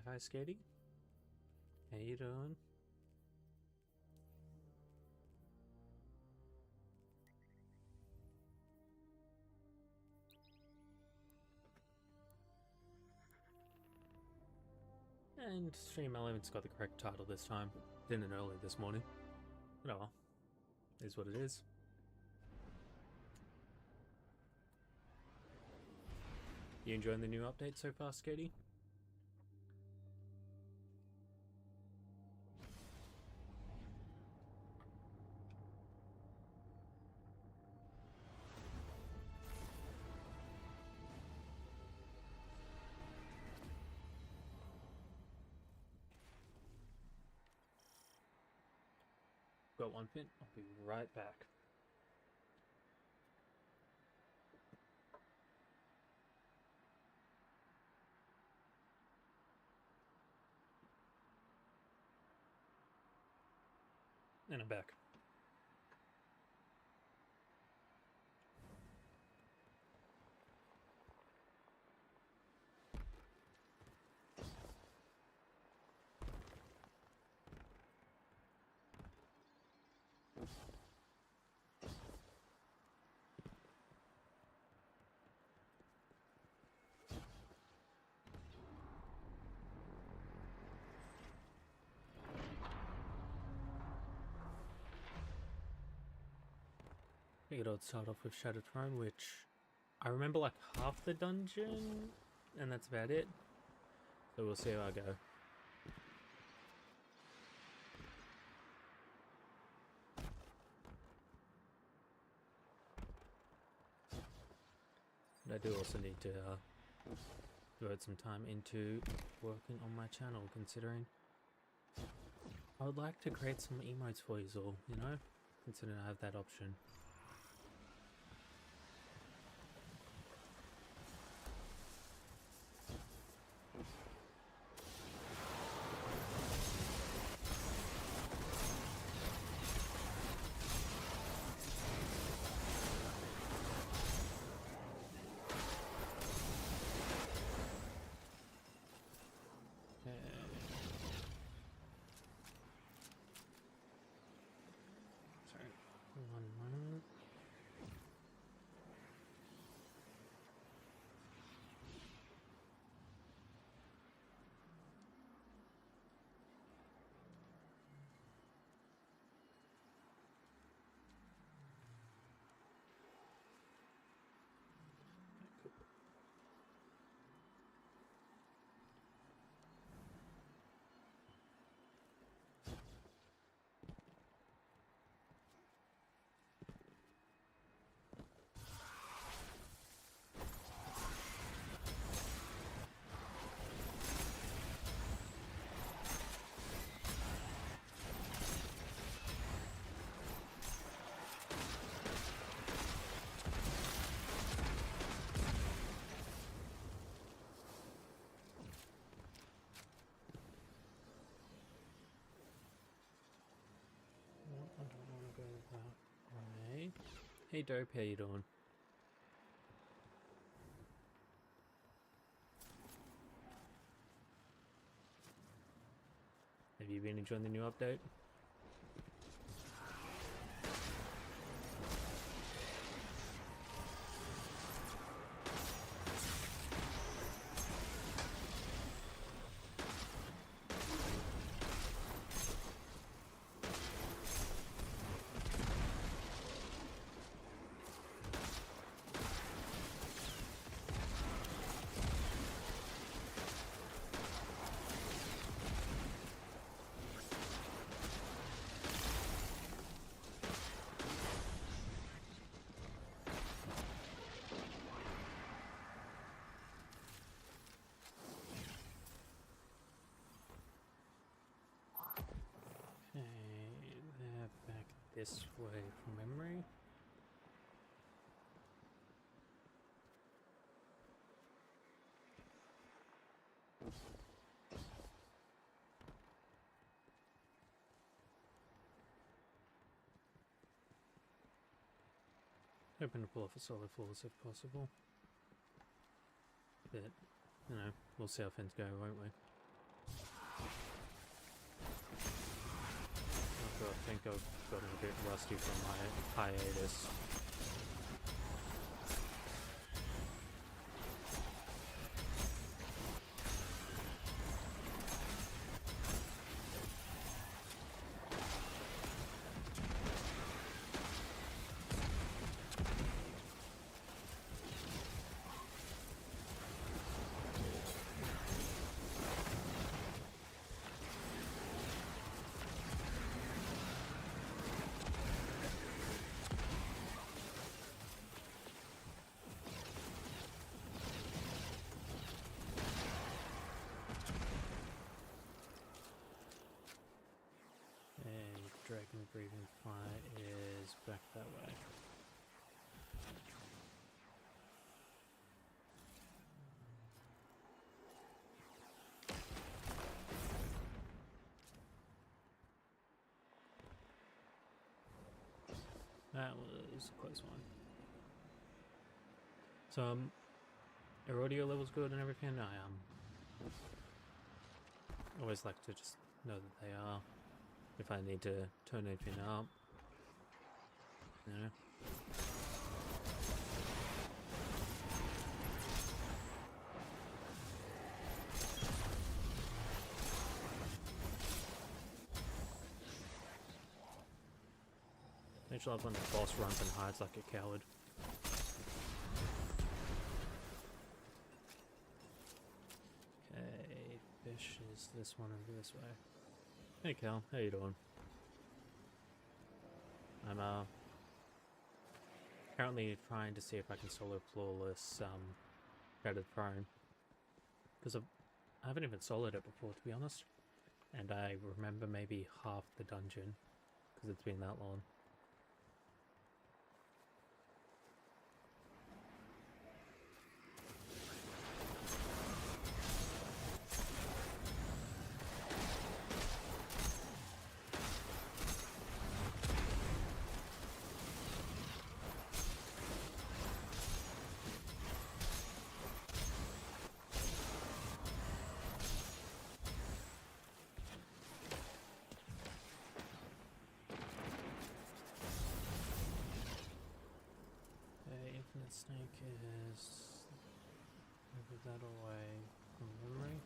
Hi, Skatey. How you doing? And Stream Element's got the correct title this time. Didn't early this morning. But oh well. Is what it is. You enjoying the new update so far, Skatey? Got one pin. I'll be right back. And I'm back. Figured I'd start off with Shattered Throne, which I remember like half the dungeon, and that's about it. So we'll see how I go. And I do also need to devote some time into working on my channel, considering I would like to create some emotes for you all, you know? Considering I have that option. Sorry, 1 moment. Cool. No, I don't want to go that way. Hey Dope, how you doing? Have you been enjoying the new update? Okay, they're back this way from memory. Hoping to pull off a solid floors if possible. But, you know, we'll see how things go, won't we? I think I've gotten a bit rusty from my hiatus. Dragon breathing fire is back that way. That was a close one. So, our audio level's good and everything. I always like to just know that they are. If I need to turn anything up, you know. Don't you love when the boss runs and hides like a coward? Okay, fish is this one over this way. Hey Cal, how you doing? I'm currently trying to see if I can solo flawless Shattered Throne, because I haven't even soloed it before, to be honest, and I remember maybe half the dungeon because it's been that long. Snake is over that away from memory.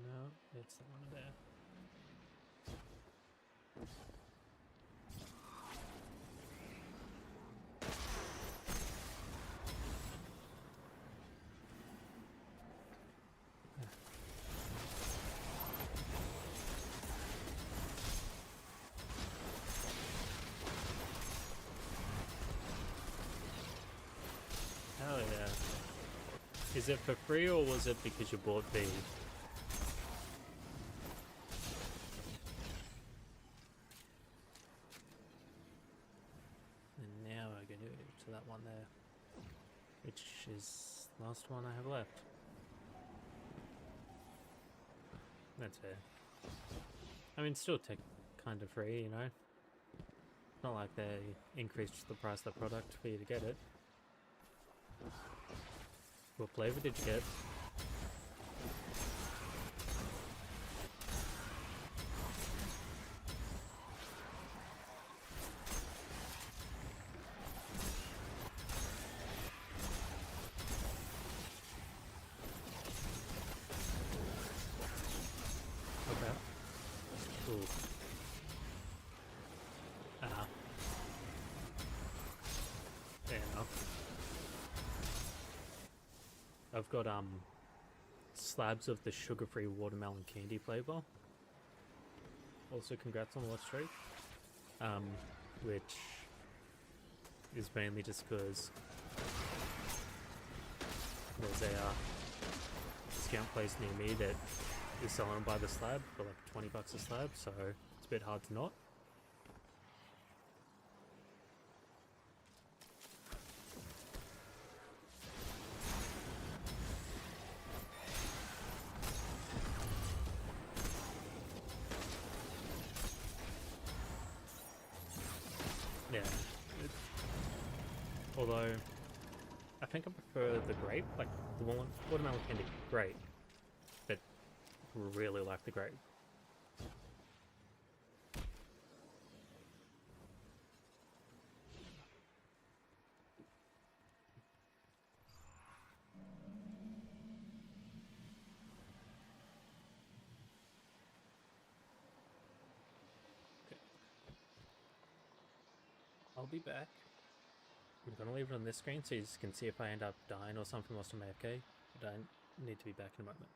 No, it's the one there. Hell yeah. Is it for free or was it because you bought B? And now we're going to that one there, which is the last one I have left. That's fair. I mean, still kind of free, you know? It's not like they increased the price of the product for you to get it. What flavor did you get? Okay. Ooh. Fair enough. I've got slabs of the sugar-free watermelon candy flavor. Also, congrats on the watch streak. Which is mainly just because there's a discount place near me that is selling them by the slab for like 20 bucks a slab, so it's a bit hard to not. Although, I think I prefer the grape, like the watermelon candy, great, but really like the grape. Okay. I'll be back. I'm gonna leave it on this screen so you just can see if I end up dying or something whilst I'm AFK, but I need to be back in a moment.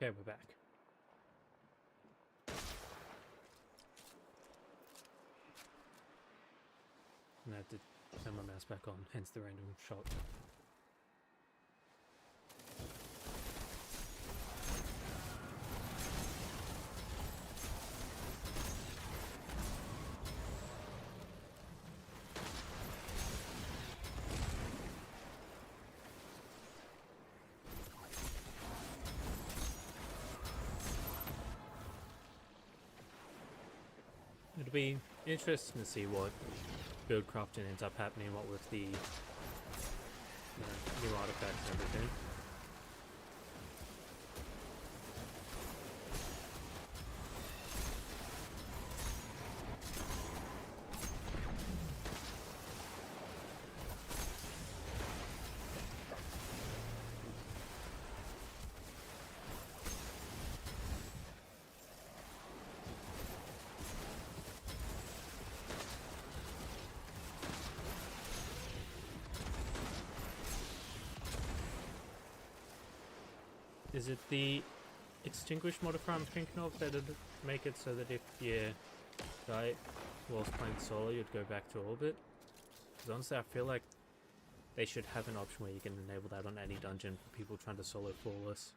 Okay, we're back. And I have to turn my mouse back on, hence the random shot. It'll be interesting to see what build crafting ends up happening, what with the new artifacts and everything. Is it the extinguish modifier I'm thinking of that'd make it so that if you die whilst playing solo, you'd go back to orbit? Because honestly, I feel like they should have an option where you can enable that on any dungeon for people trying to solo flawless.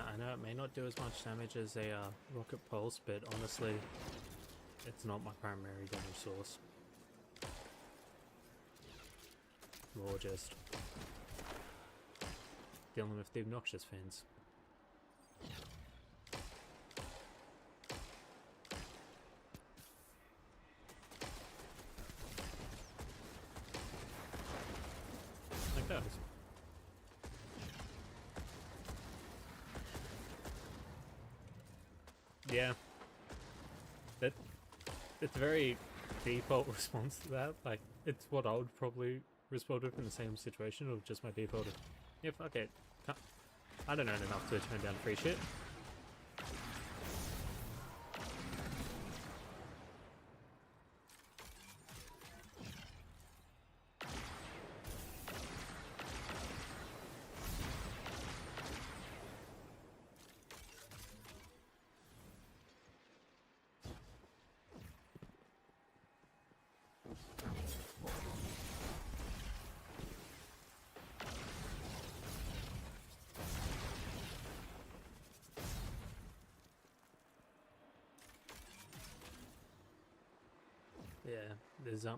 I know it may not do as much damage as a rocket pulse, but honestly, it's not my primary damage source. More just dealing with the obnoxious fins. Like that. Yeah, it's a very default response to that. Like, it's what I would probably respond with in the same situation, of just my default of, yeah, fuck it. I don't earn enough to turn down free shit. Yeah, there's I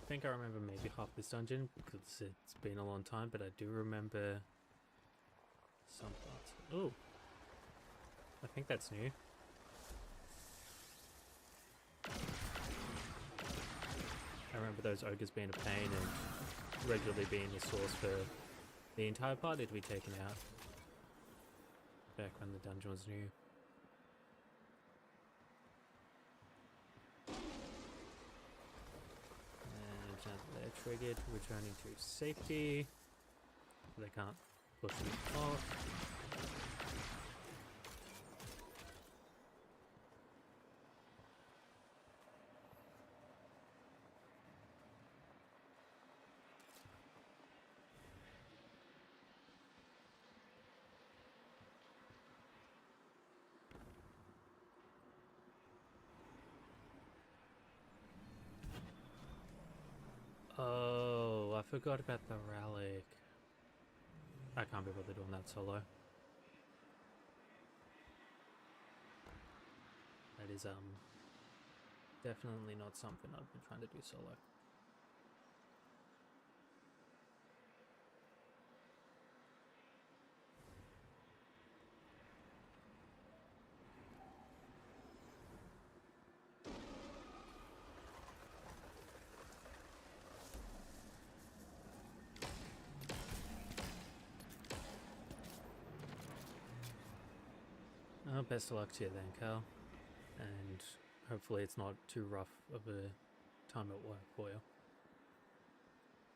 think I remember maybe half this dungeon because it's been a long time, but I do remember some parts. Oh, I think that's new. I remember those ogres being a pain and regularly being the source for the entire party to be taken out back when the dungeon was new. And now that they're triggered, returning to safety. They can't push me off. Oh, I forgot about the relic. I can't be bothered doing that solo. That is definitely not something I've been trying to do solo. Oh, best of luck to you then, Carl. And hopefully it's not too rough of a time at work for you.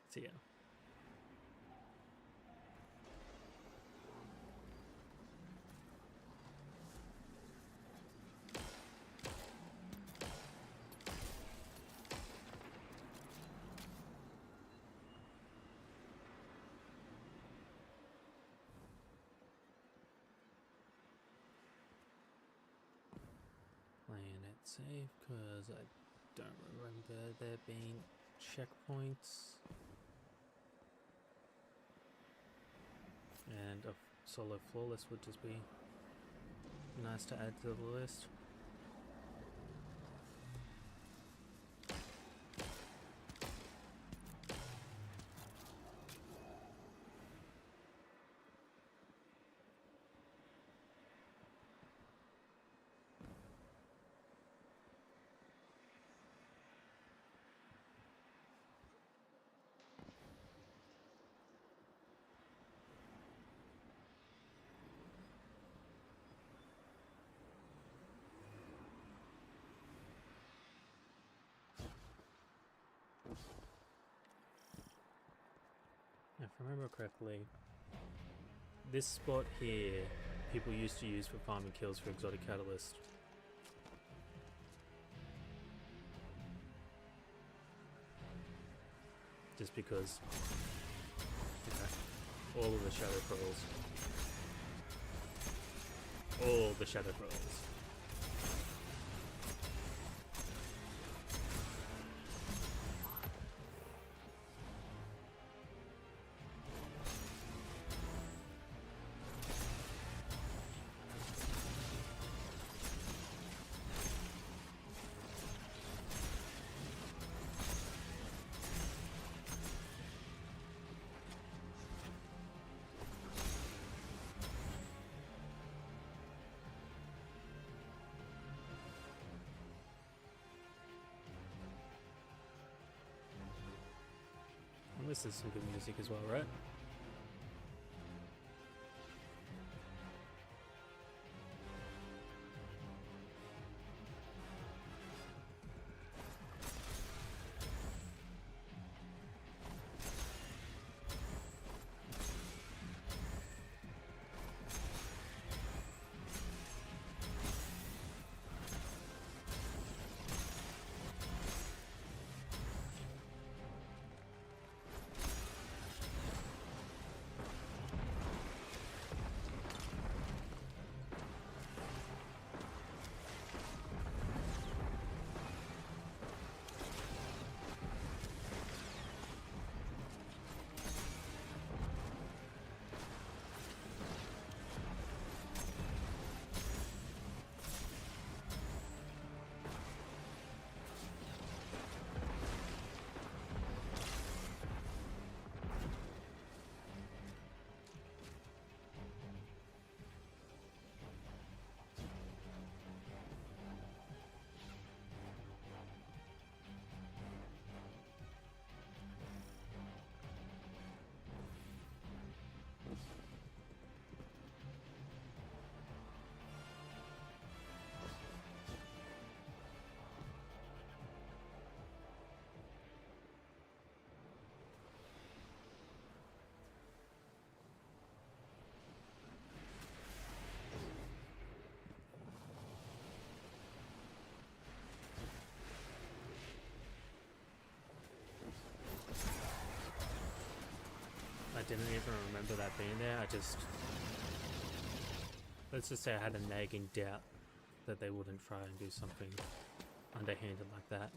See ya. Playing it safe because I don't remember there being checkpoints. And a solo flawless would just be nice to add to the list. If I remember correctly, this spot here, people used to use for farming kills for exotic catalyst. Just because, you know, all of the shadow pearls. All the shadow pearls. And this is some good music as well, right? didn't even remember that being there. I just... Let's just say I had a nagging doubt that they wouldn't try and do something underhanded like that.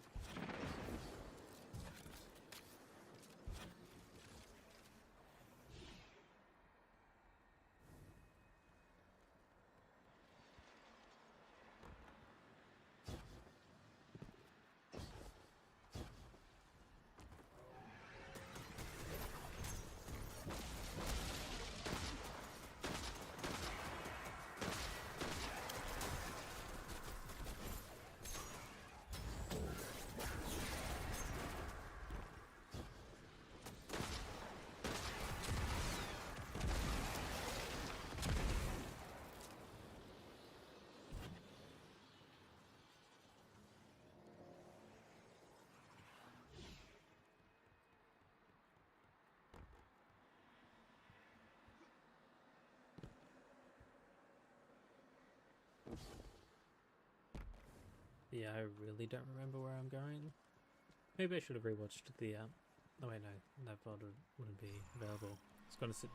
Yeah, I really don't remember where I'm going. Maybe I should have rewatched the, oh wait, no, that VOD wouldn't be available. It's gonna sit...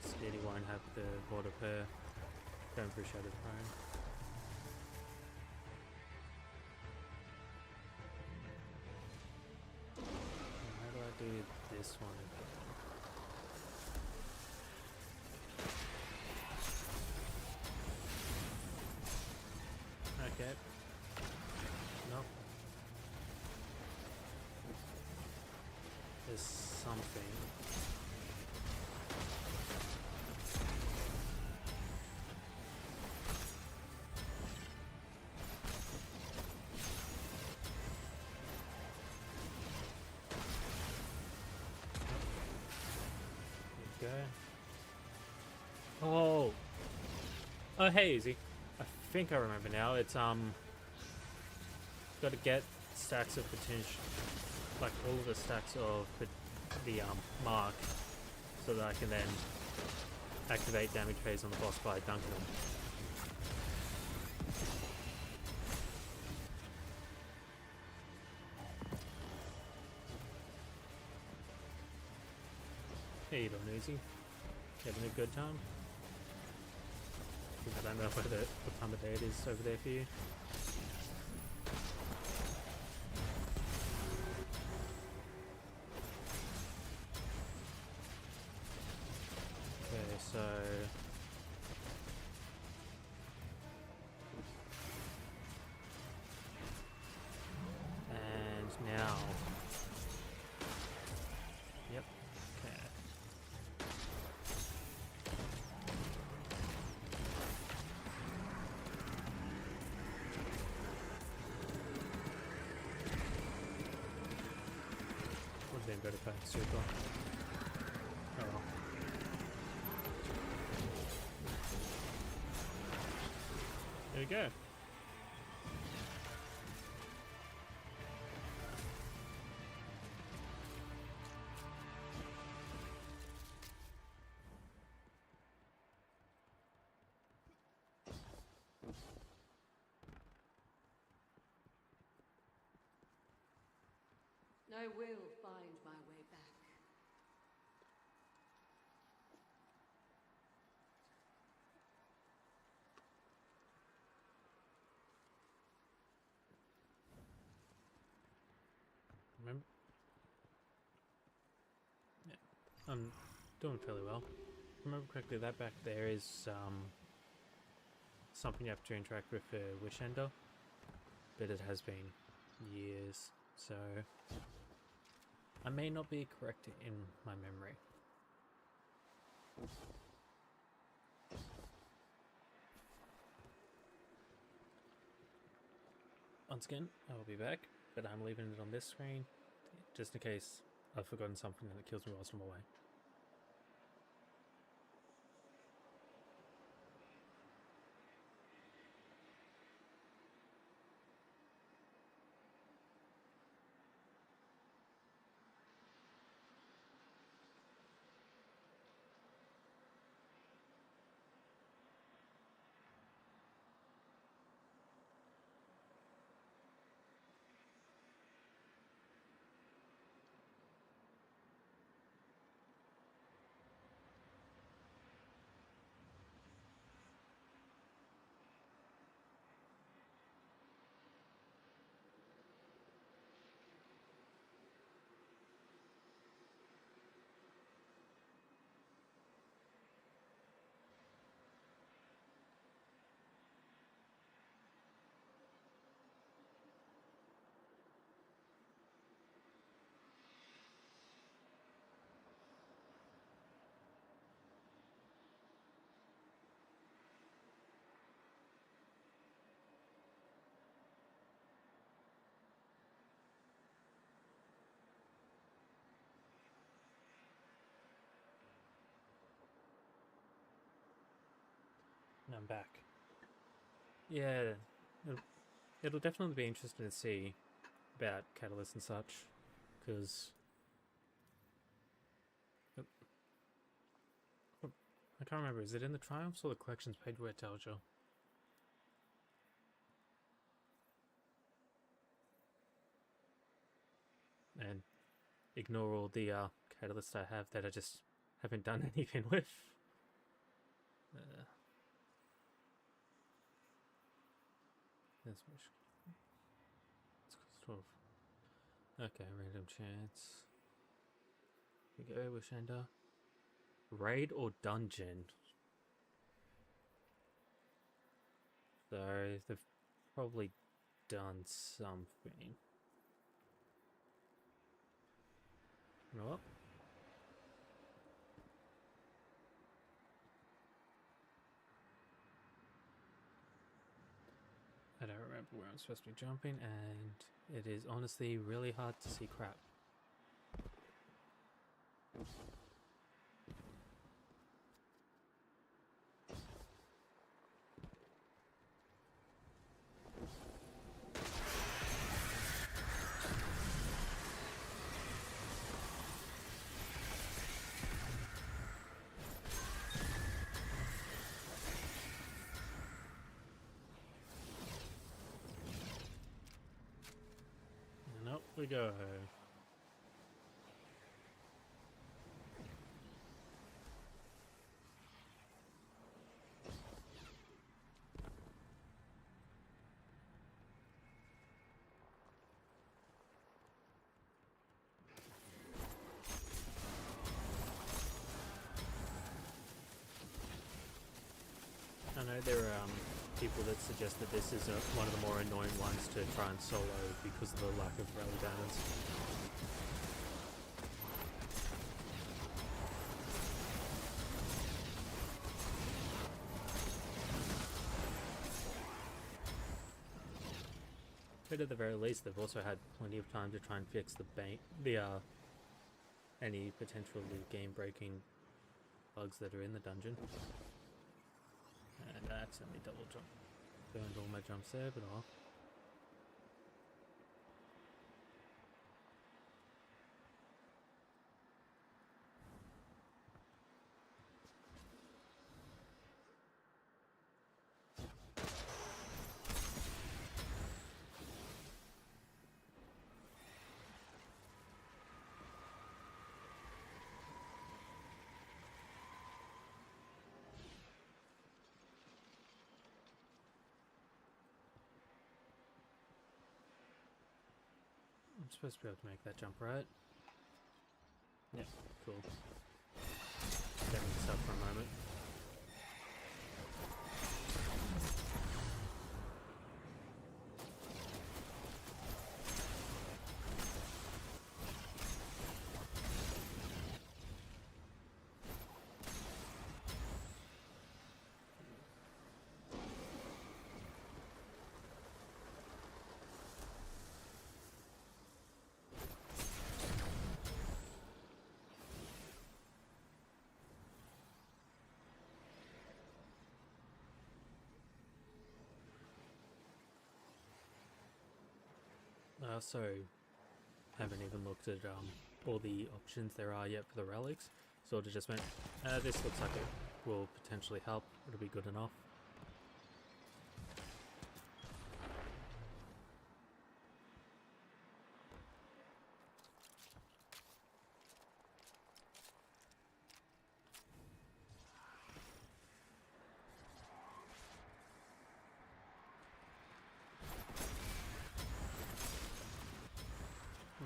Steady won't have the VOD of her going through Shattered Throne. How do I do this one again? Okay. No. There's something. There you go. Oh! Oh, hey, Izzy. I think I remember now. It's, got to get stacks of potential, like all of the stacks of the mark, so that I can then activate damage phase on the boss by dunking them. Hey, you doing, Easy? Having a good time? I don't know what time of day it is over there for you. Okay, so... And now... Yep, okay. Would have been better if I had super. Oh well. There we go. I will find my way back. Remember? Yeah, I'm doing fairly well. Remember correctly, that back there is something you have to interact with Wish Ender, but it has been years, so I may not be correct in my memory. Once again, I will be back, but I'm leaving it on this screen, just in case I've forgotten something and it kills me whilst I'm away. I'm back. Yeah, it'll definitely be interesting to see about Catalyst and such, because I can't remember, is it in the Triumphs or the Collections page where it tells you? And ignore all the Catalysts I have that I just haven't done anything with. That's much. It's sort of. Okay, random chance. Here we go, Wishender. Raid or dungeon? So they've probably done something. You know what? I don't remember where I'm supposed to be jumping, and it is honestly really hard to see crap. And up we go. I know there are people that suggest that this is one of the more annoying ones to try and solo because of the lack of rally balance. But at the very least, they've also had plenty of time to try and fix any potential game-breaking bugs that are in the dungeon. And I accidentally double jump. Burned all my jumps there, but oh. I'm supposed to be able to make that jump, right? Yeah, cool. Getting this up for a moment. I also haven't even looked at all the options there are yet for the relics. Sort of just went, this looks like it will potentially help. It'll be good enough.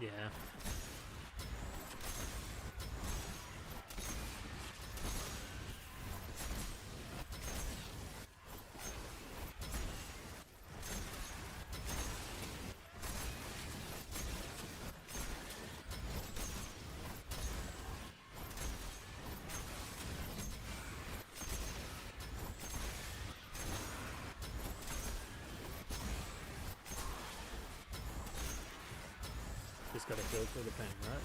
Yeah. Just gotta heal through the pain, right?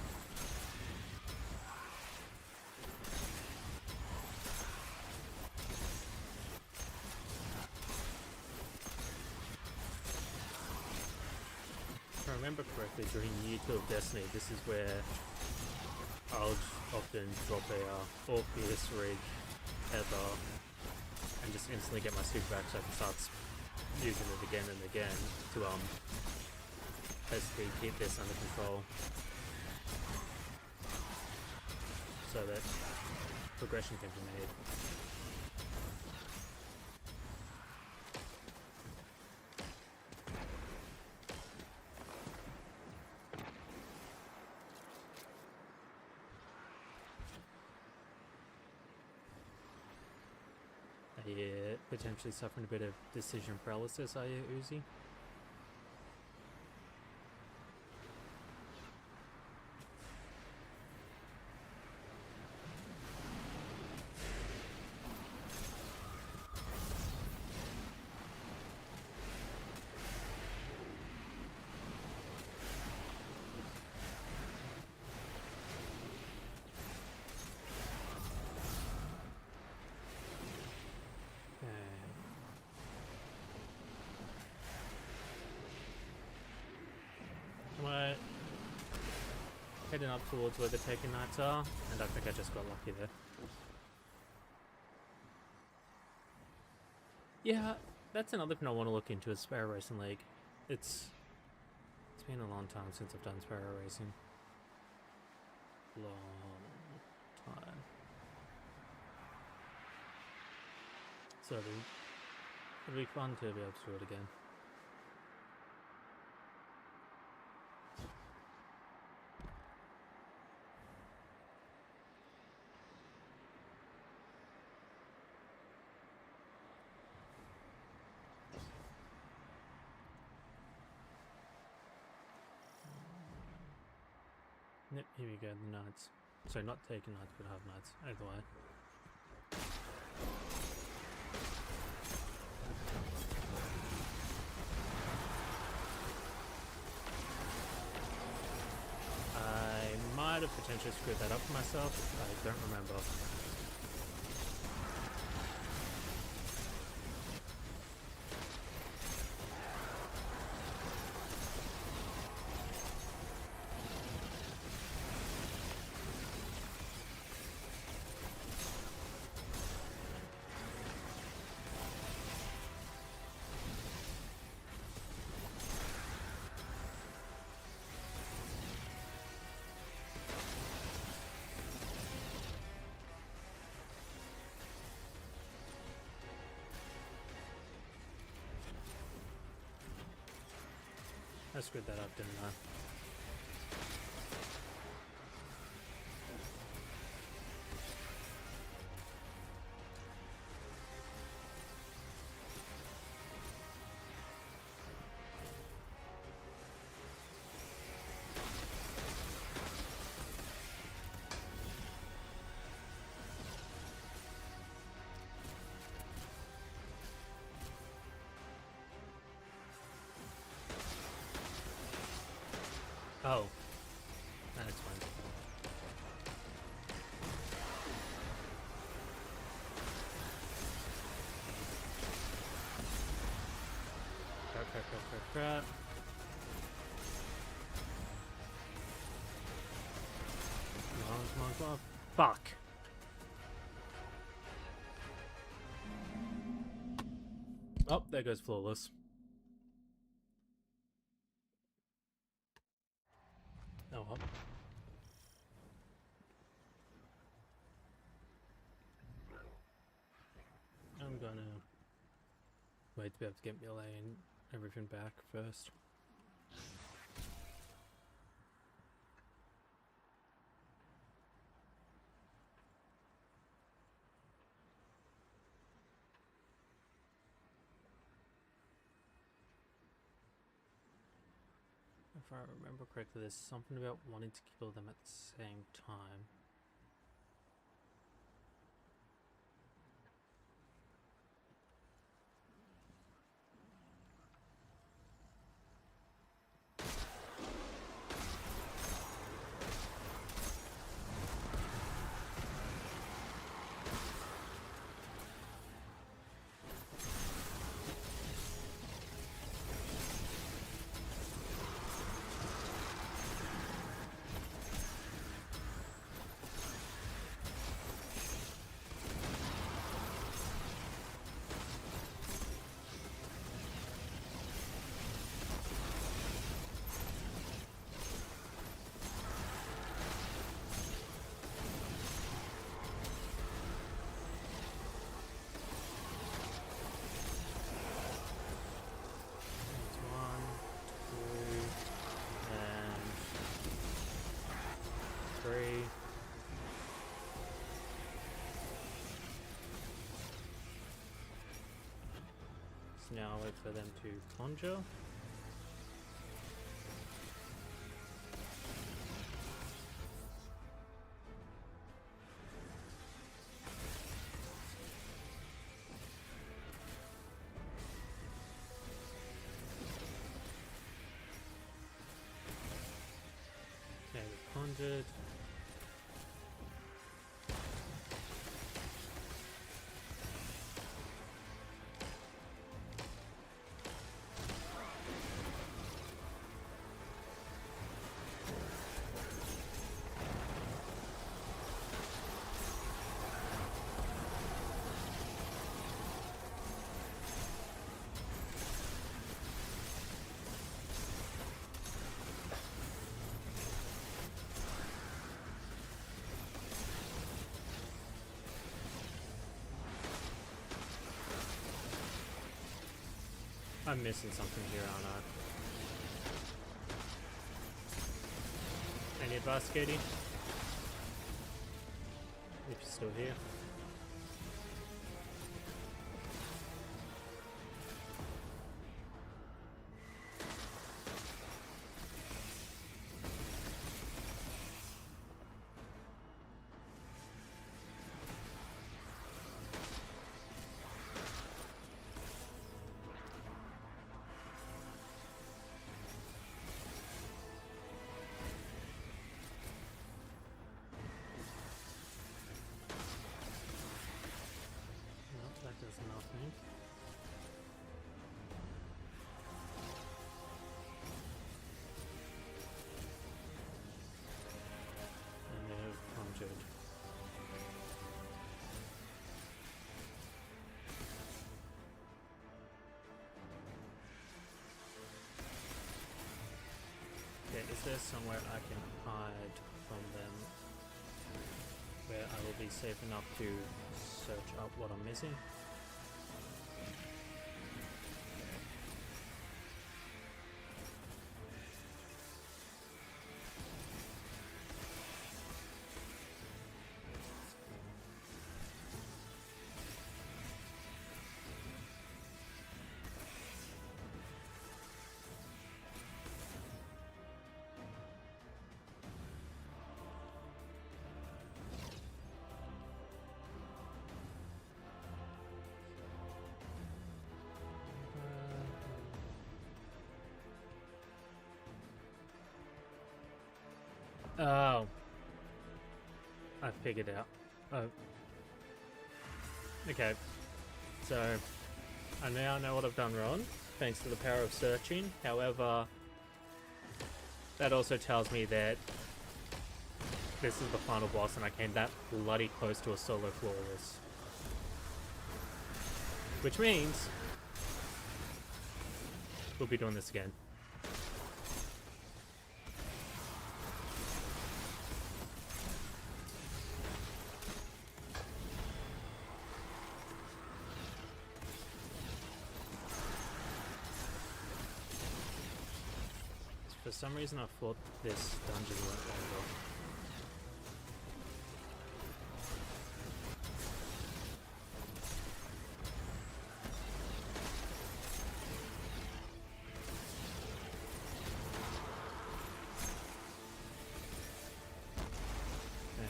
remember correctly, during Year 2 of Destiny, this is where I'll often drop a Orpheus rig Heather and just instantly get my super back so I can start using it again and again to basically keep this under control so that progression can be made. Yeah, potentially suffering a bit of decision paralysis, are you, Uzi? We're heading up towards where the Taken Knights are, and I think I just got lucky there. Yeah, that's another thing I want to look into is Sparrow Racing League. It's been a long time since I've done Sparrow Racing. Long time. So it'll be fun to be able to do it again. Yep, here we go, the Knights. So not Taken Knights, but Half Knights, either way. I might have potentially screwed that up for myself, I don't remember. I screwed that up, didn't I? Oh, that explains it. Crap. Come on. Fuck. Oh, there goes Flawless. Oh well. I'm gonna wait to be able to get melee and everything back first. If I remember correctly, there's something about wanting to kill them at the same time. Now I'll wait for them to conjure. Okay, they've conjured. I'm missing something here, aren't I? Any advice, Katie? If you're still here. Nope, that does nothing. And they have conjured. Okay, is there somewhere I can hide from them where I will be safe enough to search up what I'm missing? Oh. I figured out. Oh. Okay. So, I now know what I've done wrong, thanks to the power of searching. However, that also tells me that this is the final boss and I came that bloody close to a solo flawless. Which means we'll be doing this again. For some reason I thought this dungeon went longer. Okay.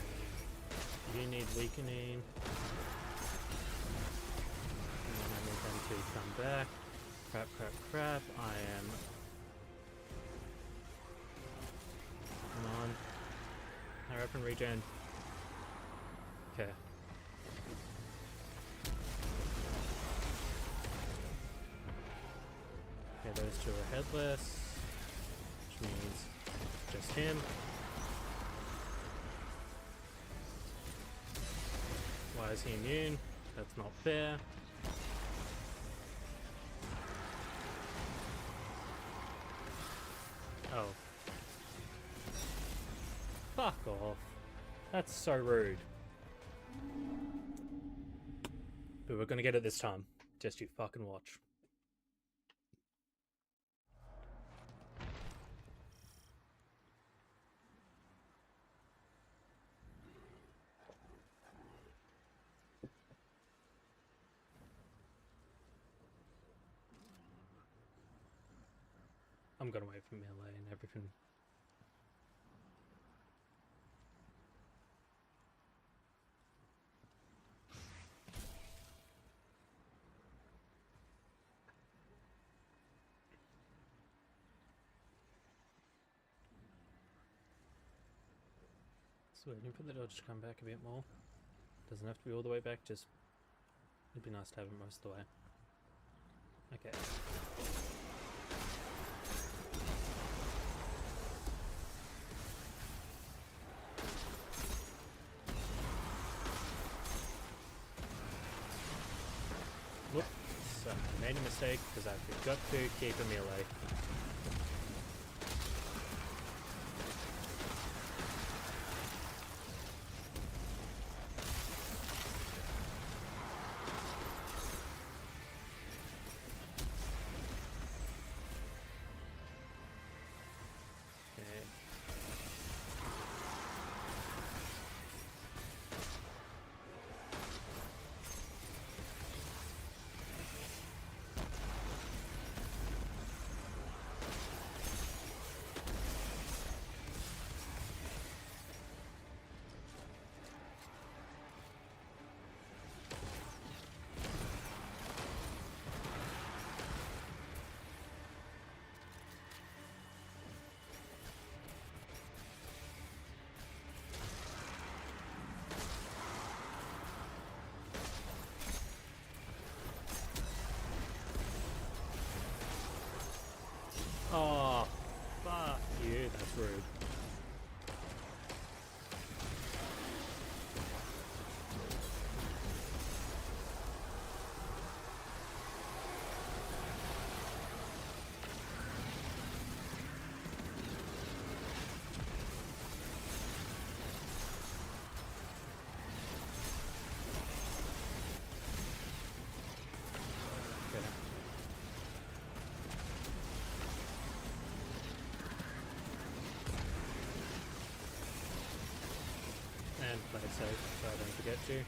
You need weakening. And then I need them to come back. Crap, crap, crap. I am... Come on. Hurry up and regen. Okay. Okay, those two are headless. Which means just him. Why is he immune? That's not fair. Oh. Fuck off. That's so rude. But we're gonna get it this time. Just you fucking watch. I'm gonna wait for melee and everything. Just waiting for the dodge to come back a bit more. Doesn't have to be all the way back, just it'd be nice to have it most of the way. Okay. Whoops, I made a mistake because I forgot to keep a melee. Oh, fuck you, that's rude. Okay. And play it safe so I don't forget to.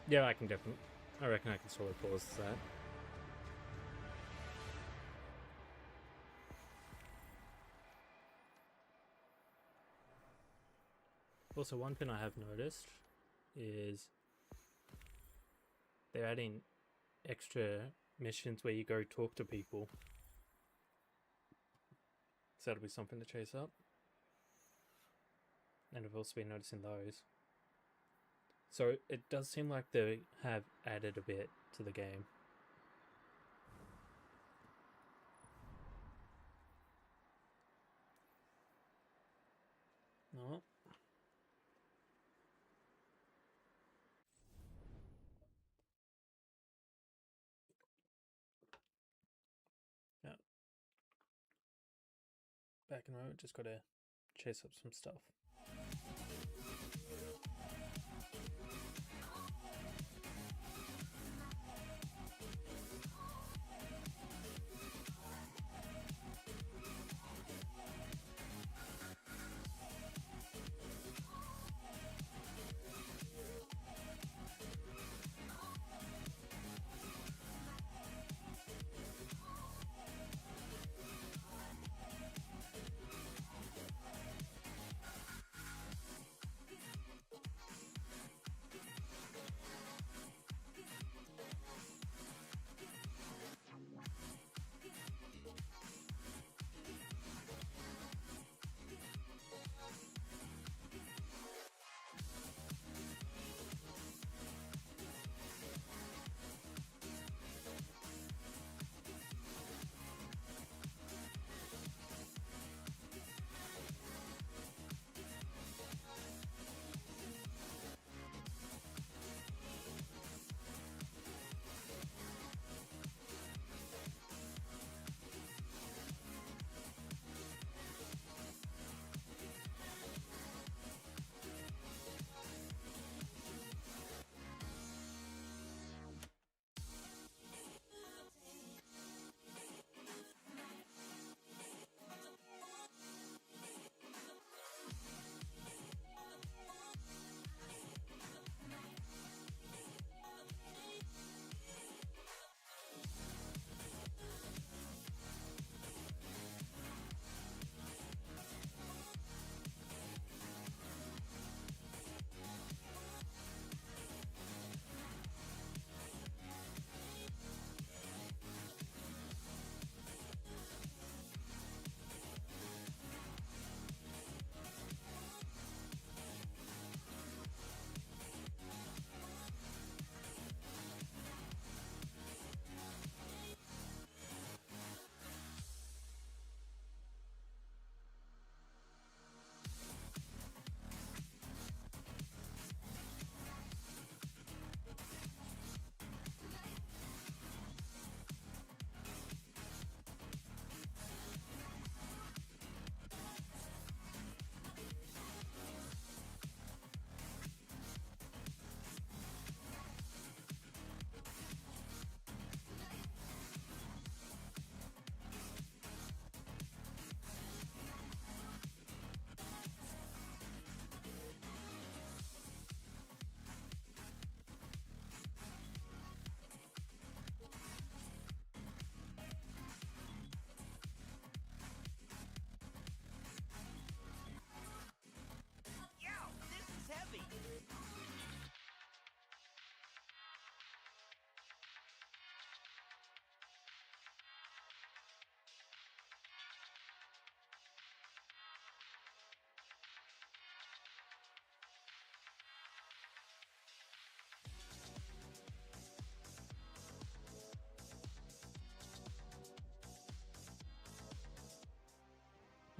Yeah, I can definitely. I reckon I can sort of pause that. Also, one thing I have noticed is they're adding extra missions where you go talk to people. So that'll be something to chase up. And I've also been noticing those. So it does seem like they have added a bit to the game. No. Back in a moment, just gotta chase up some stuff.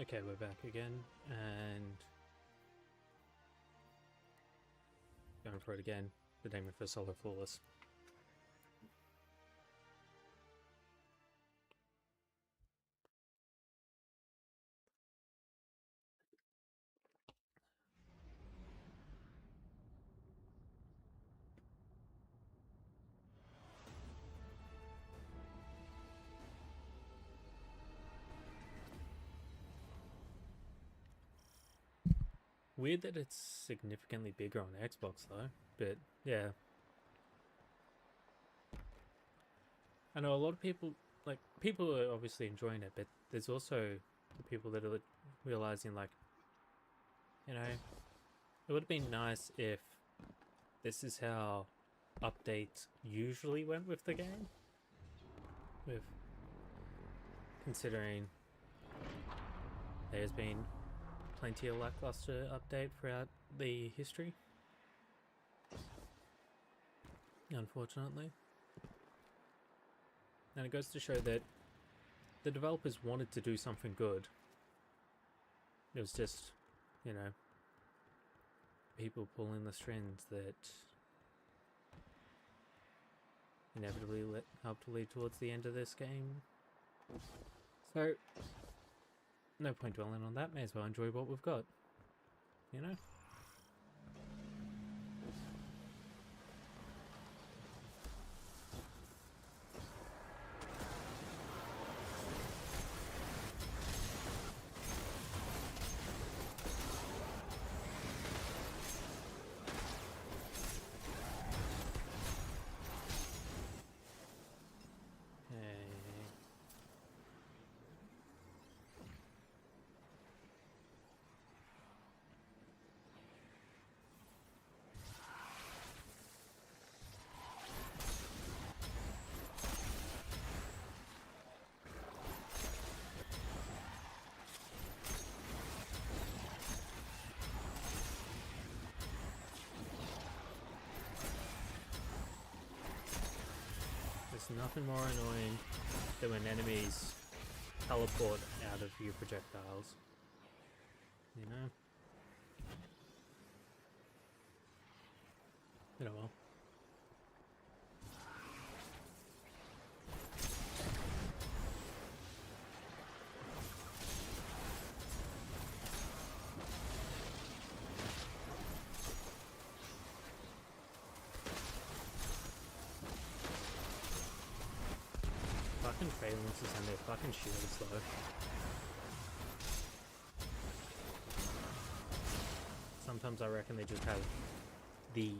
Okay, we're back again, and going for it again. The Damon for Solo Flawless. Weird that it's significantly bigger on Xbox though, but yeah. I know a lot of people, people are obviously enjoying it, but there's also the people that are realizing, like, you know, it would have been nice if this is how updates usually went with the game. With considering there's been plenty of lackluster update throughout the history, unfortunately. And it goes to show that the developers wanted to do something good. It was just, you know, people pulling the strings that inevitably helped to lead towards the end of this game. So, no point dwelling on that. May as well enjoy what we've got. You know? There's nothing more annoying than when enemies teleport out of your projectiles. You know? You know, well. Fucking phalanxes and their fucking shields though. Sometimes I reckon they just have the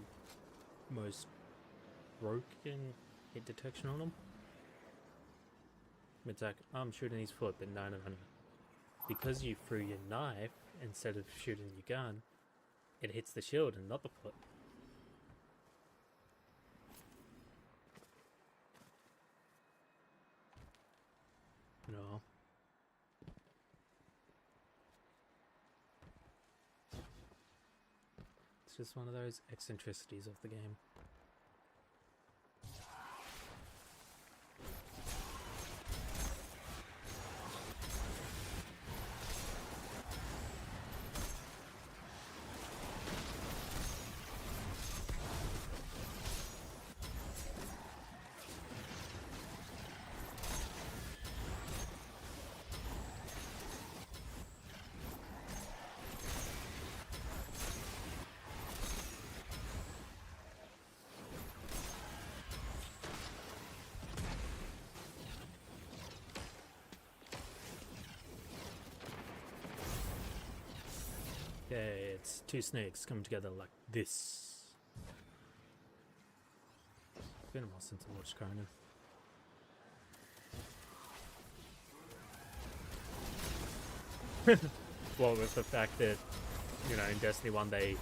most broken hit detection on them. It's like, I'm shooting his foot, but no. Because you threw your knife instead of shooting your gun, it hits the shield and not the foot. No. It's just one of those eccentricities of the game. Okay, it's two snakes coming together like this. It's been a while since I watched Conan. Well, with the fact that, you know, in Destiny 1 they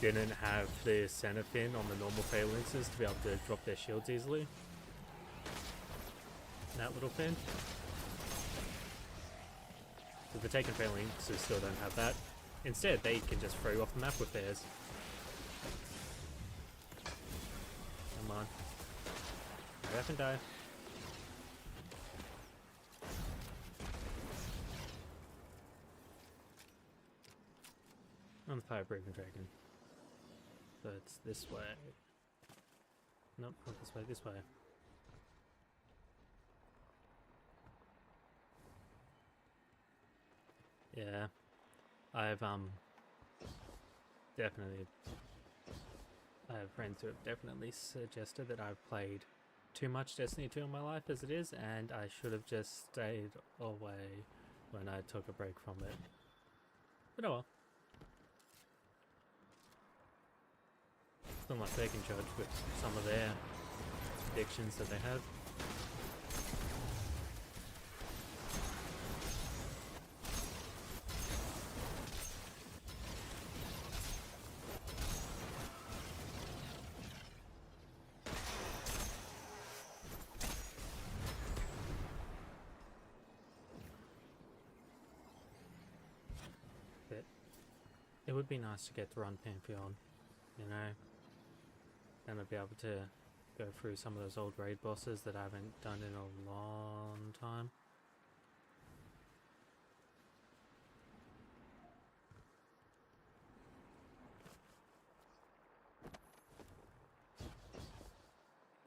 didn't have the center fin on the normal phalanxes to be able to drop their shields easily. That little fin. So the Taken phalanxes still don't have that. Instead, they can just throw you off the map with theirs. Come on. Hurry up and die. I'm the fire-breathing dragon. So it's this way. Nope, not this way, this way. Yeah. I've definitely, I have friends who have definitely suggested that I've played too much Destiny 2 in my life as it is, and I should have just stayed away when I took a break from it. But oh well. It's not like they can judge with some of their predictions that they have. It would be nice to get to run Pantheon, you know, and I'd be able to go through some of those old raid bosses that I haven't done in a long time.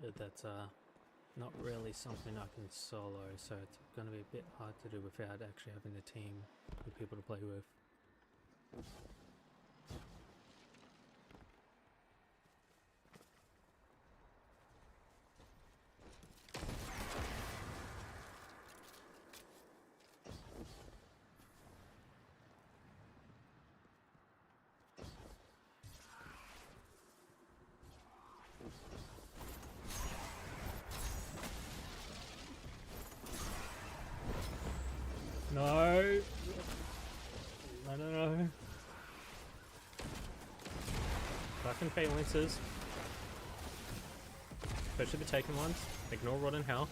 But that's not really something I can solo, so it's going to be a bit hard to do without actually having a team of people to play with. No! No. Fucking phalanxes. Especially the taken ones. Ignore Rotten Hell.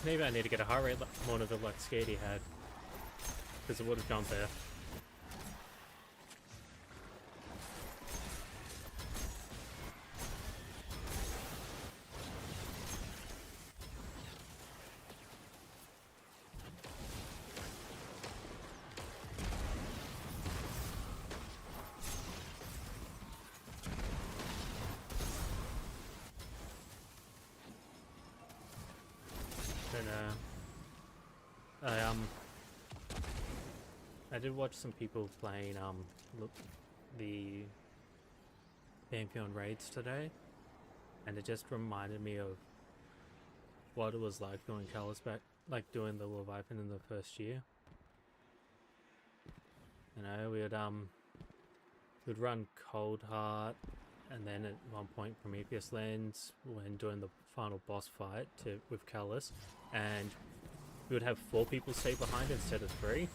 Maybe I need to get a heart rate monitor like Skady had. Because it would have gone there. I did watch some people playing the Pantheon raids today, and it just reminded me of what it was like doing Callus back, like doing the Leviathan in the first year. You know, we'd run Cold Heart, and then at one point Prometheus Lens when doing the final boss fight with Callus, and we would have 4 people stay behind instead of 3.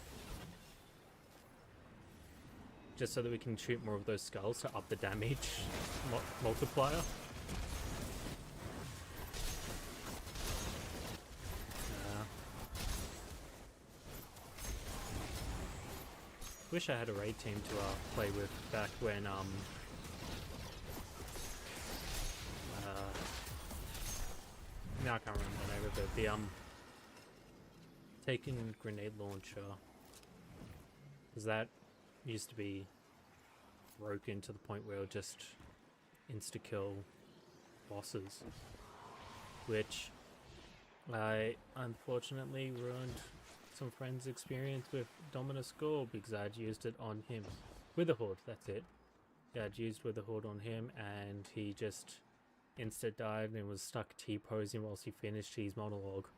Just so that we can shoot more of those skulls to up the damage multiplier. Wish I had a raid team to play with back when now I can't remember the name of it. The Taken grenade launcher, because that used to be broken to the point where it would just insta-kill bosses, which I unfortunately ruined some friends' experience with Dominus Gore because I'd used it on him. Witherhoard, that's it. Yeah, I'd used Witherhoard on him and he just insta-died and was stuck T-posing whilst he finished his monologue.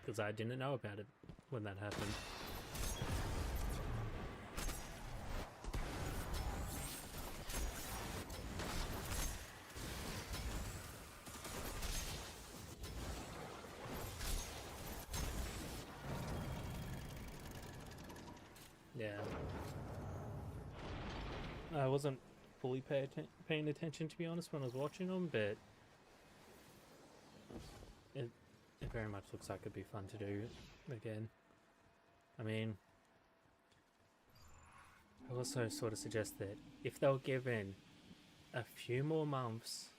Because I didn't know about it when that happened. Yeah. I wasn't fully paying attention, to be honest, when I was watching them, but it very much looks like it'd be fun to do again. I mean, I also sort of suggest that if they were given a few more months,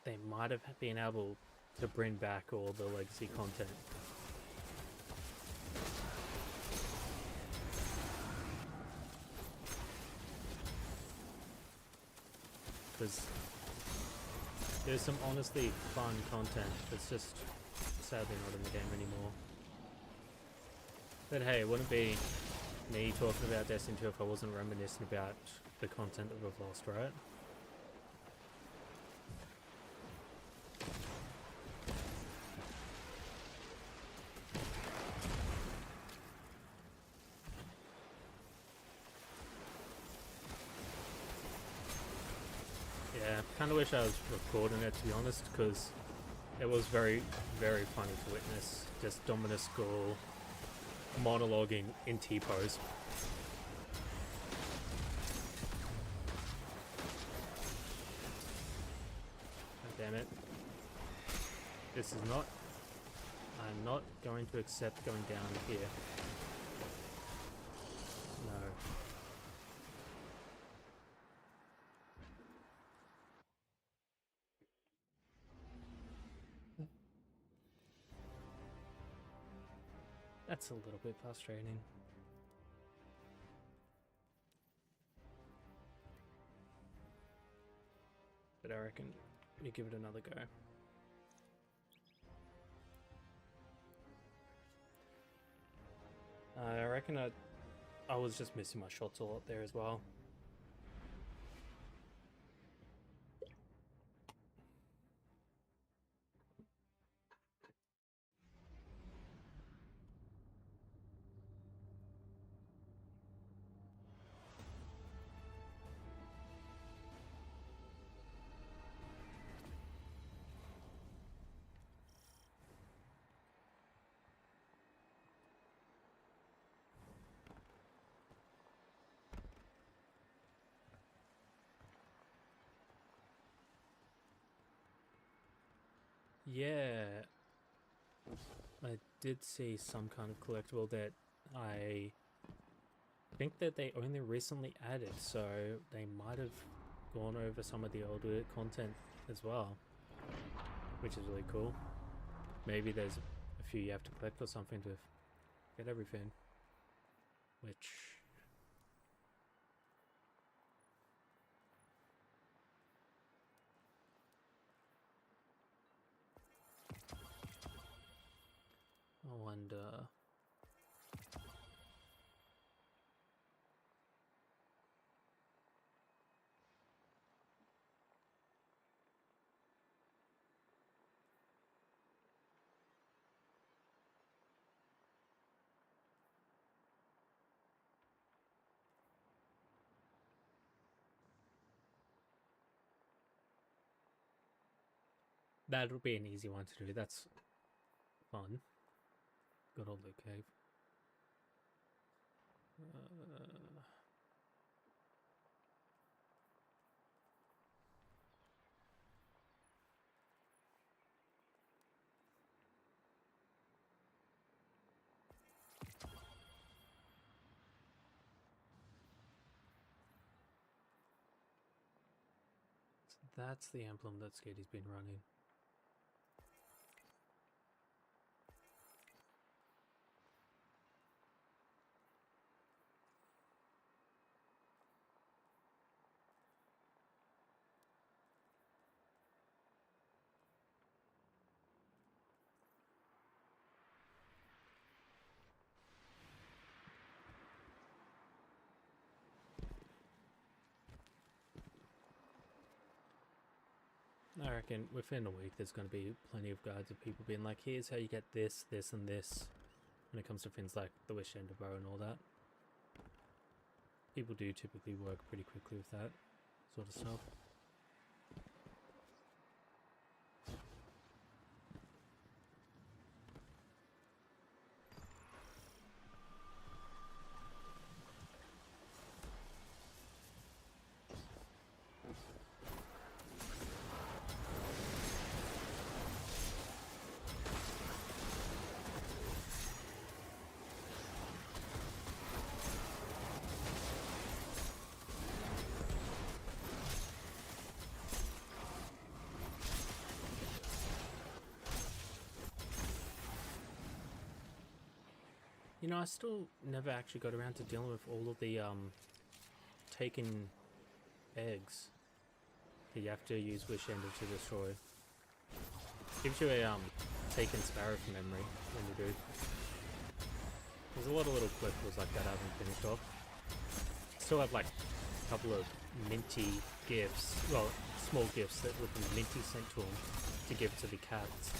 they might have been able to bring back all the legacy content. Because there's some honestly fun content that's just sadly not in the game anymore. But hey, it wouldn't be me talking about Destiny 2 if I wasn't reminiscing about the content that we've lost, right? Yeah, kind of wish I was recording it, to be honest, because it was very, very funny to witness. Just Dominus Gore monologuing in T-pose. God damn it. This is not... I'm not going to accept going down here. No. That's a little bit frustrating. But I reckon you give it another go. I reckon I was just missing my shots a lot there as well. Yeah, I did see some kind of collectible that I think that they only recently added, so they might have gone over some of the older content as well, which is really cool. Maybe there's a few you have to collect or something to get everything, which... I wonder... That'll be an easy one to do. That's fun. Good old Luke Cave. That's the emblem that Skitty's been running. I reckon within a week there's going to be plenty of guides of people being like, here's how you get this, this, and this, when it comes to things like the Wish Ender Bow and all that. People do typically work pretty quickly with that sort of stuff. You know, I still never actually got around to dealing with all of the taken eggs that you have to use Wish Ender to destroy. Gives you a taken sparrow from memory when you do. There's a lot of little collectibles like that I haven't finished off. Still have like a couple of minty gifts, well, small gifts that would be minty sent to them to give to the cats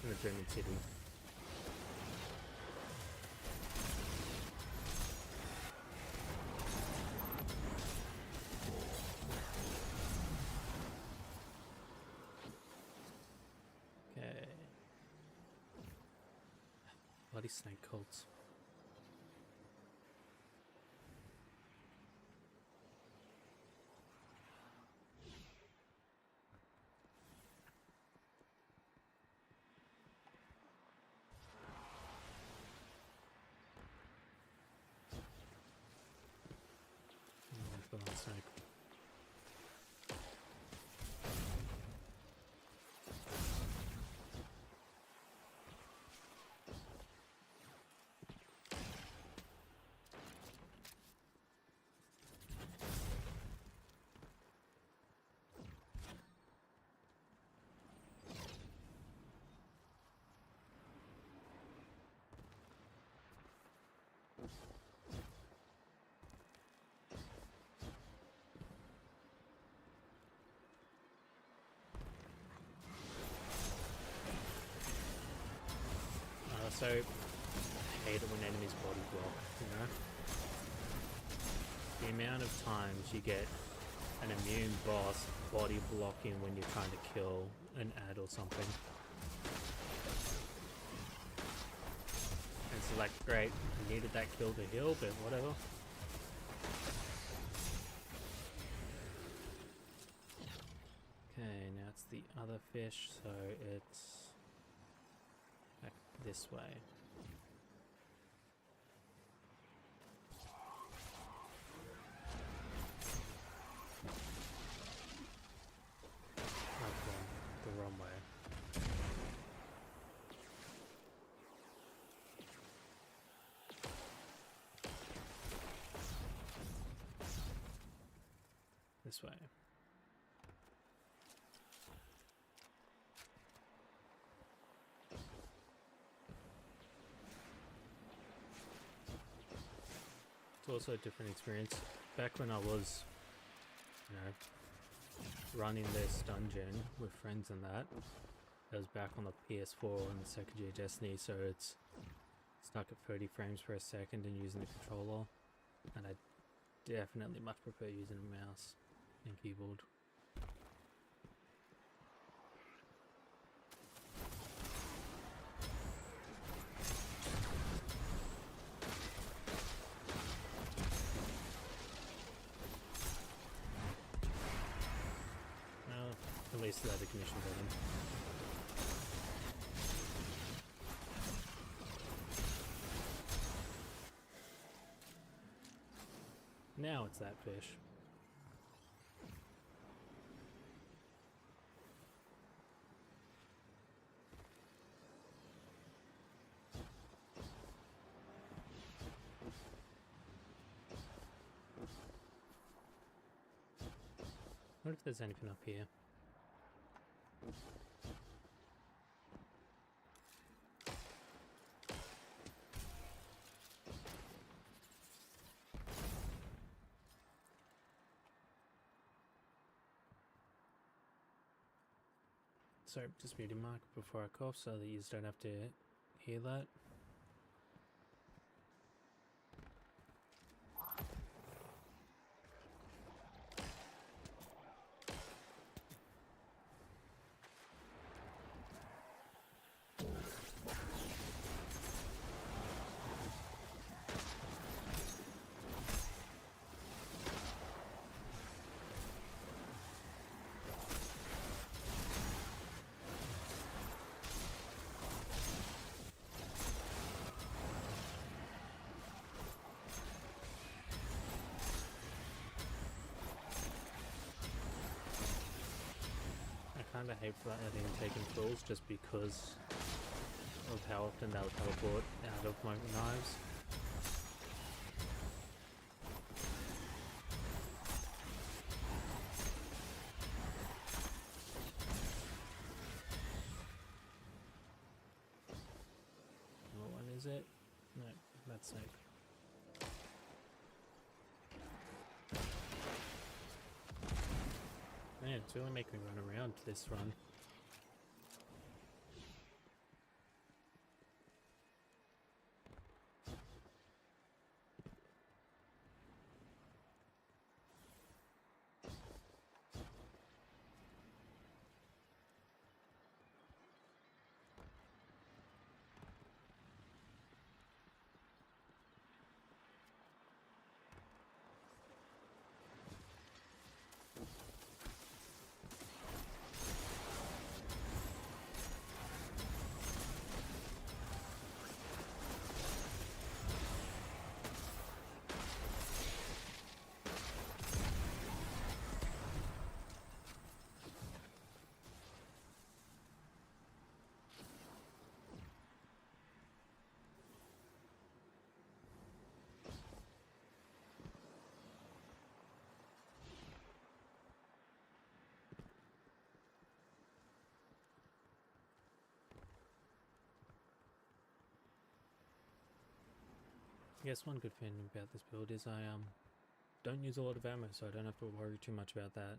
in the Dreaming City. Bloody snake cults. Oh, snake. also hate it when enemies body block, you know? The amount of times you get an immune boss body blocking when you're trying to kill an ad or something. And it's like, great, I needed that kill to heal, but whatever. Okay, now it's the other fish, so it's back this way. Okay, the wrong way. This way. It's also a different experience. Back when I was, you know, running this dungeon with friends and that, it was back on the PS4 and the second year Destiny, so it's stuck at 30 frames per second and using the controller, and I definitely much prefer using a mouse and keyboard. At least the other conditions are them. Now it's that fish. What if there's anything up here? Sorry, just muting Mark before I cough so that you don't have to hear that. I kinda hate letting taking tools just because of how often they'll teleport out of my knives. What one is it? No, that's it. Man, it's really making me run around this run. I guess one good thing about this build is I don't use a lot of ammo, so I don't have to worry too much about that.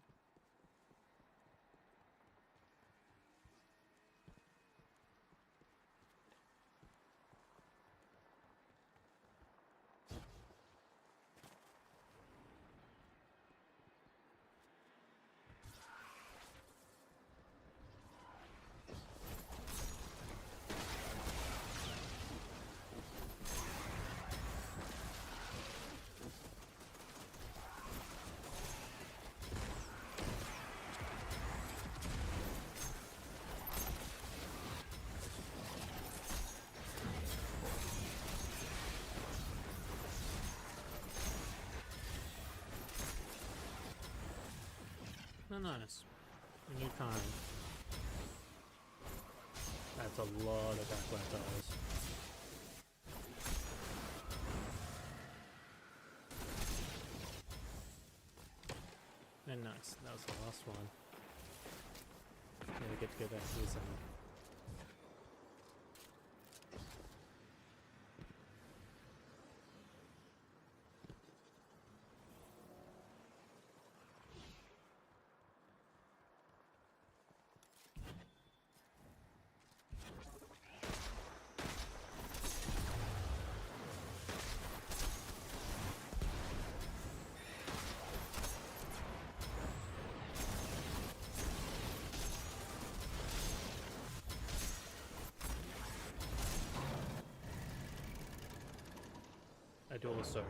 nice. A new kind. That's a lot of backlight tiles. And nice. That was the last one. Yeah, we get to go back to the zone. I do also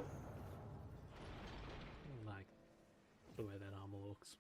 like the way that armor looks.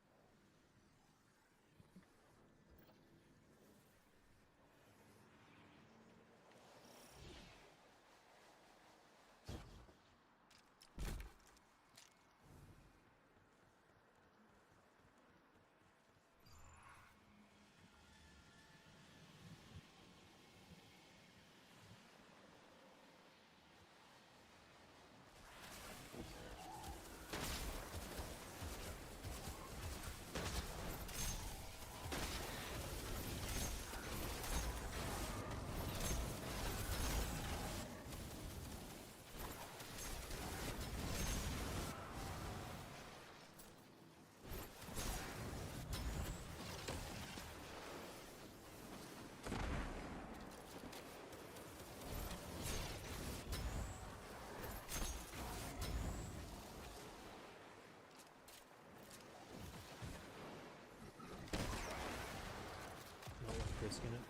Not worth risking it.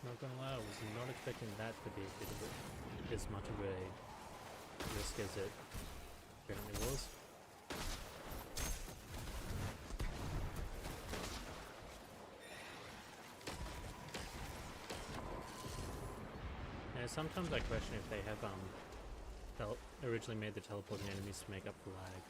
Not gonna lie, I was not expecting that to be a bit of as much of a risk as it apparently was. Yeah, sometimes I question if they have originally made the teleporting enemies to make up for lag.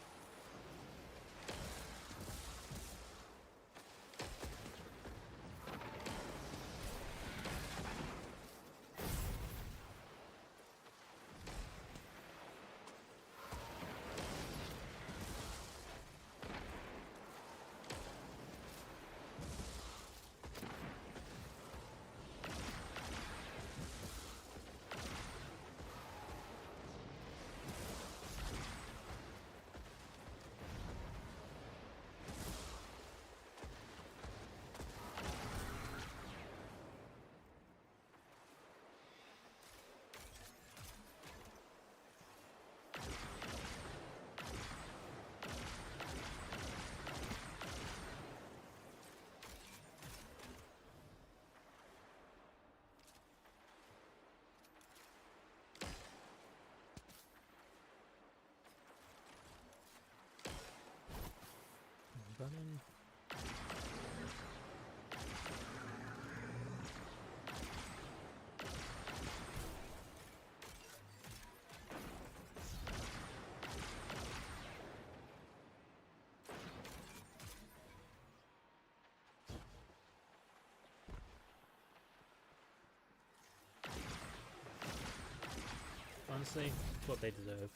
Running. Honestly, it's what they deserve.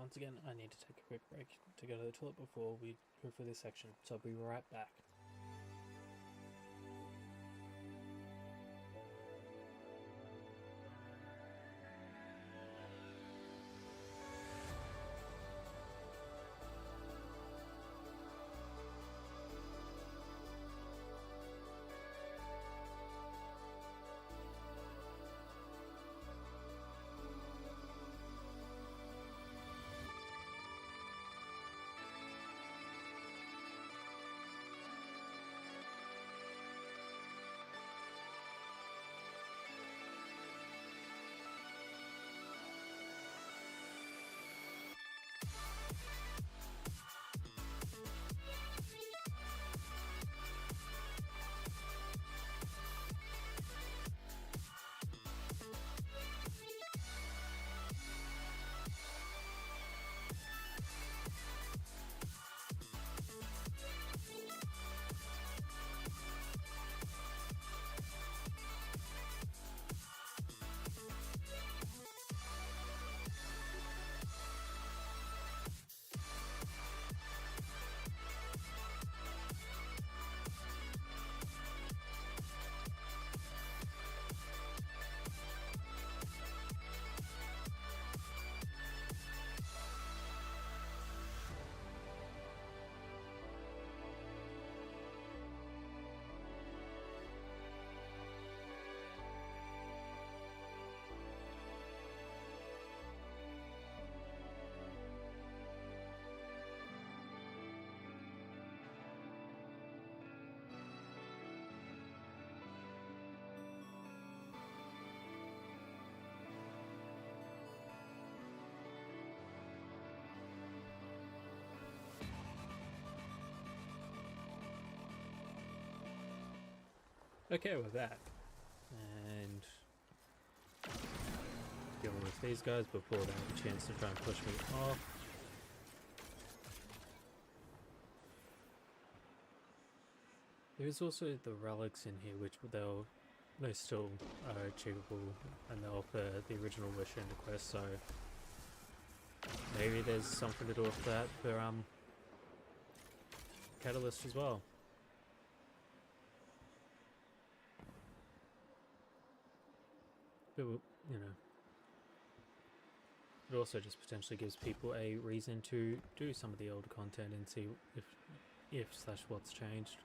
once again, I need to take a quick break to go to the toilet before we go through this section, so I'll be right back. Okay, we're back. And dealing with these guys before they have a chance to try and push me off. There's also the relics in here, which they still are achievable, and they offer the original wish in the quest, so maybe there's something to do with that for Catalyst as well. But, you know, it also just potentially gives people a reason to do some of the older content and see if / what's changed.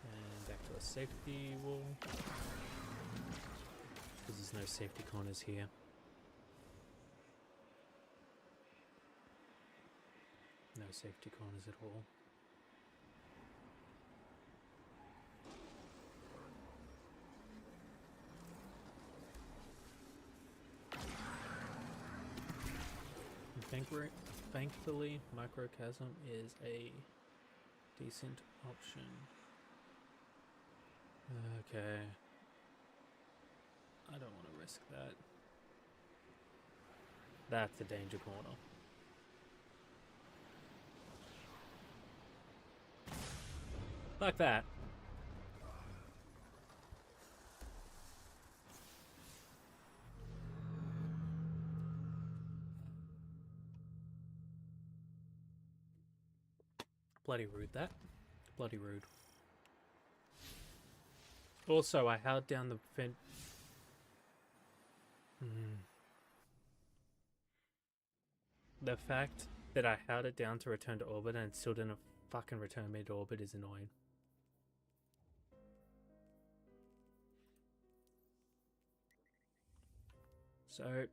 And back to a safety wall, because there's no safety corners here. No safety corners at all. Thankfully, Microchasm is a decent option. Okay. I don't want to risk that. That's a danger corner. Like that. Bloody rude, that. Bloody rude. Also, I held down the vent. The fact that I held it down to return to orbit and it still didn't fucking return me to orbit is annoying. So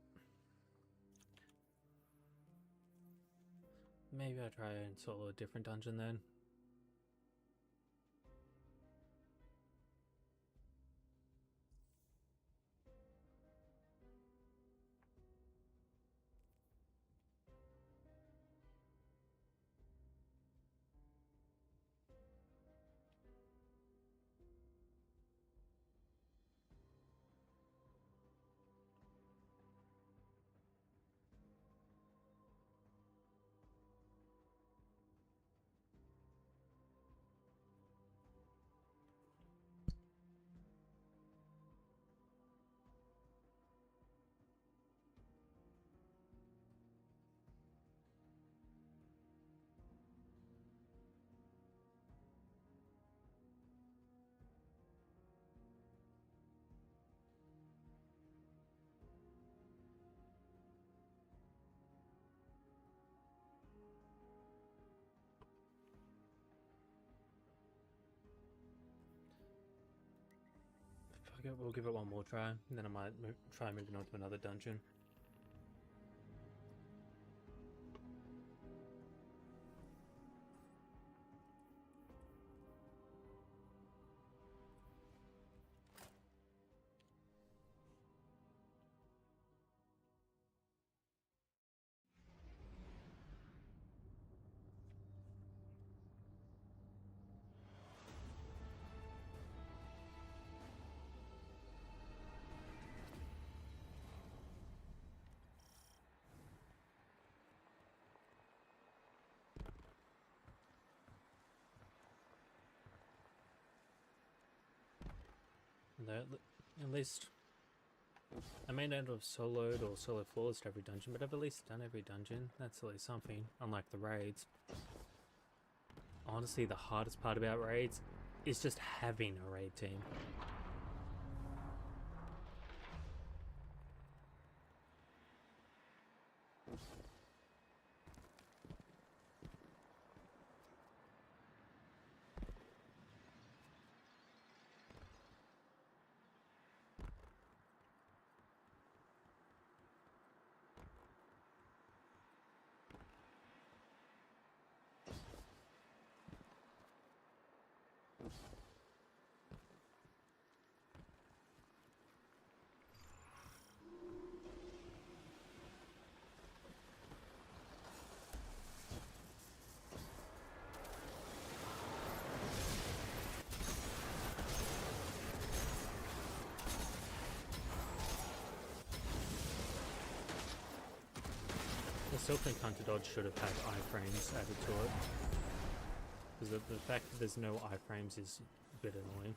maybe I try and solo a different dungeon then. we'll give it one more try, and then I might try moving on to another dungeon. At least I may not have soloed or solo flawless every dungeon, but I've at least done every dungeon. That's at least something, unlike the raids. Honestly, the hardest part about raids is just having a raid team. I still think Hunter Dodge should have had iframes added to it. Because the fact that there's no iframes is a bit annoying.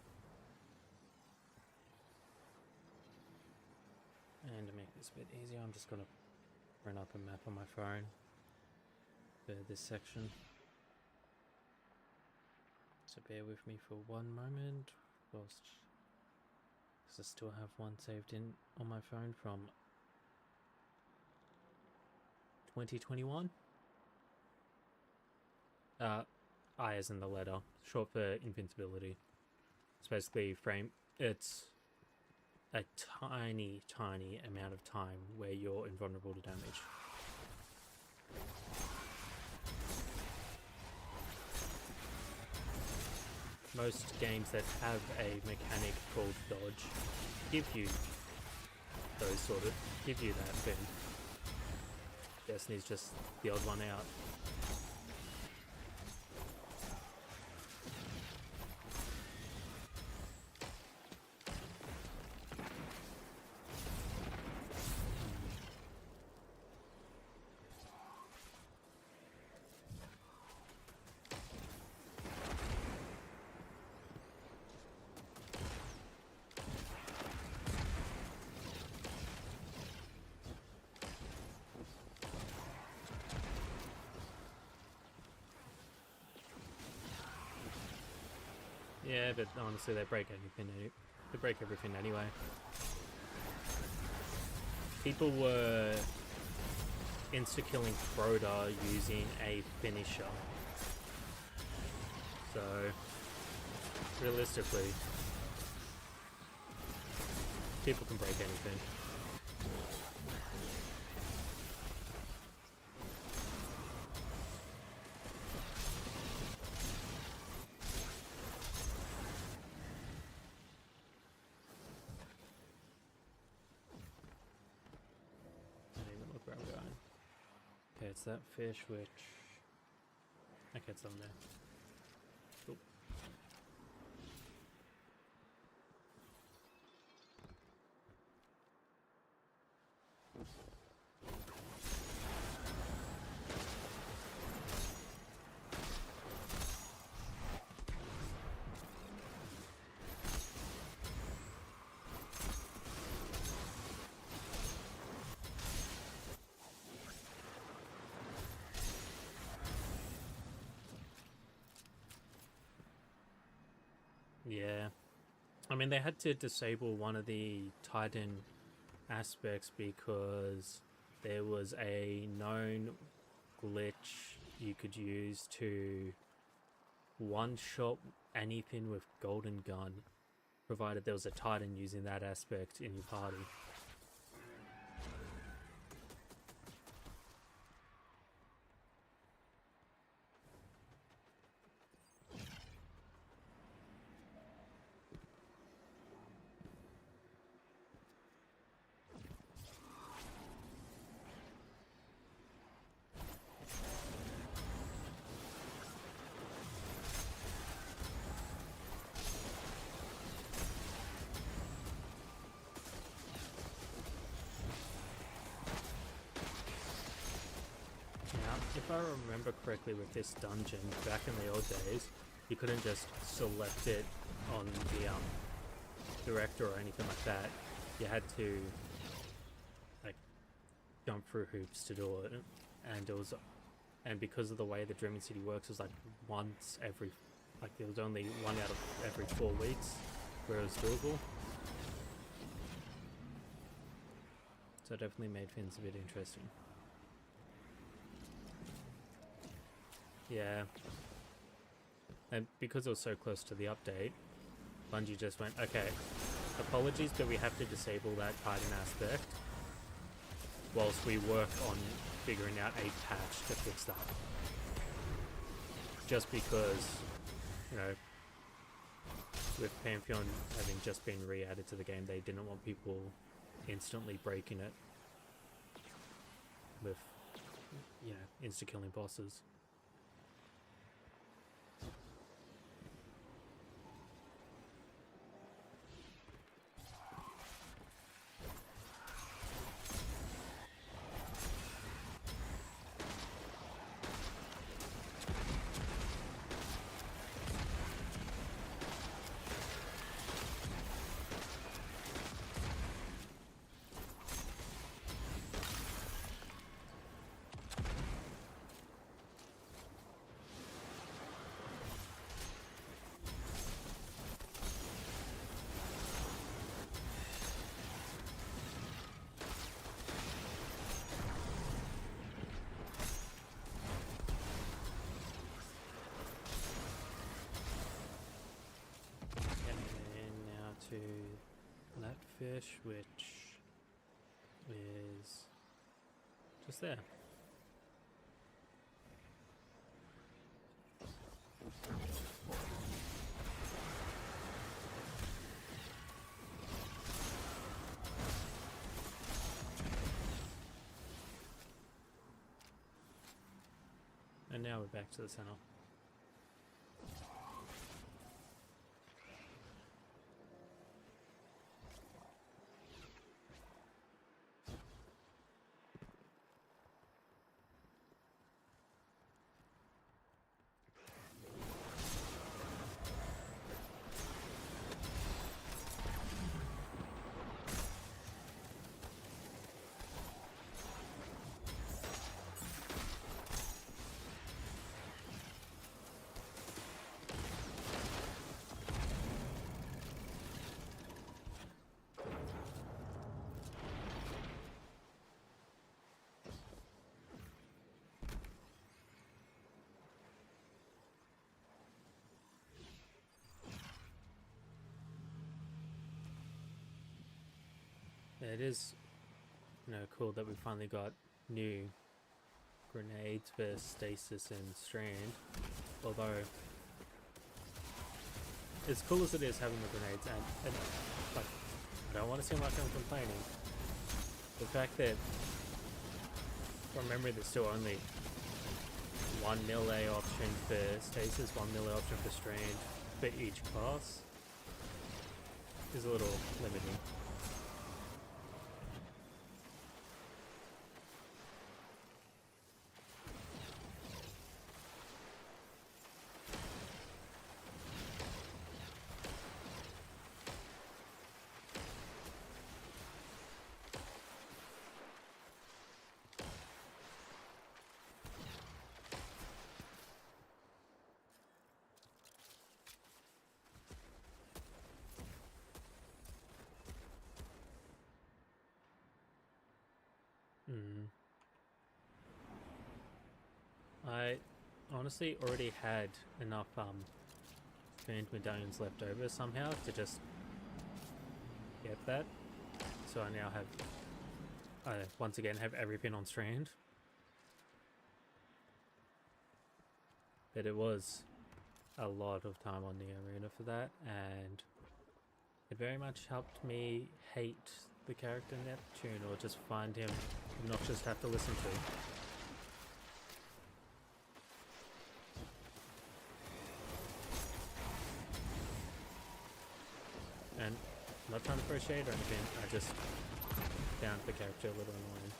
And to make this a bit easier, I'm just going to bring up a map on my phone for this section. So bear with me for one moment, whilst because I still have one saved in on my phone from 2021. I as in the letter, short for invincibility. It's basically it's a tiny amount of time where you're invulnerable to damage. Most games that have a mechanic called dodge give you that thing. Destiny's just the odd one out. Yeah, but honestly, they break everything anyway. People were insta-killing Crota using a finisher. So, realistically, people can break anything. Okay, it's that fish which... Okay, it's on there. Cool. Yeah, I mean they had to disable one of the Titan aspects because there was a known glitch you could use to one-shot anything with Golden Gun provided there was a Titan using that aspect in your party. Now, if I remember correctly with this dungeon, back in the old days, you couldn't just select it on the director or anything like that. You had to like jump through hoops to do it, and it was, and because of the way the Dreaming City works, it was like once every, like there was only one out of every 4 weeks where it was doable. So it definitely made things a bit interesting. Yeah. And because it was so close to the update, Bungie just went, okay, apologies, but we have to disable that Titan aspect whilst we work on figuring out a patch to fix that. Just because, you know, with Pantheon having just been re-added to the game, they didn't want people instantly breaking it with, you know, insta-killing bosses. To that fish, which is just there. And now we're back to the center. Yeah, it is, you know, cool that we finally got new grenades for Stasis and Strand. Although, as cool as it is having the grenades, and like, I don't want to seem like I'm complaining. The fact that, from memory, there's still only one melee option for Stasis, one melee option for Strand for each class is a little limiting. I honestly already had enough Strand medallions left over somehow to just get that. So I now have, once again, have every pin on strand. But it was a lot of time on the arena for that, and it very much helped me hate the character Neptune, or just find him obnoxious to have to listen to. And I'm not trying to throw shade or anything, I just found the character a little annoying.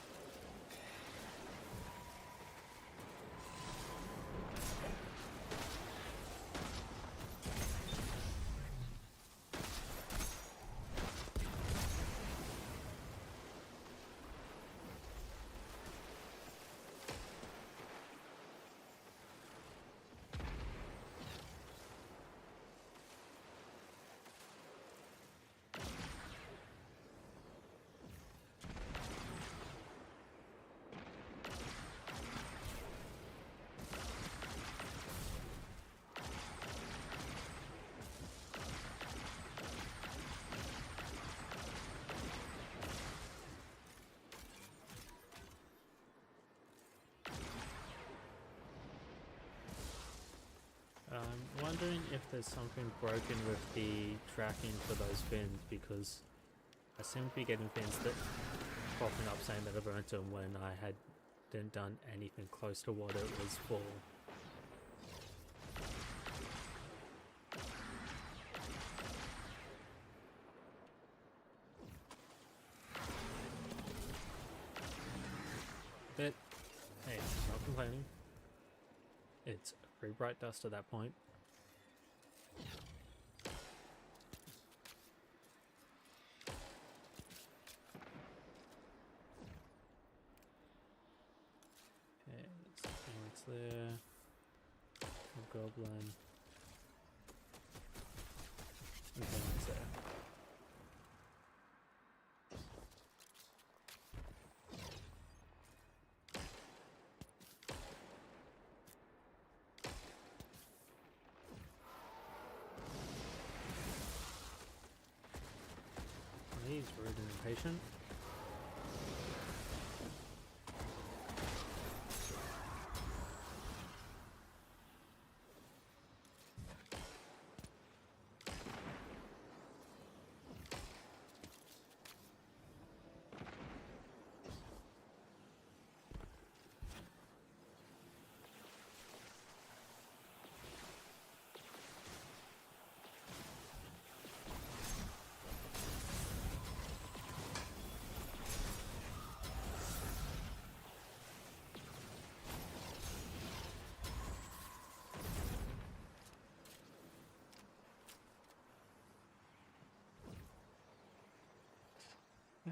I'm wondering if there's something broken with the tracking for those fins, because I seem to be getting fins that popping up saying that I've earned them when I hadn't done anything close to what it was for. But hey, I'm not complaining. It's free bright dust at that point. Okay, it's there. A goblin. And then it's there. He's rude and impatient.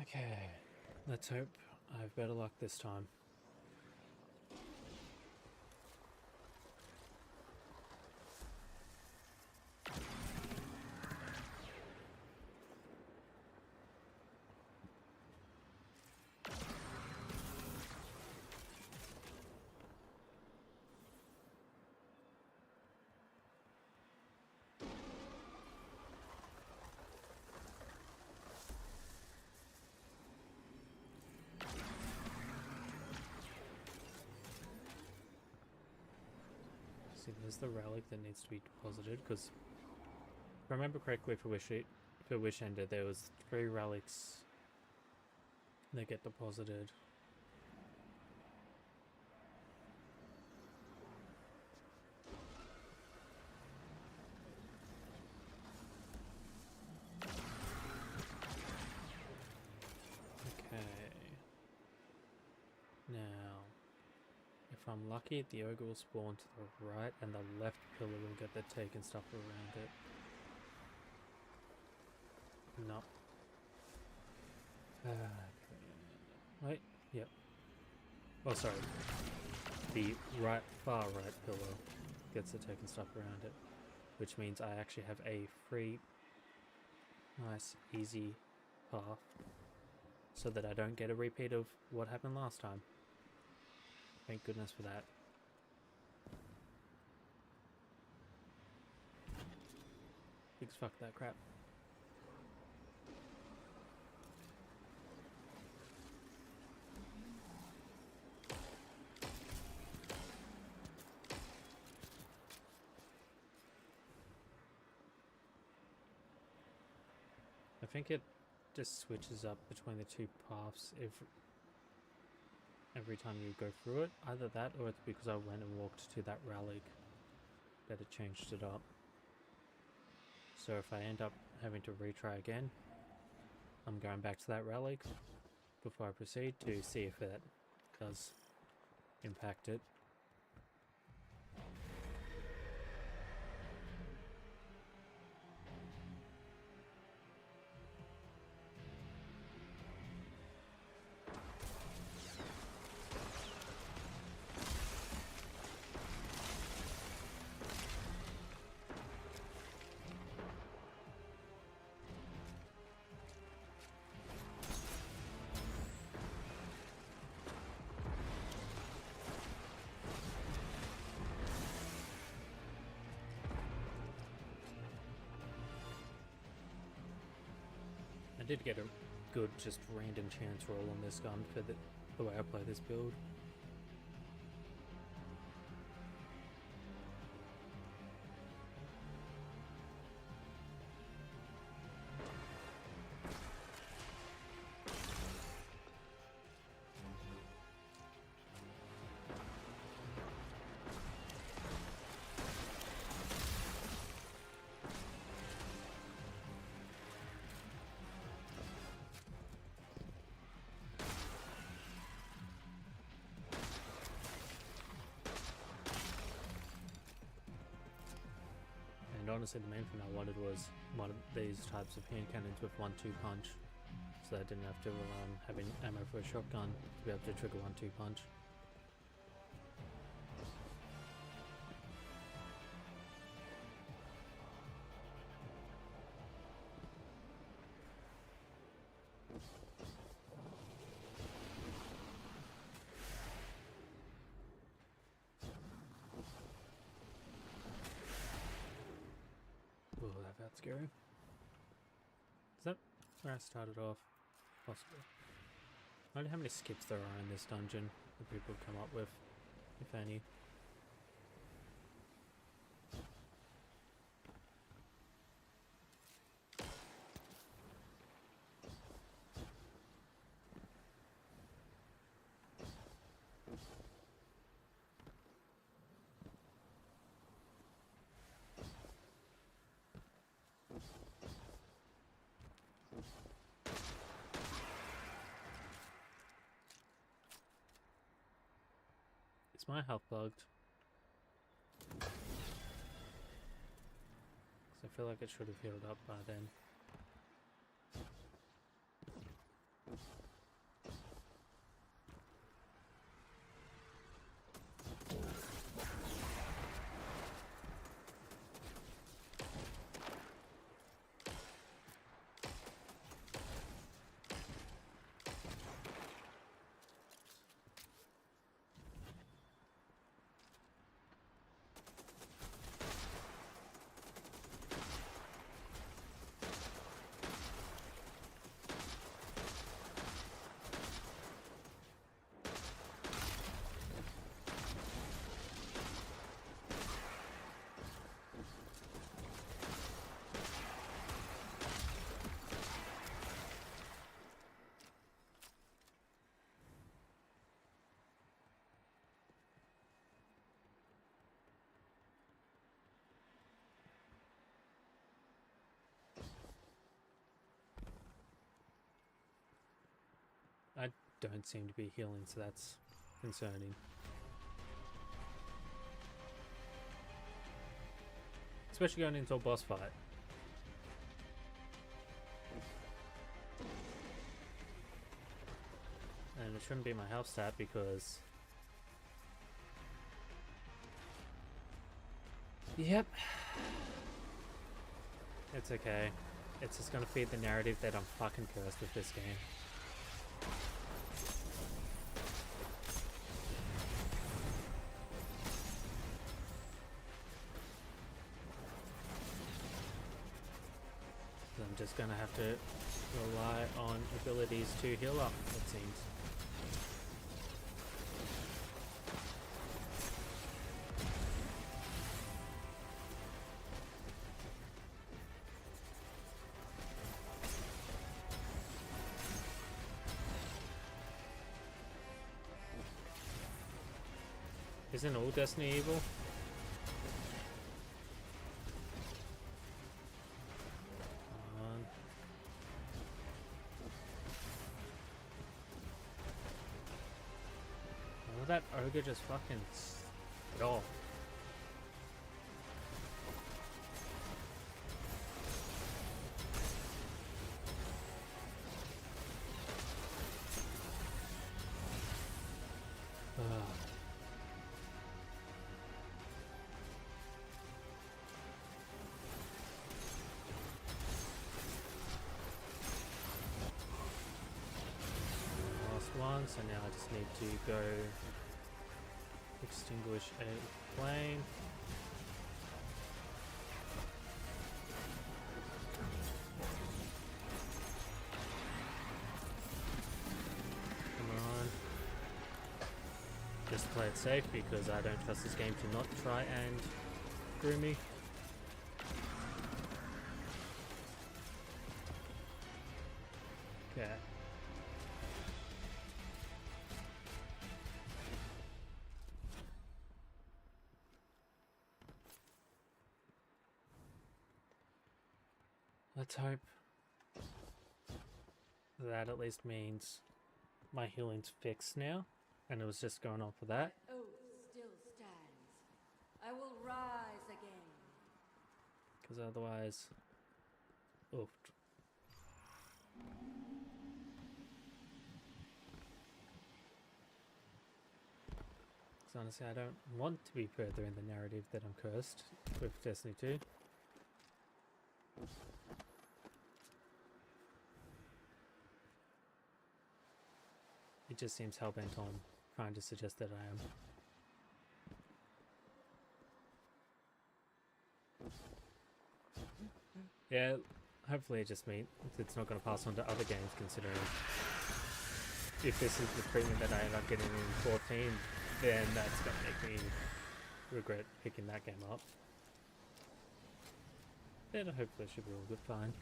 Okay, let's hope I have better luck this time. See, there's the relic that needs to be deposited, because if I remember correctly, for Wish Ender, there was 3 relics that get deposited. Okay. Now, if I'm lucky, the ogre will spawn to the right, and the left pillar will get the taken stuff around it. No. Wait, yep. Oh, sorry. The far right pillar gets the taken stuff around it, which means I actually have a free, nice, easy path, so that I don't get a repeat of what happened last time. Thank goodness for that. Because fuck that crap. think it just switches up between the two paths every time you go through it. Either that or it's because I went and walked to that relic that it changed it up. So if I end up having to retry again, I'm going back to that relic before I proceed to see if that does impact it. I did get a good just random chance roll on this gun for the way I play this build. And honestly, the main thing I wanted was one of these types of hand cannons with 1-2 punch, so I didn't have to rely on having ammo for a shotgun to be able to trigger 1-2 punch. Oh, that felt scary. Is that where I started off? Possibly. I wonder how many skips there are in this dungeon that people come up with, if any. Is my health bugged? 'Cause I feel like it should have healed up by then. I don't seem to be healing, so that's concerning. Especially going into a boss fight. And it shouldn't be my health stat because... Yep. It's okay. It's just gonna feed the narrative that I'm fucking cursed with this game. I'm just gonna have to rely on abilities to heal up, it seems. Isn't all Destiny evil? Come on. Oh, that ogre just fucking stop. One, so now I just need to go extinguish a flame. Come on. Just play it safe because I don't trust this game to not try and screw me. Okay. Let's hope that at least means my healing's fixed now, and it was just going on for that. Oath still stands. I will rise again. Because otherwise, oof. Because honestly, I don't want to be further in the narrative that I'm cursed with Destiny 2. It just seems hellbent on trying to suggest that I am. Yeah, hopefully it just means it's not going to pass on to other games, considering if this is the treatment that I end up getting in 14, then that's going to make me regret picking that game up. Then hopefully it should be all good, fine.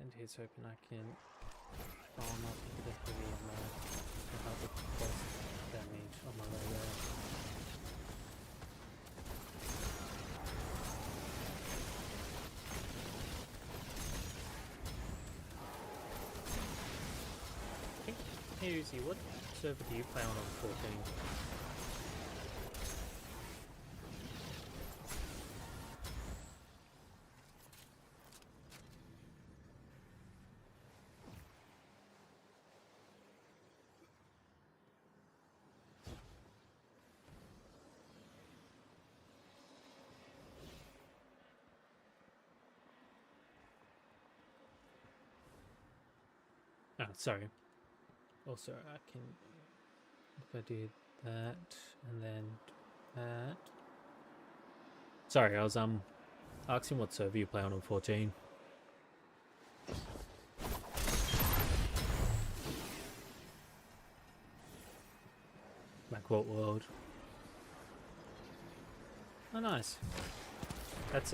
And here's hoping I can farm up the heavy ammo to help with the cost damage on my way there. Hey Uzi, what server do you play on 14? Oh, sorry. Also, I can, if I do that, and then that. Sorry, I was asking what server you play on 14. Like what world? Oh, nice. That's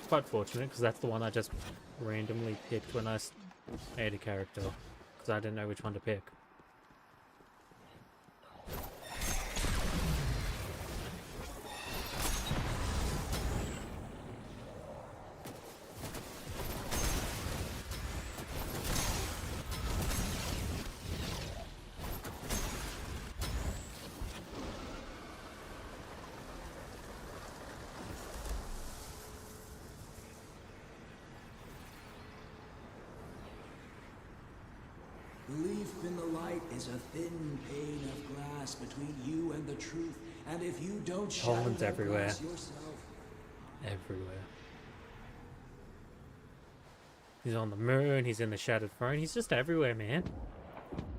quite fortunate because that's the one I just randomly picked when I made a character. I didn't know which one to pick. Belief in the light is a thin pane of glass between you and the truth, and if you don't shatter that everywhere. glass yourself... Everywhere. He's on the moon, he's in the Shattered Throne, he's just everywhere, man.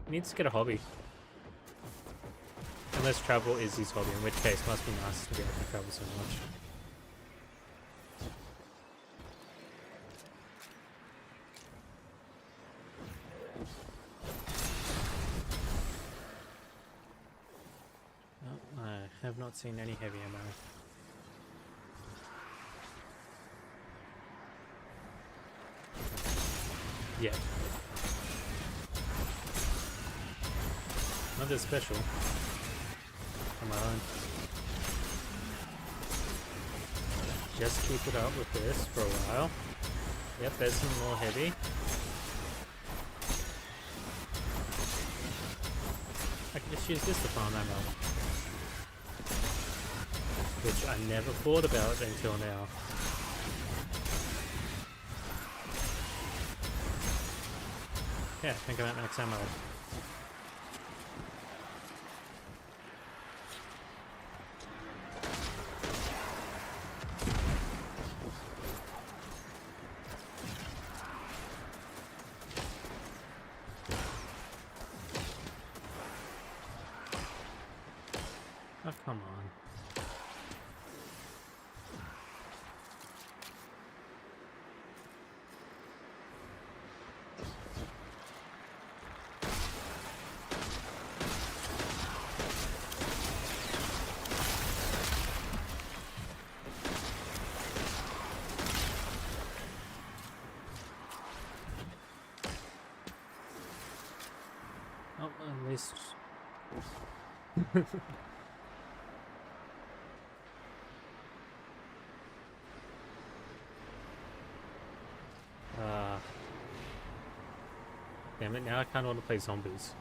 He needs to get a hobby. Unless travel is his hobby, in which case it must be nice to be able to travel so much. I have not seen any heavy ammo. Yet. Not as special. Come on. Just keep it up with this for a while. Yep, there's some more heavy. I can just use this to farm ammo. Which I never thought about until now. Yeah, I think I'm at max ammo. Oh, come on. Oh, at least... Damn it, now I kind of want to play zombies.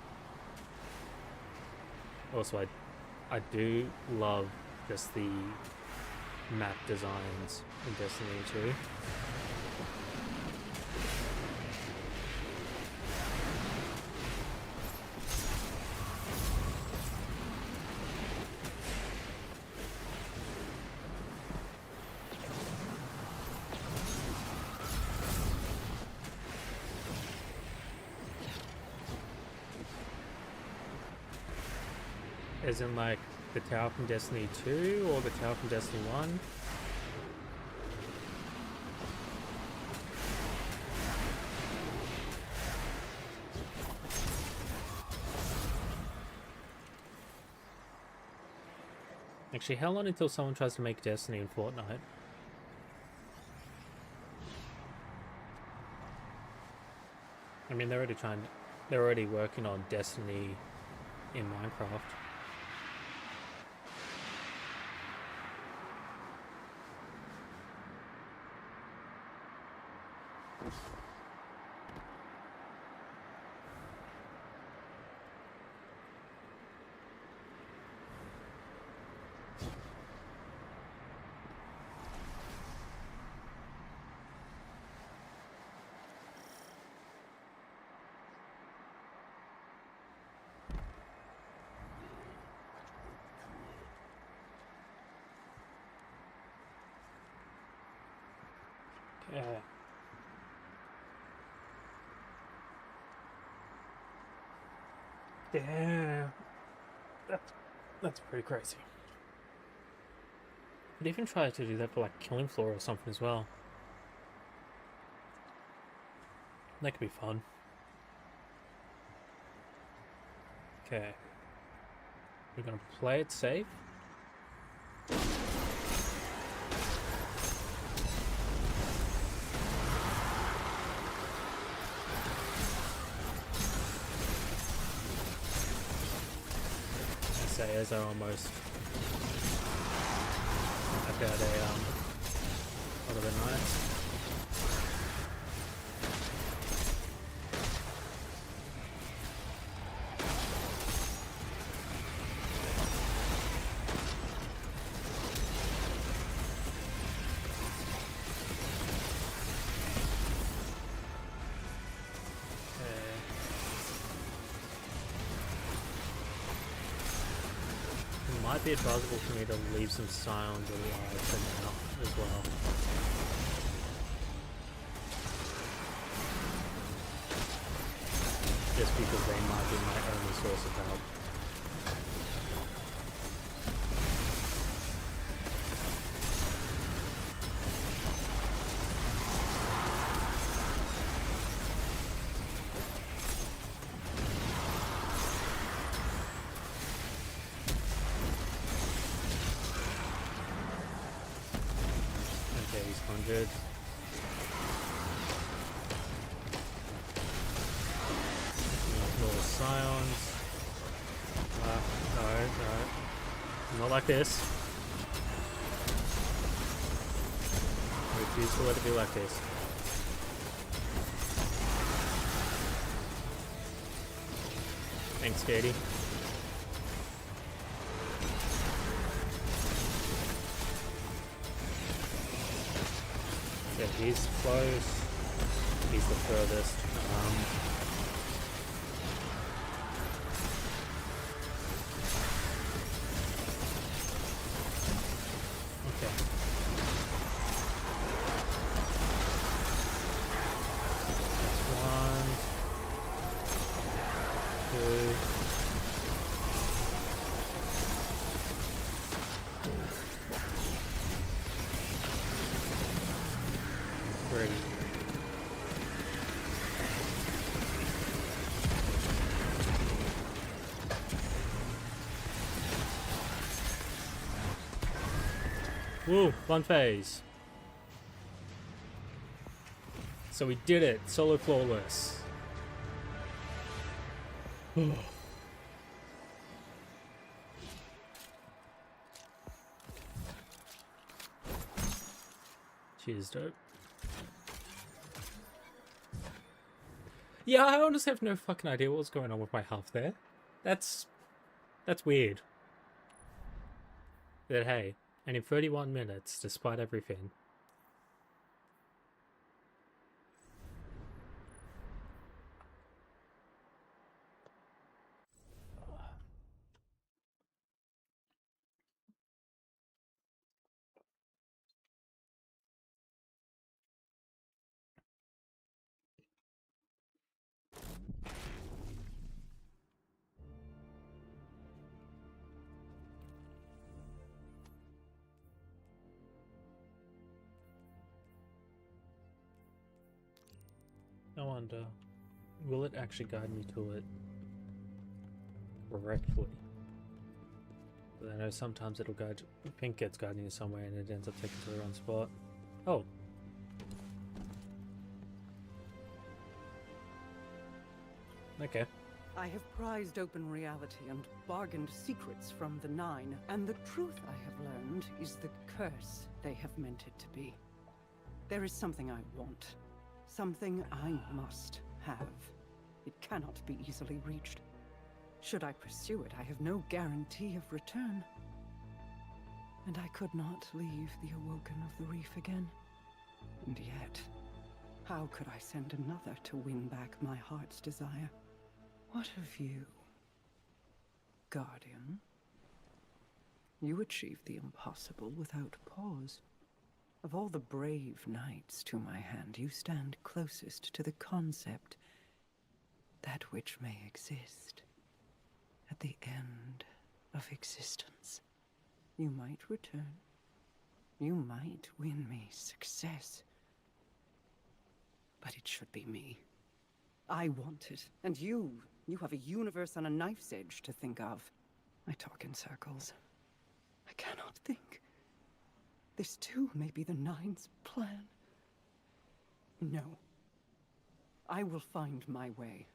Also, I do love just the map designs in Destiny 2. As in like the tower from Destiny 2 or the tower from Destiny 1? Actually, how long until someone tries to make Destiny in Fortnite? I mean, they're already working on Destiny in Minecraft. Yeah. Yeah. That's pretty crazy. I'd even try to do that for like Killing Floor or something as well. That could be fun. Okay. We're gonna play it safe. As I almost I've got one of the knights. Might be advisable for me to leave some Scions alive for now as well. Just because they might be my only source of help. Okay, he's 100. ions. No. Not like this. I refuse to let it be like this. Thanks, Katie. Yeah, he's close. He's the furthest. Okay. That's 1, 2. 3. Woo, 1 phase. So we did it, solo flawless. Cheers, dope. Yeah, I honestly have no fucking idea what was going on with my health there. That's weird. But hey, and in 31 minutes, despite everything. I wonder, will it actually guide me to it correctly? But I know sometimes it'll guide, Pink gets guiding you somewhere and it ends up taking to the wrong spot. Oh. Okay. I have prized open reality and bargained secrets from the Nine, and the truth I have learned is the curse they have meant it to be. There is something I want. Something I must have. It cannot be easily reached. Should I pursue it, I have no guarantee of return. And I could not leave the Awoken of the Reef again. And yet, how could I send another to win back my heart's desire? What of you, Guardian? You achieved the impossible without pause. Of all the brave knights to my hand, you stand closest to the concept that which may exist at the end of existence. You might return. You might win me success. But it should be me. I want it, and you have a universe on a knife's edge to think of. I talk in circles. I cannot think. This too may be the Nine's plan. No. I will find my way.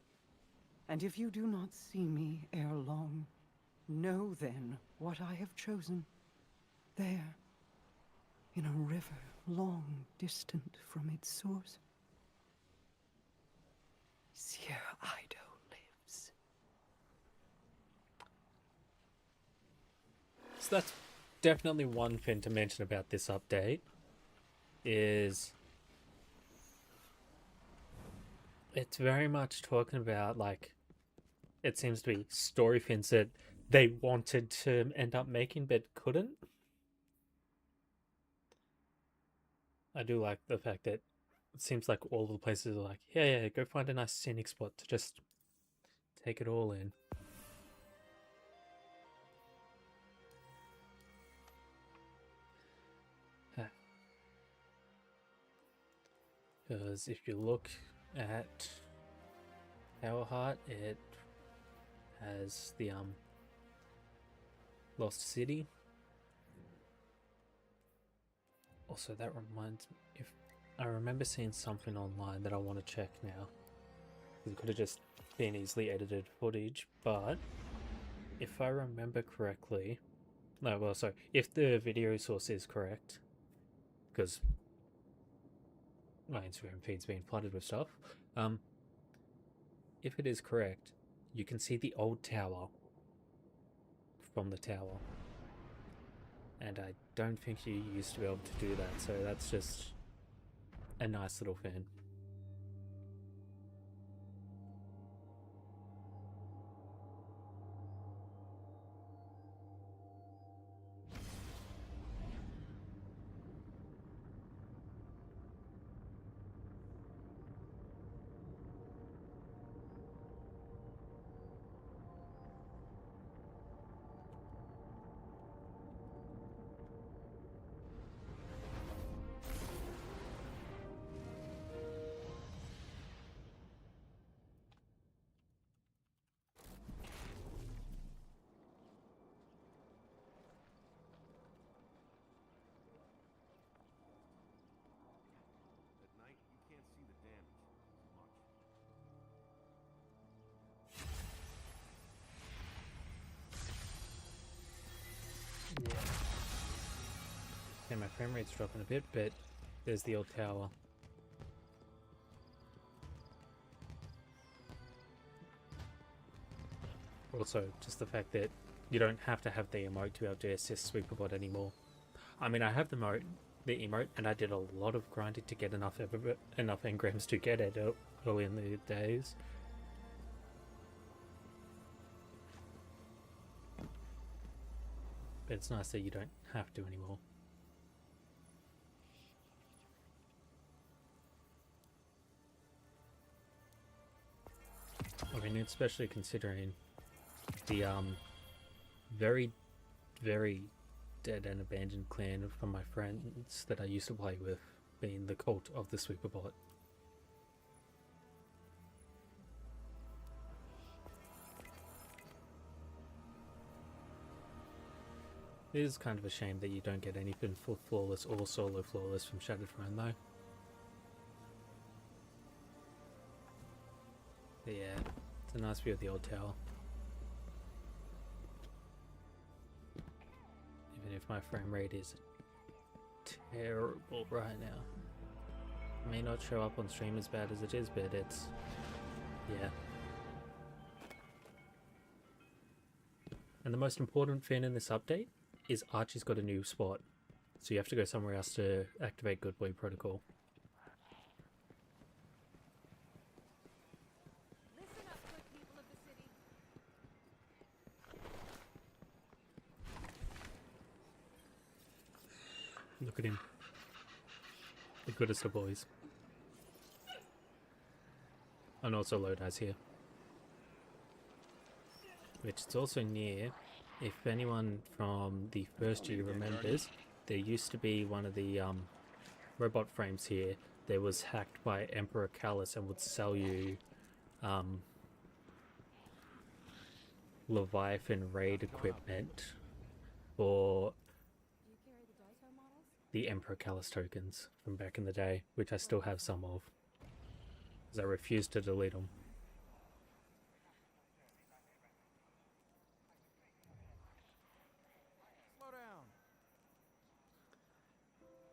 And if you do not see me ere long, know then what I have chosen. There, in a river long distant from its source, Sir Ido lives. So that's definitely one thing to mention about this update, is it's very much talking about, like, it seems to be story things that they wanted to end up making but couldn't. I do like the fact that it seems like all the places are like, yeah, go find a nice scenic spot to just take it all in. Because if you look at Powerheart, it has the Lost City. Also, that reminds me, if I remember seeing something online that I want to check now. It could have just been easily edited footage, but if I remember correctly, no, well, sorry, if the video source is correct, because my Instagram feed's been flooded with stuff, if it is correct, you can see the old tower from the tower. And I don't think you used to be able to do that, so that's just a nice little fin. At night, you can't see the damage much. Yeah. Yeah, my frame rate's dropping a bit, but there's the old tower. Also, just the fact that you don't have to have the emote to be able to assist Sweeperbot anymore. I mean, I have the emote, and I did a lot of grinding to get enough engrams to get it early in the days. But it's nice that you don't have to anymore. I mean, especially considering the very, very dead and abandoned clan from my friends that I used to play with being the cult of the Sweeperbot. It is kind of a shame that you don't get anything full flawless or solo flawless from Shattered Throne though. But yeah, it's a nice view of the old tower. Even if my frame rate is terrible right now. It may not show up on stream as bad as it is, but it's... yeah. And the most important thing in this update is Archie's got a new spot. So you have to go somewhere else to activate Good Boy Protocol. Listen up, good people of the city. Look at him. The goodest of boys. And also Lodi's here. Which is also near, if anyone from the first year remembers, there used to be one of the robot frames here that was hacked by Emperor Callus and would sell you Leviathan raid equipment for the Emperor Callus tokens from back in the day, which I still have some of, because I refuse to delete them. Slow down.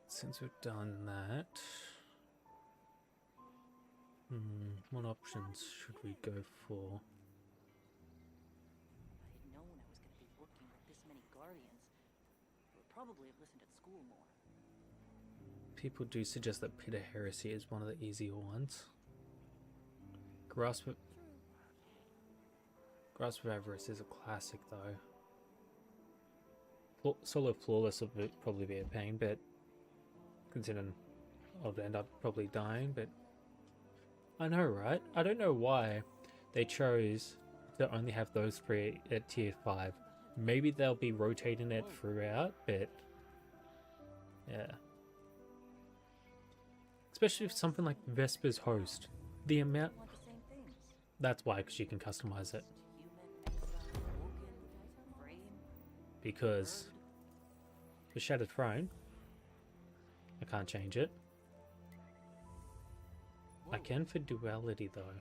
Since we've done that, what options should we go for? If I had known I was going to be working with this many Guardians, I would probably have listened at school more. People do suggest that Pit of Heresy is one of the easier ones. Grasp of Avarice is a classic though. Solo Flawless would probably be a pain, but considering I'll end up probably dying, but I know, right? I don't know why they chose to only have those three at tier 5. Maybe they'll be rotating it throughout, but yeah. Especially if something like Vesper's Host. The amount... Want the same things. That's why, because you can customize it. Human, exile, Vulcan, frame. Because for Shattered Throne, I can't change it. I can for Duality though.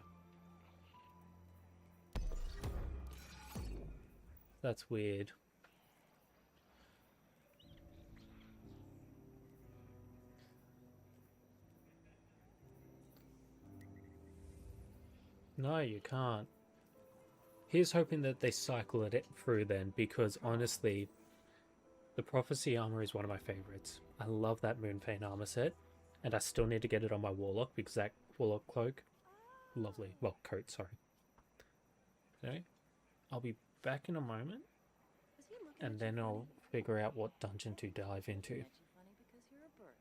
That's weird. No, you can't. Here's hoping that they cycle it through then, because honestly, the Prophecy armor is one of my favorites. I love that Moonfane armor set, and I still need to get it on my Warlock because that Warlock cloak, lovely. Well, coat, sorry. Okay, I'll be back in a moment, Was he looking and at then you I'll funny? figure out what dungeon to dive into. Looking at you funny because you're a bird.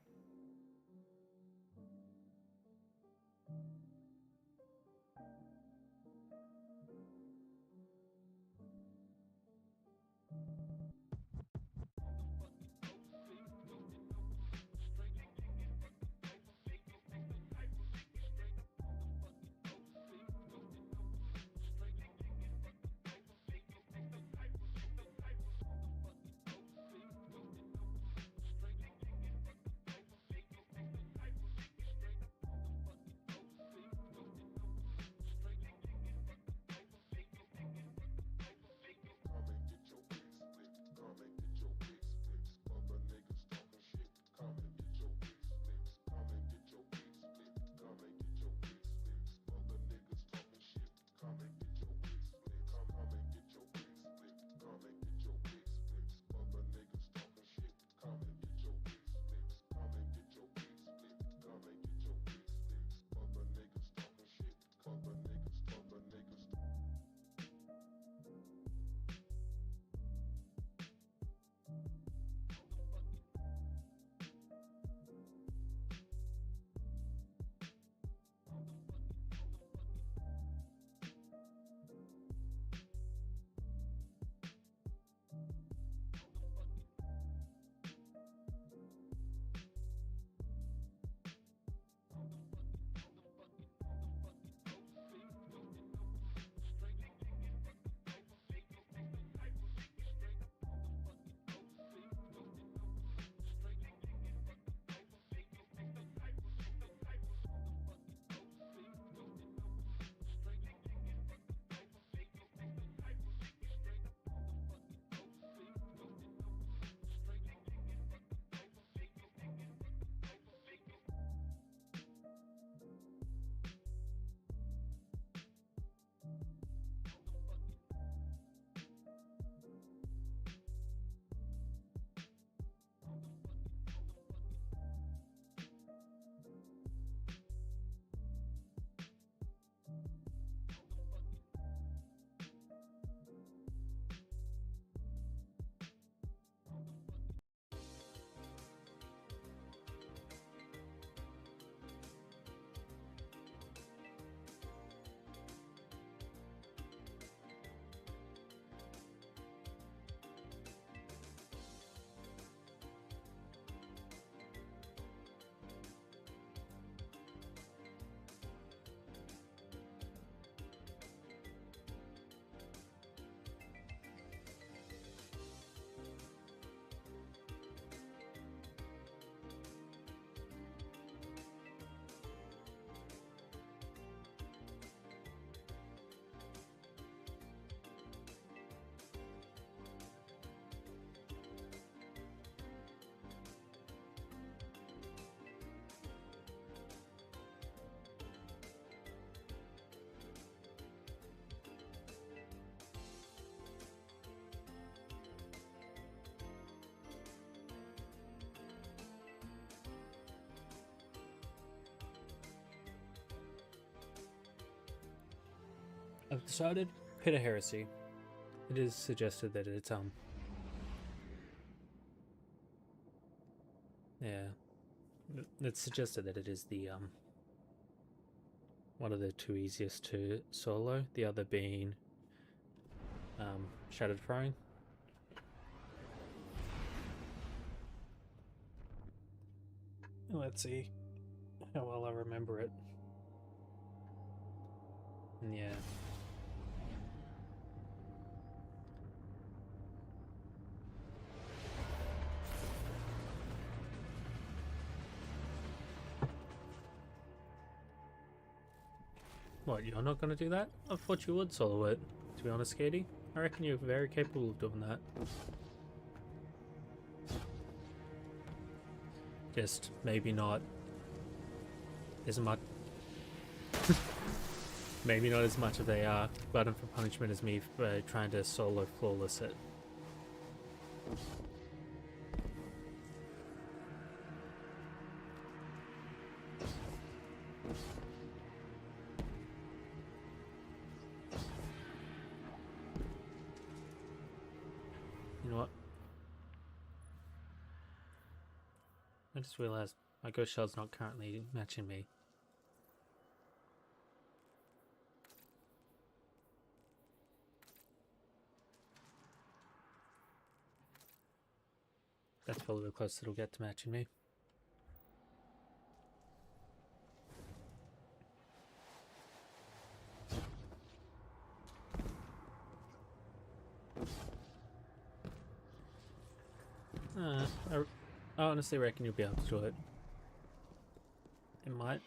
I've decided Pit of Heresy. It is suggested that it's yeah, it's suggested that it is the one of the two easiest to solo, the other being Shattered Throne. Let's see how well I remember it. And yeah. What, you're not going to do that? I thought you would solo it. To be honest, Katie, I reckon you're very capable of doing that. Just maybe not as much. Maybe not as much of a button for punishment as me for trying to solo flawless it. You know what? I just realized my ghost shell's not currently matching me. That's probably the closest it'll get to matching me. I honestly reckon you'll be able to do it. It might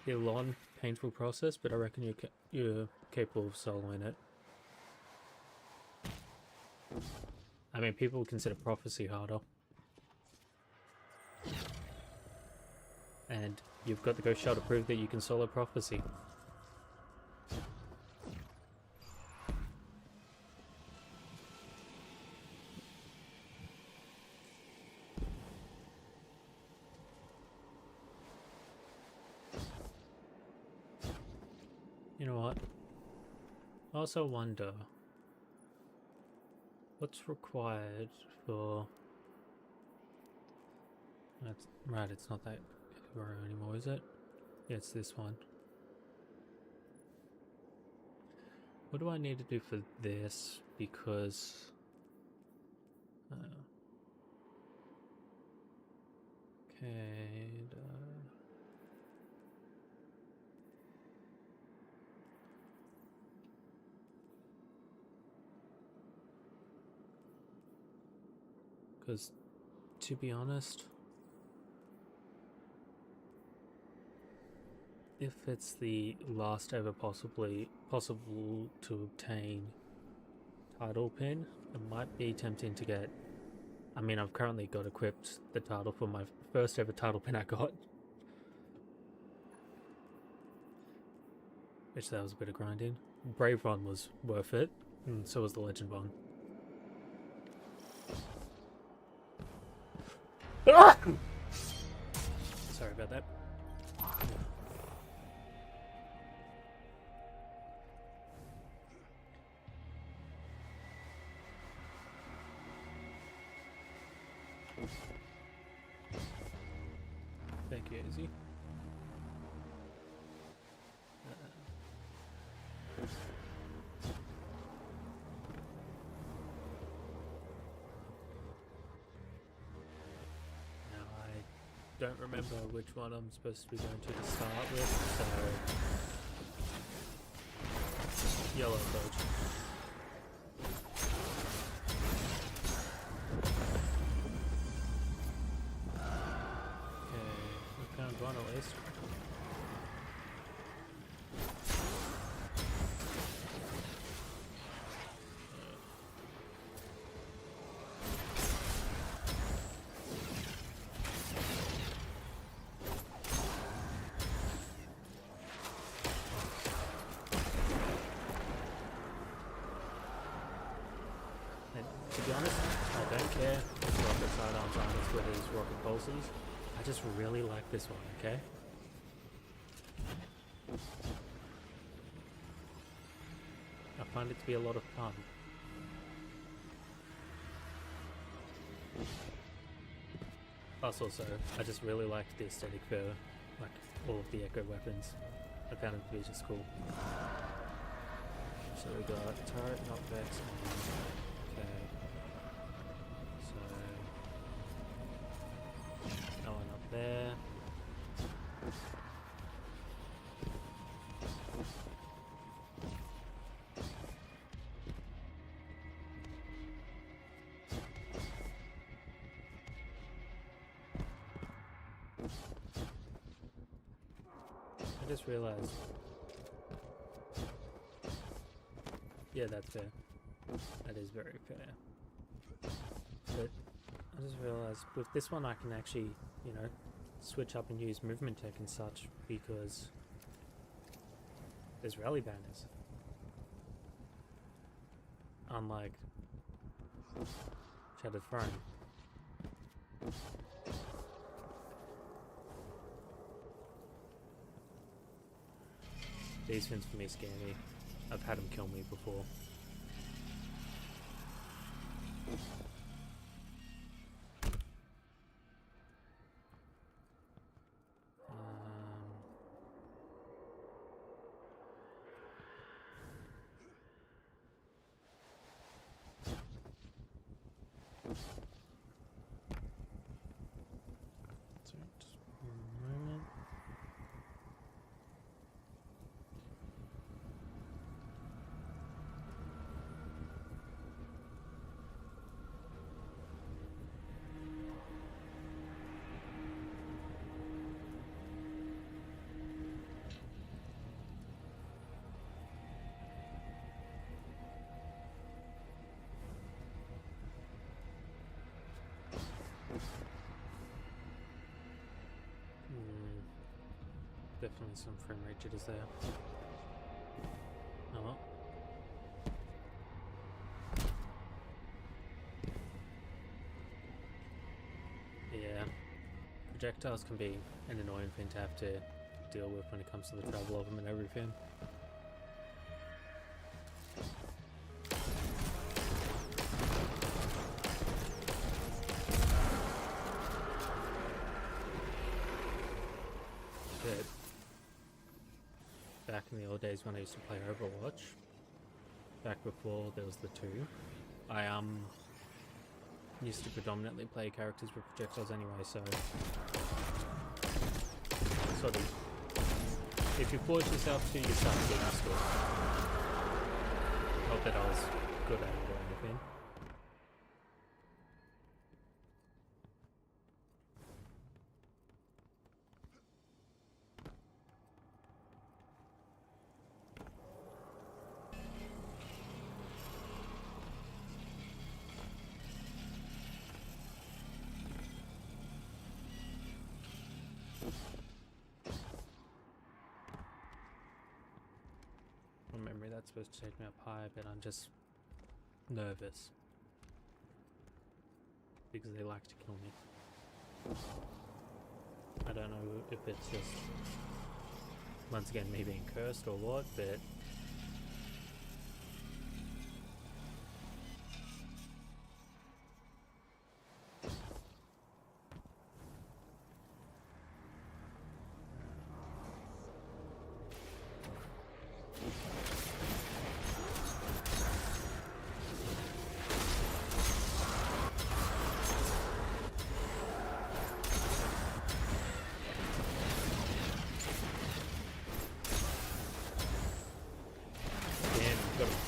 be a long, painful process, but I reckon you're capable of soloing it. I mean, people consider Prophecy harder. And you've got the Ghost Shell to prove that you can solo Prophecy. You know what? I also wonder what's required for... That's right, it's not that row anymore, is it? Yeah, it's this one. What do I need to do for this? Because... okay... Because, to be honest, if it's the last ever possible to obtain title pin, it might be tempting to get... I mean, I've currently got equipped the title for my first ever title pin I got. Which that was a bit of grinding. Brave Run was worth it, and so was the Legend one. Sorry about that. Thank you, Izzy. Don't remember which one I'm supposed to be going to start with, so yellow coach. Okay, we found one at least. To be honest, I don't care if rocket sidearms aren't as good as rocket pulses. I just really like this one, okay? I find it to be a lot of fun. Plus also, I just really liked the aesthetic for like all of the Echo weapons. I found it to be just cool. So we got turret, knockbacks, and okay. No one up there. I just realized. Yeah, that's fair. That is very fair. But I just realized with this one I can actually, you know, switch up and use movement tech and such because there's rally banners. Unlike Shattered Throne. These fins for me scare me. I've had them kill me before. Sorry, just one moment. Definitely some frame rate jitters there. Oh well. Yeah. Projectiles can be an annoying thing to have to deal with when it comes to the travel of them and everything. But back in the old days when I used to play Overwatch, back before there was the 2, I used to predominantly play characters with projectiles anyway, so sort of, if you force yourself to, you start to get used to it. Not that I was good at it or anything. From memory, that's supposed to take me up high, but I'm just nervous because they like to kill me. I don't know if it's just once again me being cursed or what, but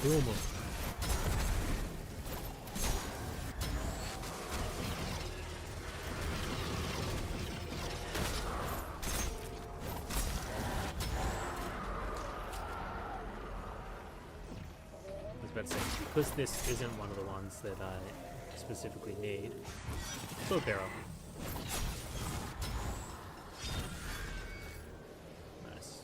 boom them. I was about to say, because this isn't one of the ones that I specifically need, Sword Bearer. Nice.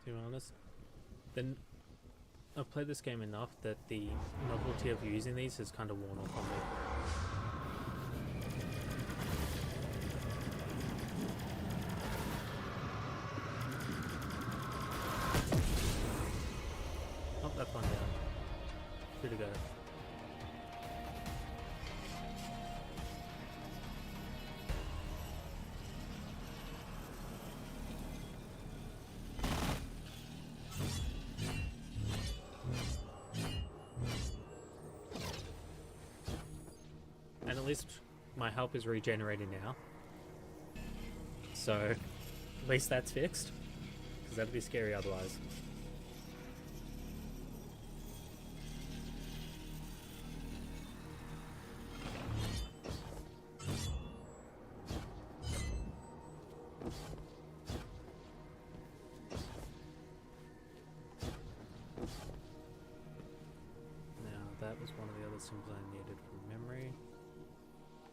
To be honest, then I've played this game enough that the novelty of using these has kind of worn off on me. Oh, that's one down. Two to go. at least my health is regenerating now. So, at least that's fixed. Because that'd be scary otherwise. That was one of the other symbols I needed from memory.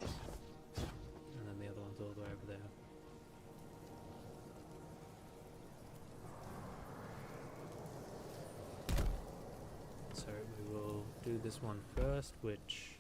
And then the other one's all the way over there. So we will do this one first, which...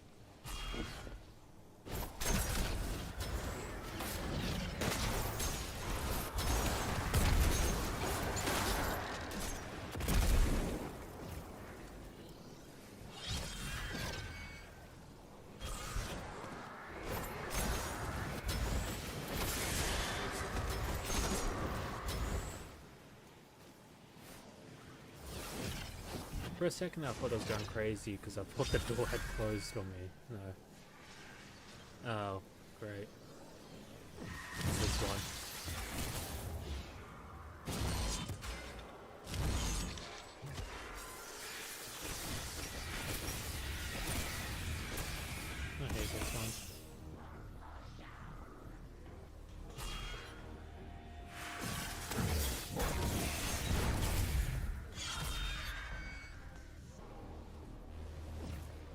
For a second I thought I was going crazy because I thought the door had closed on me. No. Oh, great. It's this one. I hate this one.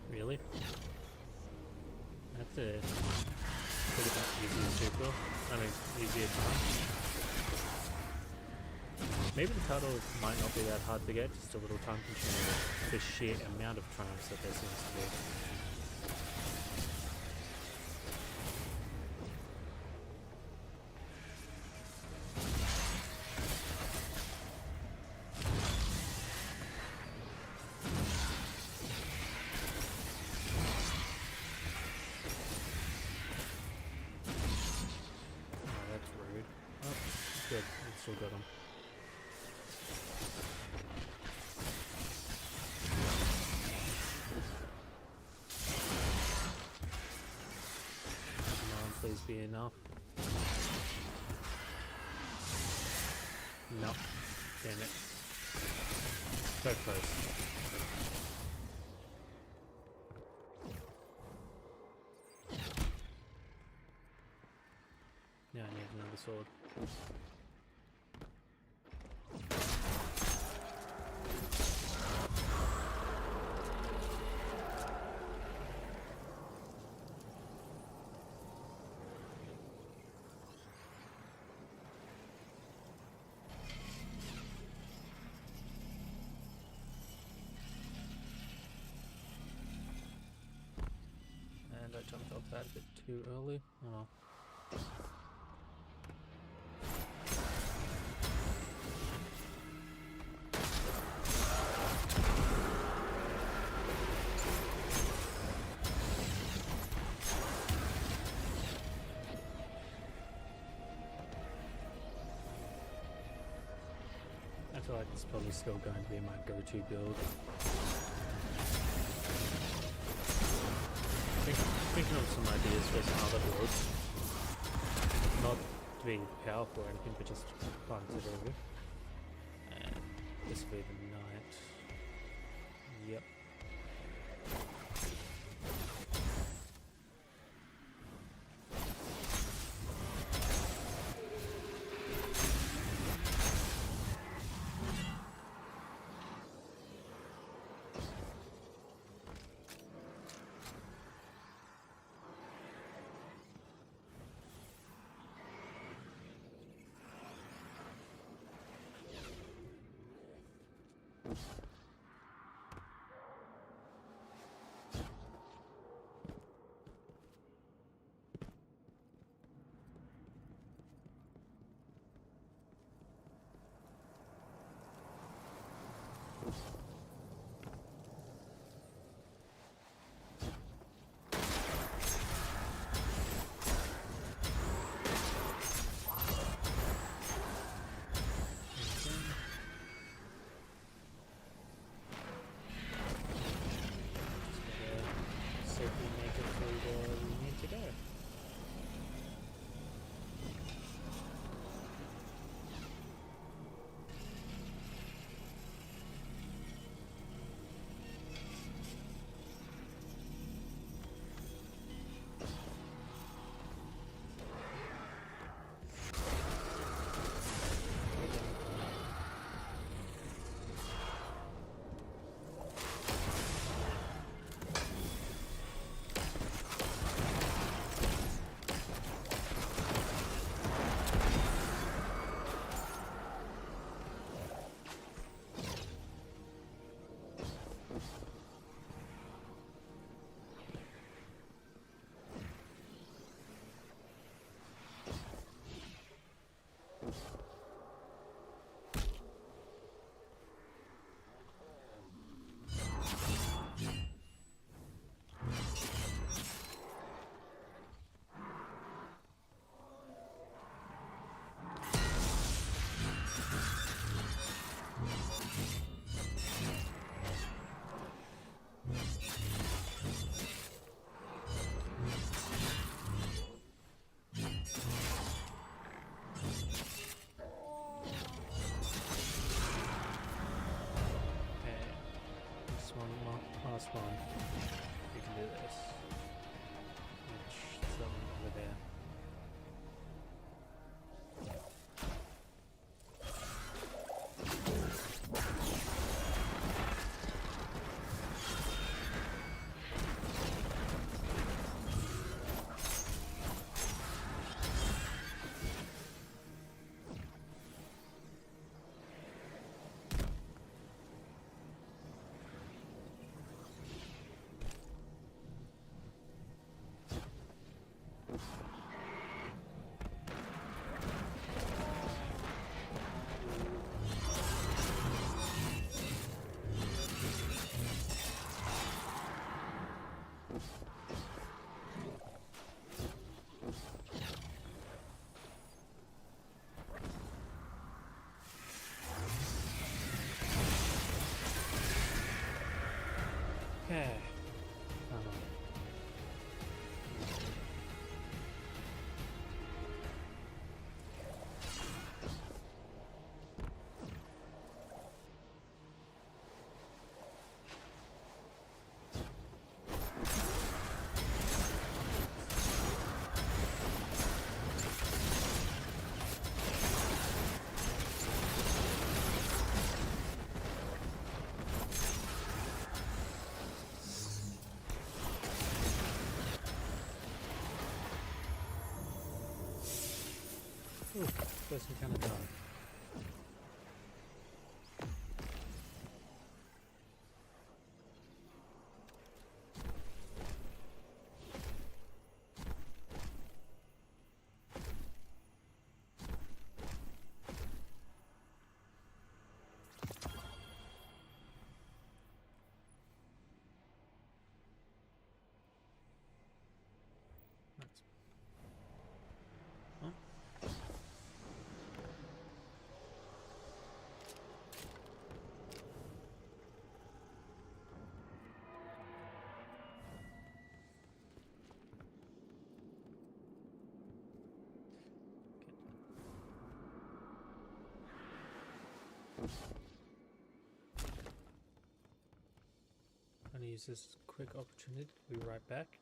Really? That's a pretty much easier sequel. I mean, easier time. Maybe the title might not be that hard to get, just a little time consuming with the sheer amount of triumphs that there seems to be. Good, I still got him. Come on, please be enough. No. Damn it. So close. Yeah, I need another sword. And I jumped off that a bit too early. Oh. I feel like it's probably still going to be my go-to build. Thinking of some ideas for some other builds. Not to be powerful or anything, but just fun to do. And this will be the knight. Yep. Okay, this one, last one. We can do this. Which is that one over there. Okay. Ooh, person kind of died. Nice. Oh. I'm gonna use this quick opportunity to be right back.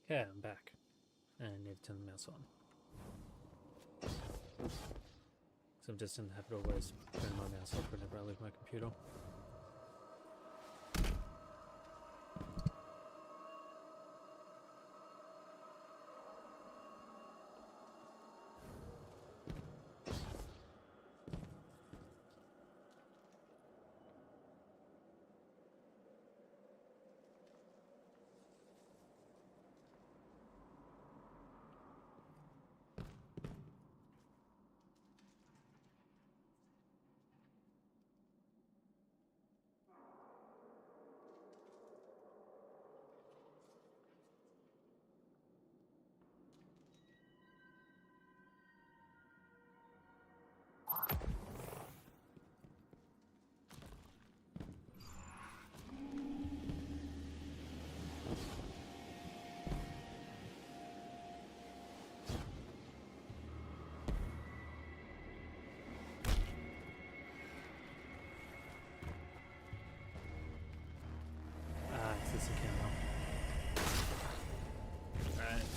Okay, I'm back. And I need to turn the mouse on. So I'm just in the habit of always turning my mouse off whenever I leave my computer. This account up. Right.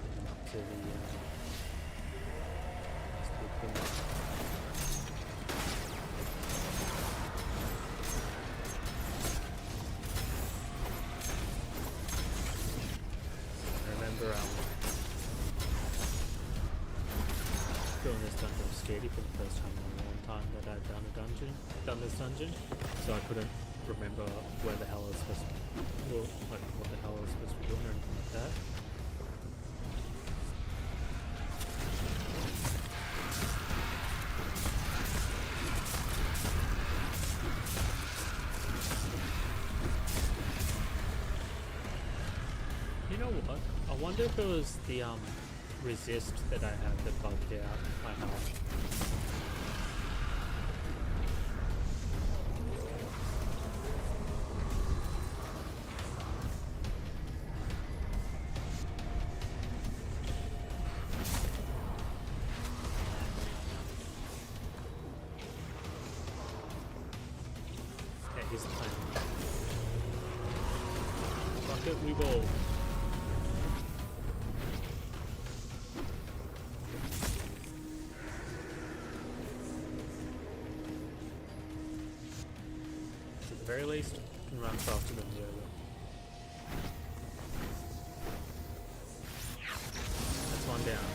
Heading up to the big thing. I remember doing this dungeon was scary for the first time in a long time that I'd done this dungeon, so I couldn't remember where the hell I was supposed to, well, like what the hell I was supposed to be doing or anything like that. You know what? I wonder if it was the resist that I have that bugged out my health. Yeah, here's the plan. Fuck it, we will. At the very least, can run faster than the other. That's one down.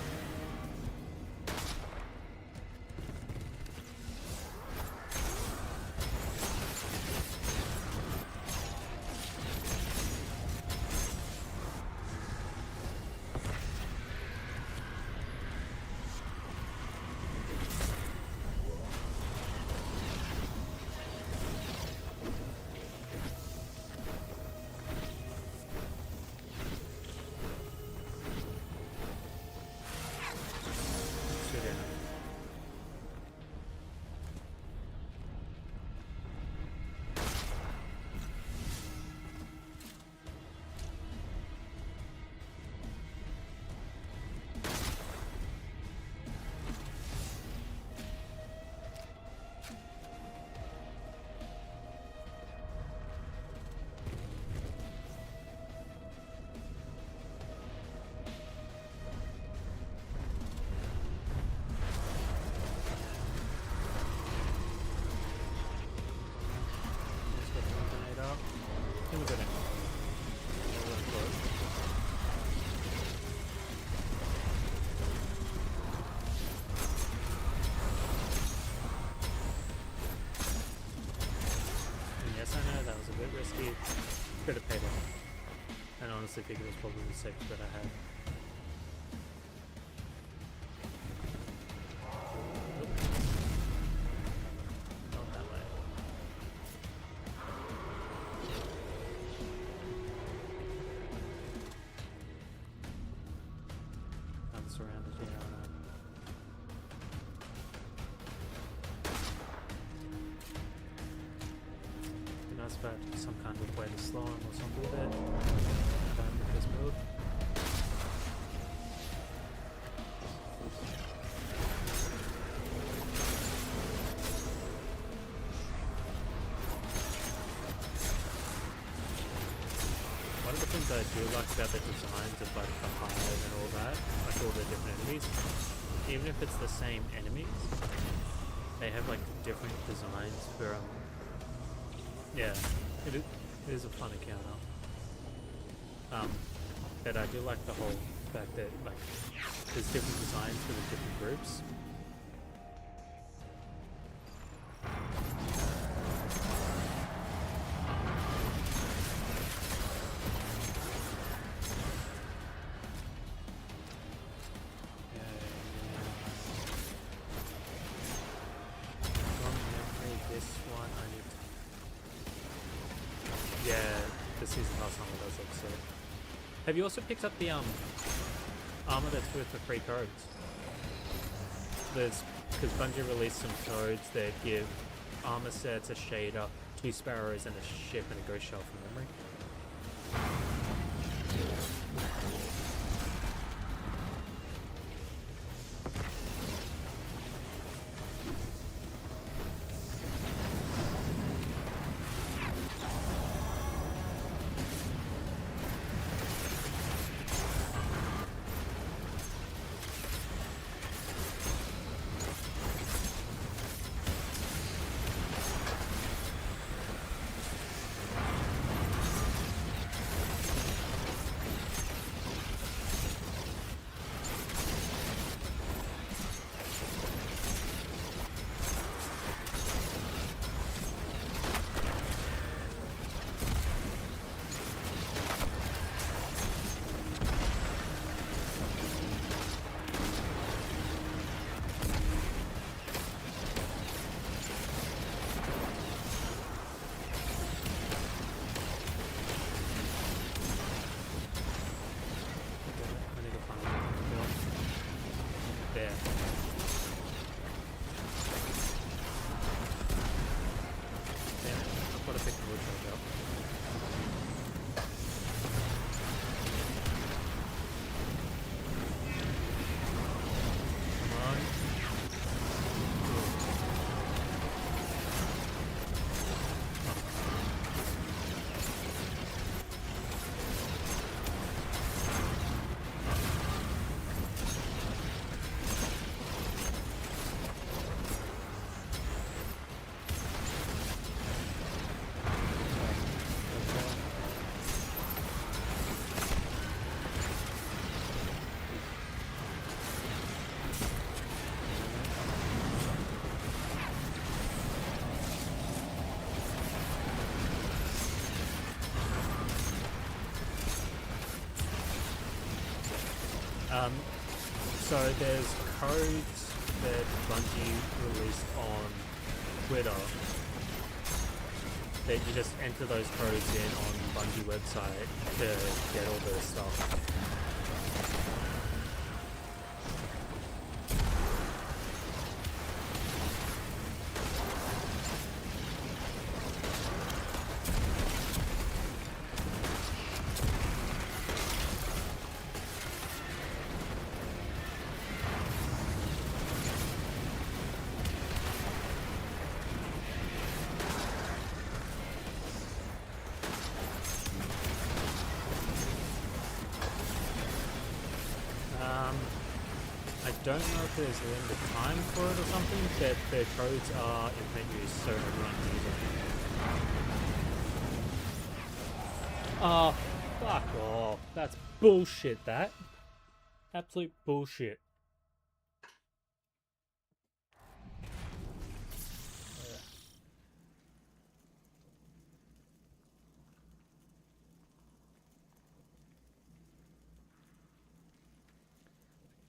Risky, could have paid off, and honestly think it was probably the safest bet I had. Not that way. I'm surrounded here, aren't I? If I had some kind of way to slow him or something with it. With this move. One of the things I do like about the designs of like the hive and all that, like all the different enemies, even if it's the same enemies, they have like different designs for yeah, it is a fun encounter. But I do like the whole fact that like there's different designs for the different groups. Have you also picked up the armor that's with the free codes? There's because Bungie released some codes that give armor sets, a shader, 2 sparrows, and a ship and a ghost shell from memory. So there's codes that Bungie released on Twitter that you just enter those codes in on Bungie website to get all the stuff. I don't know if there's a limited time for it or something, but the codes are infinite use, so everyone can use it. Oh, fuck off. That's bullshit, that. Absolute bullshit.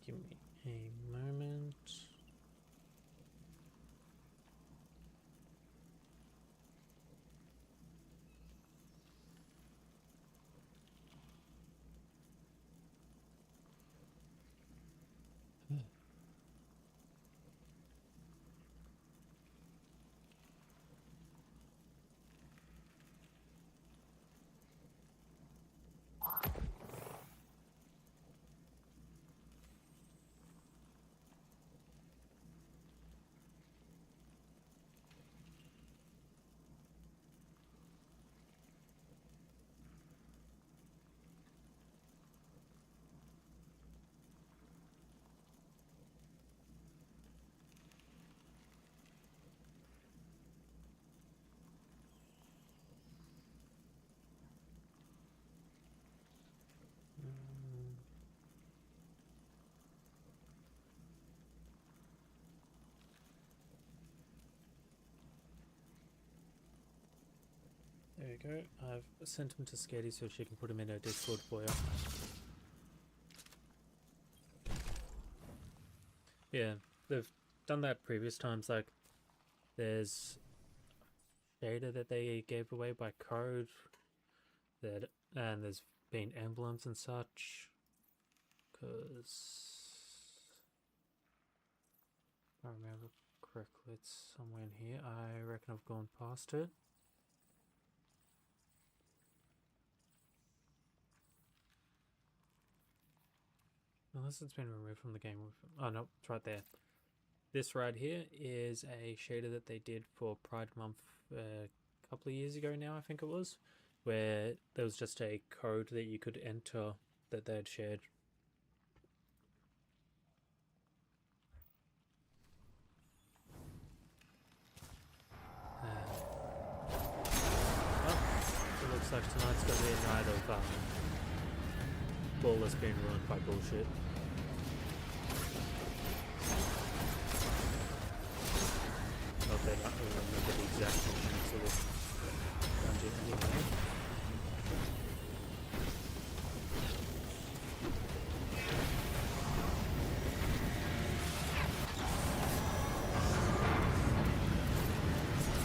Give me a moment. There you go. I've sent him to Sketty so she can put him in her Discord for you. Yeah, they've done that previous times. Like, there's data that they gave away by code, and there's been emblems and such. Because if I remember correctly, it's somewhere in here. I reckon I've gone past it. Unless it's been removed from the game. Oh no, it's right there. This right here is a shader that they did for Pride Month a couple of years ago now, I think it was, where there was just a code that you could enter that they had shared. It looks like tonight's going to be a night of ball that's been ruined by bullshit. Not that I remember the exact mechanics of this dungeon anyway.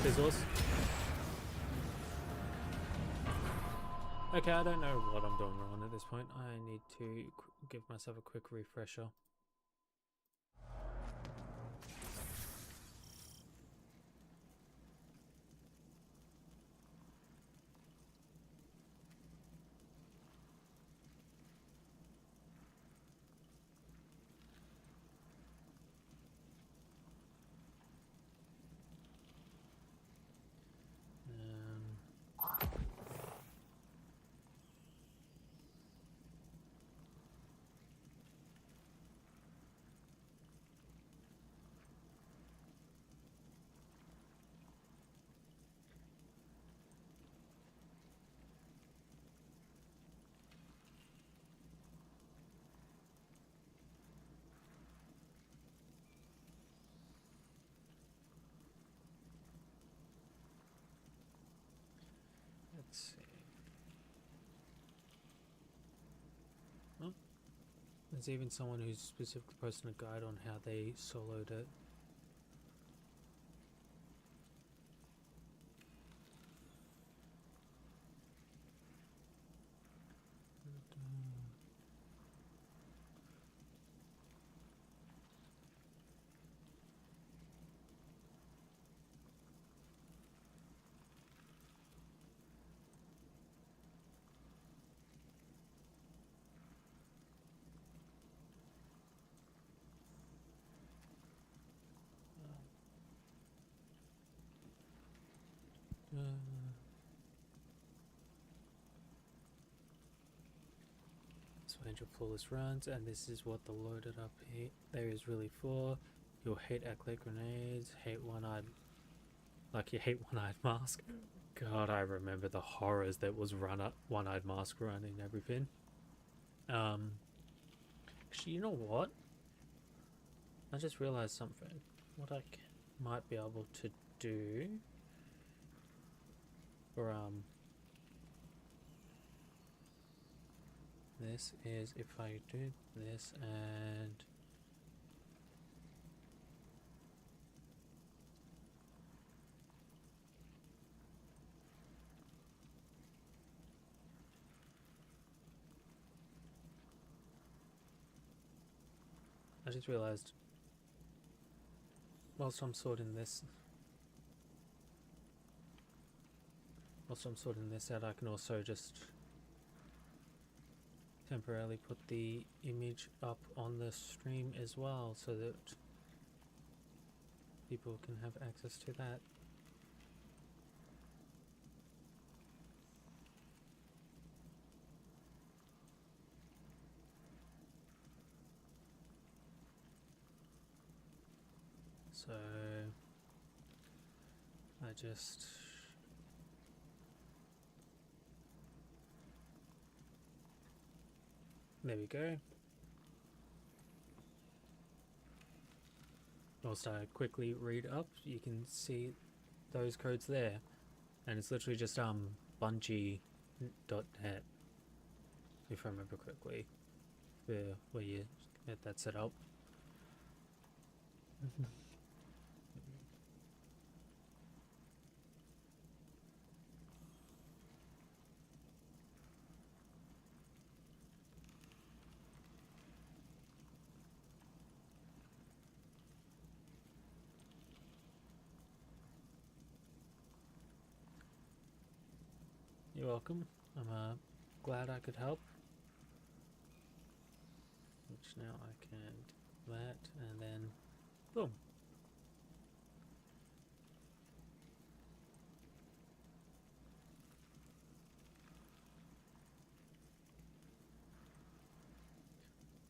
Fizzles. Okay, I don't know what I'm doing wrong at this point. I need to give myself a quick refresher. Let's see. Oh, there's even someone who's specifically posting a guide on how they soloed it. So Angel Flawless runs, and this is what the loaded up here there is really for. You'll hate Accolade Grenades, hate One-Eyed, like you hate One-Eyed Mask. God, I remember the horrors that was One-Eyed Mask run and everything. Actually, you know what? I just realized something. What I might be able to do for this is if I do this and I just realized whilst I'm sorting this out, I can also just temporarily put the image up on the stream as well so that people can have access to that. So I just there we go. Whilst I quickly read up, you can see those codes there, and it's literally just Bungie.net, if I remember correctly, where you get that set up. You're welcome. I'm glad I could help. Which now I can do that, and then boom.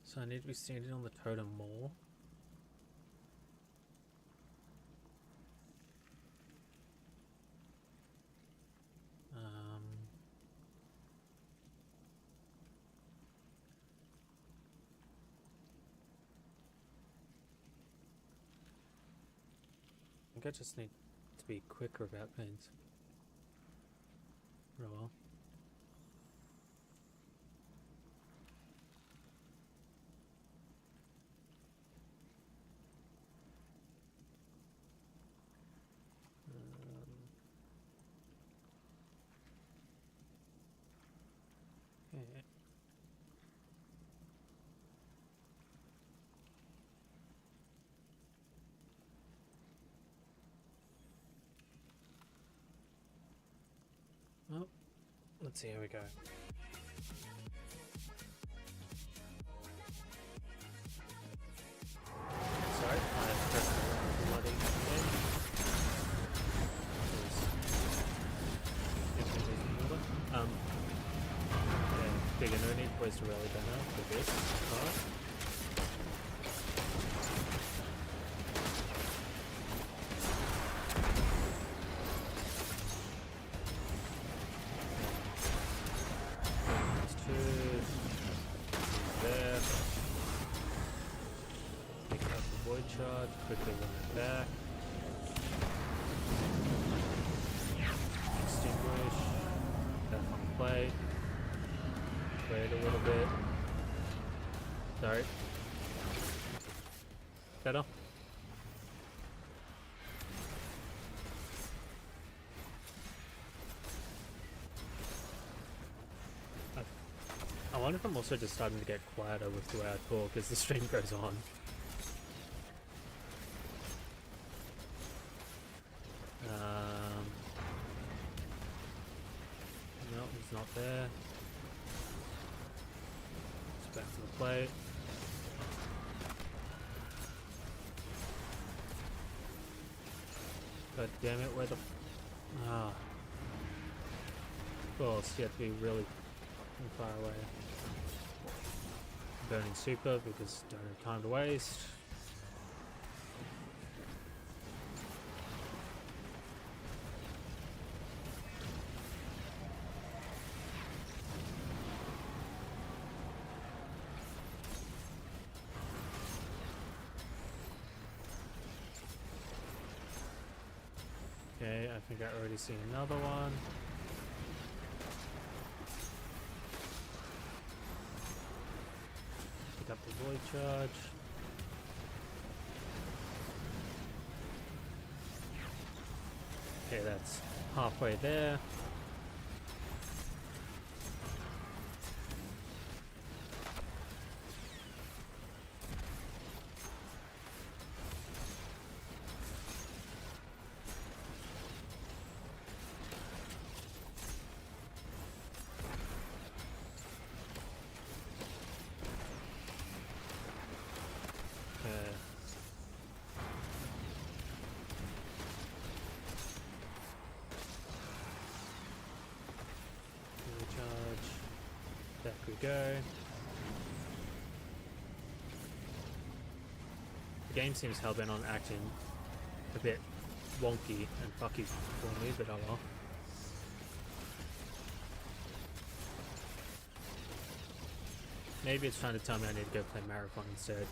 So I need to be standing on the totem more. I think I just need to be quicker about things. Oh well. Okay. Well, let's see how we go. Sorry, I pressed the wrong bloody thing. Yeah, bigger no need was to rally banner for this part. Charge, quickly run it back. Extinguish. Back on plate. Wait a little bit. Sorry. Better? I wonder if I'm also just starting to get quieter with the way I talk as the stream goes on. No, he's not there. It's back to the plate. God damn it, where the... Ah. Of course, you have to be really far away. Burning super because don't have time to waste. Okay, I think I already see another one. Pick up the void charge. Okay, that's halfway there. Back we go. The game seems hellbent on acting a bit wonky and fucky for me, but oh well. Maybe it's trying to tell me I need to go play Marathon instead.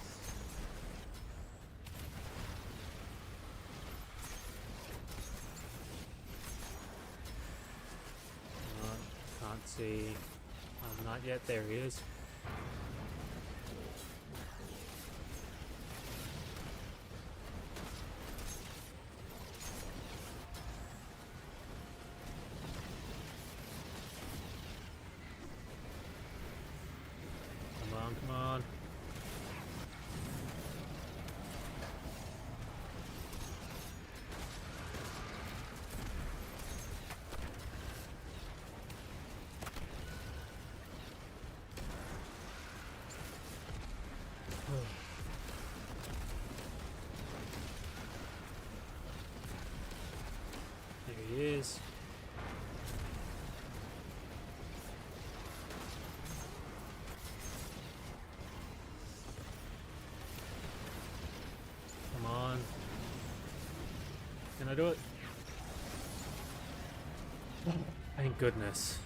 see. Not yet. There he is. Come on, come on. There he is. Come on. Can I do it? Thank goodness.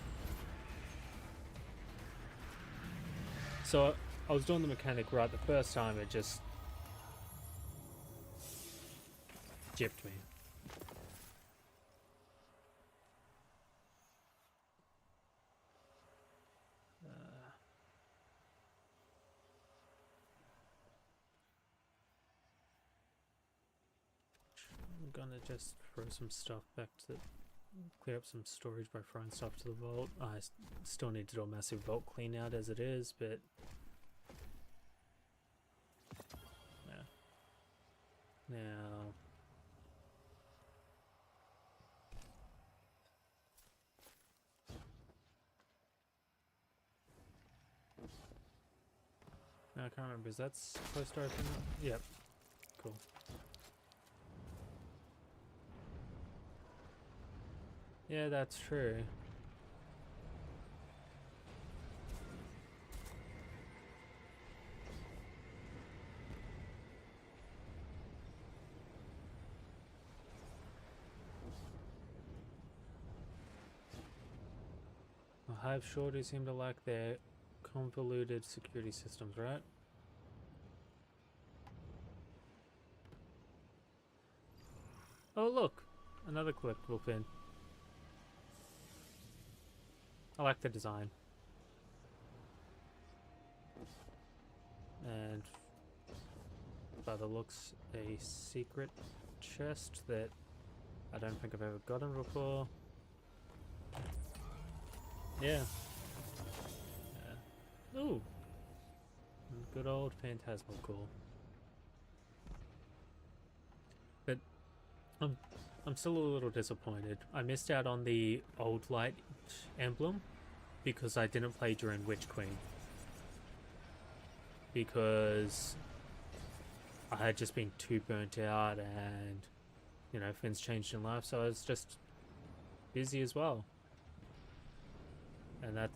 So I was doing the mechanic right the first time, it just gypped me. I'm gonna just throw some stuff back to clear up some storage by throwing stuff to the vault. I still need to do a massive vault clean out as it is, but yeah. Now I can't remember, is that supposed to open up? Yep. Cool. Yeah, that's true. Hive sure do seem to like their convoluted security systems, right? Oh look! Another collectible pin. I like the design. And by the looks, a secret chest that I don't think I've ever gotten before. Yeah. Ooh. Good old Phantasmal. But I'm still a little disappointed. I missed out on the old light emblem because I didn't play during Witch Queen. Because I had just been too burnt out and, you know, things changed in life, so I was just busy as well. And that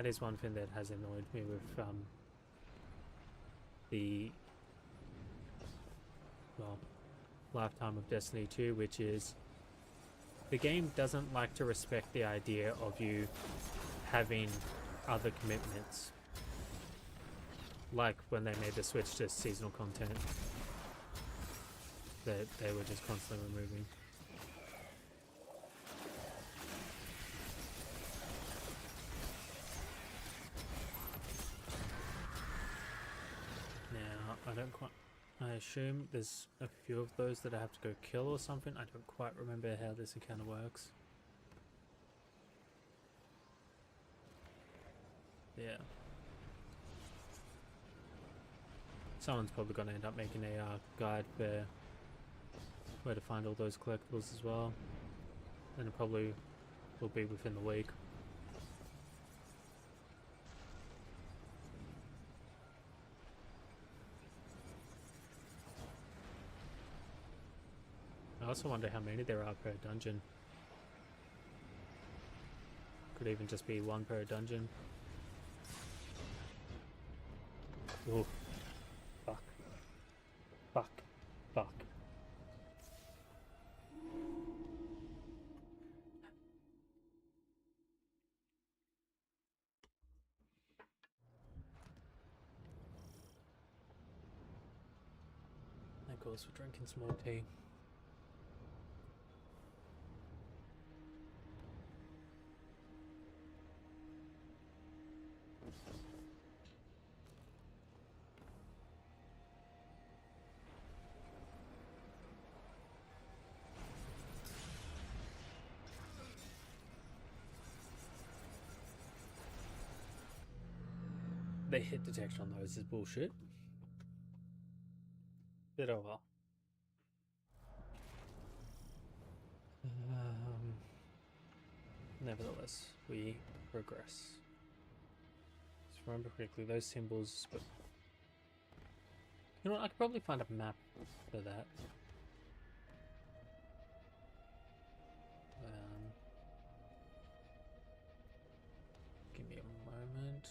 is one thing that has annoyed me with the lifetime of Destiny 2, which is the game doesn't like to respect the idea of you having other commitments, like when they made the switch to seasonal content that they were just constantly removing. I assume there's a few of those that I have to go kill or something. I don't quite remember how this encounter works. Yeah. Someone's probably going to end up making a guide for where to find all those collectibles as well. And it probably will be within the week. I also wonder how many there are per dungeon. Could even just be one per dungeon. Oh, fuck. Fuck. Fuck. That goes for drinking some more tea. the hit detection on those is bullshit. But oh well. Nevertheless, we progress. Just remember quickly, those symbols, but you know what, I could probably find a map for that. Give me a moment.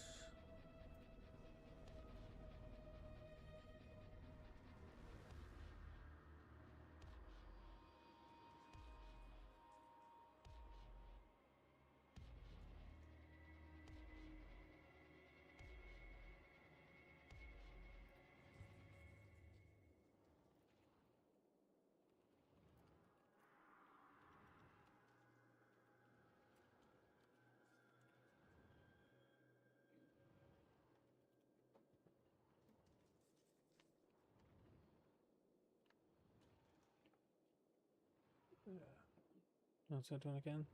What's that doing again?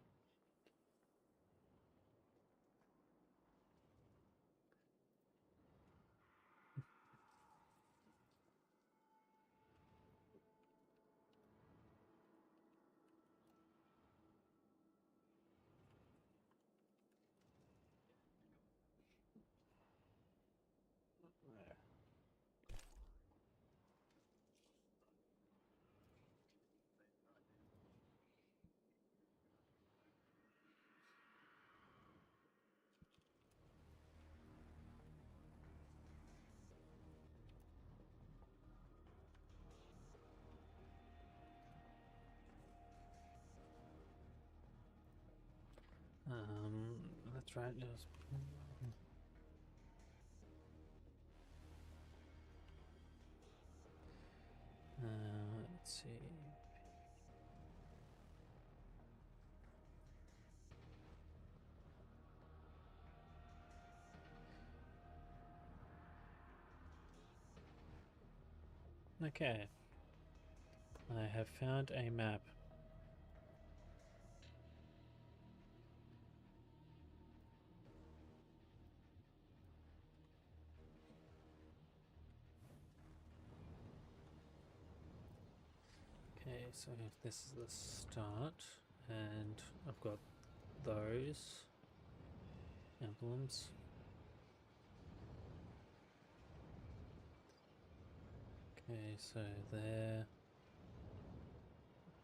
That's right. Yes. Let's see. Okay. I have found a map. Okay, so if this is the start, and I've got those emblems. Okay, so there.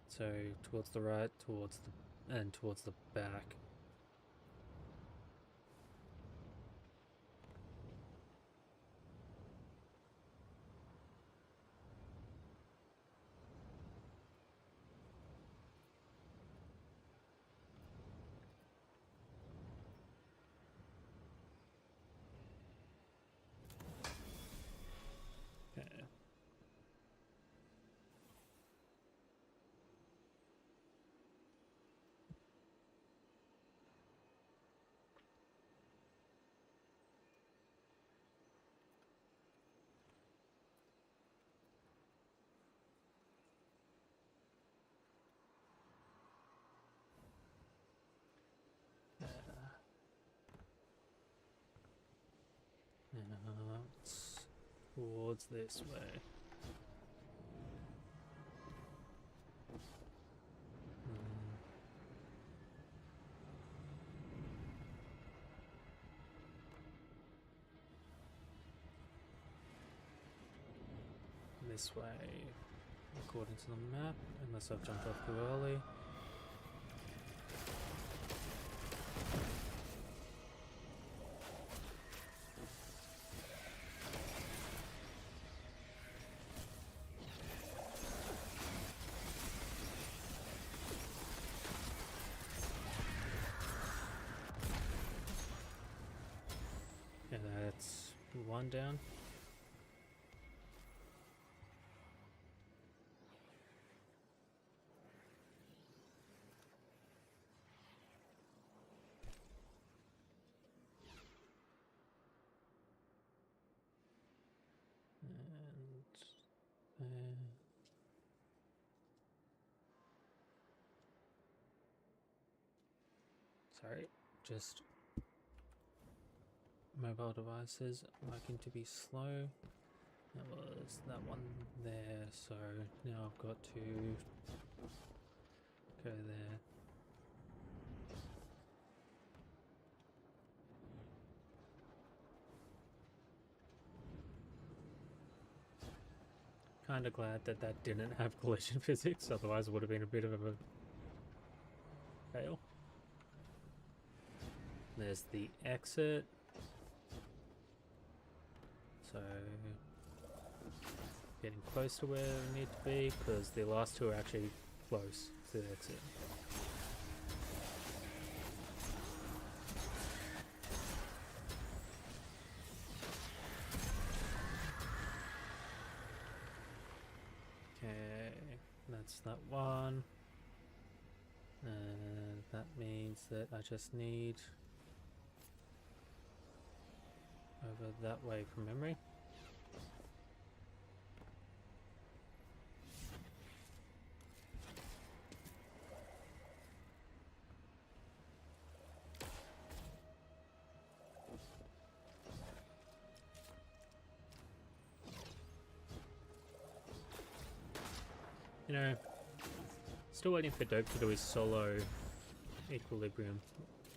So towards the right, towards the back. Okay. Now it's towards this way. This way, according to the map, unless I've jumped off too early. Yeah, that's one down. And sorry, just mobile devices liking to be slow. That was that one there, so now I've got to go there. Kinda glad that that didn't have collision physics, otherwise it would have been a bit of a fail. There's the exit. So, getting close to where we need to be, because the last two are actually close to the exit. Okay, that's that one. And that means that I just need over that way from memory. You know, still waiting for Dope to do his solo equilibrium.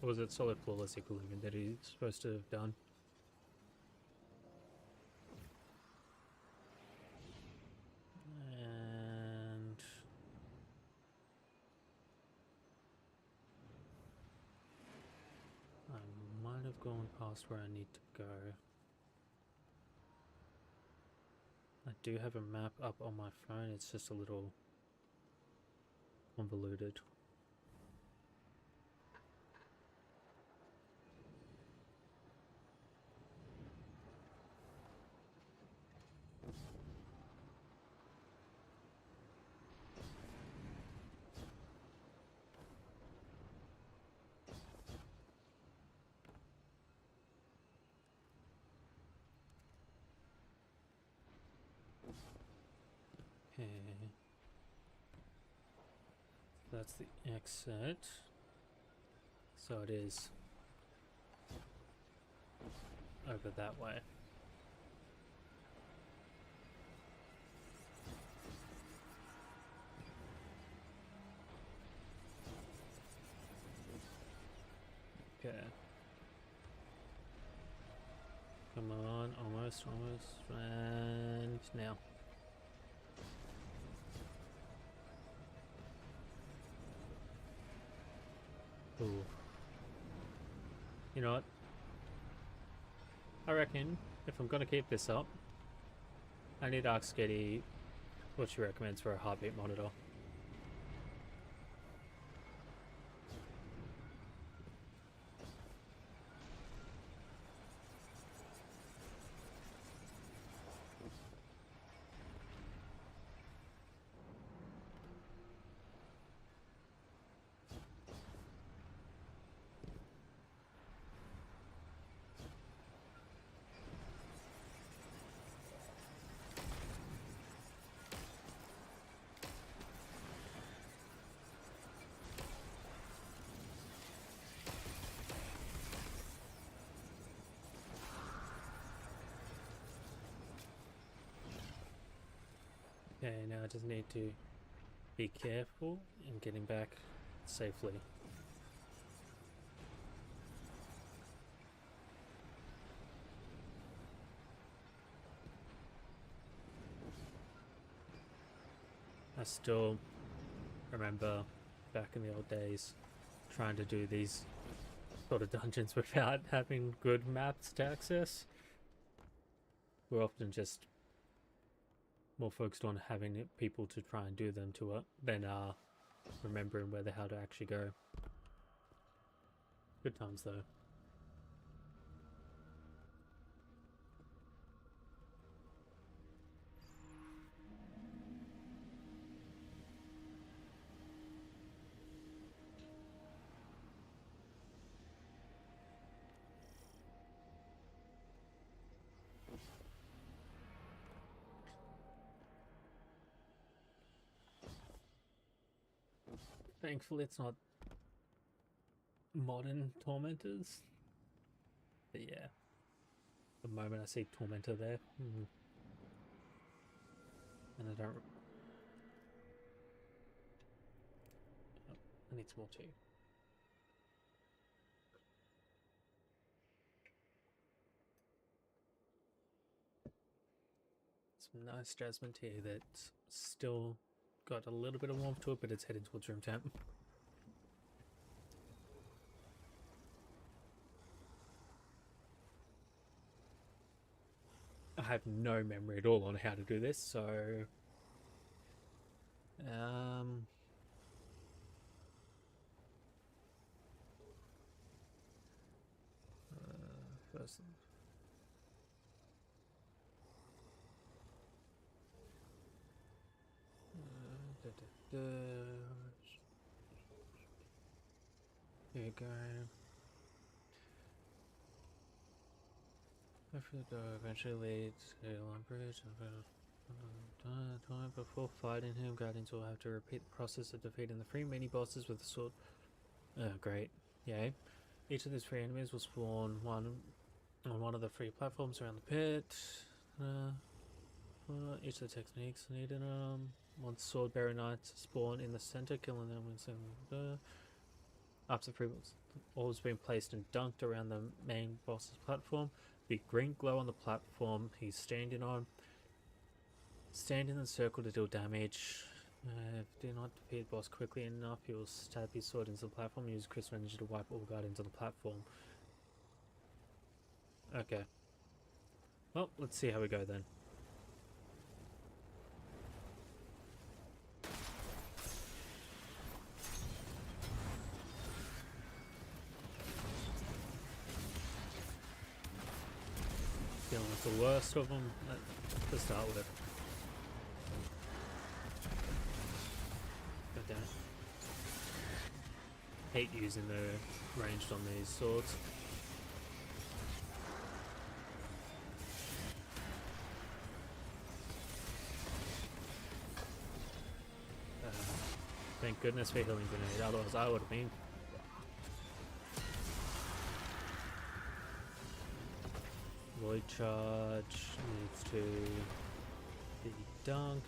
Or was it solo flawless equilibrium that he's supposed to have done? And I might have gone past where I need to go. I do have a map up on my phone, it's just a little convoluted. Okay. That's the exit. So it is over that way. Okay. Come on, almost, and now. Ooh. You know what? I reckon if I'm gonna keep this up, I need to ask Sketty what she recommends for a heartbeat monitor. Okay, now I just need to be careful in getting back safely. I still remember back in the old days trying to do these sort of dungeons without having good maps to access. We're often just more focused on having people to try and do them to it than remembering where the hell to actually go. Good times though. Thankfully it's not modern tormentors. But yeah. the moment I see Tormentor there. And I don't... Oh, I need some more tea. Some nice jasmine tea that's still got a little bit of warmth to it, but it's heading towards room temp. I have no memory at all on how to do this, so first here you go. After the door eventually leads to Lumbridge, time before fighting him, Guardians will have to repeat the process of defeating the 3 mini-bosses with the sword. Oh, great. Yay. Each of these 3 enemies will spawn on one of the 3 platforms around the pit. Each of the techniques needed. Once sword-bearer knights spawn in the center, killing them with after 3 orbs being placed and dunked around the main boss's platform. Big green glow on the platform he's standing on. Stand in the circle to deal damage. If do not defeat the boss quickly enough, he will stab his sword into the platform and use crystal energy to wipe all guardians on the platform. Okay. Well, let's see how we go then. Dealing with the worst of them to start with. God damn it. Hate using the ranged on these swords. Thank goodness for healing grenade, otherwise I would have been. Void charge needs to be dunked.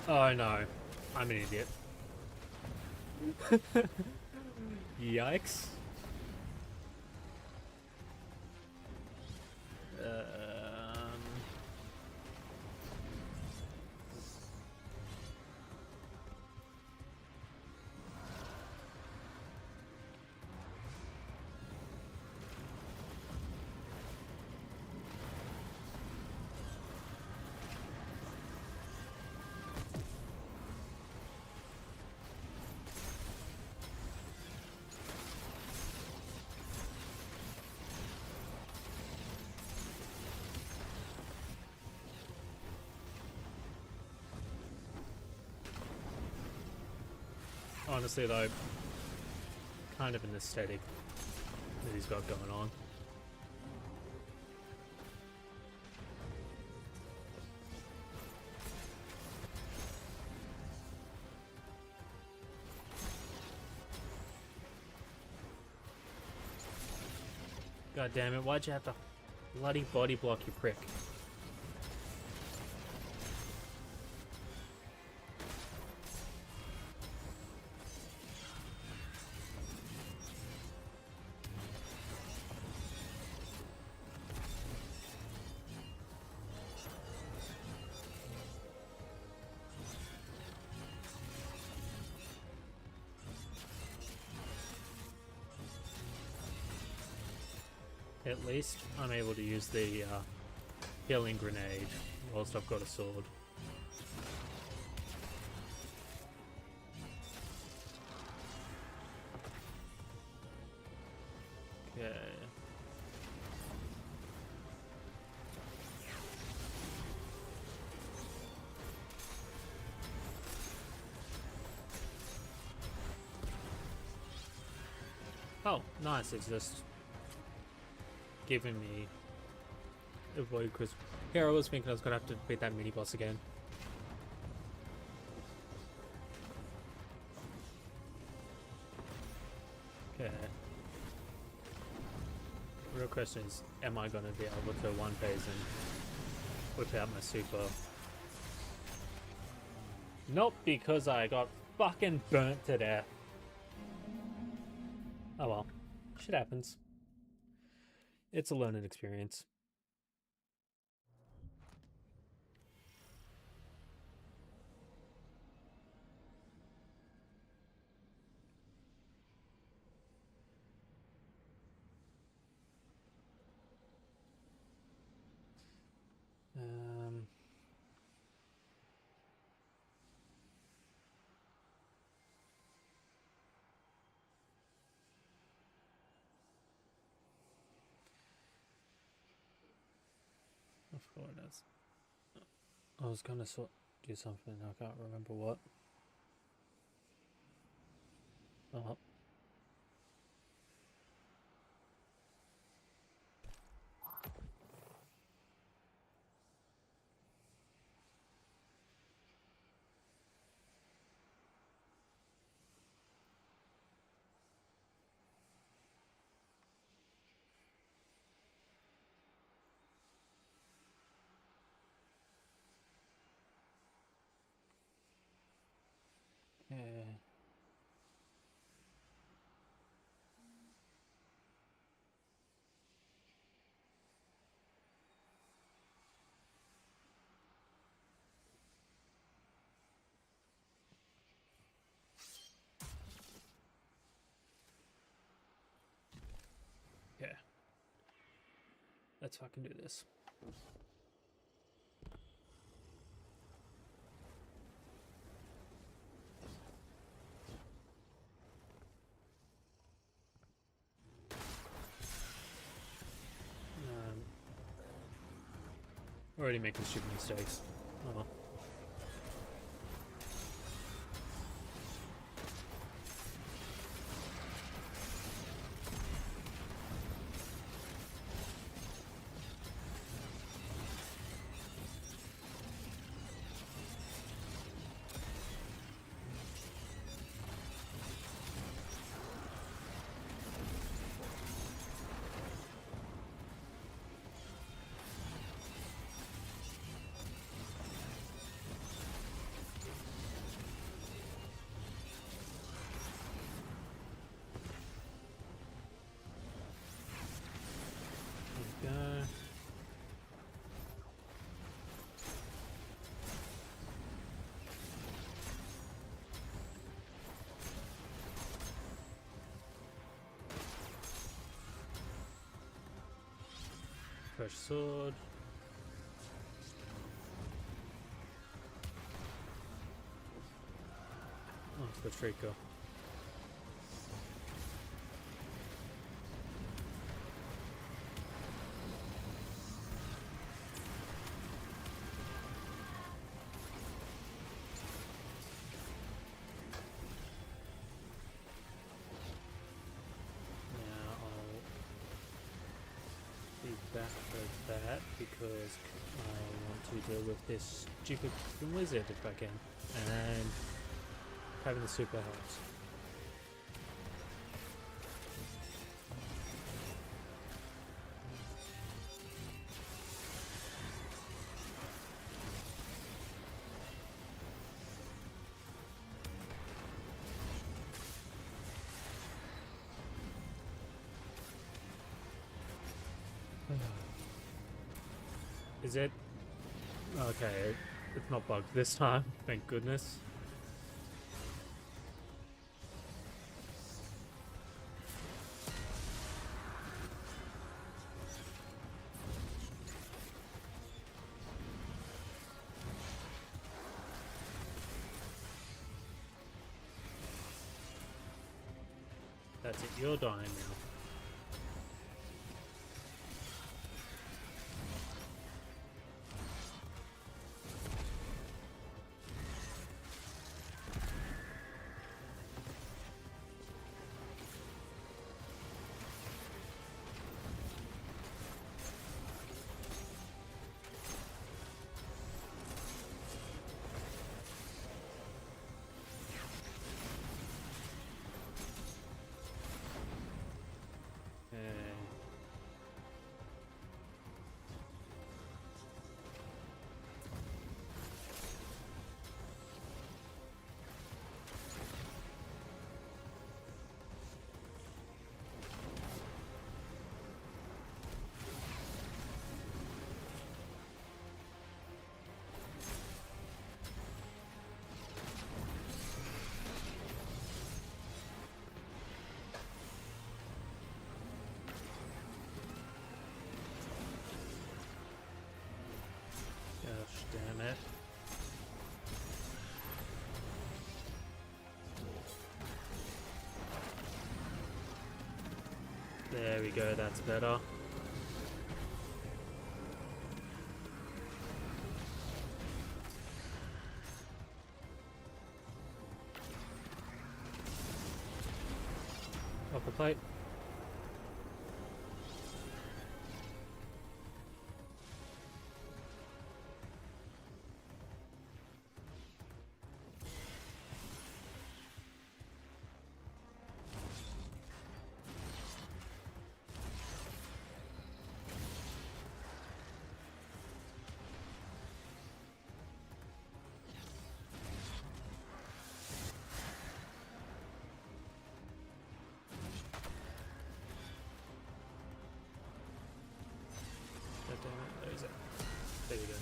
Oh no, I'm an idiot. Yikes. Honestly though, kind of an aesthetic that he's got going on. God damn it, why'd you have to bloody body block, you prick? At least I'm able to use the healing grenade whilst I've got a sword. Okay. Oh, nice, it's just giving me a void crisp. Here I was thinking I was gonna have to beat that mini boss again. Okay. Real question is, am I gonna be able to one phase and whip out my super? Nope, because I got fucking burnt to death. Oh well, shit happens. It's a learning experience. I forgot what it is. I was gonna do something, I can't remember what. Oh. Yeah. Yeah. Let's fucking do this. Already making stupid mistakes. Oh well. There we go. Fresh sword. Oh, it's the Trico. Back for that because I want to deal with this stupid wizard if I can, and having the super helps. Is it? Okay, it's not bugged this time, thank goodness. That's it, you're dying now. There we go, that's better. Upper plate. God damn it, where is it? There we go.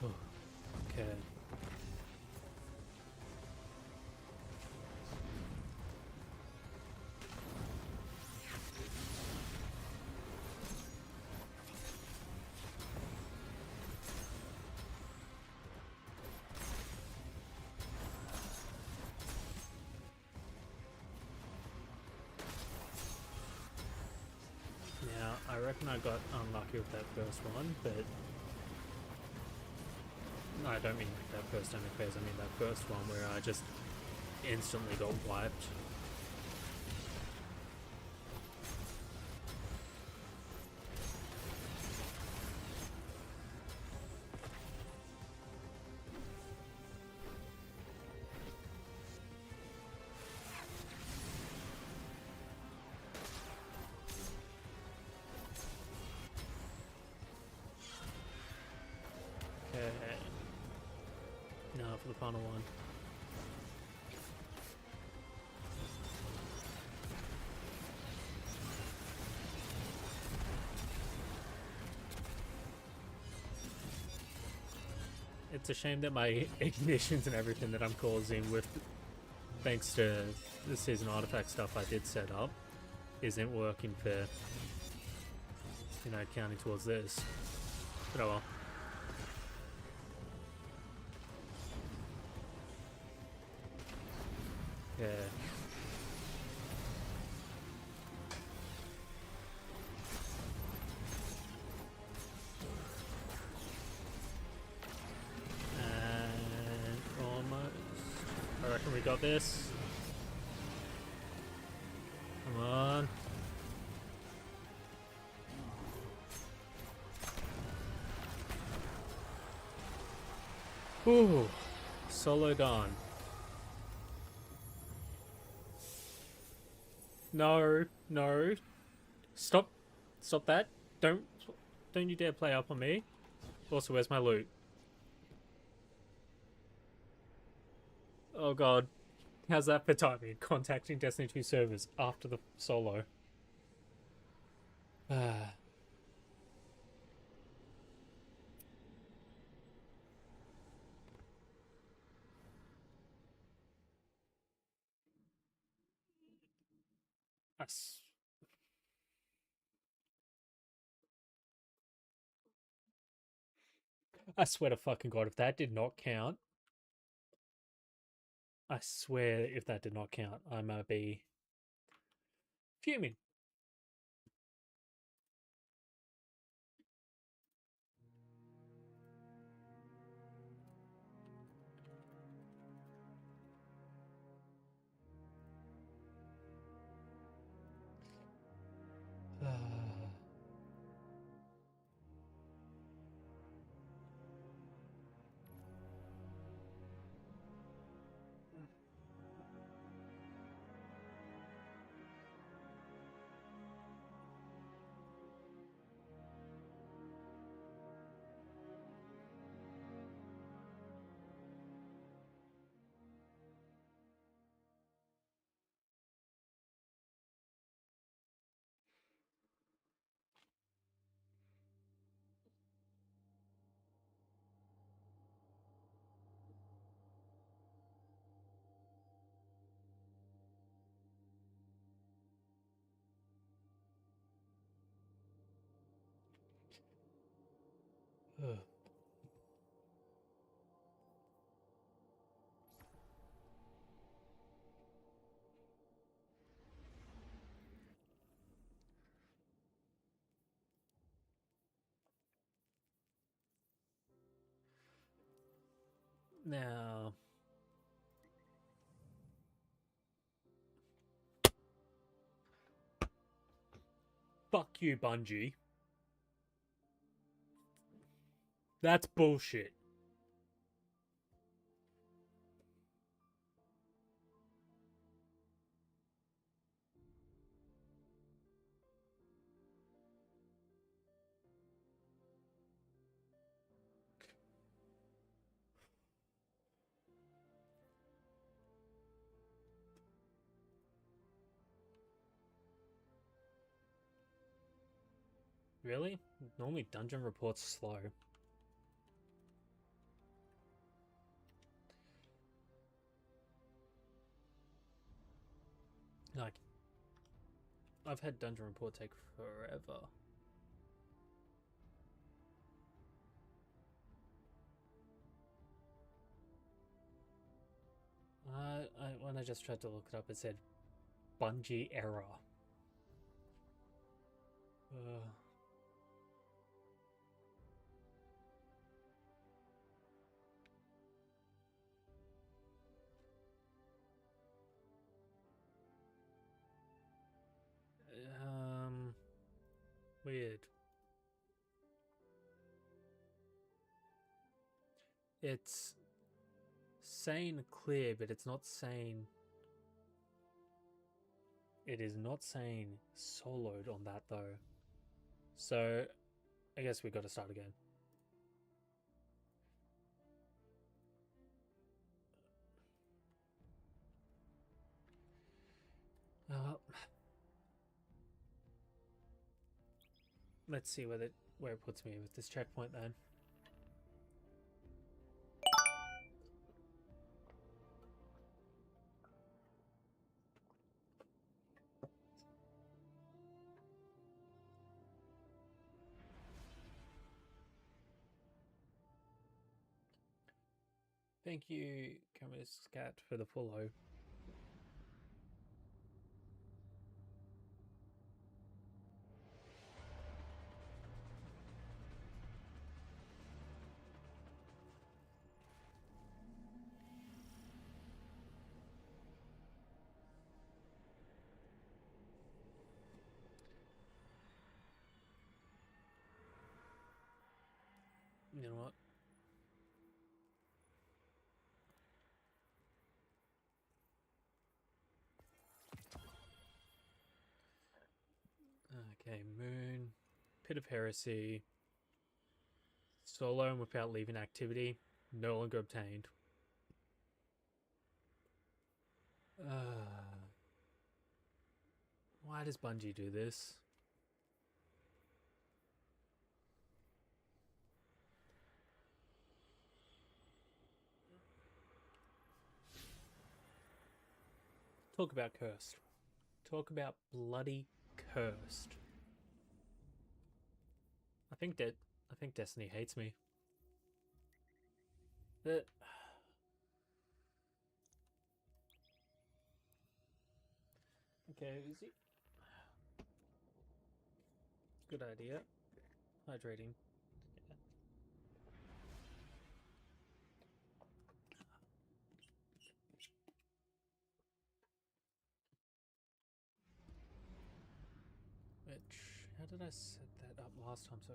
Oh, okay. Now, I reckon I got unlucky with that first one, but no, I don't mean like that first time phase, I mean that first one where I just instantly got wiped. Okay. Now for the final one. It's a shame that my ignitions and everything that I'm causing with, thanks to the season artifact stuff I did set up, isn't working for, you know, counting towards this. But oh well. Yeah. And almost. I reckon we got this. Come on. Ooh. Solo gone. No, no. Stop that. Don't you dare play up on me. Also, where's my loot? Oh god. How's that for timing? Contacting Destiny 2 servers after the solo. Ah. I swear to fucking god, if that did not count, I swear if that did not count, I might be fuming. Ugh. Now, fuck you, Bungie. That's bullshit. Really? Normally dungeon reports slow. Like, I've had dungeon report take forever. When I just tried to look it up, it said Bungie error. Weird. It's saying clear, but it's not saying. It is not saying soloed on that though. So, I guess we got to start again. Let's see where it puts me with this checkpoint then. Thank you, Camus Scat, for the follow. You know what? Okay, Moon, Pit of Heresy, solo and without leaving activity, no longer obtained. Why does Bungie do this? Talk about cursed. Talk about bloody cursed. I think Destiny hates me. Okay, Uzi. Good idea. Hydrating. Yeah. How did I set that up last time? So,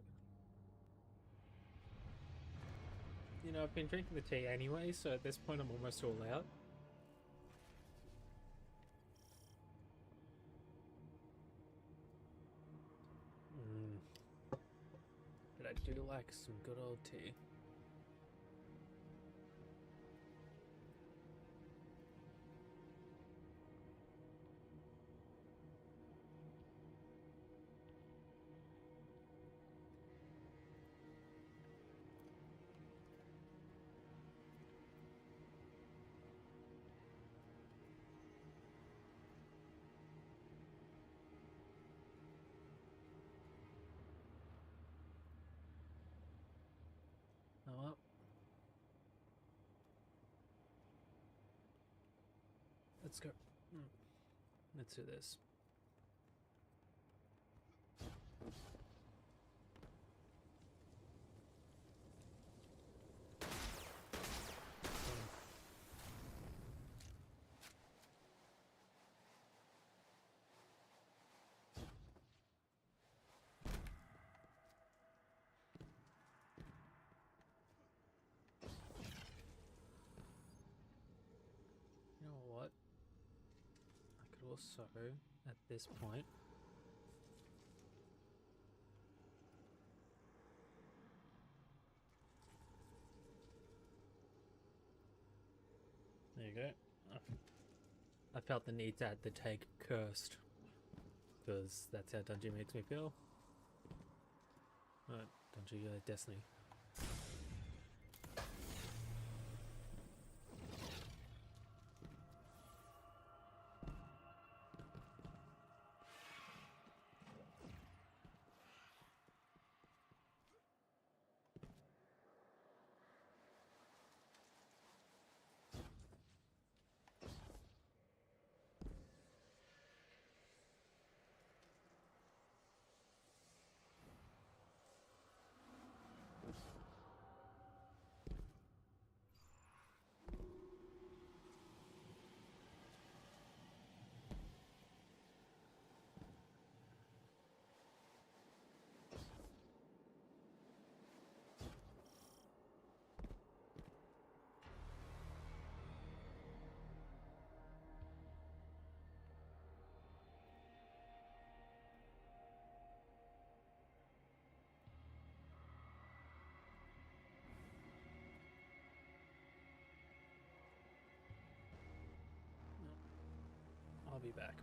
you know, I've been drinking the tea anyway, so at this point I'm almost all out. But I do like some good old tea. let's go. Let's do this. You know what? I could also, at this point, there you go. I felt the need to add the tag cursed because that's how Dungeon makes me feel. Dungeon Destiny. I'll be back.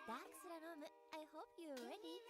I hope you're ready.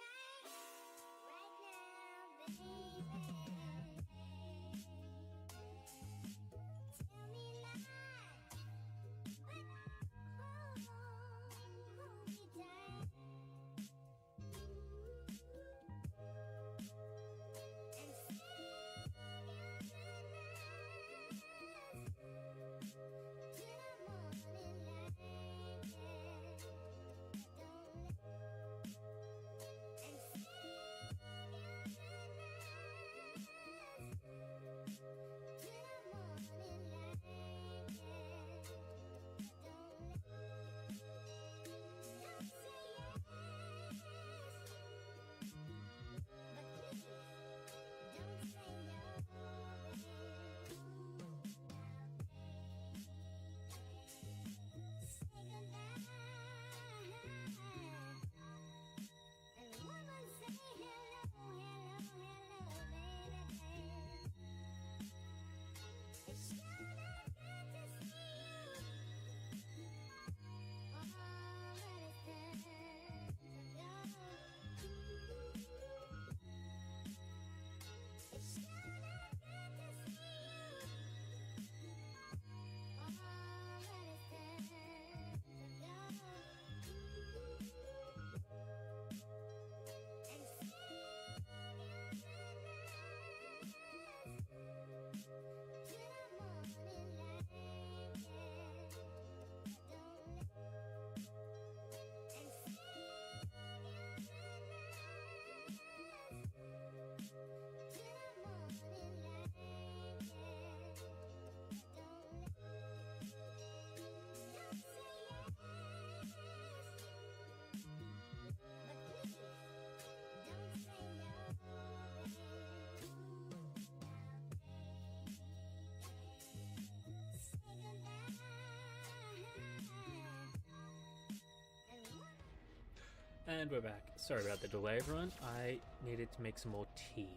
And we're back. Sorry about the delay, everyone. I needed to make some more tea.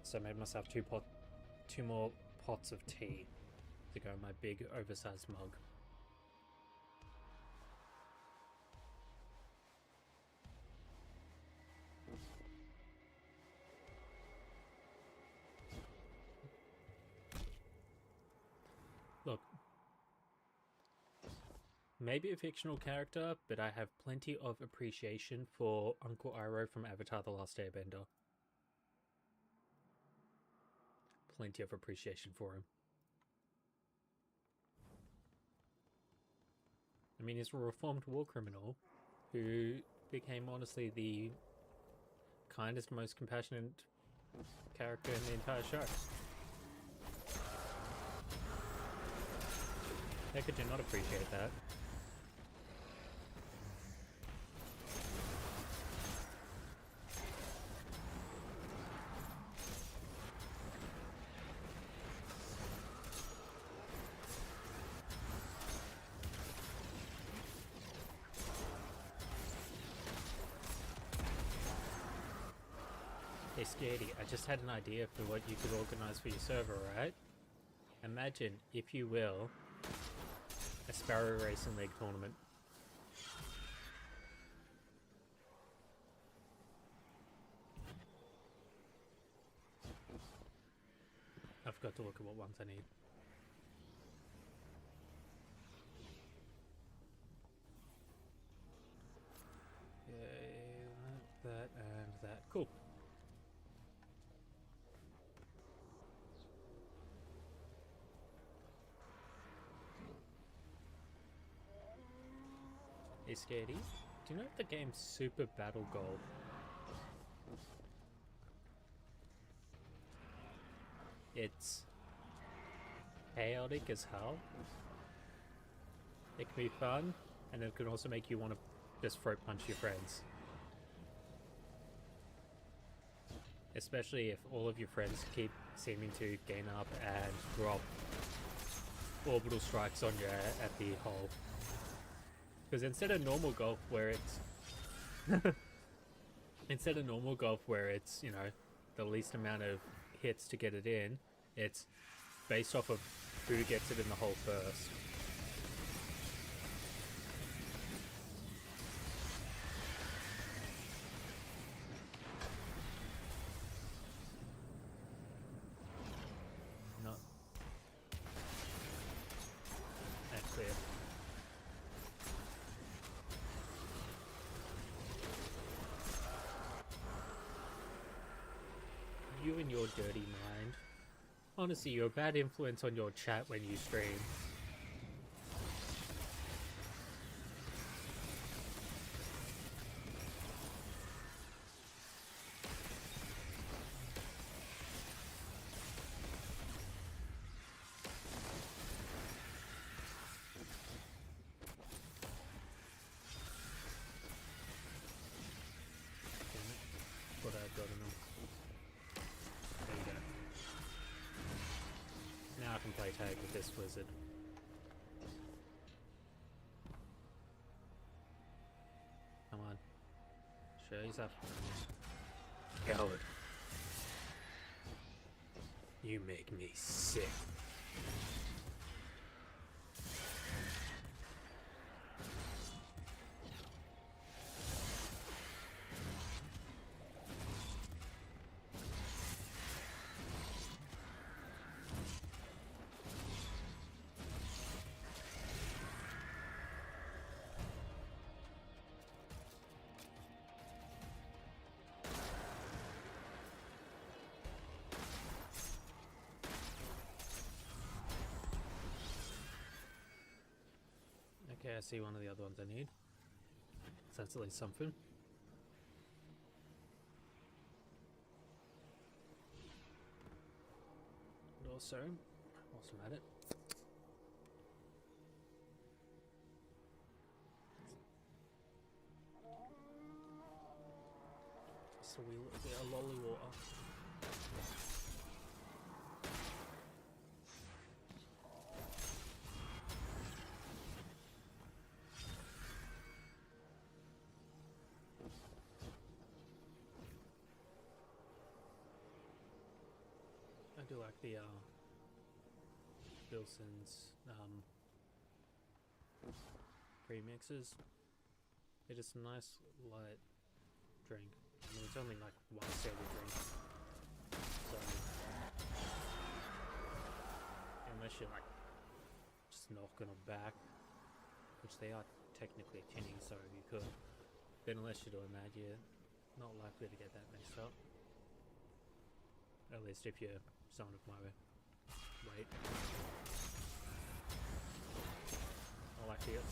So I made myself two more pots of tea to go in my big oversized mug. Look, maybe a fictional character, but I have plenty of appreciation for Uncle Iroh from Avatar: The Last Airbender. Plenty of appreciation for him. I mean, he's a reformed war criminal who became, honestly, the kindest, most compassionate character in the entire show. How could you not appreciate that? Hey Skady, I just had an idea for what you could organize for your server, right? Imagine, if you will, a Sparrow Racing League tournament. I forgot to look at what ones I need. Okay, that and that. Cool. Hey Skady, do you know the game Super Battle Golf? It's chaotic as hell. It can be fun, and it can also make you want to just throat punch your friends. Especially if all of your friends keep seeming to gain up and drop orbital strikes on you at the hole. Because instead of normal golf where it's you know, the least amount of hits to get it in, it's based off of who gets it in the hole first. in your dirty mind. Honestly, you're a bad influence on your chat when you stream. What I've got in them. There you go. Now I can play tag with this wizard. Come on. Show yourself. Coward. You make me sick. Okay, I see one of the other ones I need. So that's at least something. But also, whilst I'm at it, just a wee little bit of lolly water. I do like the Bilson's premixes. It is a nice light drink. I mean, it's only like one soda drink, so unless you're like just knocking them back, which they are technically tinning, so you could, but unless you're doing that, you're not likely to get that messed up. At least if you're someone of my weight. I like it.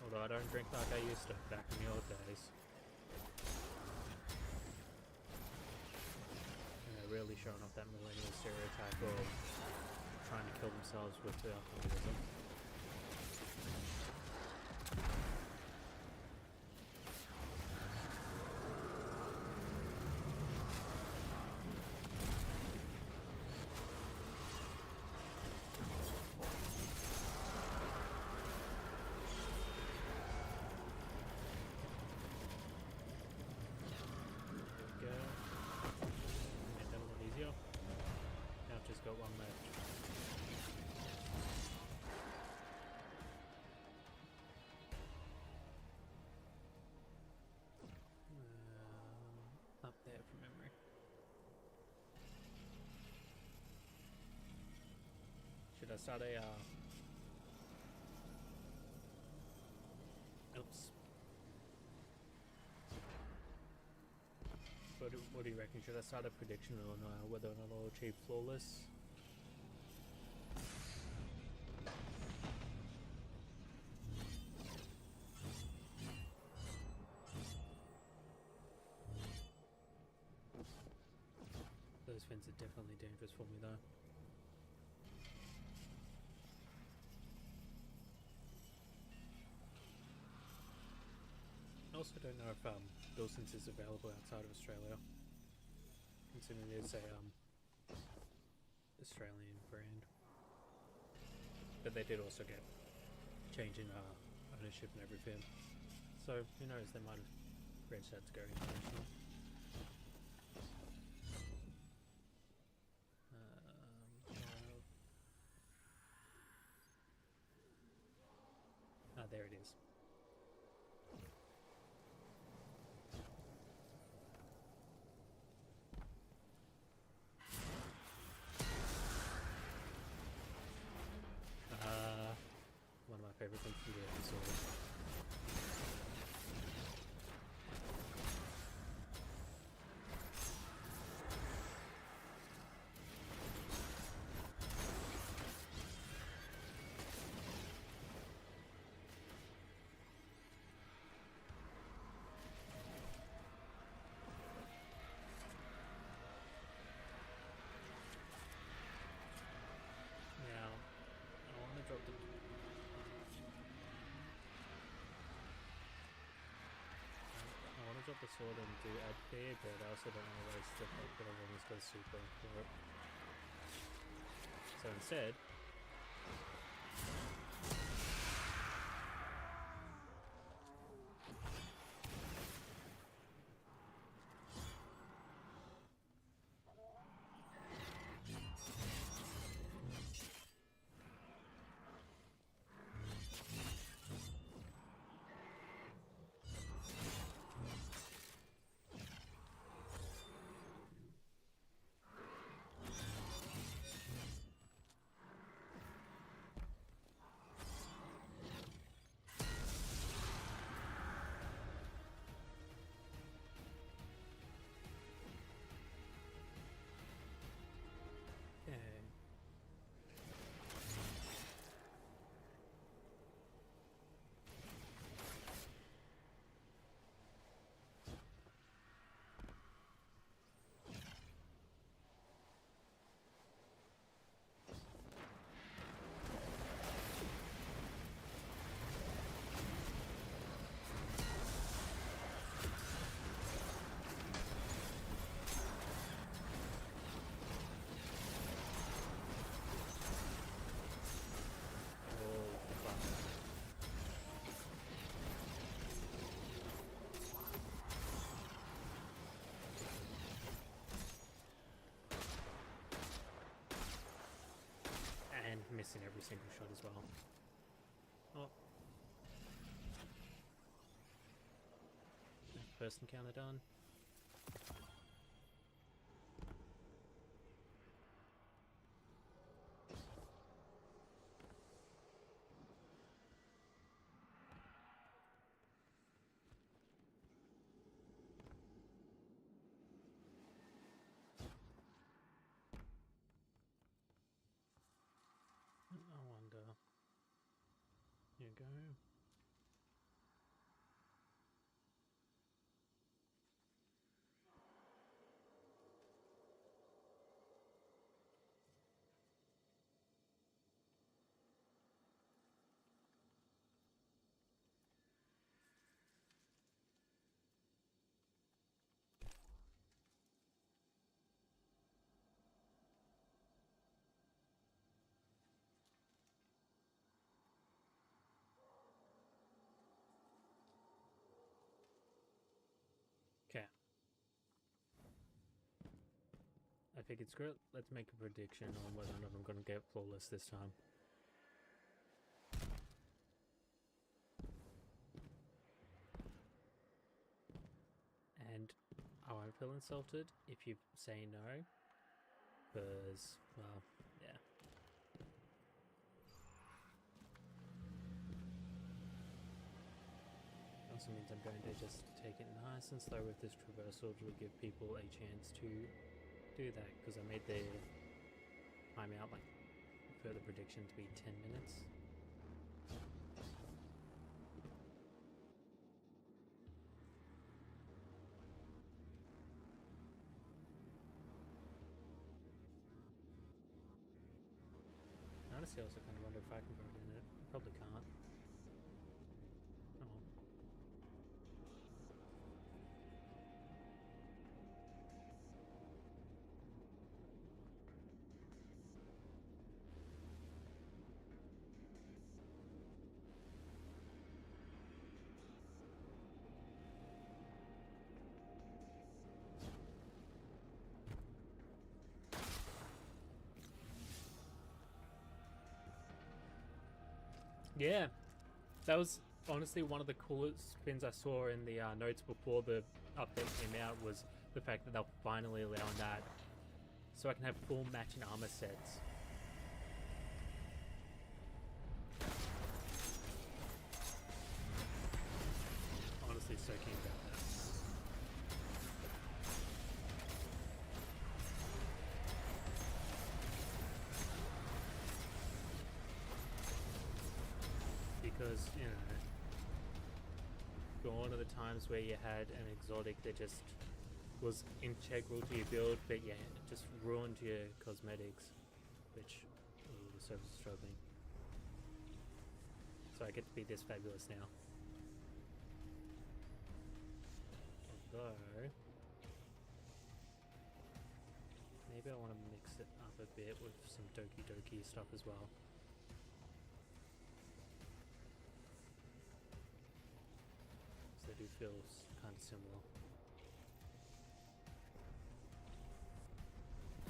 Although I don't drink like I used to back in the old days. And they're really showing off that millennial stereotype of trying to kill themselves with the alcoholism. Got one left. Up there from memory. Should I start a oops. What do you reckon? Should I start a prediction on whether or not I'll achieve flawless? Those fins are definitely dangerous for me though. I also don't know if Bilson's is available outside of Australia, considering it is a Australian brand. But they did also get change in ownership and everything. So who knows, they might have branched out to go international. There it is. One of my favorite things to do is got the sword and do add fear, but I also don't want to waste the fact that I've almost got super for it. So instead, okay. Oh, fuck. And missing every single shot as well. Oh. First encounter done. I wonder. Here you go. Okay. I figured screw it, let's make a prediction on whether or not I'm going to get flawless this time. And I won't feel insulted if you say no, because, well, yeah. Also means I'm going to just take it nice and slow with this traversal to give people a chance to do that, because I made the timeout, like, further prediction to be 10 minutes. Honestly, I also kind of wonder if I can put it in it. Probably can't. Oh. Yeah, that was honestly one of the coolest spins I saw in the notes before the update came out, was the fact that they're finally allowing that, so I can have full matching armor sets. Honestly, so keen about that. Because, you know, gone are the times where you had an exotic that just was integral to your build, but yeah, it just ruined your cosmetics, which, ooh, the server's struggling. So I get to be this fabulous now. Although, maybe I want to mix it up a bit with some Doki Doki stuff as well. So they do feel kind of similar.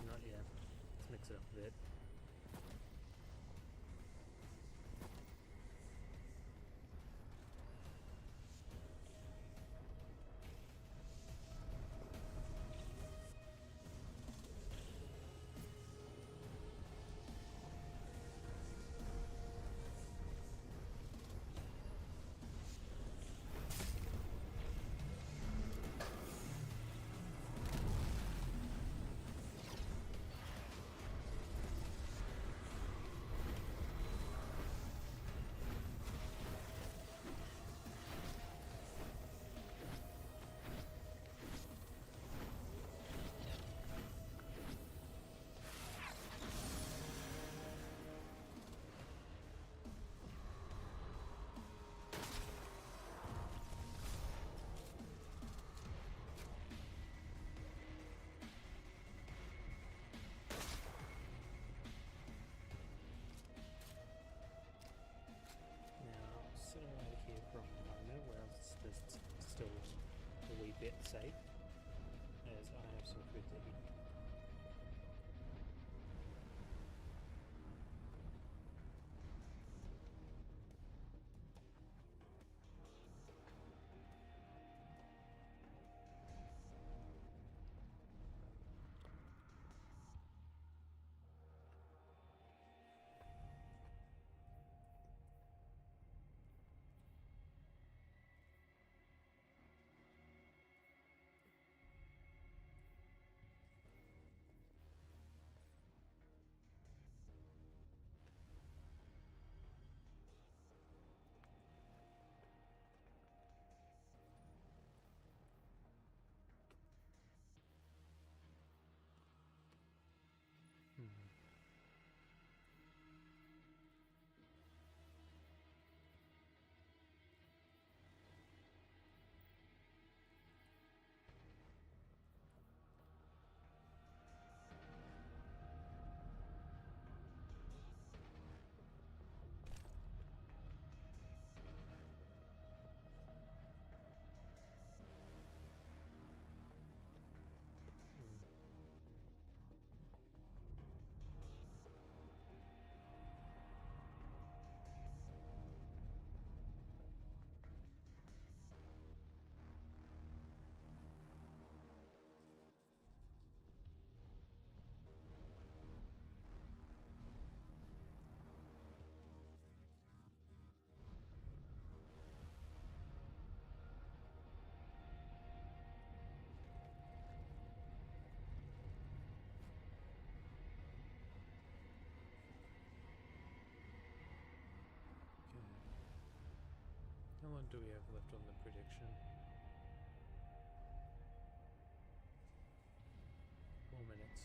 Not yet. Let's mix it up a bit. Still a wee bit safe, as I have some food to eat. How long do we have left on the prediction? 4 minutes.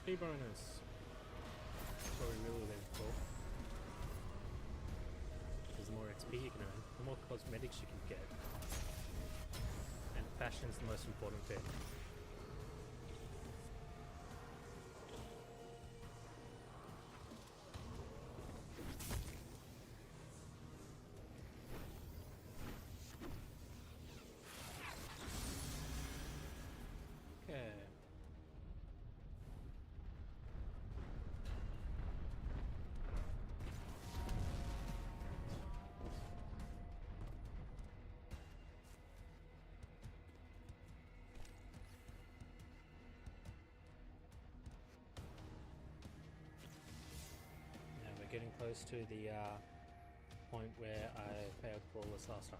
XP bonus. That's what we really went for. Because the more XP you can earn, the more cosmetics you can get. And fashion's the most important bit. Okay. Now we're getting close to the point where I failed flawless last time.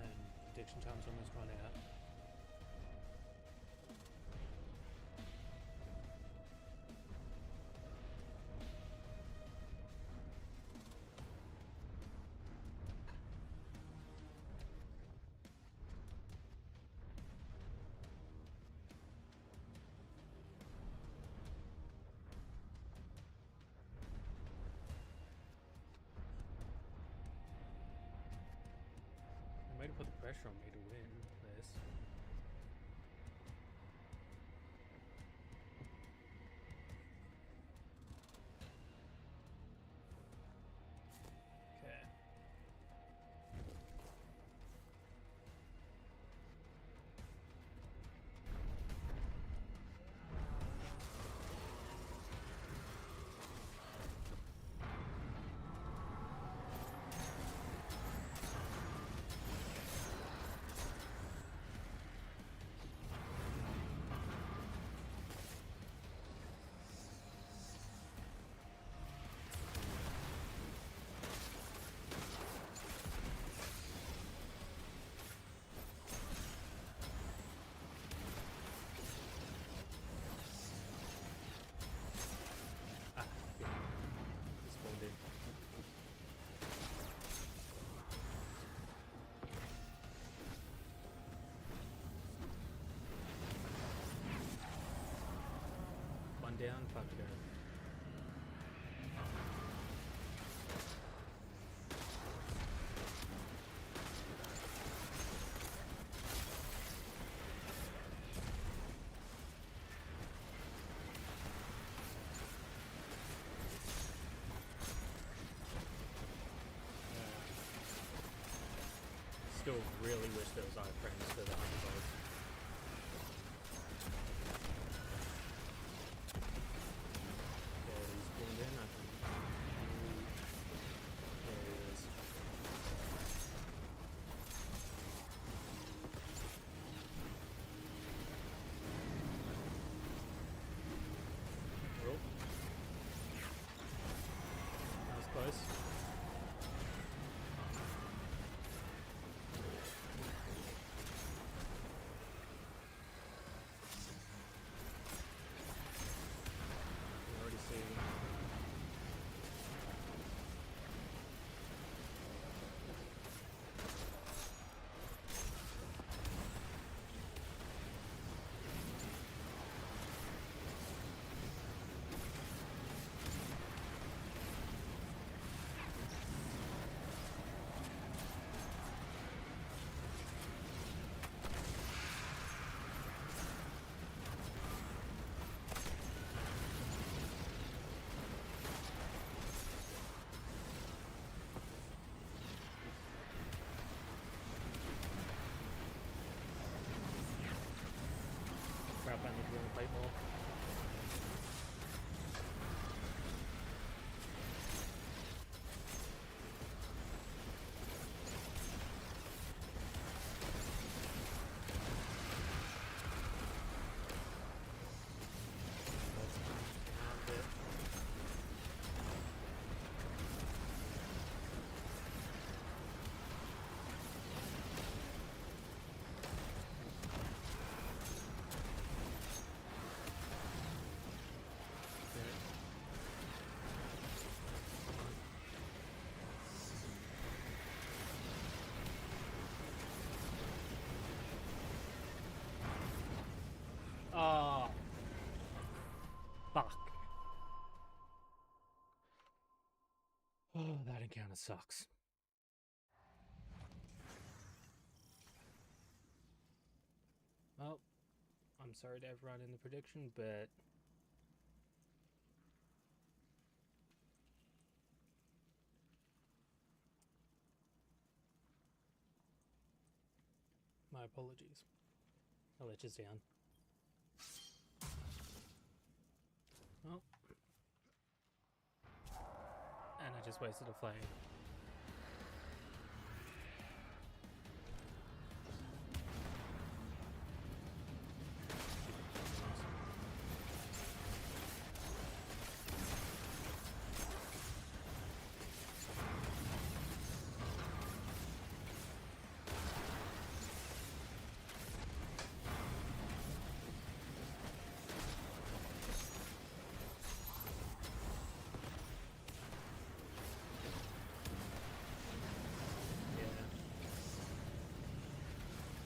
And prediction time's almost run out. Way to put the pressure on me to win this. Okay. Spawned in. One down, fuck it out. Still really wish there was iframes for the 100 volts. Okay, he's pulled in, I think. There he is. Oh. That was close. Already see. Crap, I need to go and fight more. of sucks. Well, I'm sorry to everyone in the prediction, but my apologies. I let you down. Well, and I just wasted a flame.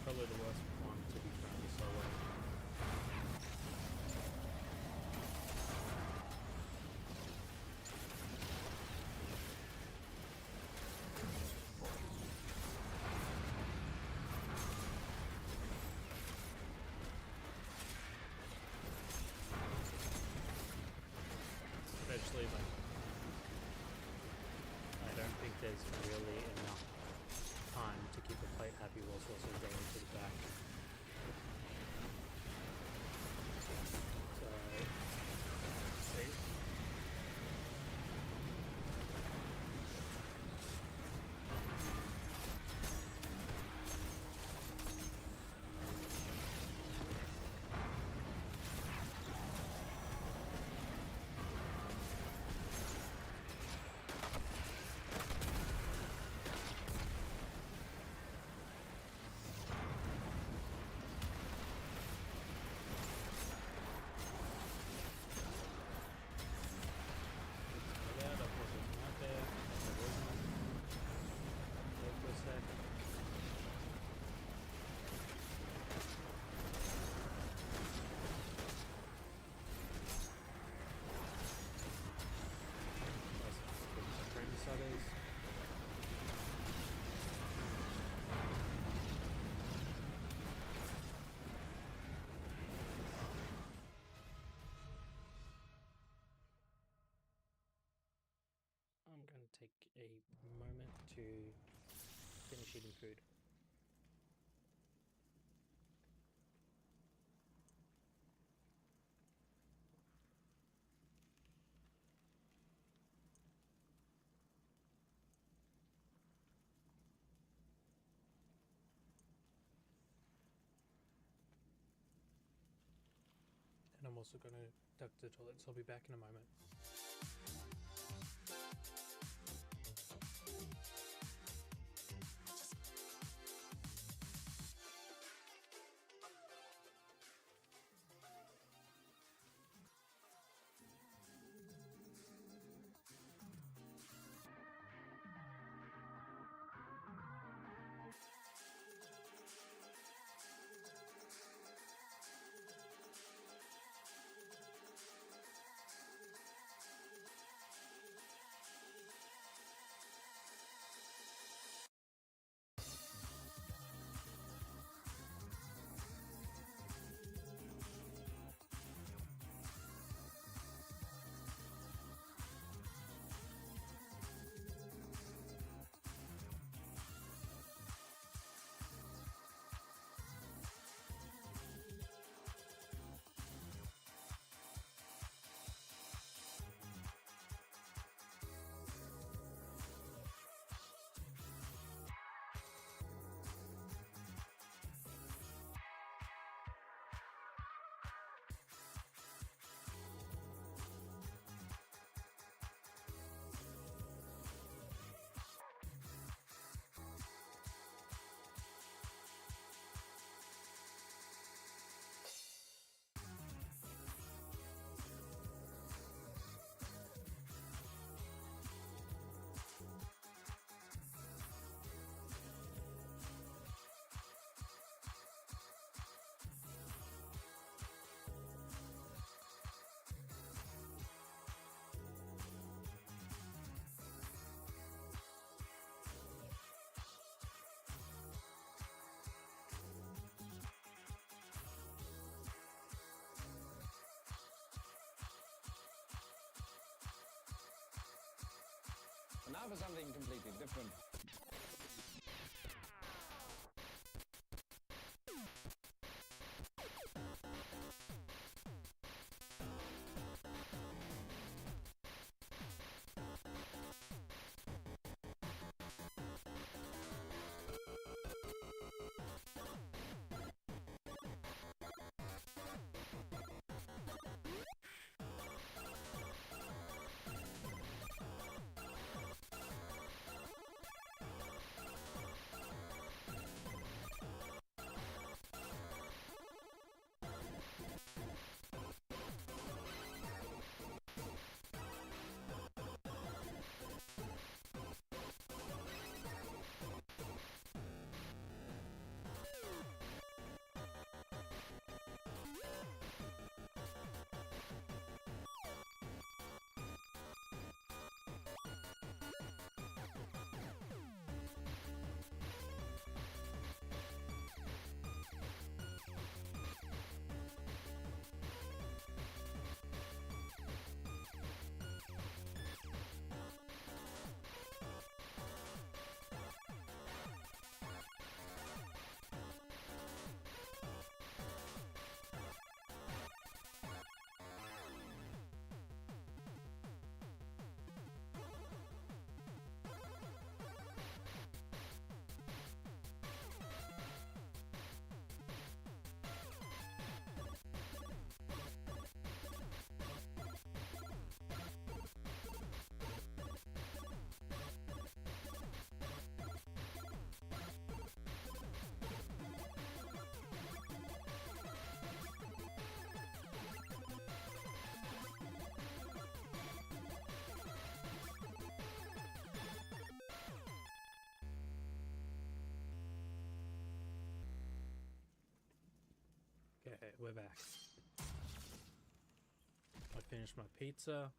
Probably the worst one to be trying solo. Especially like, I don't think there's really enough time to keep the plate happy whilst also going to the back. So, see? I'm going to take a moment to finish eating food. And I'm also going to duck to the toilet, so I'll be back in a moment. for something completely different. Okay, we're back. I finished my pizza,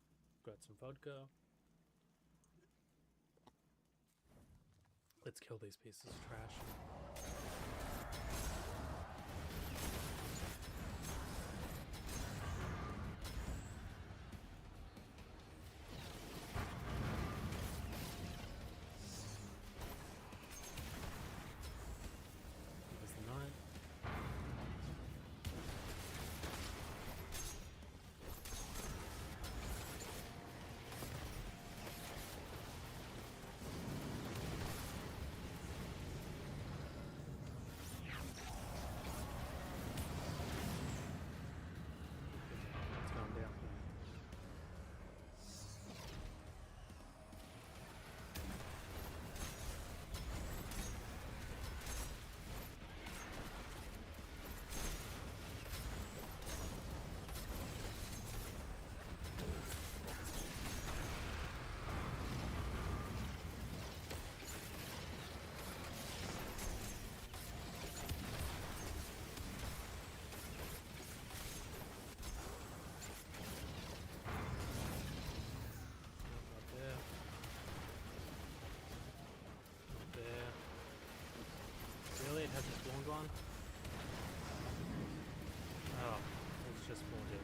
got some vodka. Let's kill these pieces of trash. There's the knight. Let's calm down. Not there. Not there. Really? It hasn't spawned one? Oh, it's just spawned in.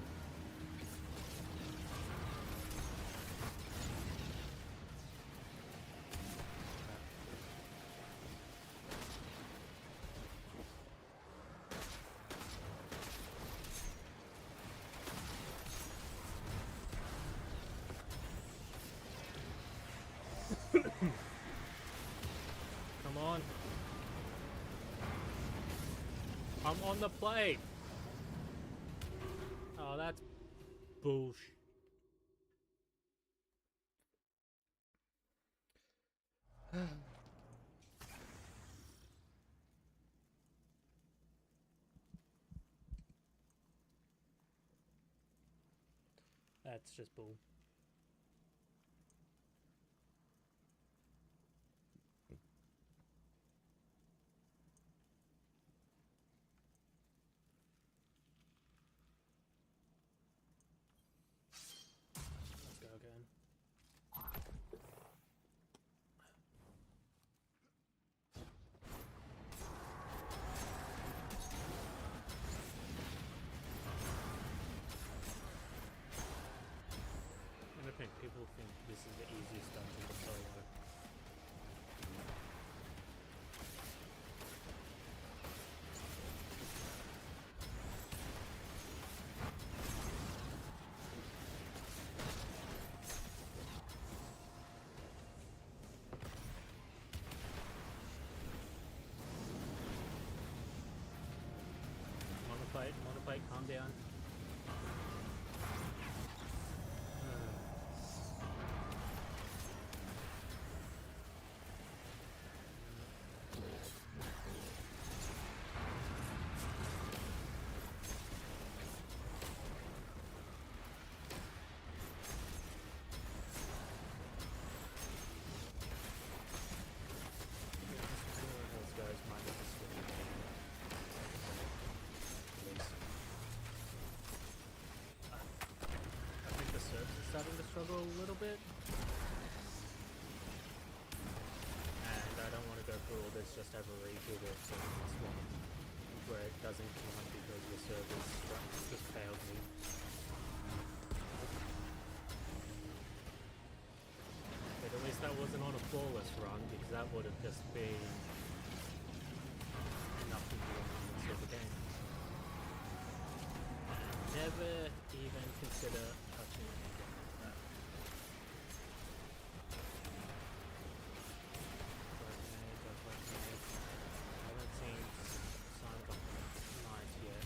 Come on. I'm on the plate. Oh, that's bullshit. That's just bull. Let's go again. Motorbike, calm down. Those guys might have just been I think the service is starting to struggle a little bit. And I don't want to go through all this just have a redo it so this one where it doesn't come on because the service just failed me. But at least that wasn't on a flawless run because that would have just been enough to do moments of the game. Never even consider touching anything like that. I haven't seen signs of night yet.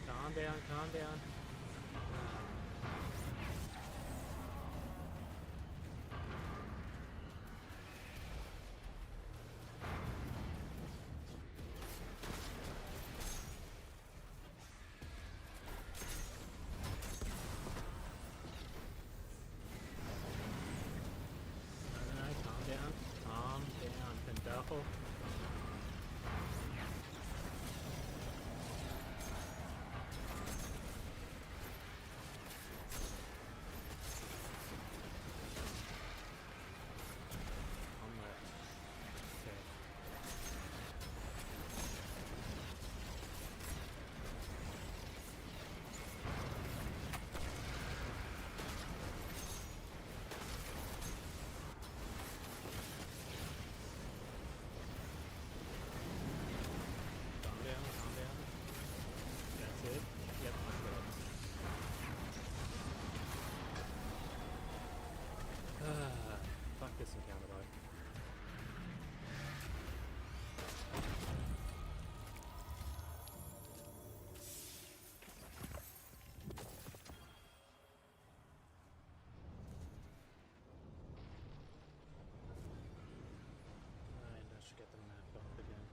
Calm down, calm down. No, calm down, pendejo. Calm down. That's it. Yep, I'm good. Fuck this encounter though. And I should get the map up again.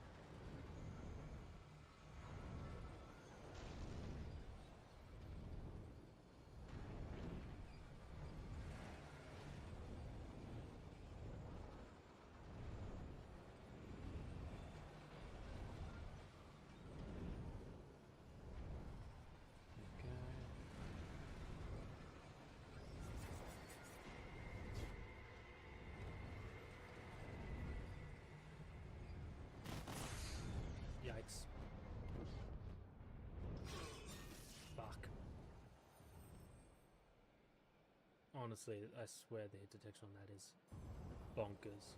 Yikes. Fuck. Honestly, I swear the hit detection on that is bonkers.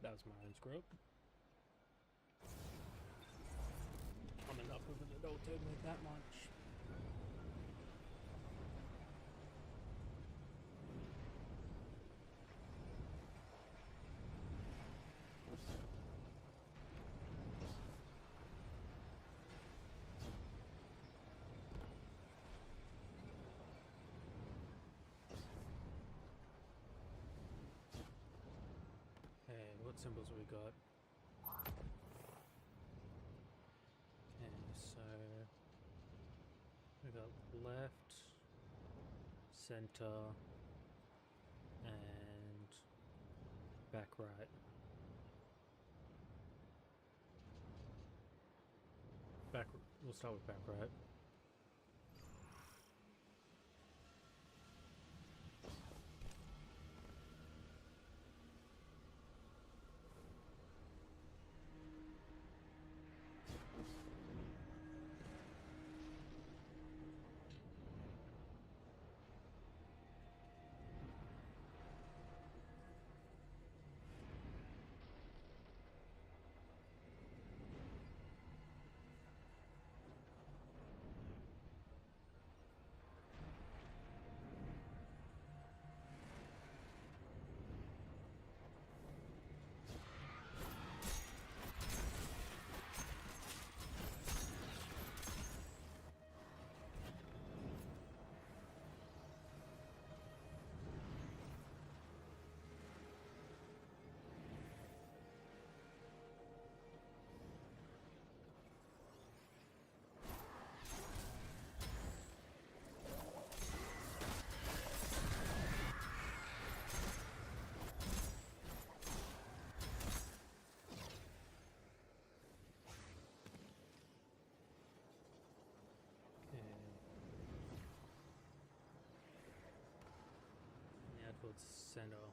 That was my own screw up. I'm enough of an adult. told me that much. Hey, what symbols we got? Okay, so we got left, center, and back right. We'll start with back right. Now towards center.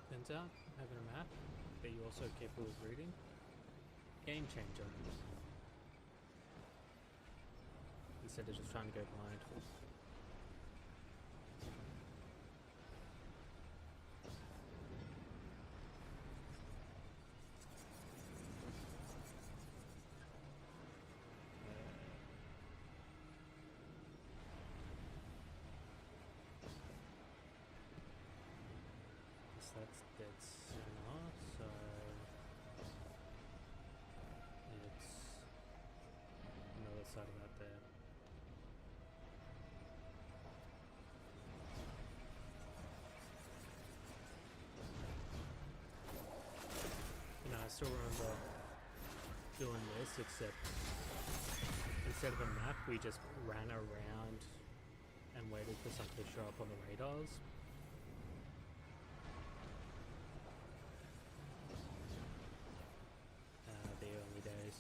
Turns out, having a map that you're also capable of reading, game changer. Instead of just trying to go blind. That's dead center, so it's another side of that there. You know, I still remember doing this, except instead of a map, we just ran around and waited for something to show up on the radars. The early days.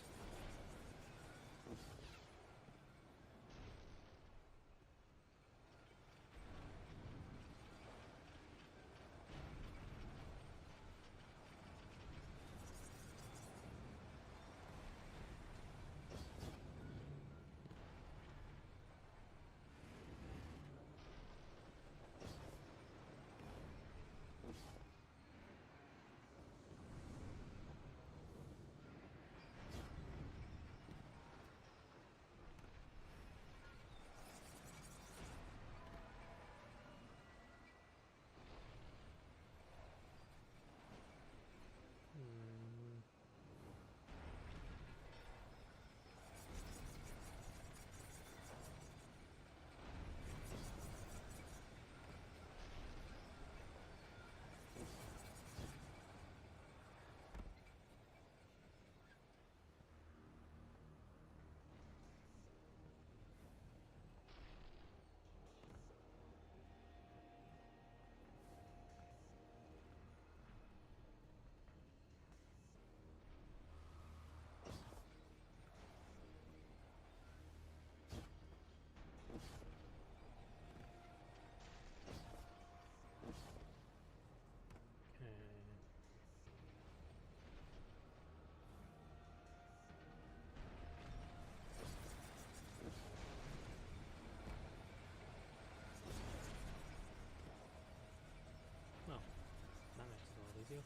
you.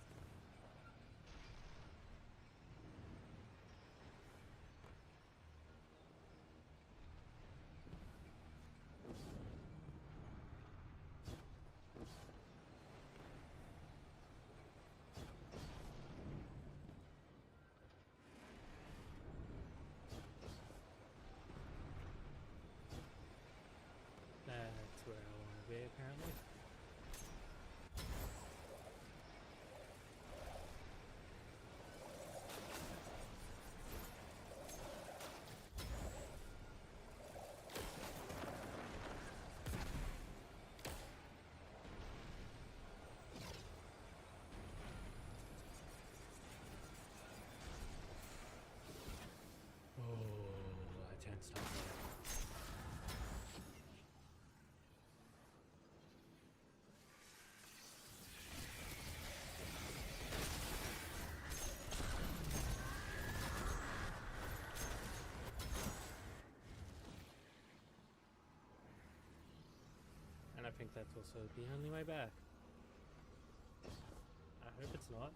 That's where I want to be, apparently. Oh, I can't stop that. And I think that's also the only way back. I hope it's not.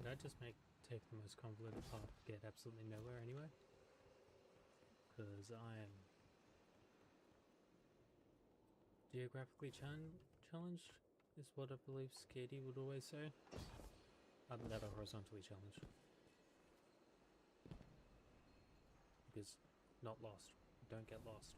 Did I just take the most convoluted path to get absolutely nowhere anyway? Because I am geographically challenged, is what I believe Skady would always say. Other than that, or horizontally challenged. Because not lost. Don't get lost.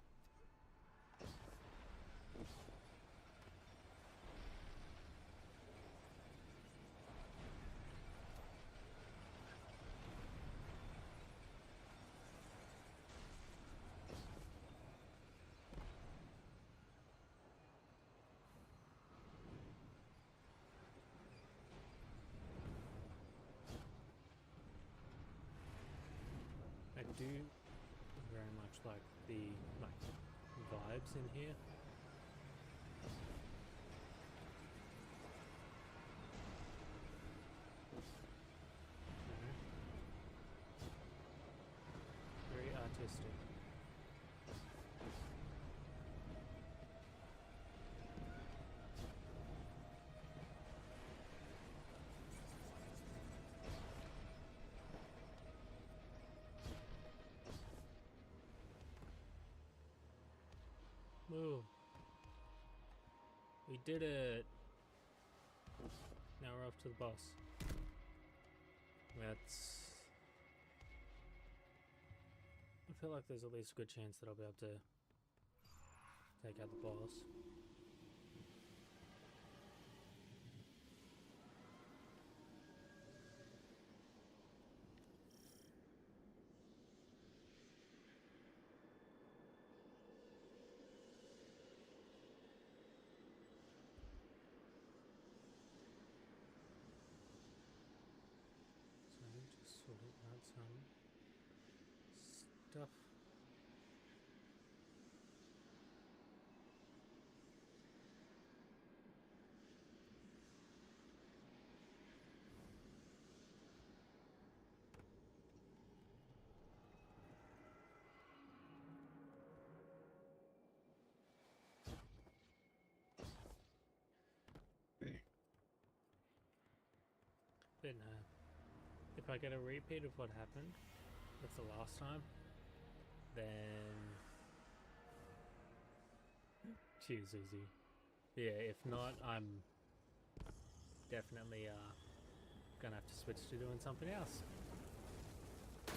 I do very much like the vibes in here. Very artistic. Whoa. We did it! Now we're off to the boss. That's... I feel like there's at least a good chance that I'll be able to take out the boss. So I'm just sorting out some stuff. But if I get a repeat of what happened with the last time, then cheers, Susie. Yeah, if not, I'm definitely gonna have to switch to doing something else. Come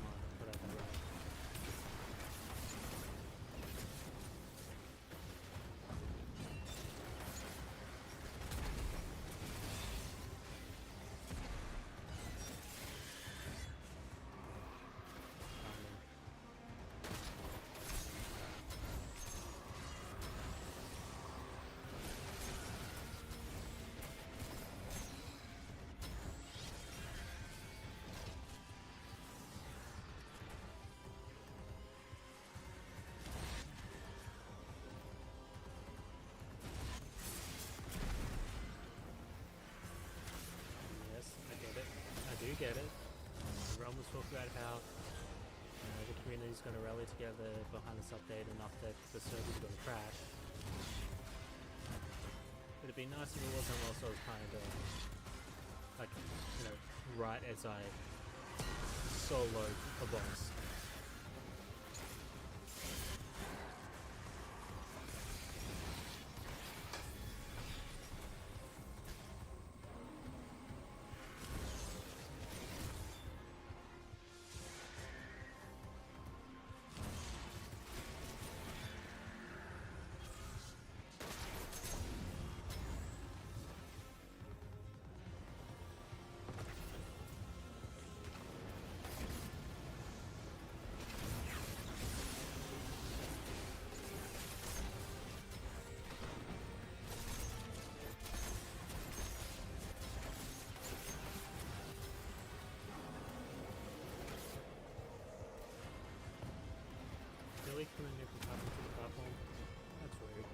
on, put out that road. Yes, I get it. I do get it. Ron was talking about how the community is going to rally together behind this update and not that the servers are going to crash. It'd be nice if it wasn't also kind of like, you know, right as I soloed a boss. Really coming here from top to the platform? That's rude.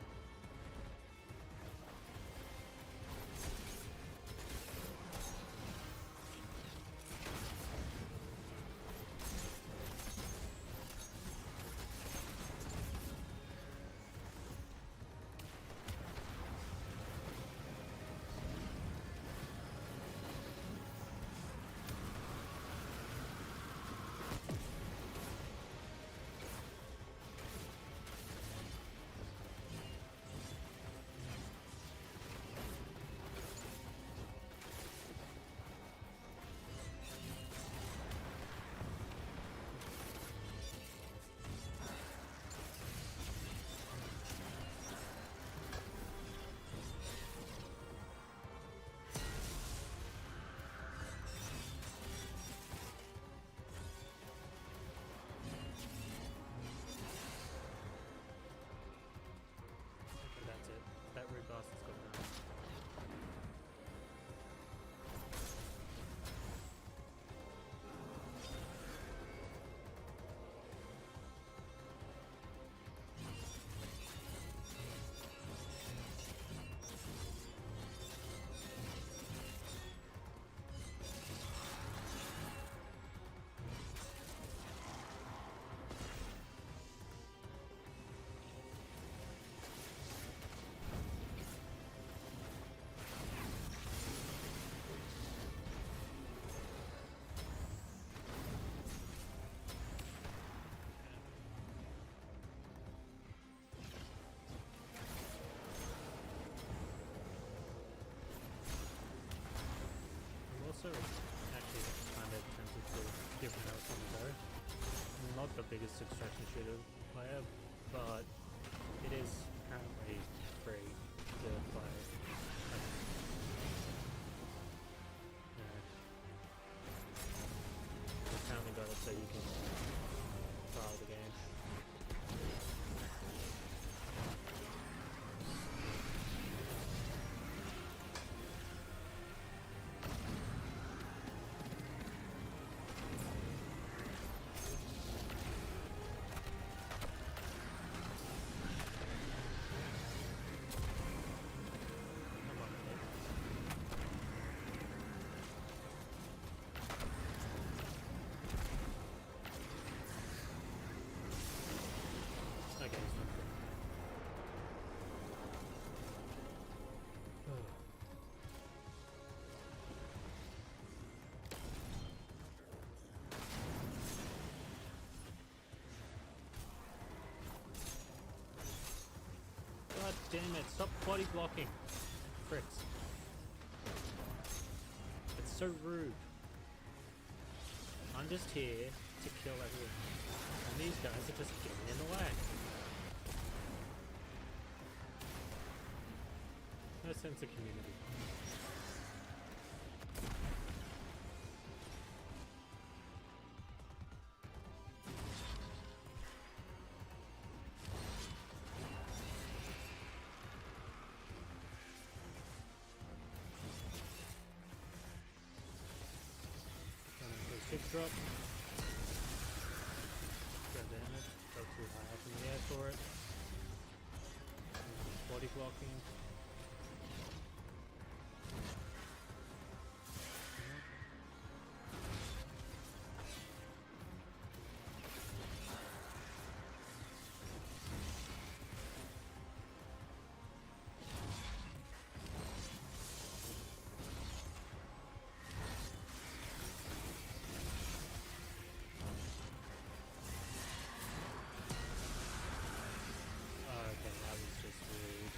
Okay, that's it. That rude boss is going down. I'm also actually kind of tempted to give it else on the go. I'm not the biggest extraction shooter player, but it is currently free to play. Like, you know, they've currently got it so you can trial the game. Come on, mate. damn it, stop body blocking. Fricks. It's so rude. I'm just here to kill everyone. And these guys are just getting in the way. No sense of community. Six drop. God damn it. Go too high up in the air for it. Body blocking. Okay, that was just rude.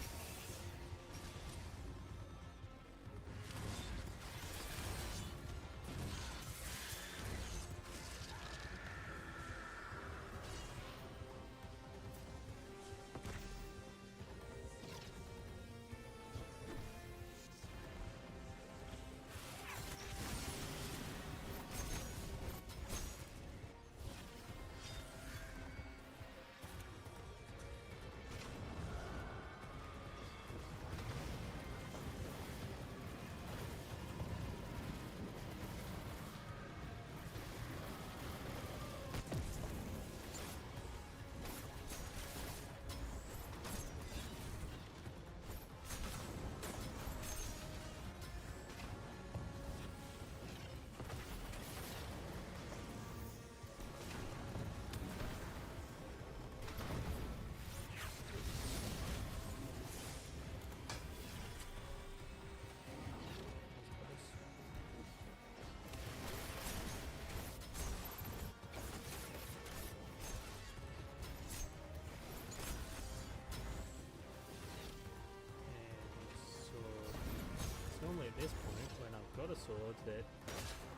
Normally at this point, when I've got a sword, that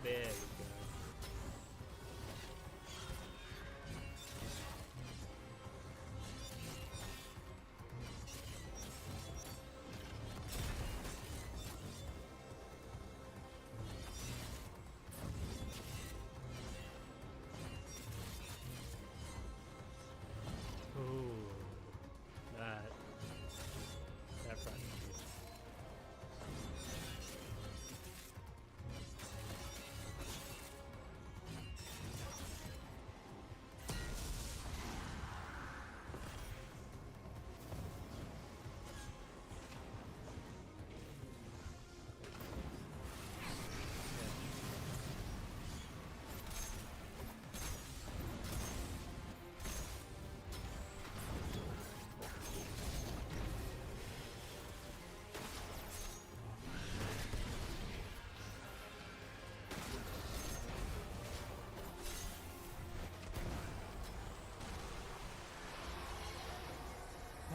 there we go. Ooh, that frightens me.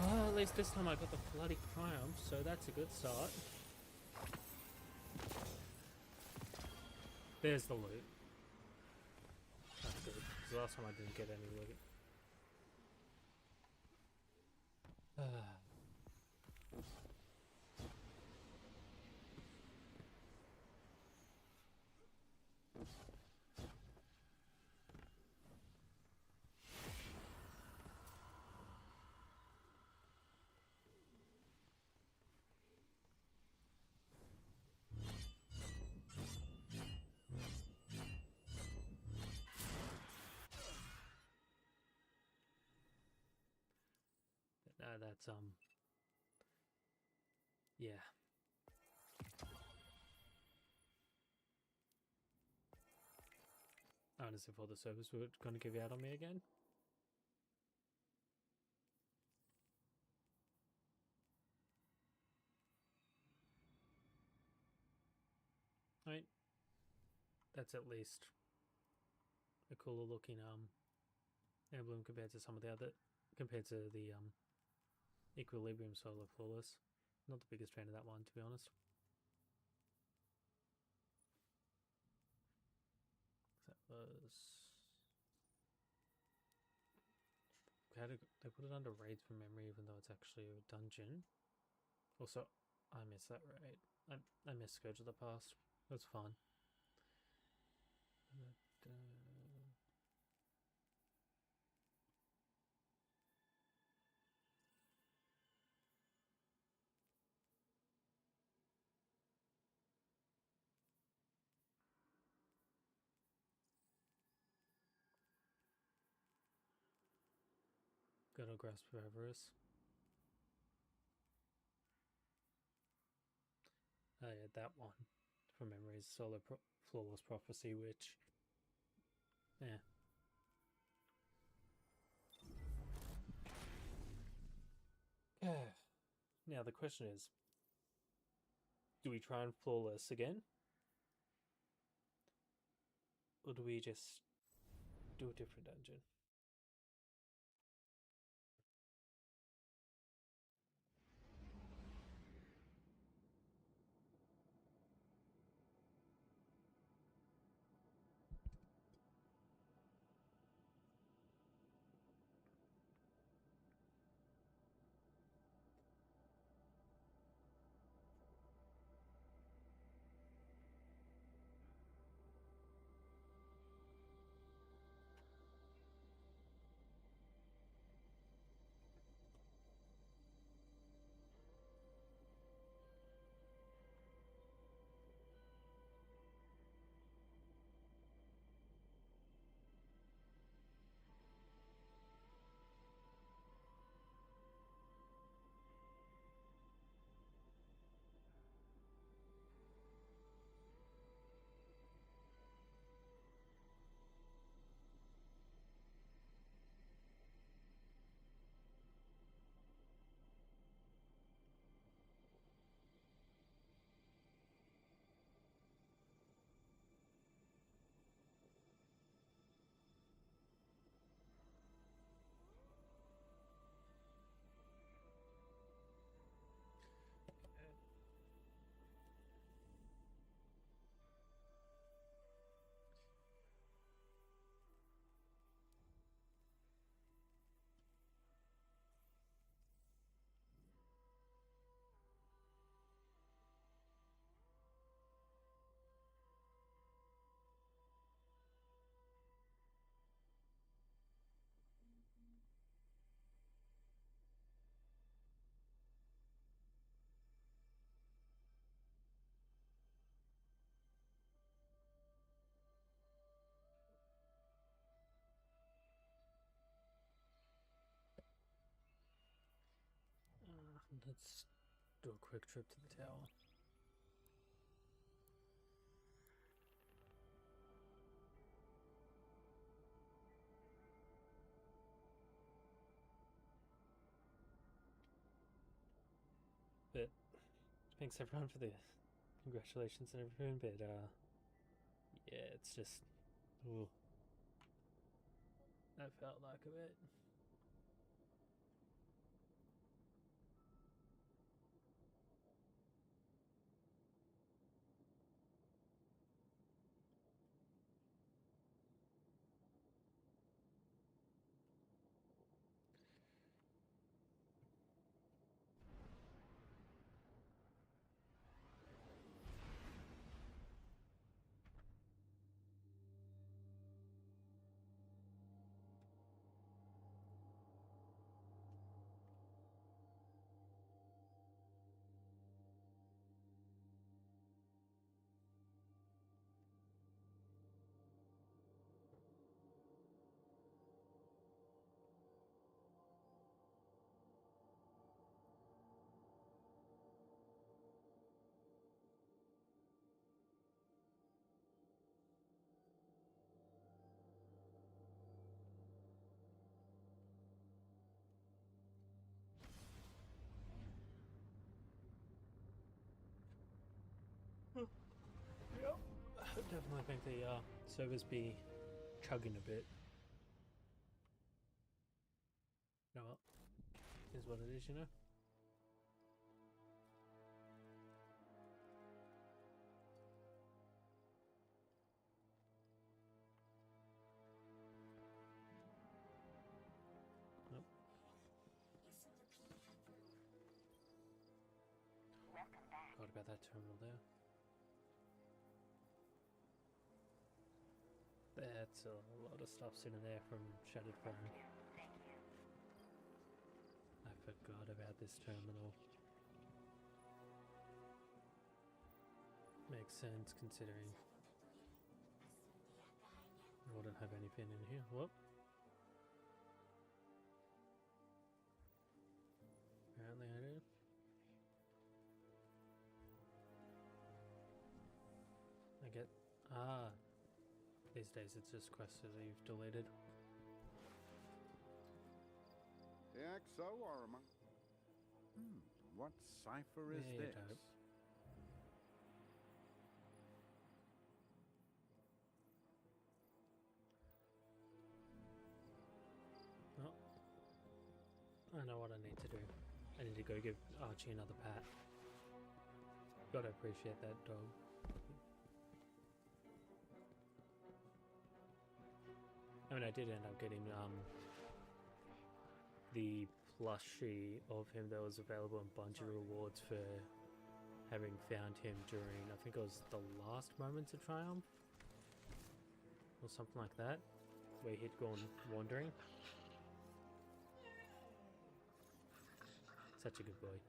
Well, at least this time I got the bloody triumph, so that's a good start. There's the loot. That's good, because last time I didn't get any loot. That's yeah. Honestly, for the service were gonna give out on me again. Right. That's at least a cooler looking emblem compared to some of the other, compared to the Equilibrium Solo Flawless. Not the biggest fan of that one, to be honest. That was... They put it under raids from memory, even though it's actually a dungeon. Also, I missed that raid. I missed Scourge of the Past. That's fun. But, Gotta Grasp of Avarice. Oh yeah, that one. From memory is Flawless Prophecy, which... yeah. Now the question is, do we try and Flawless again? Or do we just do a different dungeon? Let's do a quick trip to the tower. But thanks everyone for the congratulations and everything, but yeah, it's just, ooh, that felt like a bit. Yep. I definitely think the servers be chugging a bit. You know what? Is what it is, you know? about that terminal there. That's a lot of stuff sitting there from Shattered Throne. I forgot about this terminal. Makes sense considering I wouldn't have anything in here. Whoop. Apparently I do. I get... these days it's just quests that you've deleted. XO Arma. What cipher is Yeah, this? dope. Oh. I know what I need to do. I need to go give Archie another pat. Gotta appreciate that dog. I mean, I did end up getting the plushie of him that was available in Bungie rewards for having found him during, I think it was the last Moments of Triumph or something like that, where he'd gone wandering. Such a good boy.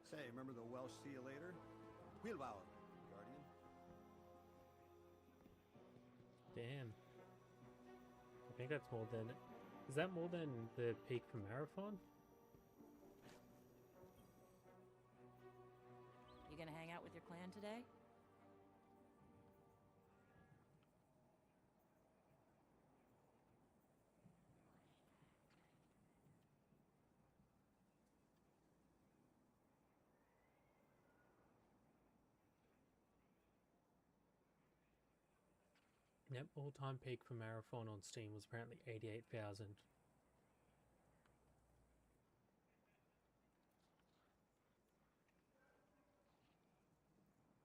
Say, remember the Welsh see you later? Wheelbauer, Guardian. Damn. I think that's more than... Is that more than the peak for Marathon? You gonna hang out with your clan today? Yep, all-time peak for Marathon on Steam was apparently 88,000.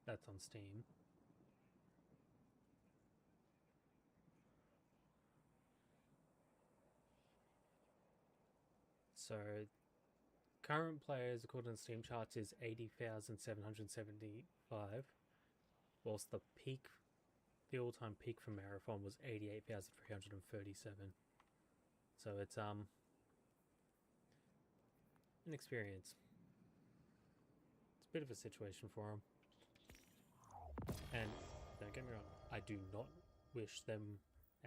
That's on Steam. So, current players according to Steam charts is 80,775, whilst the peak, the all-time peak for Marathon was 88,337. So it's an experience. It's a bit of a situation for them. And don't get me wrong, I do not wish them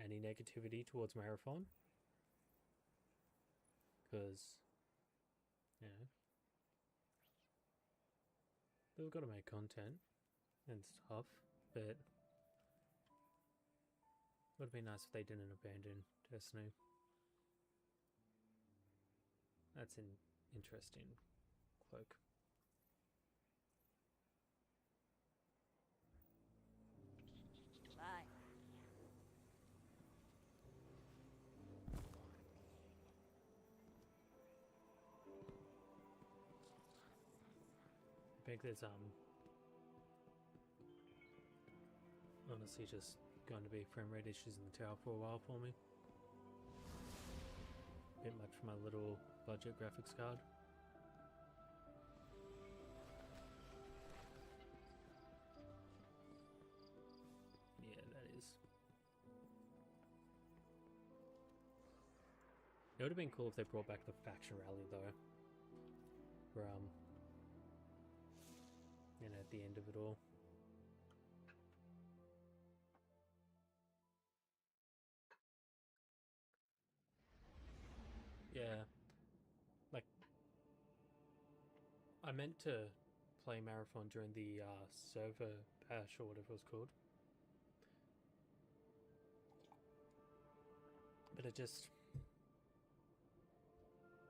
any negativity towards Marathon. Because, you know, they've got to make content and stuff, but it would be nice if they didn't abandon Destiny. That's an interesting cloak. Bye. I think there's honestly just going to be frame rate issues in the tower for a while for me. Bit much for my little budget graphics card. Yeah, that is. It would have been cool if they brought back the faction rally though. Where you know, at the end of it all. Yeah. Like, I meant to play Marathon during the server bash or whatever it was called. But it just...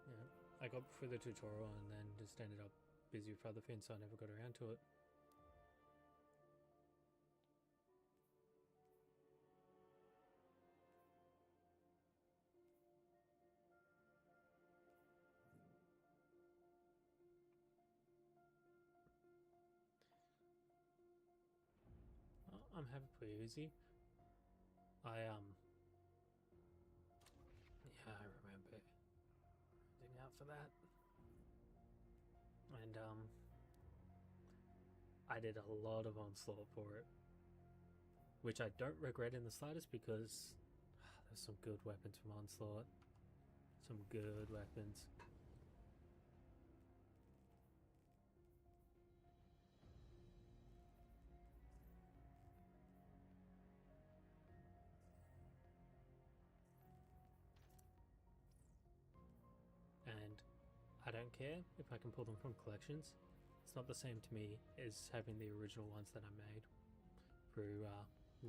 Yeah, I got through the tutorial and then just ended up busy with other things, so I never got around to it. I'm happy for you, Uzi. for that. And I did a lot of Onslaught for it, which I don't regret in the slightest because there's some good weapons from Onslaught. Some good weapons. And I don't care if I can pull them from collections. It's not the same to me as having the original ones that I made through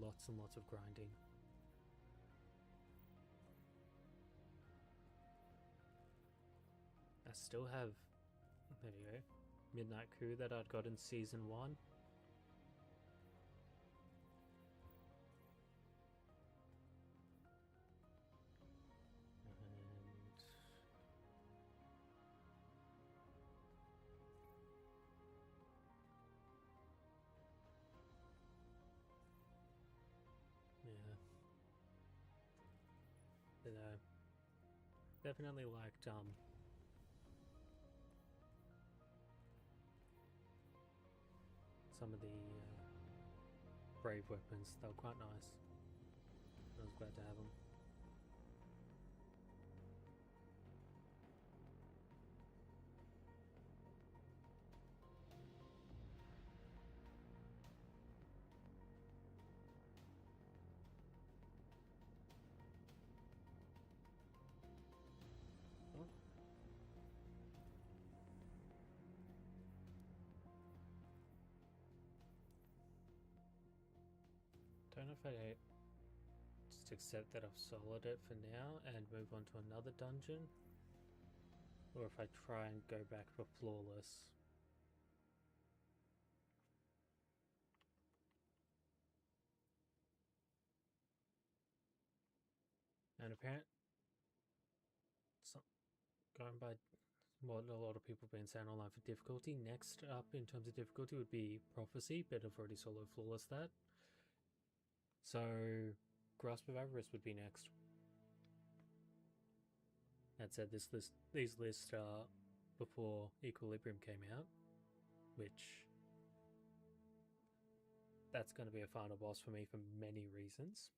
lots and lots of grinding. I still have, there you go, Midnight Coup that I'd got in Season 1. Yeah. But definitely liked some of the brave weapons. They were quite nice. I was glad to have them. Don't know if I just accept that I've soloed it for now and move on to another dungeon, or if I try and go back for flawless. And apparently, going by what a lot of people have been saying online for difficulty, next up in terms of difficulty would be Prophecy, but I've already soloed flawless that. So, Grasp of Avarice would be next. That said, these lists are before Equilibrium came out, which that's going to be a final boss for me for many reasons.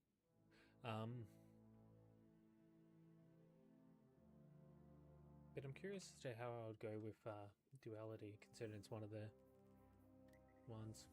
But I'm curious as to how I would go with Duality, considering it's one of the ones.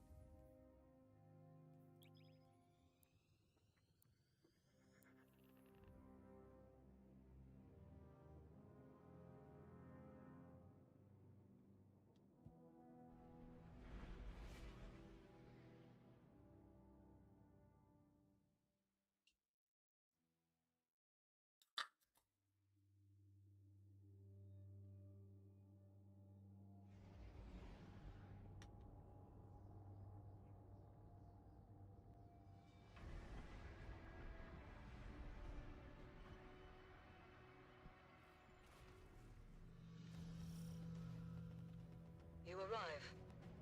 You arrive.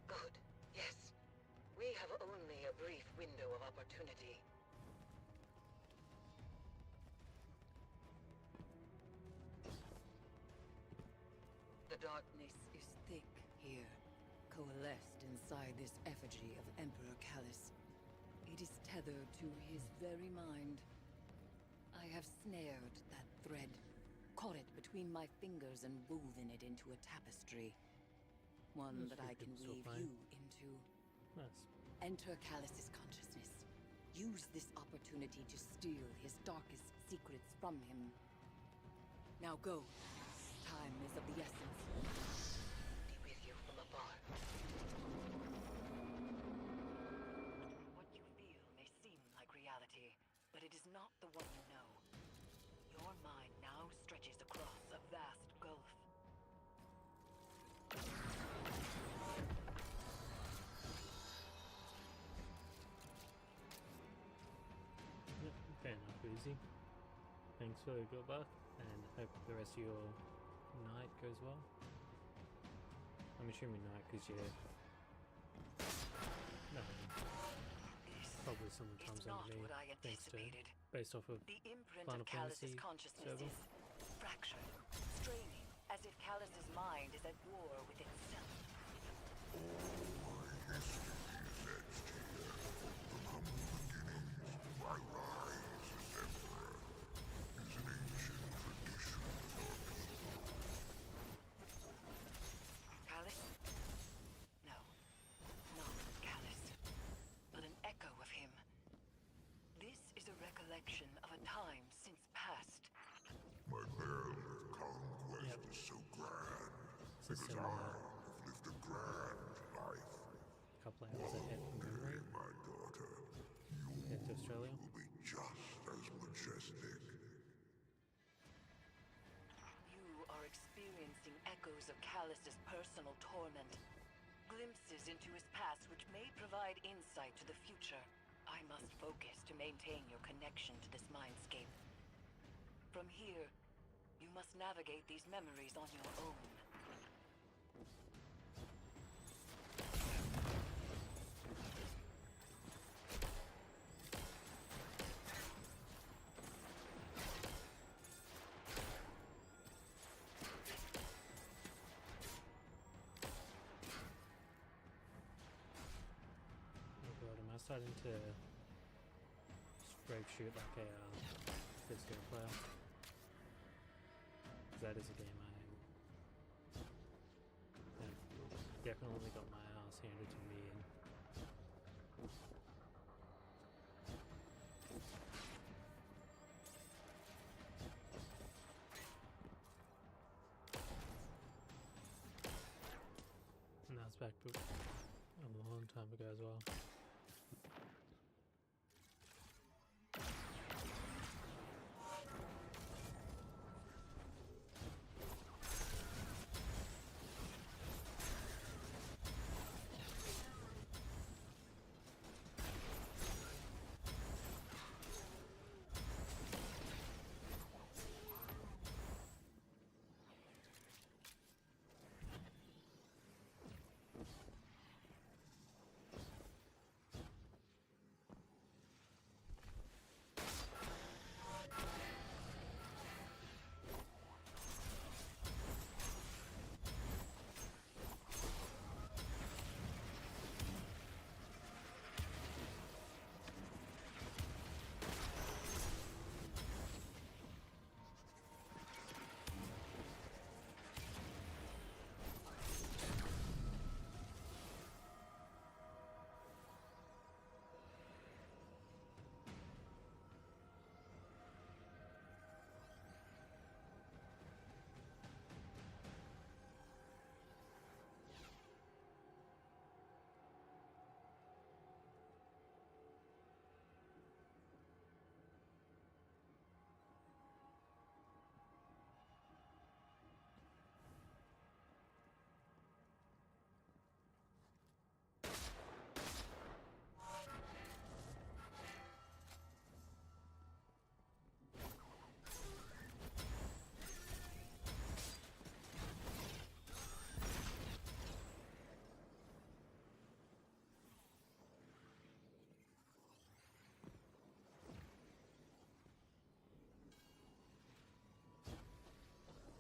Good. Yes. We have only a brief window of opportunity. The darkness is thick here, coalesced inside this effigy of Emperor Callus. It is tethered to his very mind. I have snared that thread, caught it between my fingers and woven it into a tapestry. One that I can weave you into. Nice. Enter Callus's consciousness. Use this opportunity to steal his darkest secrets from him. Now go. Time is of the essence. Be with you from afar. What you feel may seem like reality, but it is not the one you know. Your mind now stretches across a vast gulf. Fair enough, Uzi. Thanks for the good luck, and hope the rest of your night goes well. I'm assuming night because you're... No, probably someone comes under me, thanks to, based off of The imprint Final of Callus's Fantasy consciousness server. is fractured, straining, as as if Callus's mind is at war with itself. Callus? No, not Callus, but an echo of him. This is a recollection of a time since past. My bell of conquest is so grand, because I have lived a grand life. Couple hours ahead from memory. My daughter, Head to Australia. will be just as majestic. You are experiencing echoes of Callus's personal torment. Glimpses into his past which may provide insight to the future. I must focus to maintain your connection to this mindscape. From here, you must navigate these memories on your own. Oh god, am I starting to straight shoot like a this game player? 'Cause that is a game I have definitely got my ass handed to me in. And that's back to a long time ago as well.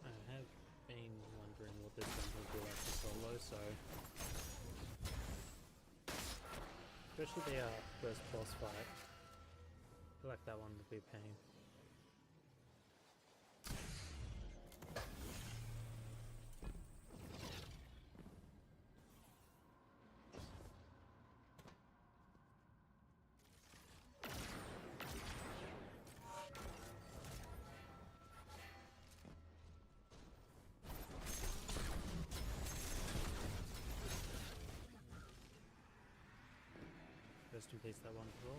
I have been wondering what this game will be like for solo, so especially the first boss fight. I feel like that one would be a pain. Rest in peace, that wonderful.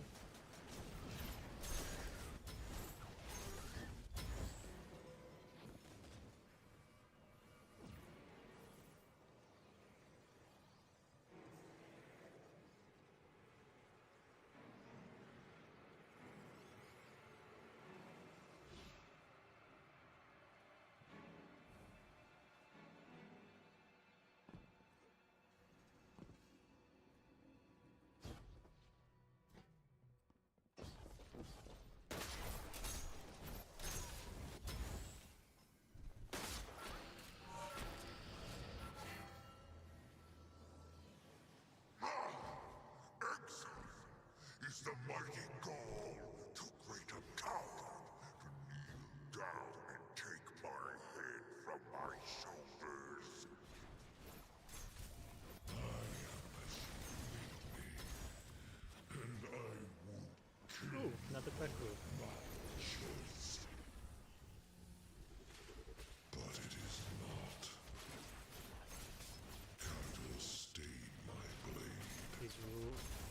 the back roof. Chest. But it is not. Carter stayed my blade.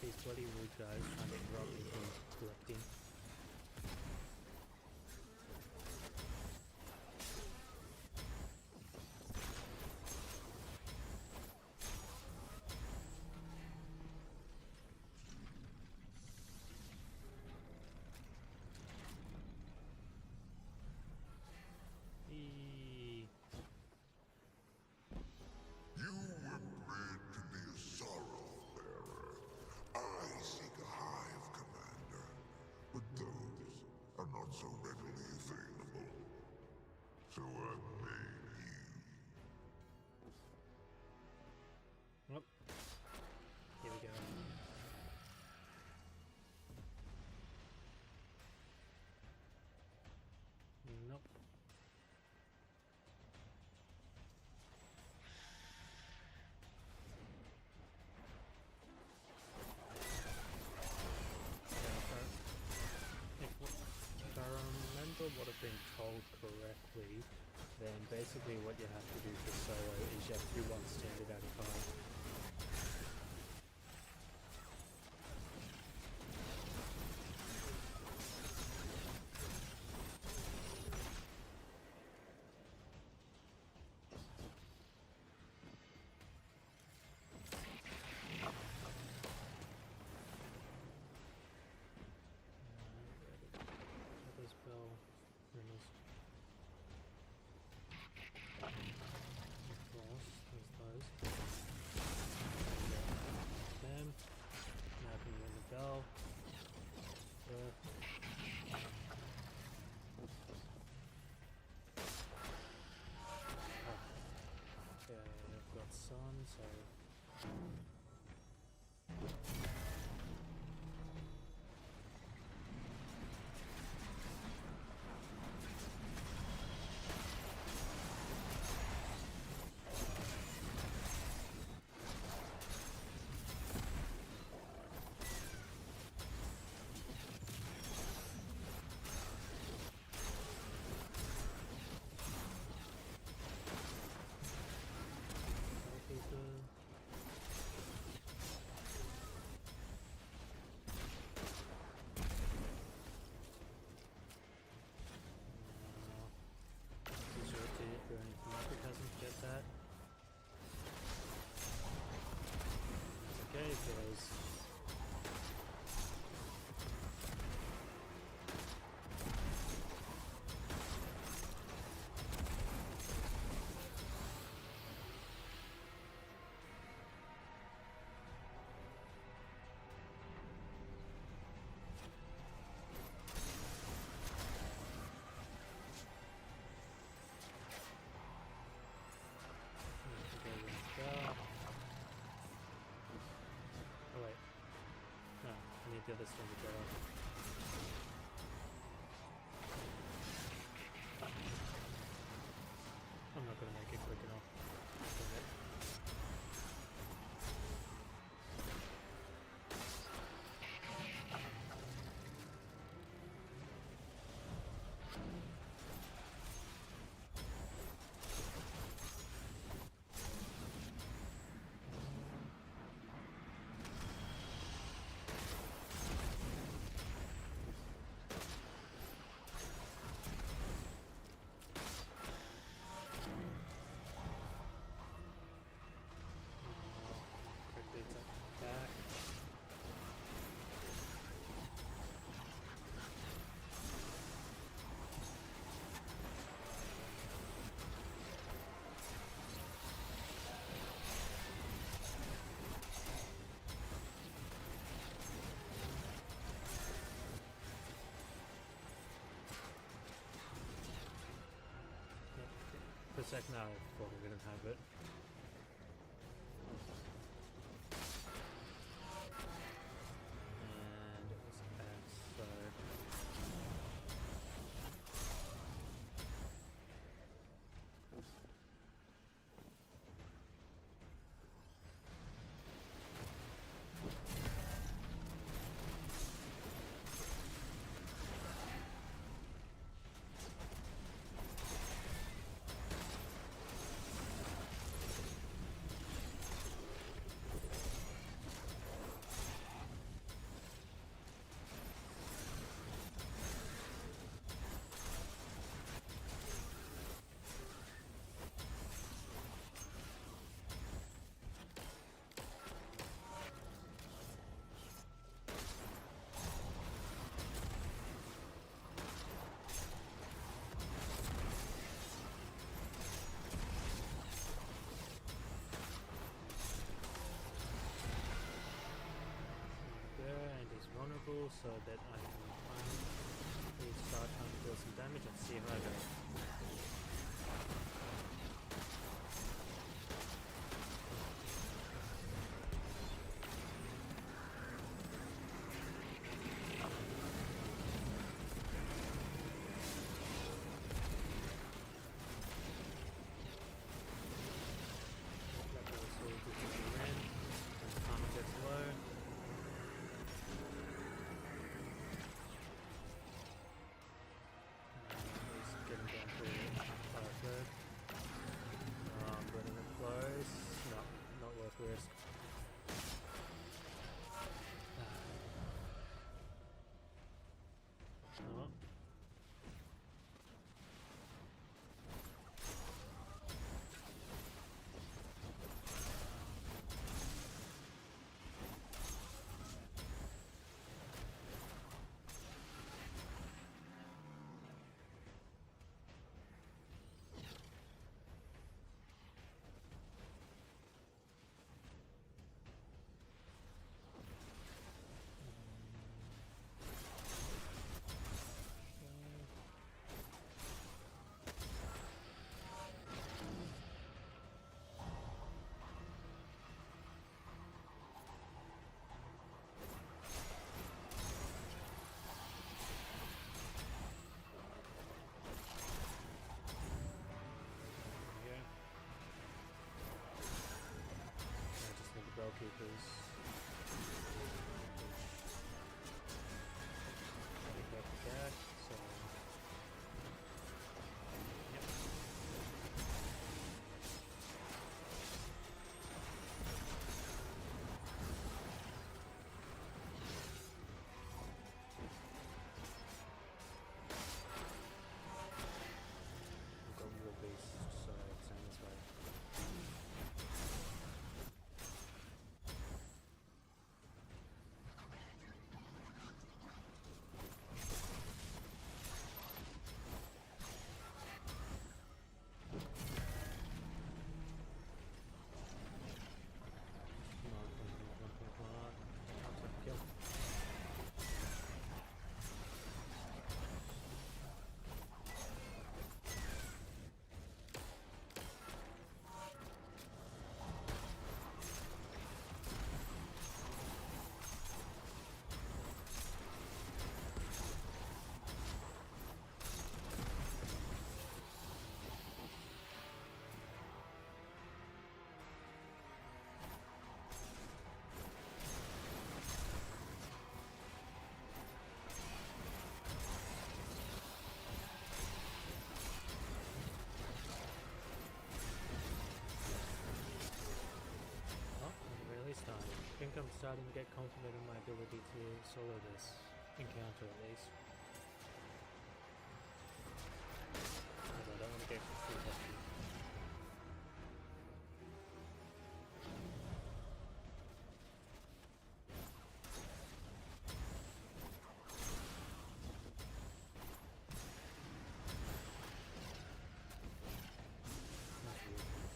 These bloody rude guys trying to interrupt me from collecting. Eee. You were bred to be a sorrow bearer. I seek a hive commander, but those are not so readily available. So I made you. Well, here we go. Nope. If I remember what I've been told correctly, then basically what you have to do for solo is you have to do one standard out of 5. This bell rings. Of course, there's those. Them. Now I can ring the bell. Okay, I've got sun, so. Get that. Okay, because the other stone to go up. I'm not gonna make it quick enough. For a second, I thought we didn't have it. And it was X, so... level so that I can finally start trying to deal some damage and see how I go. Keepers. Back to back, so yep. We've got more beasts, so same this way. I think I'm starting to get confident in my ability to solo this encounter at least. Because I don't want to get too lucky.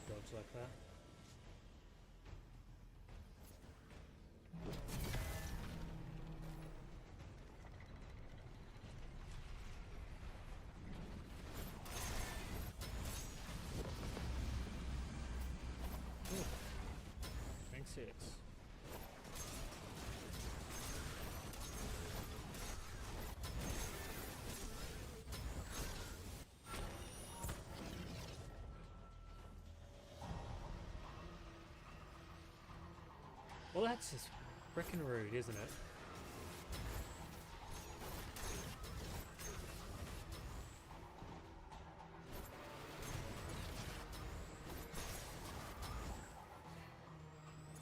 Dodge like that. Six. Well, that's just frickin' rude, isn't it?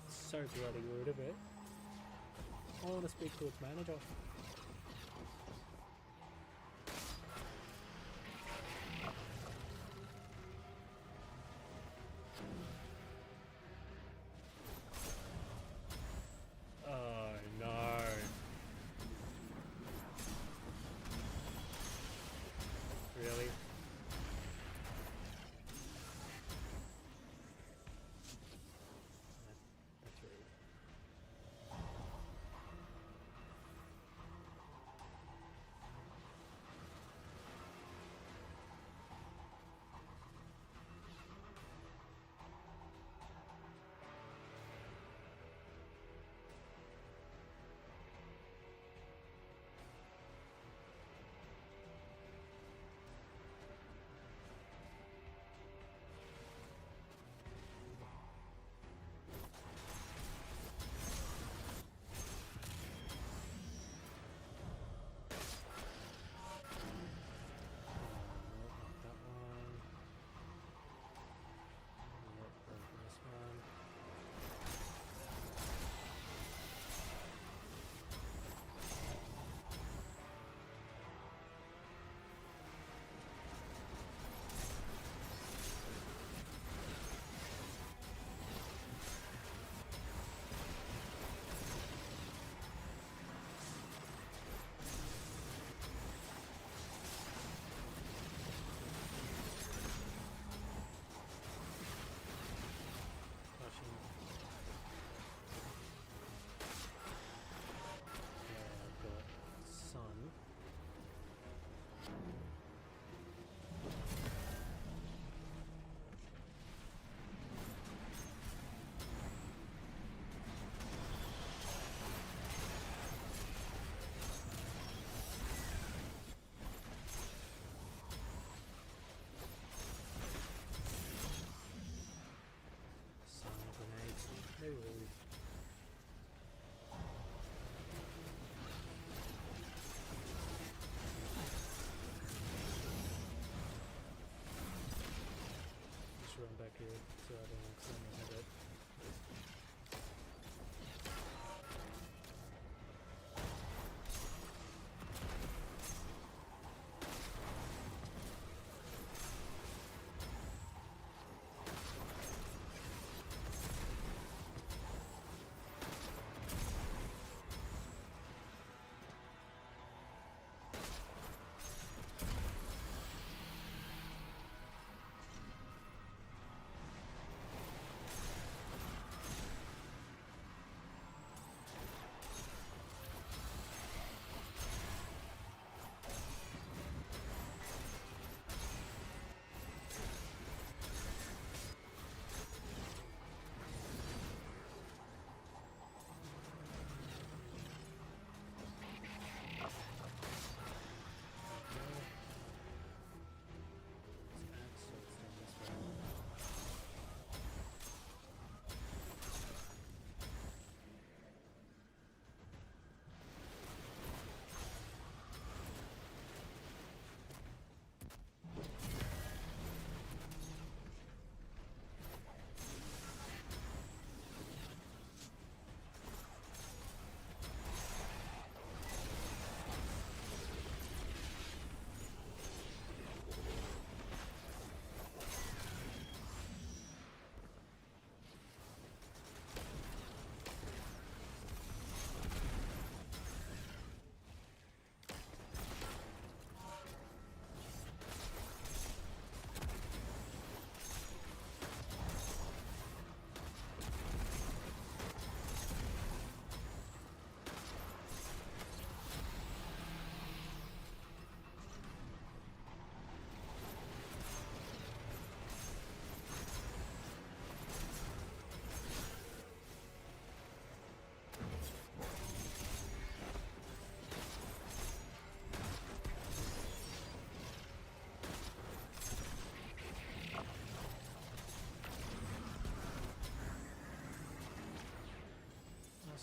So bloody rude of it. I want to speak to its manager. Oh no. Really? That's rude.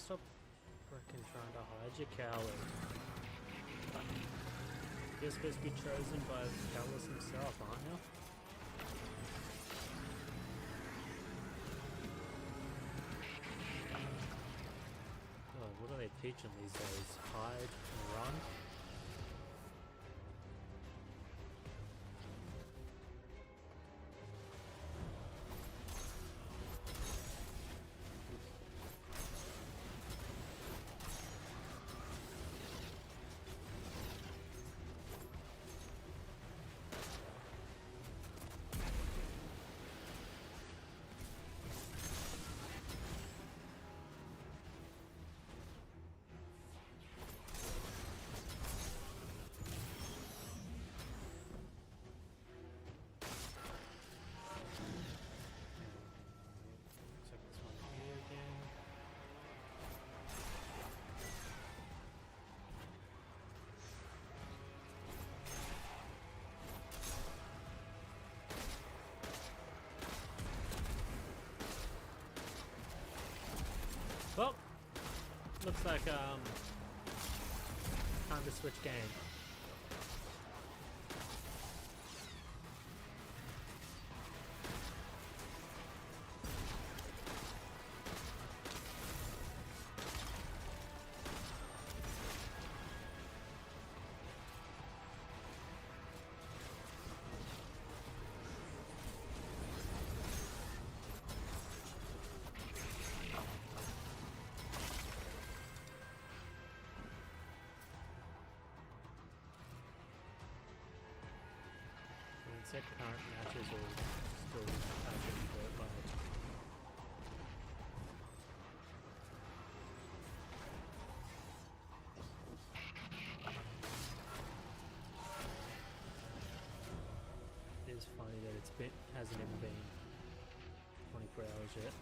stop freaking trying to hide, you coward. You're supposed to be chosen by Callus himself, aren't you? Oh, what are they teaching these days? Hide and run? Looks like this one here again. Well, looks like time to switch game. Said current matches will still happen, but like it is funny that hasn't even been 24 hours yet.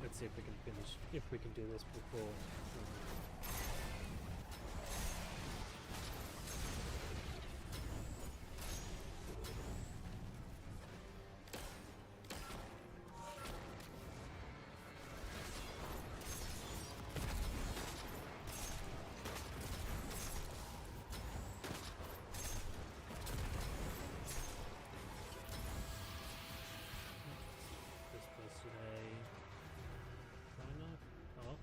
Let's see if we can finish, if we can do this before. This place today. Oh.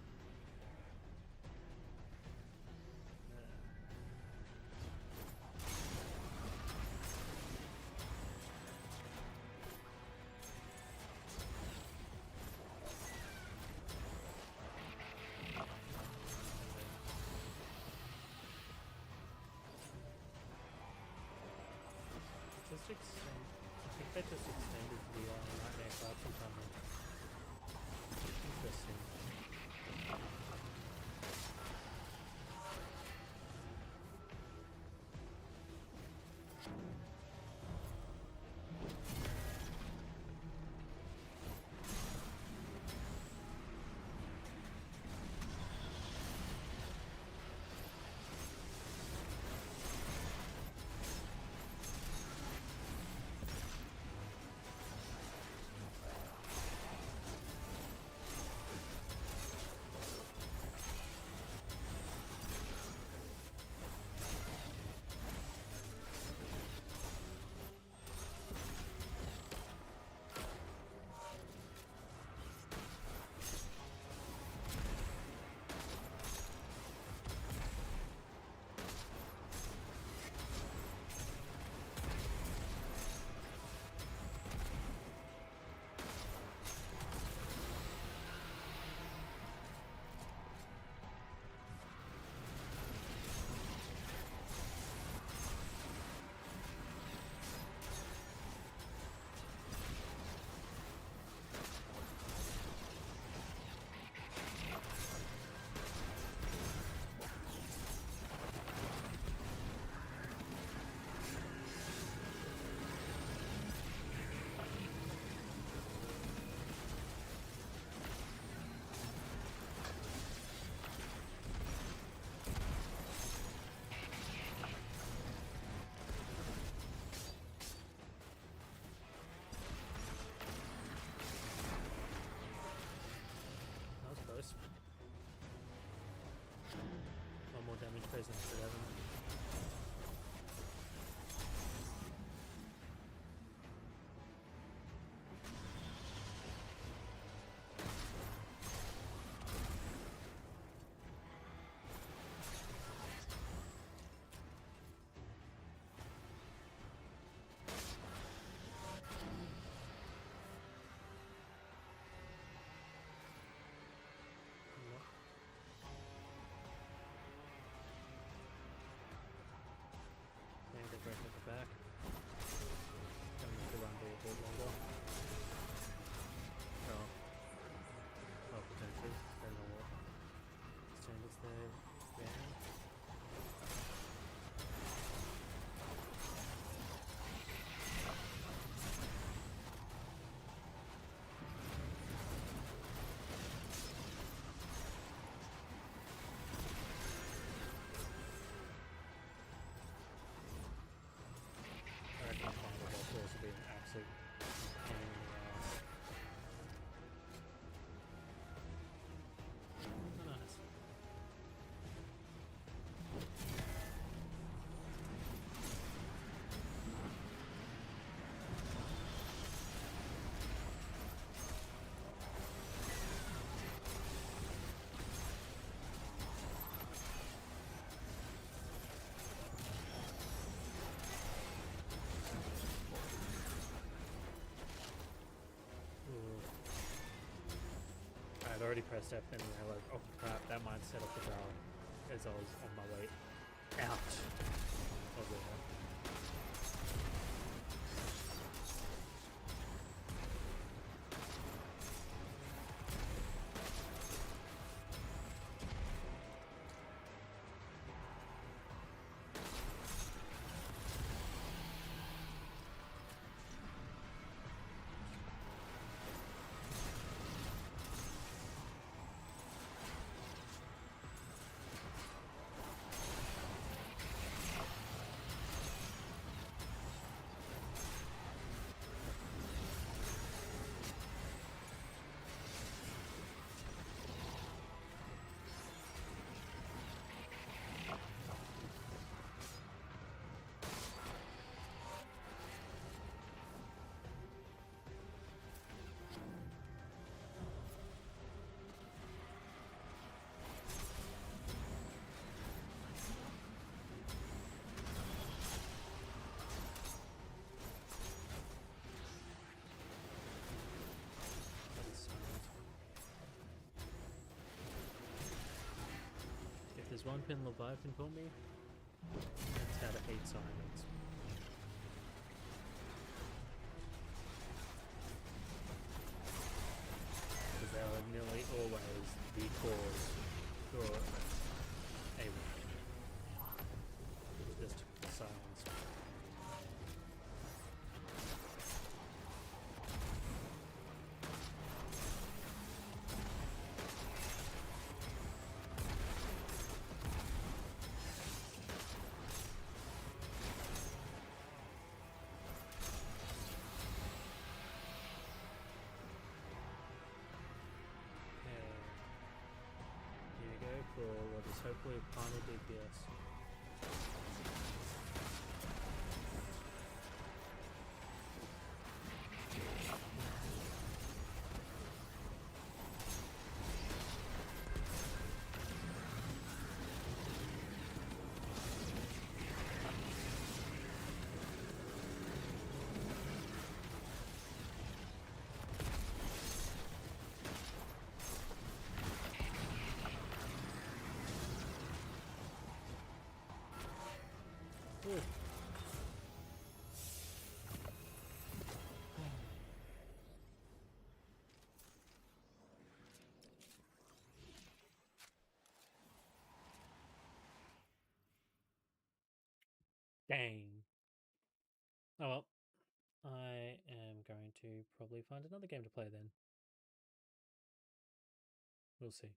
Just extend. I think they just extended the Nightmare Carson tunnel. Interesting. Resident 11. Right at the back. Gonna make the run be a bit longer. Oh. Well, potentially. Don't know what. Standards there. Yeah. Also be an absolute pain in the ass. Oh, nice. I'd already pressed F and I was like, oh crap, that might set up the barrel as I was on my way out of there. If there's one pin Leviathan taught me, it's how to hate sirens. Because they are nearly always the cause for a win. Just silence. For what is hopefully a final DPS. Ooh. Dang. Oh well. I am going to probably find another game to play then. We'll see.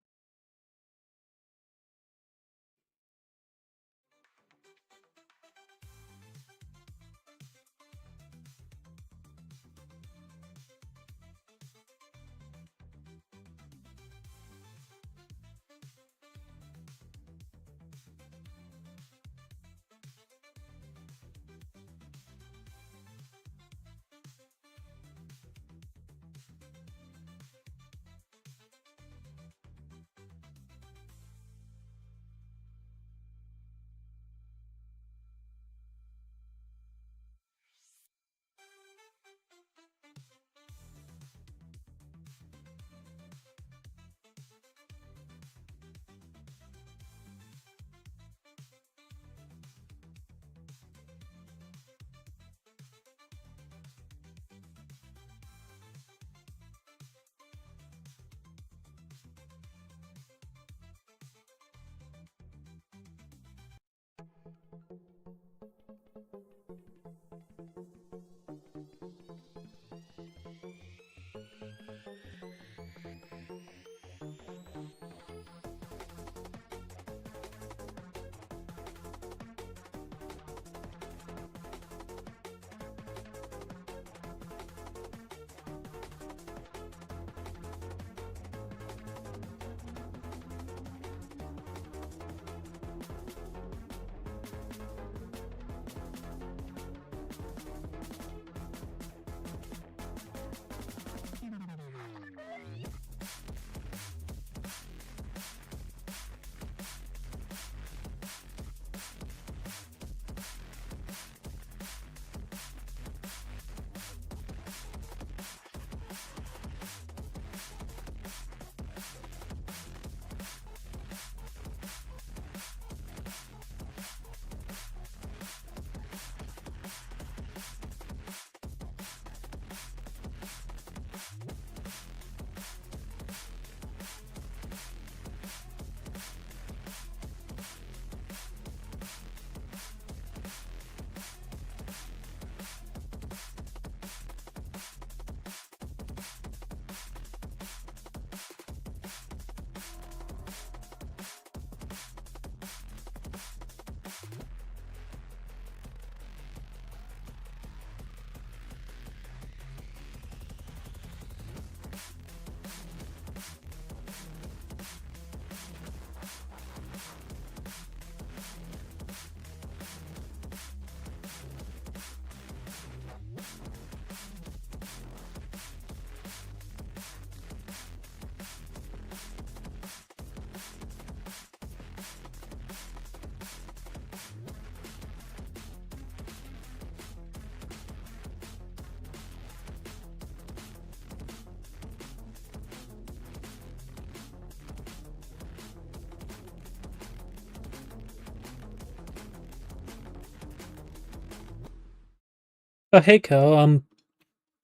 Oh, hey, Kel.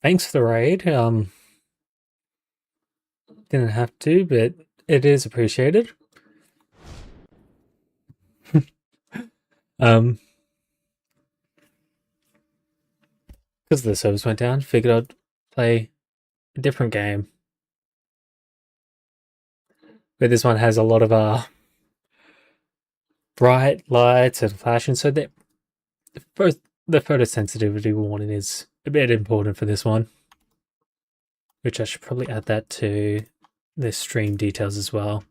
Thanks for the raid. Didn't have to, but it is appreciated. Because the servers went down, figured I'd play a different game. But this one has a lot of bright lights and flashing, so that both the photosensitivity warning is a bit important for this one. Which I should probably add that to the stream details as well.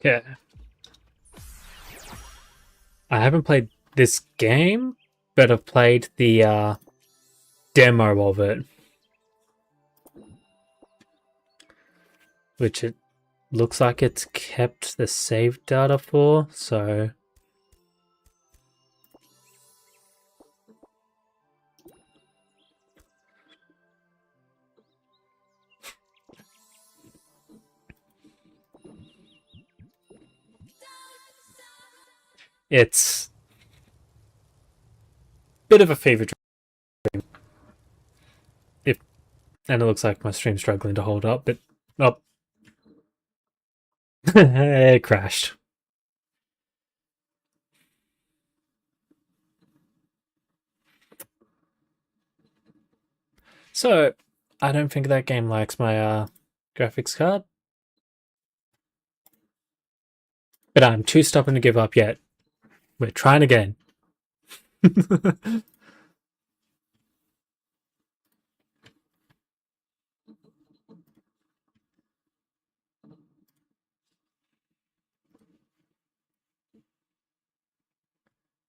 Yeah. I haven't played this game, but I've played the demo of it. Which it looks like it's kept the save data for, so... It's a bit of a fever dream. And it looks like my stream's struggling to hold up, but... Oh. It crashed. So, I don't think that game likes my graphics card. But I'm too stubborn to give up yet. We're trying again.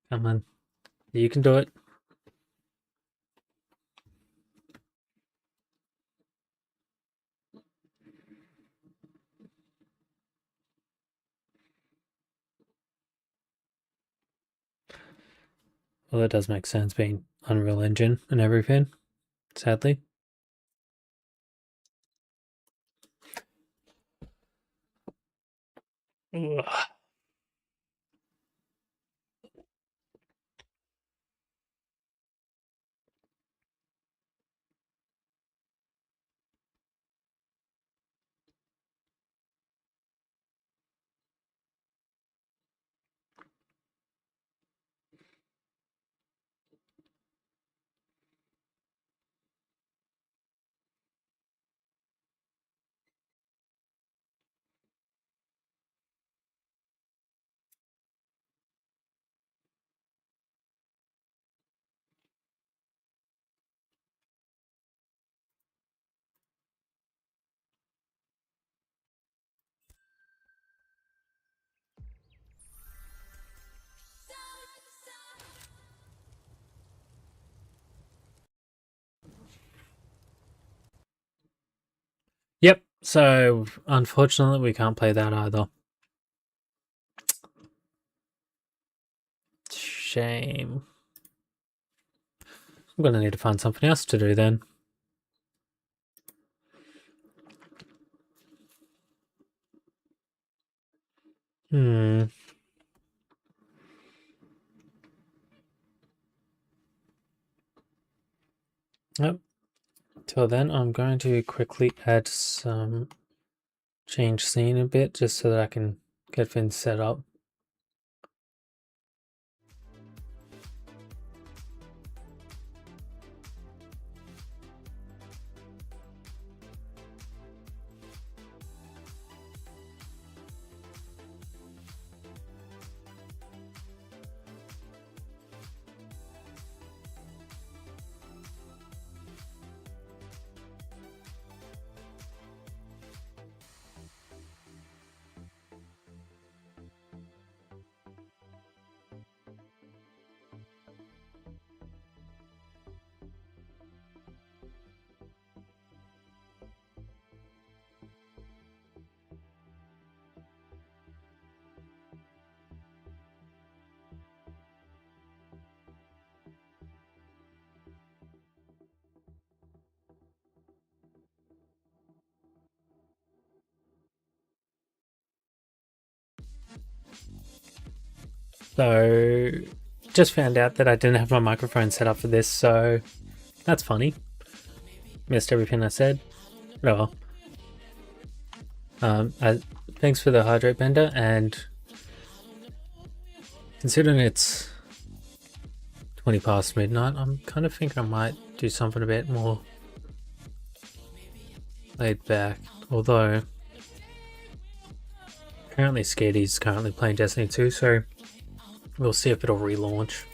Come on. You can do it. Well, that does make sense being Unreal Engine and everything, sadly. Ugh. So, unfortunately, we can't play that either. Shame. I'm gonna need to find something else to do then. Yep. Till then, I'm going to quickly add some change scene a bit just so that I can get things set up. So, just found out that I didn't have my microphone set up for this, so that's funny. Missed everything I said. Oh well. Thanks for the hydrate bender, and considering it's 20 past midnight, I'm kind of thinking I might do something a bit more laid back. Although, apparently Skady's currently playing Destiny 2, so we'll see if it'll relaunch.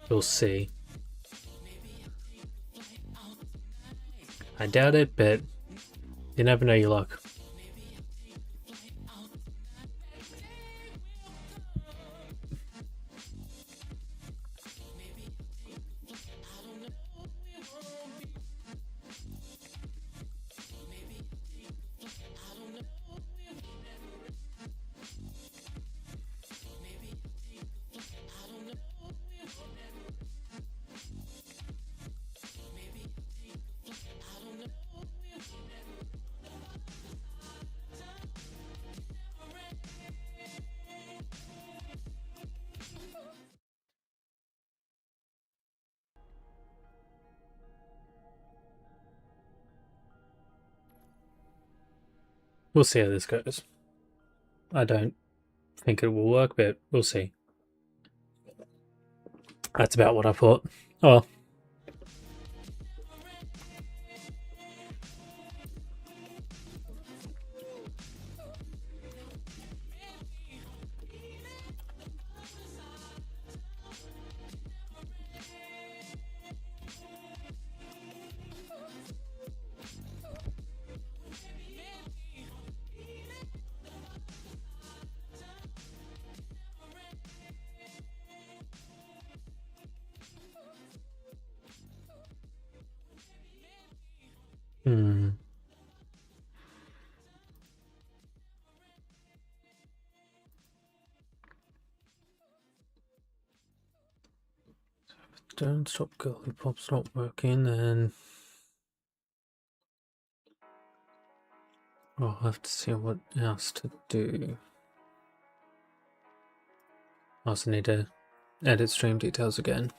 We'll see. I doubt it, but you never know your luck. We'll see how this goes. I don't think it will work, but we'll see. That's about what I thought. Oh. Don't stop girly pop's not working, then I'll have to see what else to do. I also need to edit stream details again.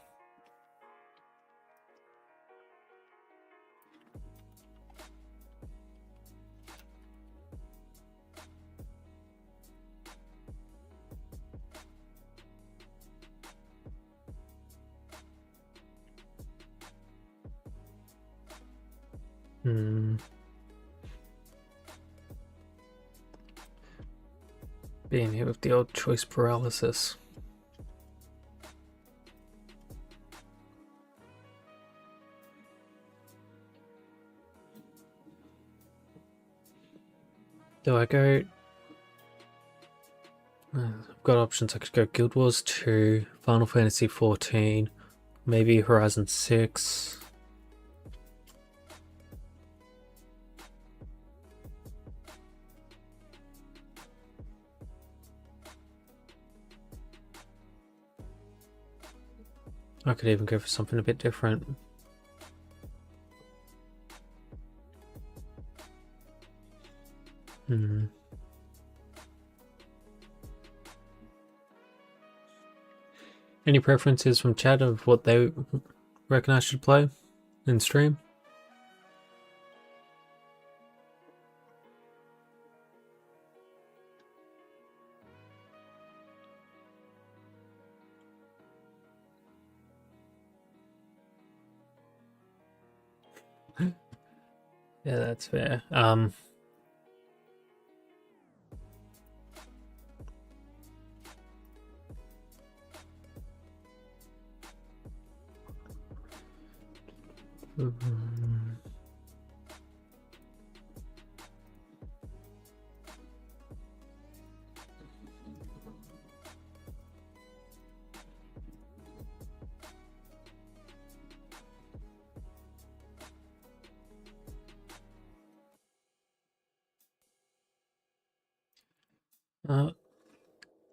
Being here with the old choice paralysis. Do I go? I've got options. I could go Guild Wars 2, Final Fantasy 14, maybe Horizon 6. I could even go for something a bit different. Any preferences from chat of what they reckon I should play in stream? Yeah, that's fair.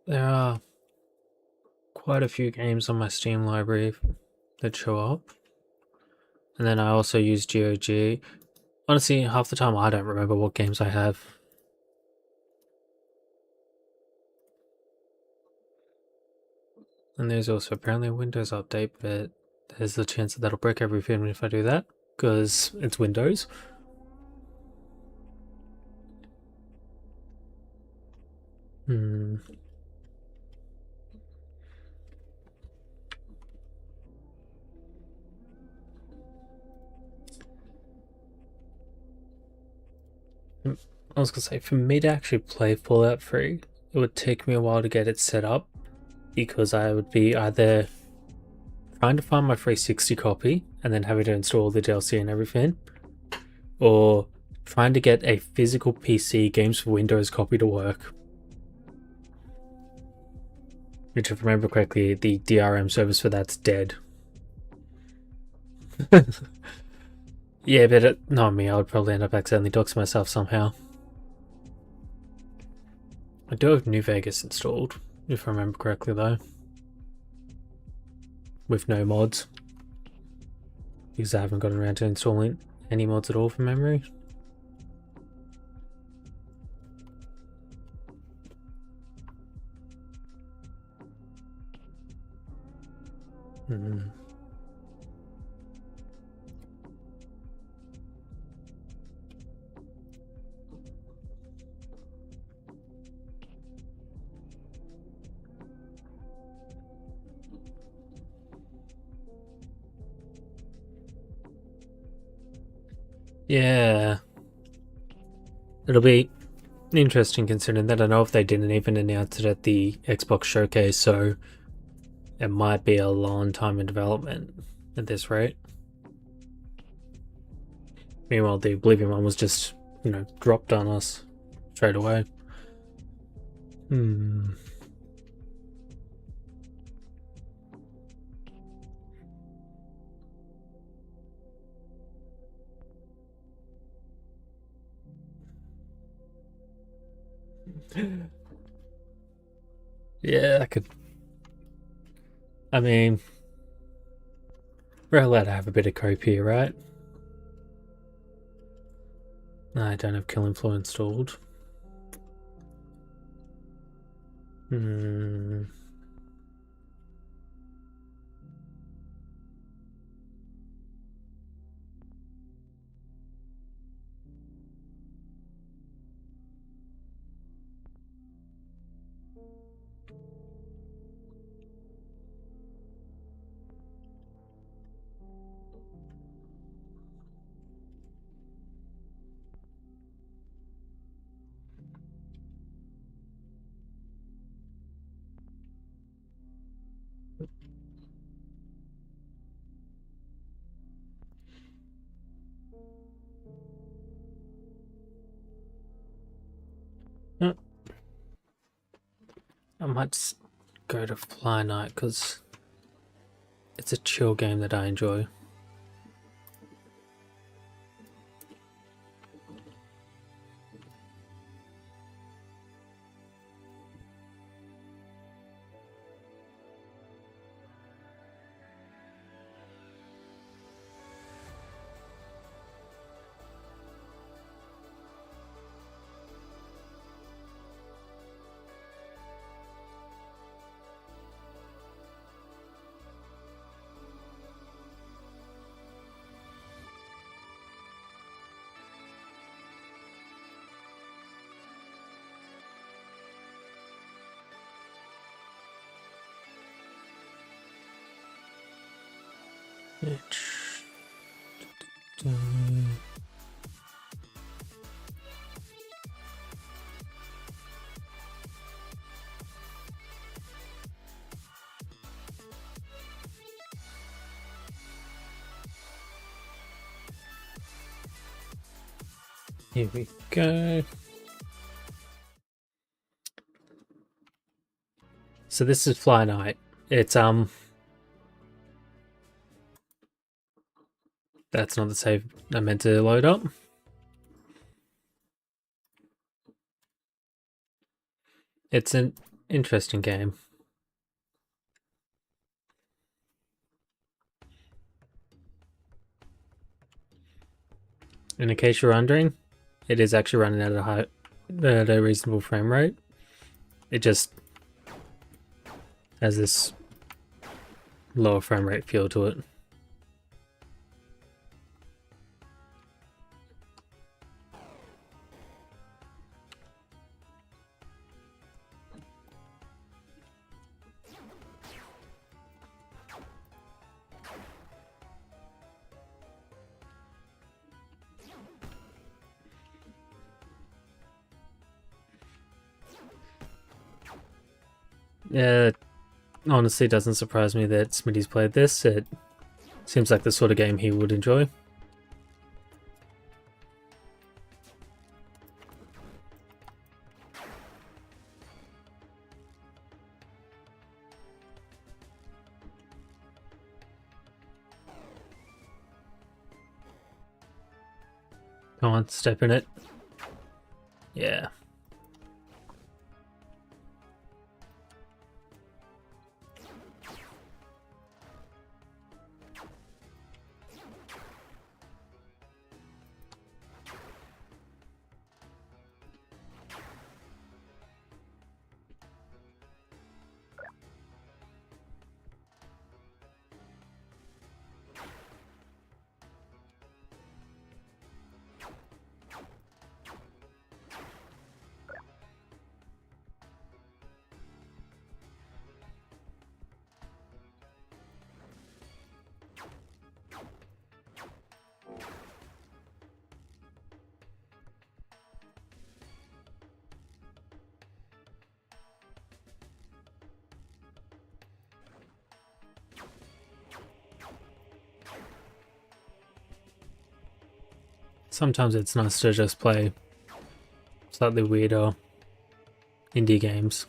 There are quite a few games on my Steam library that show up. And then I also use GOG. Honestly, half the time I don't remember what games I have. And there's also apparently a Windows update, but there's the chance that that'll break everything if I do that, because it's Windows. I was gonna say, for me to actually play Fallout 3, it would take me a while to get it set up, because I would be either trying to find my 360 copy and then having to install the DLC and everything, or trying to get a physical PC Games for Windows copy to work. Which, if I remember correctly, the DRM service for that's dead. Yeah, but not me, I would probably end up accidentally doxing myself somehow. I do have New Vegas installed, if I remember correctly though. With no mods. Because I haven't gotten around to installing any mods at all from memory. Yeah. It'll be interesting considering that I know if they didn't even announce it at the Xbox showcase, so it might be a long time in development at this rate. Meanwhile, the Oblivion one was just, dropped on us straight away. Yeah, I could. I mean, we're allowed to have a bit of cope here, right? I don't have Killing Floor installed. I might go to Fly Night because it's a chill game that I enjoy. Here we go. So this is Fly Night. It's that's not the save I meant to load up. It's an interesting game. And in case you're wondering, it is actually running at a reasonable frame rate. It just has this lower frame rate feel to it. Honestly, doesn't surprise me that Smitty's played this. It seems like the sort of game he would enjoy. Come on, step in it. Yeah. Sometimes it's nice to just play slightly weirder indie games.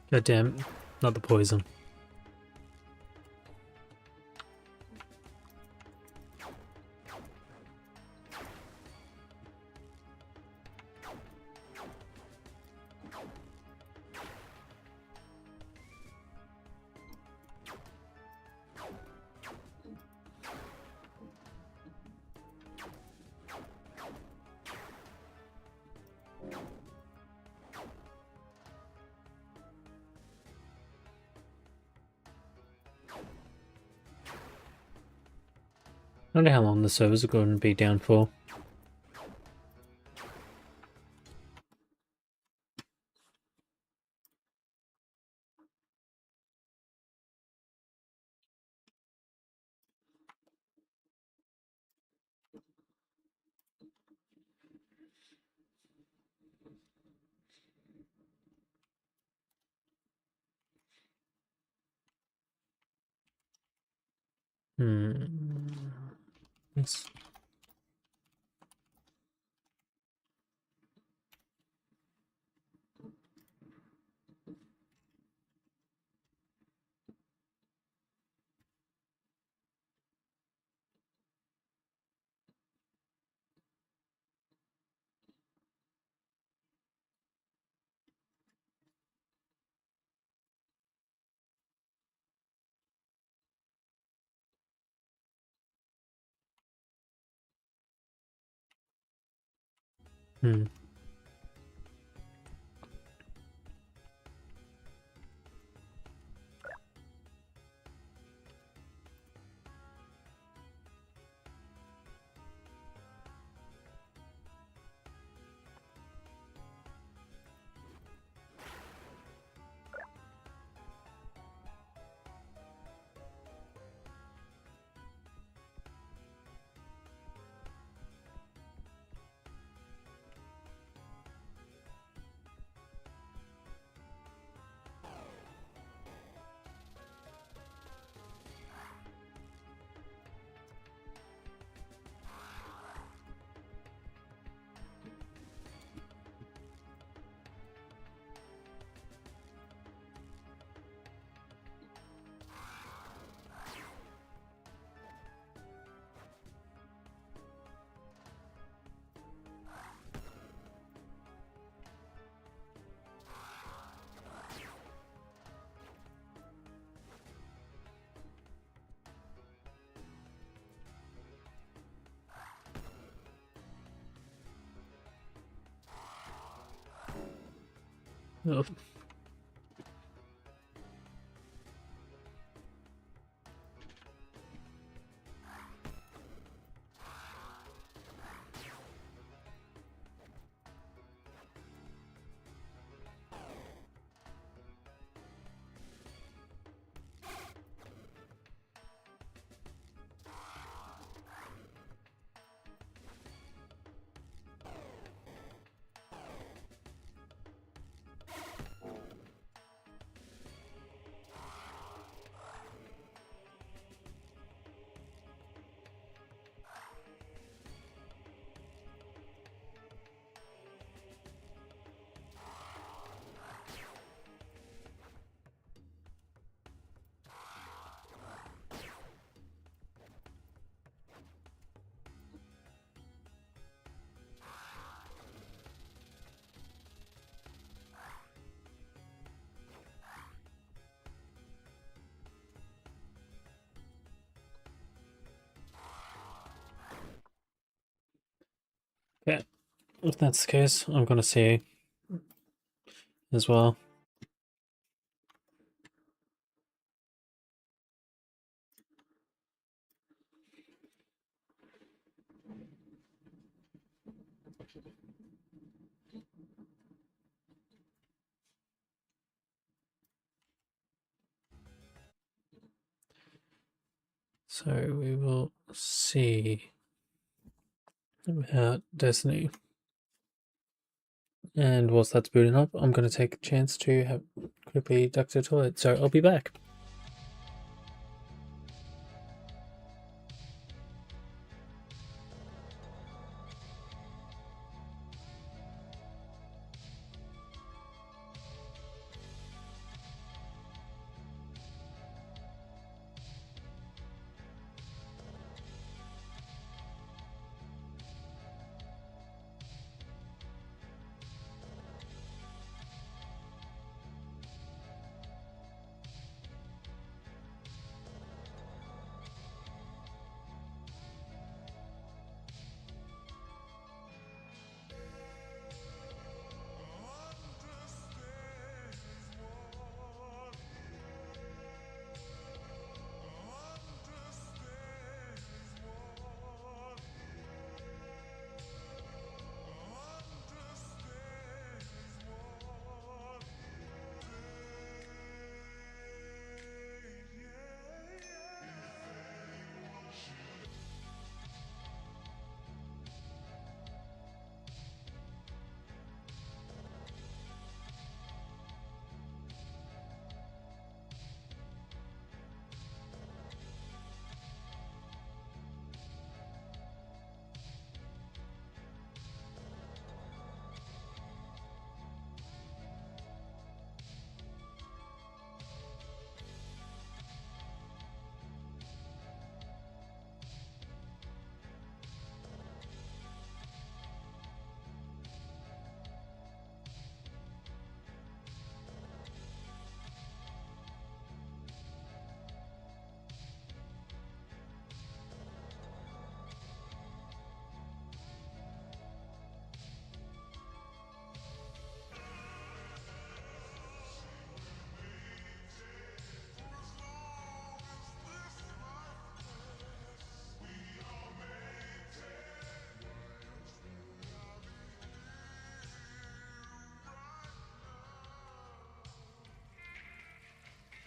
God damn, not the poison. I wonder how long the servers are going to be down for. Yes. Oh. Okay, if that's the case, I'm gonna see as well. So we will see about Destiny. And whilst that's booting up, I'm going to take a chance to have quickly duck to the toilet. So I'll be back.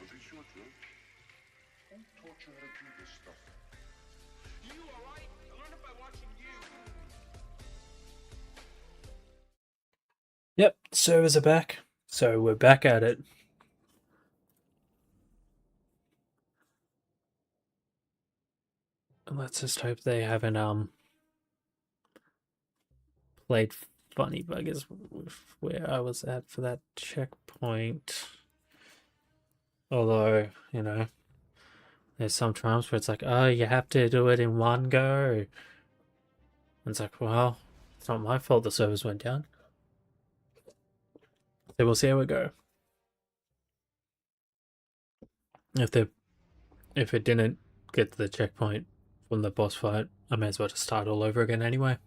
Are they sure, Joe? Who taught you how to do this stuff? You, alright? I learned it by watching you. Yep, servers are back. So we're back at it. Let's just hope they haven't played funny buggers with where I was at for that checkpoint. Although, you know, there's some times where it's like, oh, you have to do it in one go. And it's like, well, it's not my fault the servers went down. So we'll see how we go. If it didn't get to the checkpoint from the boss fight, I may as well just start all over again anyway.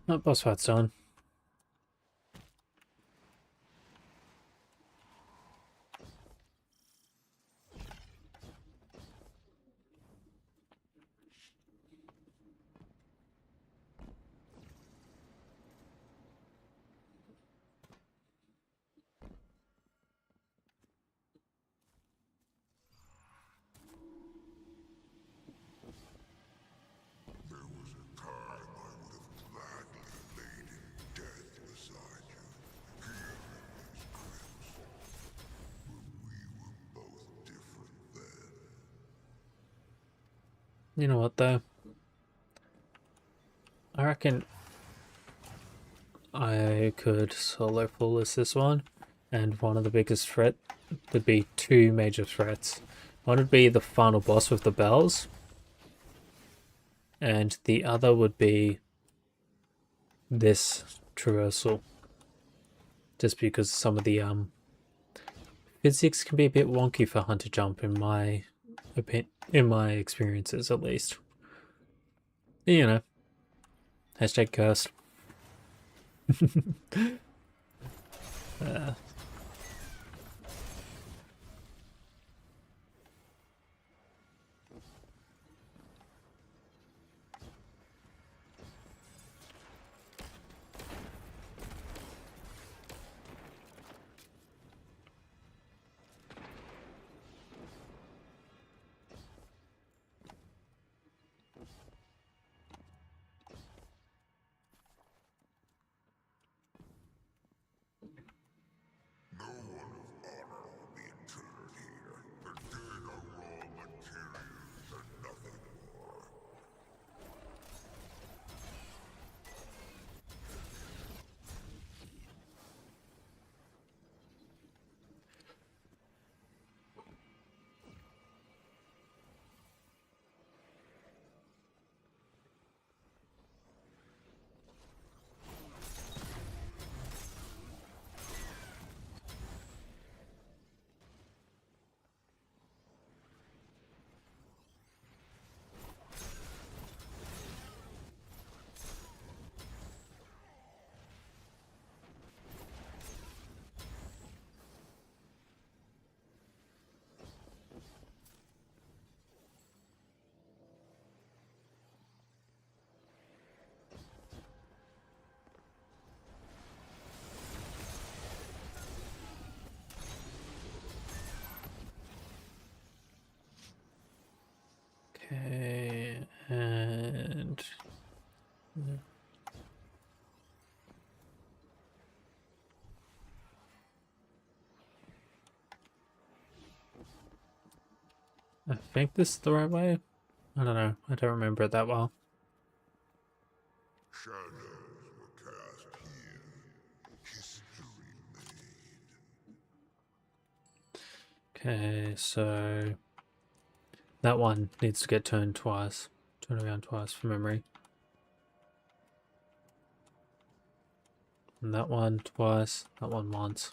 No, boss fight's done. There was a time I would have gladly laid in death beside you, here in these crypts. But we were both different then. You know what though? I reckon I could solo flawless this one, and one of the biggest threat would be two major threats. One would be the final boss with the bells, and the other would be this traversal. Just because some of the physics can be a bit wonky for Hunter Jump in my experiences at least. You know. Hashtag cursed. Okay, and I think this is the right way. I don't know. I don't remember it that well. Shadows were cast here. History made. Okay, so that one needs to get turned twice. Turn around twice from memory. And that one twice, that one once.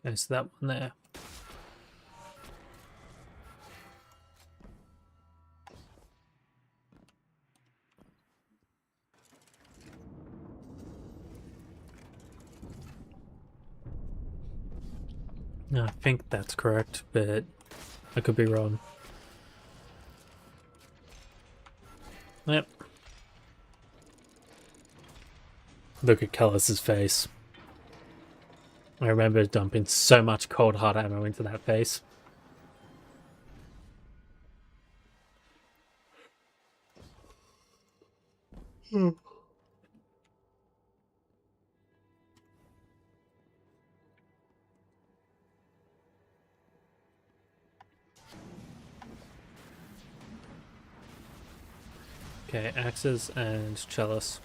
Okay, so that one there. I think that's correct, but I could be wrong. Yep. Look at Callus's face. I remember dumping so much cold hard ammo into that face. Okay, axes and chalice.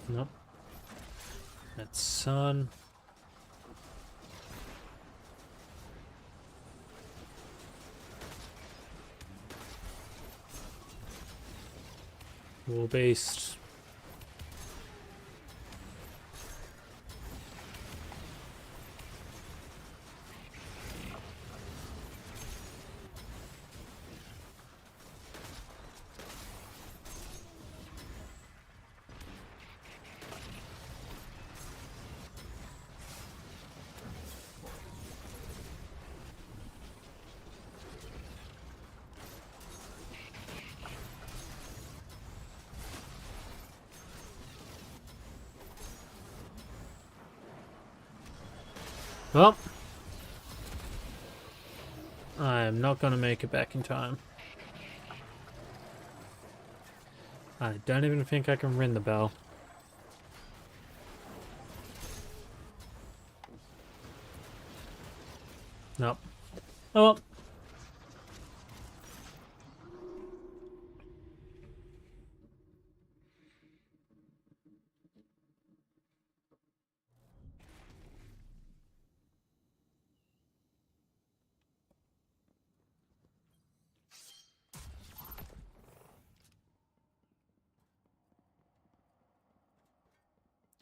Nope. That's sun. War beast. Well, I'm not gonna make it back in time. I don't even think I can ring the bell. Nope. Oh well.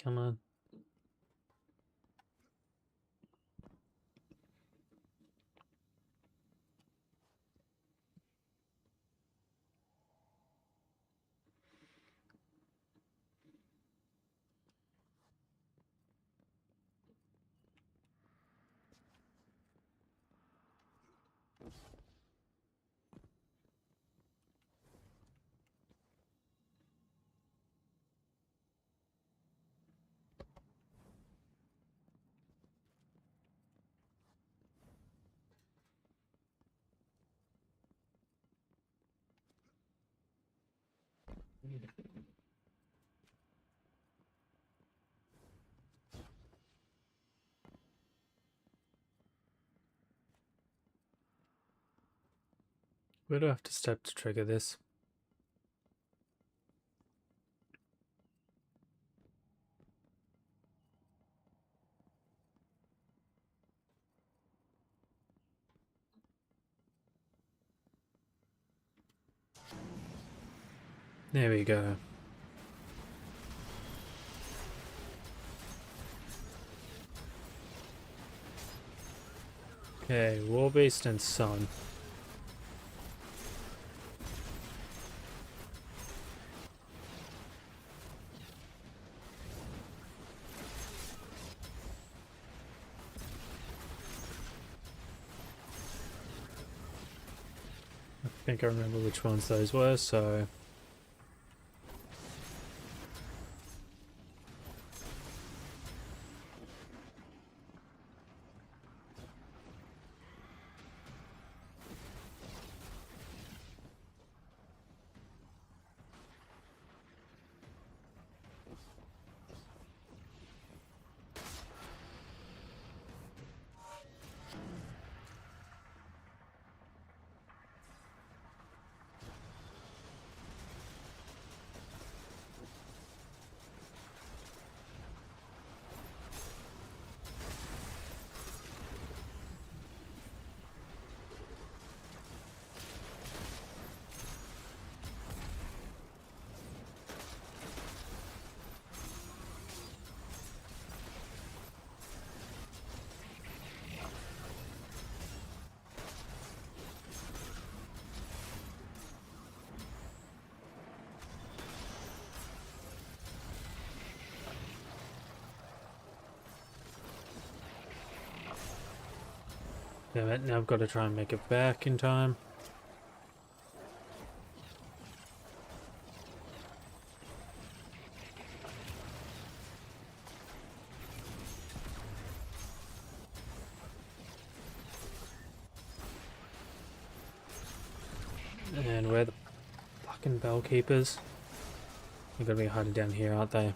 Come on. Where do I have to step to trigger this? There we go. Okay, Warbeast and Sun. I think I remember which ones those were, so... Damn it, now I've got to try and make it back in time. And where the fucking bell keepers? They're gonna be hiding down here, aren't they?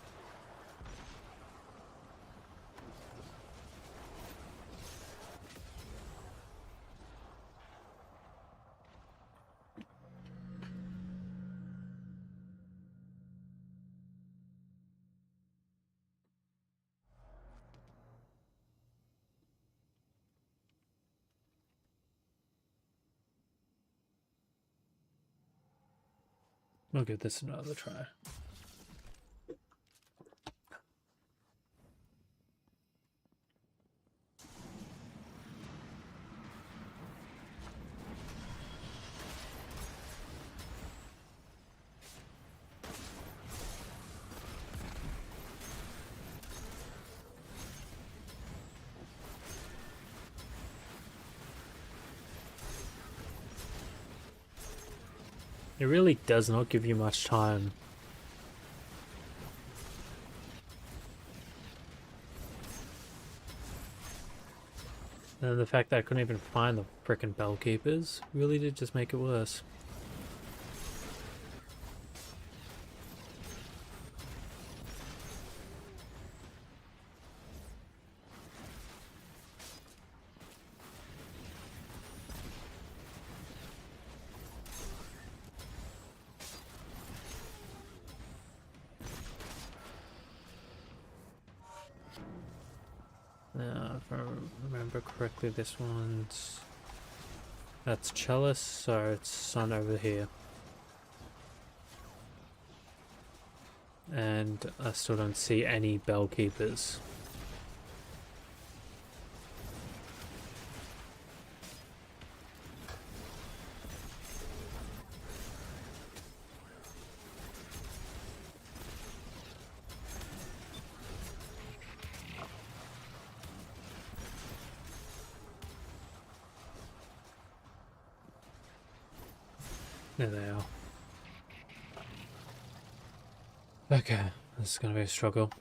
We'll give this another try. It really does not give you much time. And the fact that I couldn't even find the frickin' bell keepers really did just make it worse. Now, if I remember correctly, this one's... That's Chalice, so it's Sun over here. And I still don't see any bell keepers. There they are. Okay, this is gonna be a struggle.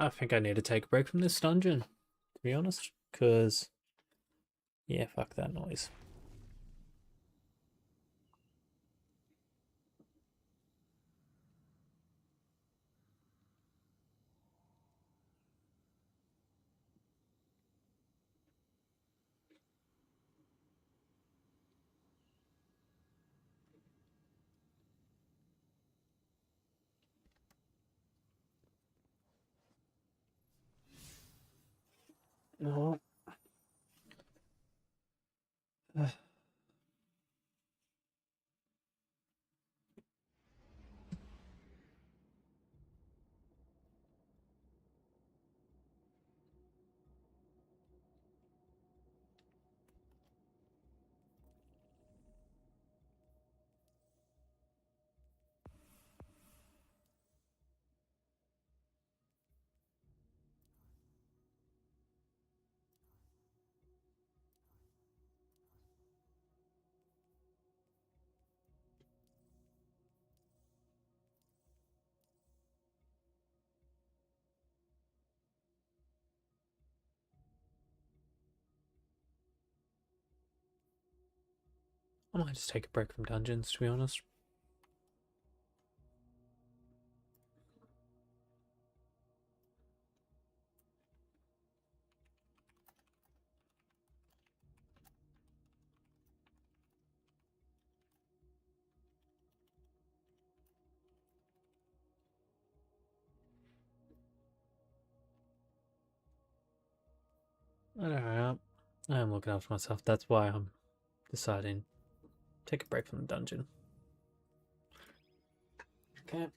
I think I need to take a break from this dungeon, to be honest, because, yeah, fuck that noise. No. I might just take a break from dungeons, to be honest. Alright, I am looking after myself. That's why I'm deciding to take a break from the dungeon. Okay.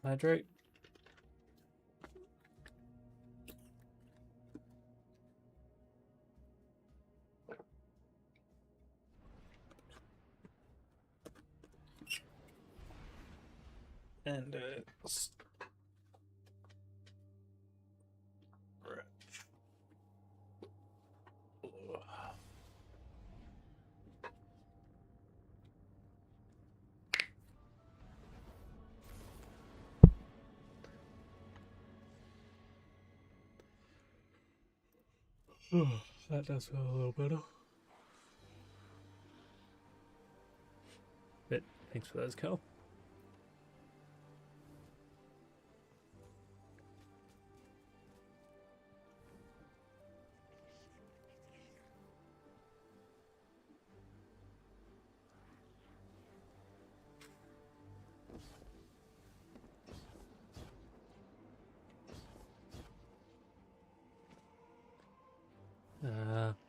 Hydrate. And that does feel a little better. But thanks for those, Cal.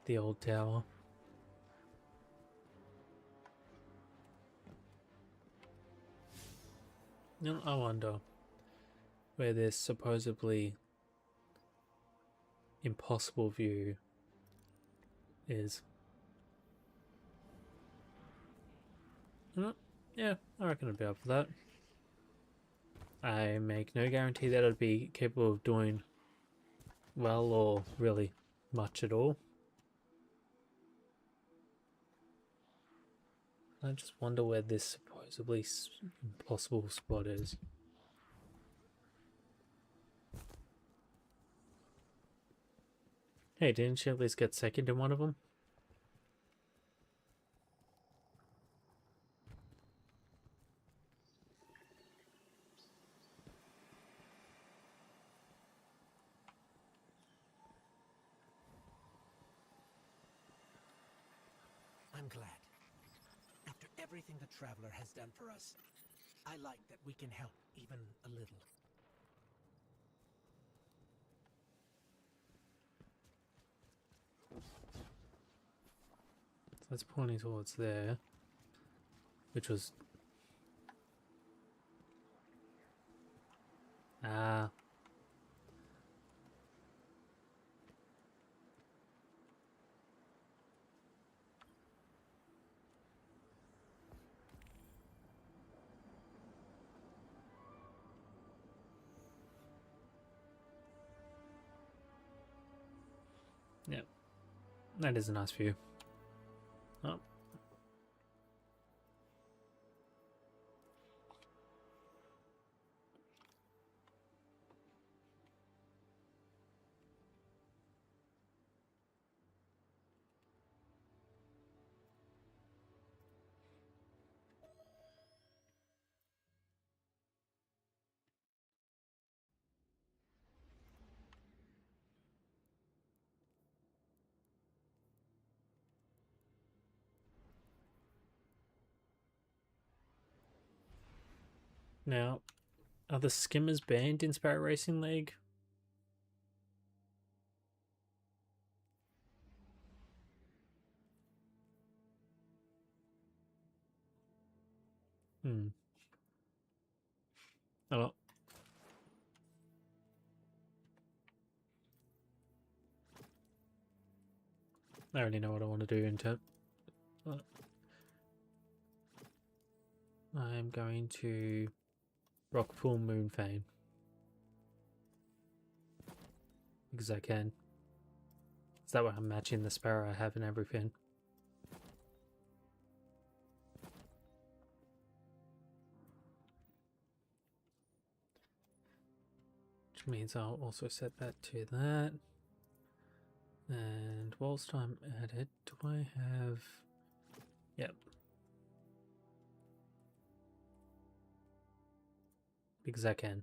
The old tower. Now I wonder where this supposedly impossible view is. Yeah, I reckon I'd be up for that. I make no guarantee that I'd be capable of doing well or really much at all. I just wonder where this supposedly impossible spot is. Hey, didn't you at least get second in one of them? I'm glad. After everything the Traveler has done for us, I like that we can help even a little. So that's pointing towards there, which was... Ah. Yep. That is a nice view. Oh. Now, are the skimmers banned in Sparrow Racing League? Oh well. I already know what I want to do into it. I'm going to Rockpool Moonfane. Because I can. Is that way I'm matching the Sparrow I have and everything. Which means I'll also set that to that. And whilst I'm at it, do I have... Yep. Because I can.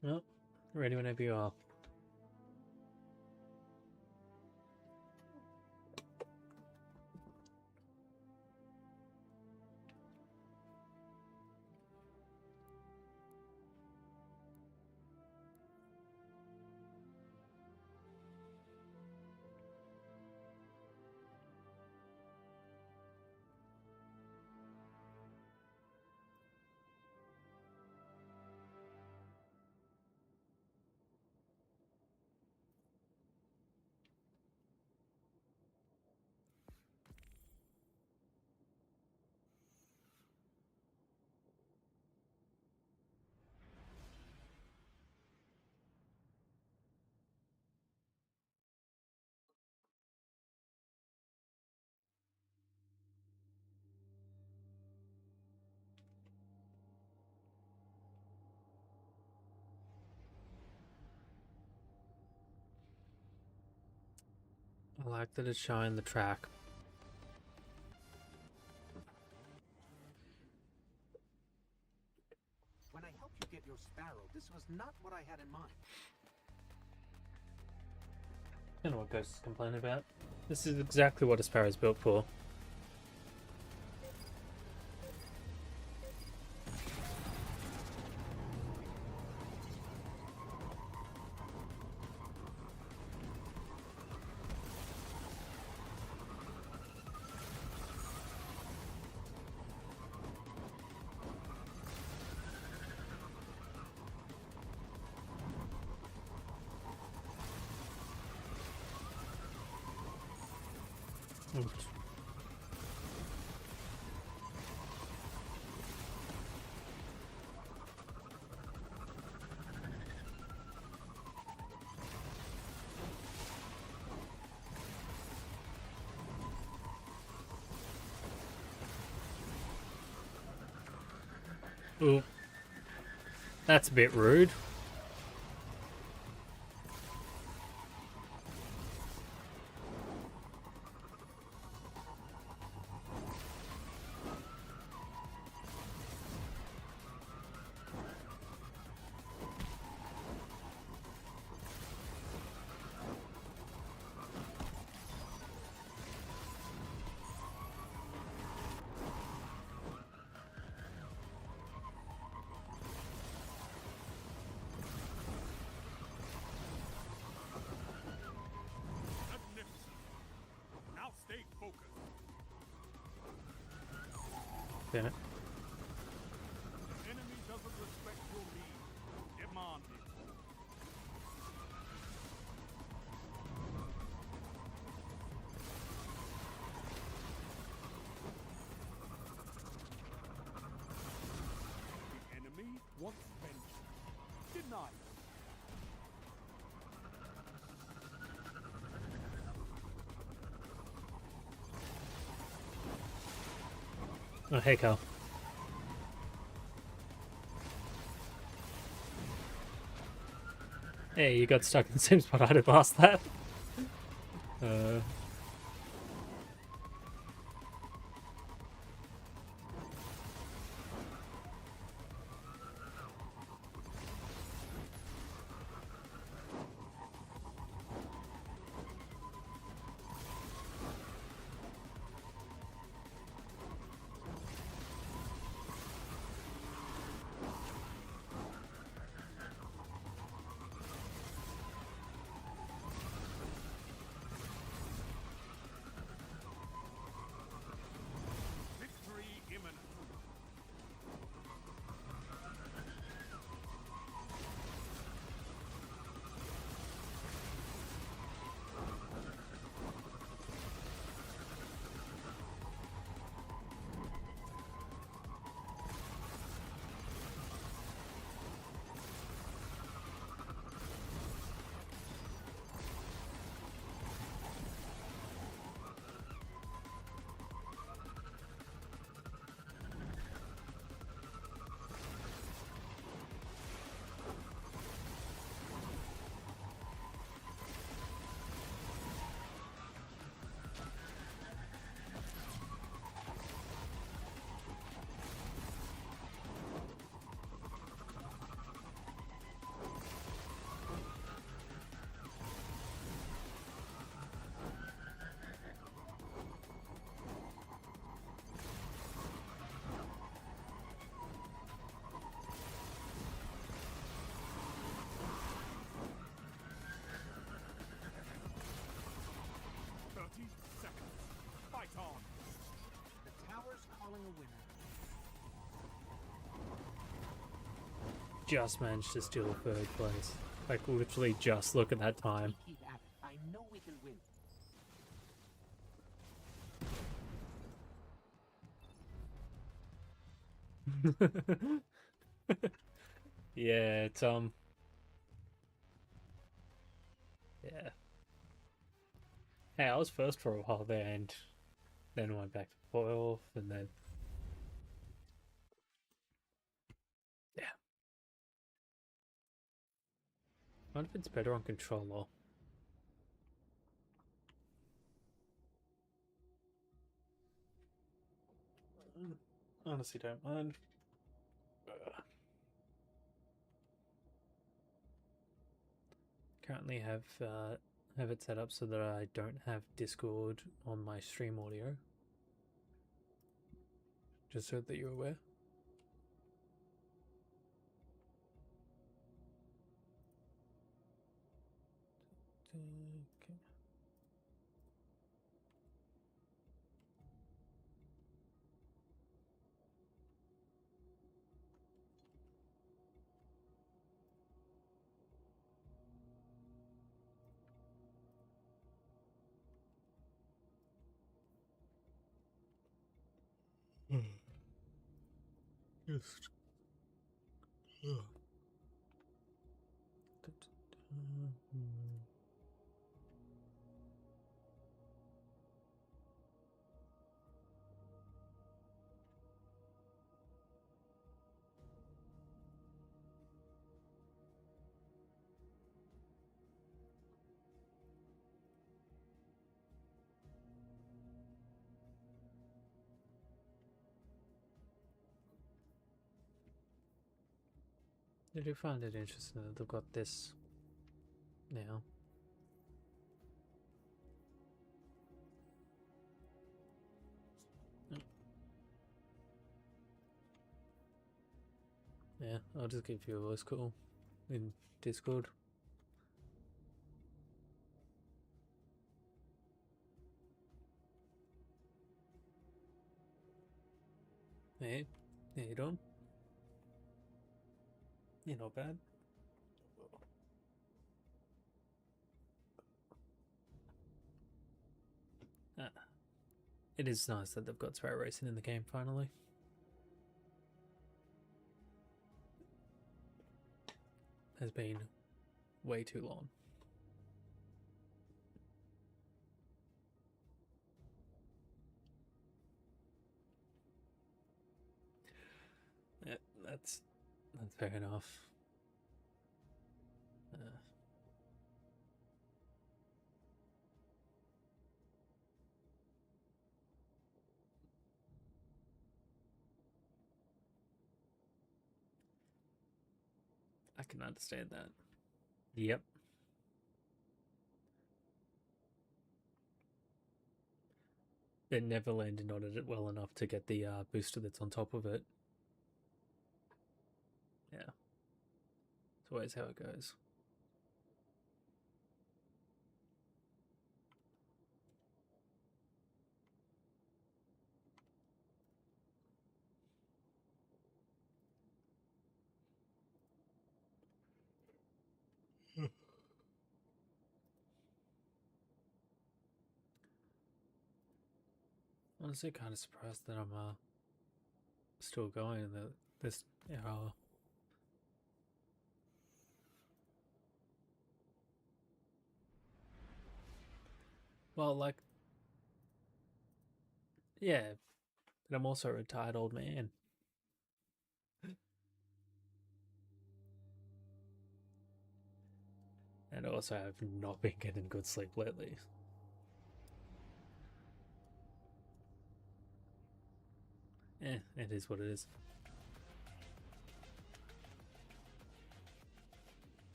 Well, ready whenever you are. I like that it's showing the track. When I helped you get your Sparrow, this was not what I had in mind. I know what Ghost is complaining about. This is exactly what a Sparrow's built for. Ooh. That's a bit rude. Damn it. The enemy doesn't respect your lead. Demand it. The enemy wants vengeance. Denied. Oh, hey, Cal. Hey, you got stuck in the same spot I did last that. Victory imminent. Fight on! The tower's calling a winner. Just managed to steal third place. Like, literally just look at that time. Keep at it. I know we can win. Yeah, it's, yeah. Hey, I was first for a while there, and then went back to fourth, and then... Yeah. I wonder if it's better on controller. Honestly, don't mind. Currently have it set up so that I don't have Discord on my stream audio. Just so that you're aware. Okay. Just. I do find it interesting that they've got this now. Yeah, I'll just give you a voice call in Discord. Yeah, Hey, how you doing? You're not bad. It is nice that they've got Sparrow Racing in the game finally. Has been way too long. Yeah, that's fair enough. I can understand that. Yep. It never landed on it well enough to get the booster that's on top of it. Yeah. It's always how it goes. Honestly, kind of surprised that I'm still going this era. Well, like, yeah, but I'm also a retired old man. And also I've not been getting good sleep lately. It is what it is.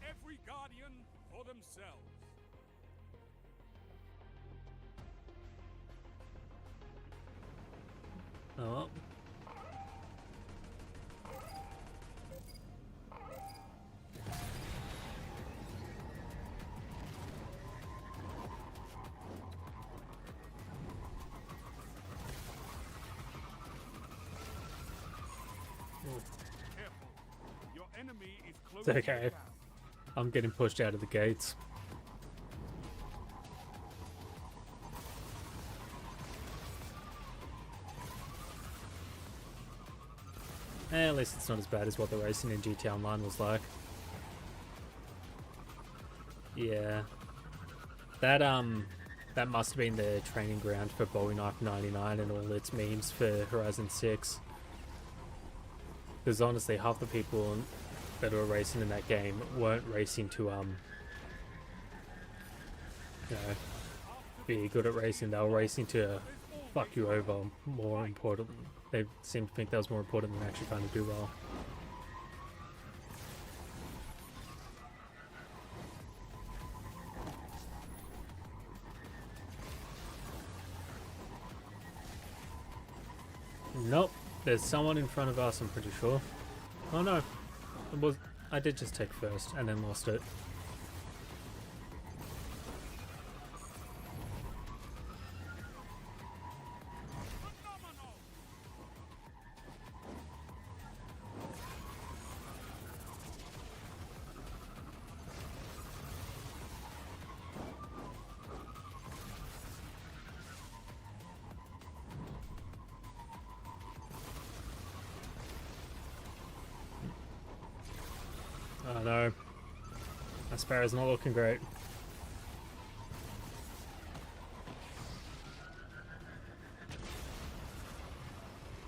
Every guardian for themselves. Oh well. Careful. Your enemy is close. It's okay. I'm getting pushed out of the gates. At least it's not as bad as what the racing in GTA Online was like. Yeah. That must have been the training ground for Bowie Knife 99 and all its memes for Horizon 6. Because honestly, half the people that were racing in that game weren't racing to, you know, be good at racing. They were racing to fuck you over, more important. They seem to think that was more important than actually trying to do well. Nope, there's someone in front of us, I'm pretty sure. Oh no, I did just take first and then lost it. Oh no, my Sparrow's not looking great.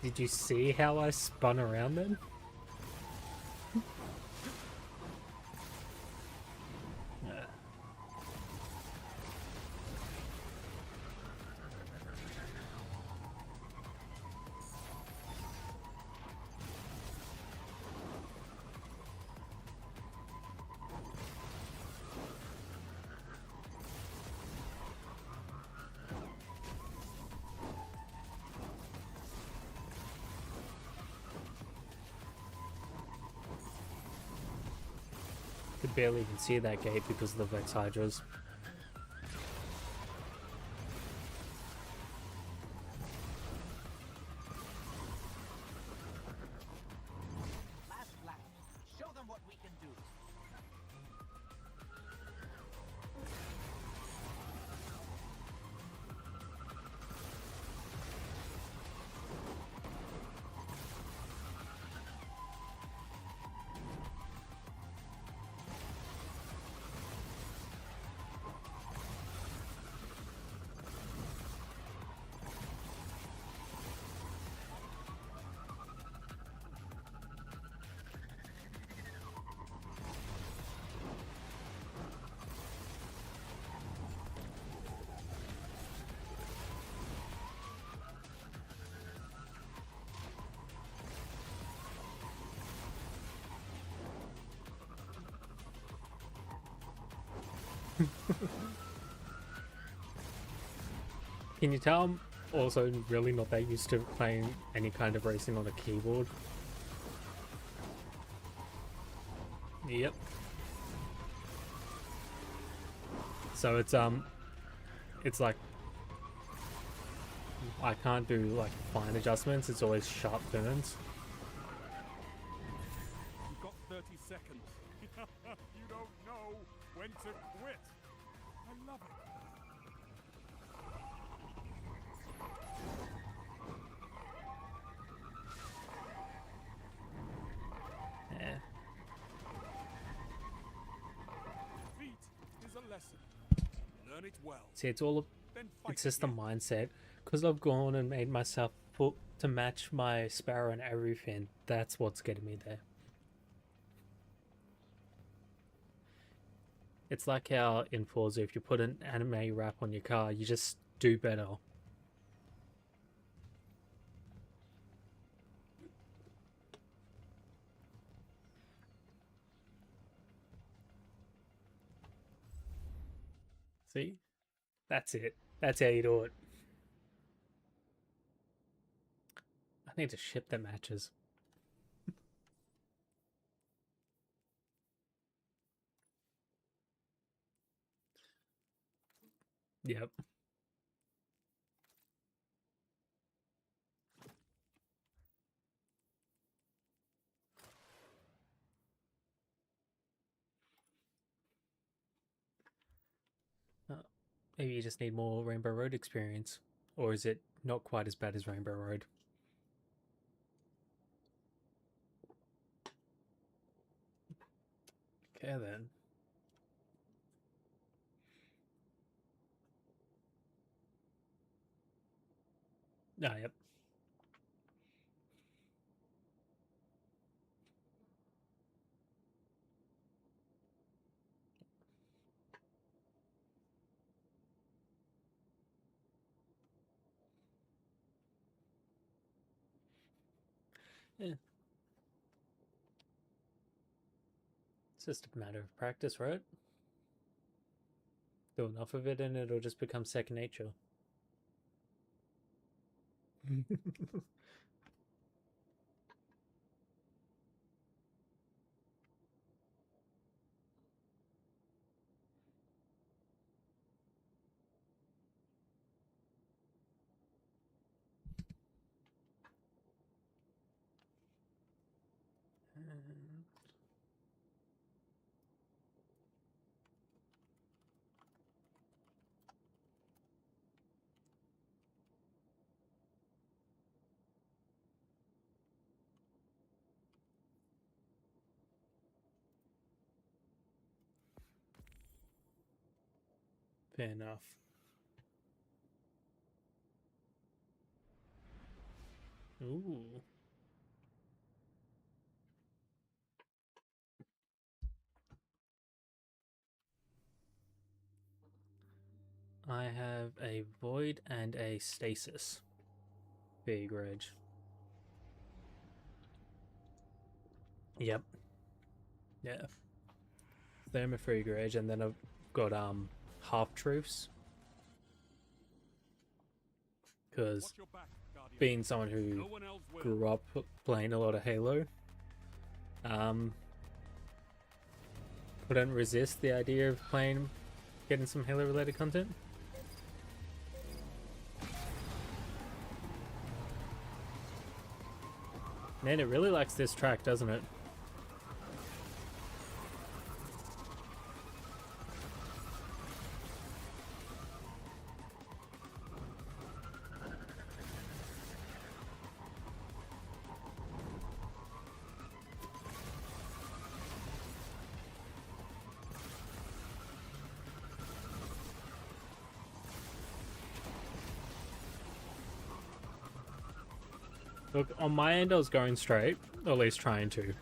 Did you see how I spun around then? Could barely even see that gate because of the Vex Hydras. Can you tell I'm also really not that used to playing any kind of racing on a keyboard? Yep. So it's like I can't do like fine adjustments, it's always sharp turns. You've got 30 seconds. You don't know when to quit. I love it. Yeah. Defeat is a lesson. Learn it well. See, it's all Then fight it's just the again. mindset. Because I've gone and made myself full to match my Sparrow and everything. That's what's getting me there. It's like how in Forza, if you put an anime wrap on your car, you just do better. See? That's it. That's how you do it. I need to ship the matches. Yep. Maybe you just need more Rainbow Road experience. Or is it not quite as bad as Rainbow Road? Okay then. Ah, yep. Yeah. It's just a matter of practice, right? Do enough of it and it'll just become second nature. Fair enough. Ooh. I have a Void and a Stasis. Big Reg. Yep. Yeah. Thermofree Reg, and then I've got Half Truths. Because Watch your back, Guardian. being someone who No one else will. grew up playing a lot of Halo, couldn't resist the idea of getting some Halo related content. Man, it really likes this track, doesn't it? Look, on my end I was going straight, or at least trying to.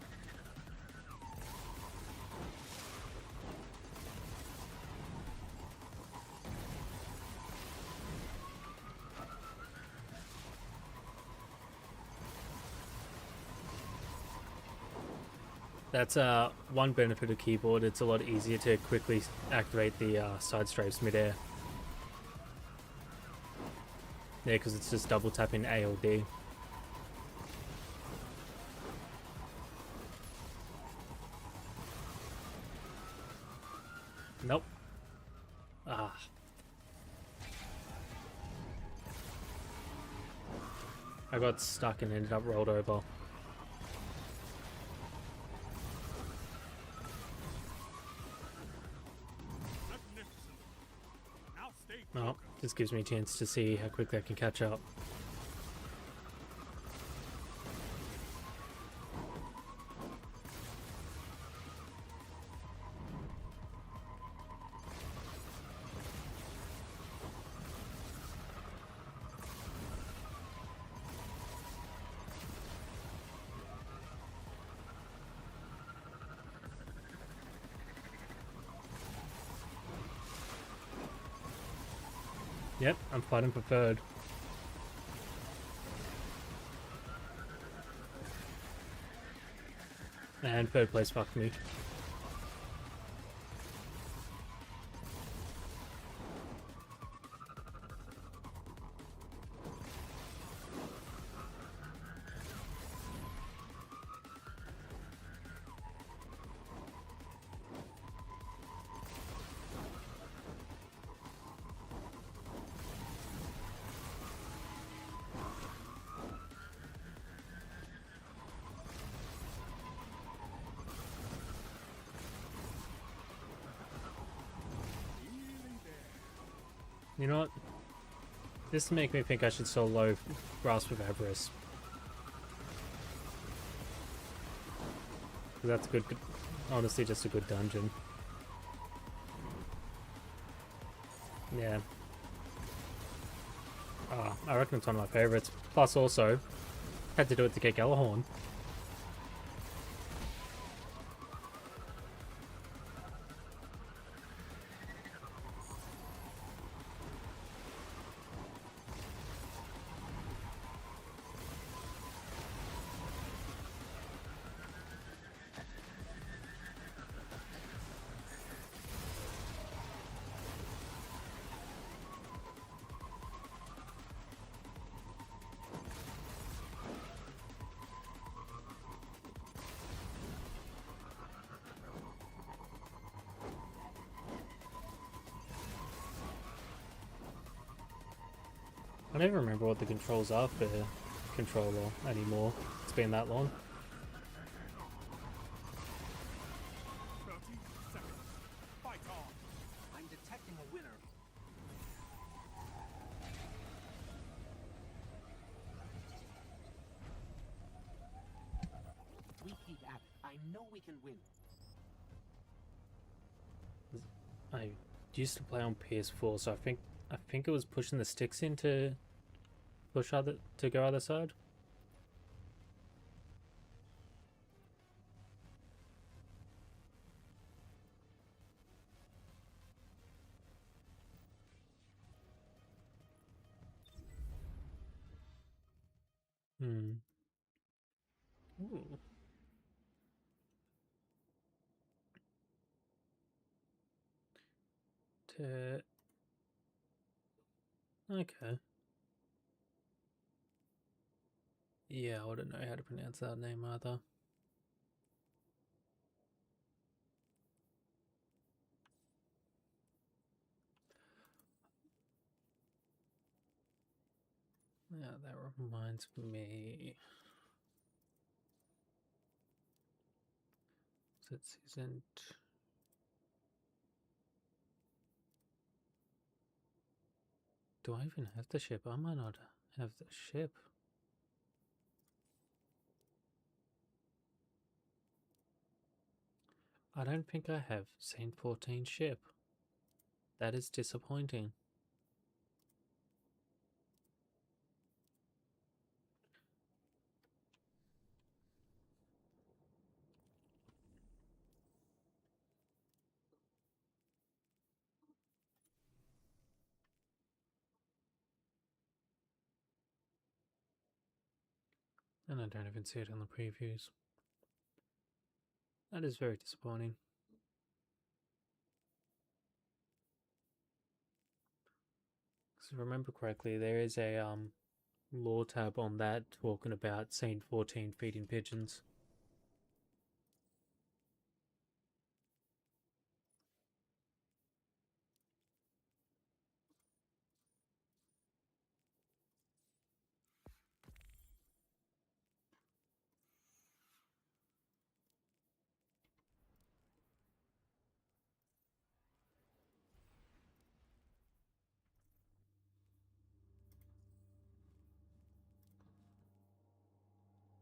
That's one benefit of keyboard. It's a lot easier to quickly activate the side strafes midair. Yeah, because it's just double tapping A or D. Nope. Ah. I got stuck and ended up rolled over. Magnificent. Now stay Oh, focused. this gives me a chance to see how quickly I can catch up. Yep, I'm fighting for third. And third place fucked me. You know what? This make me think I should solo Grasp of Avarice. That's a good, honestly, just a good dungeon. Yeah. I reckon it's one of my favorites. Plus, also, had to do it to get Galahorn. I don't even remember what the controls are for controller anymore. It's been that long. 30 seconds. Fight on. I'm detecting a winner. We keep at it. I know we can win. I used to play on PS4, so I think it was pushing the sticks in to push to go other side. Hmm. Ooh. Okay. Yeah, I wouldn't know how to pronounce that name either. Yeah, that reminds me. This isn't. Do I even have the ship? I might not have the ship. I don't think I have Saint 14 ship. That is disappointing. And I don't even see it in the previews. That is very disappointing. Because if I remember correctly, there is a lore tab on that talking about Saint 14 feeding pigeons.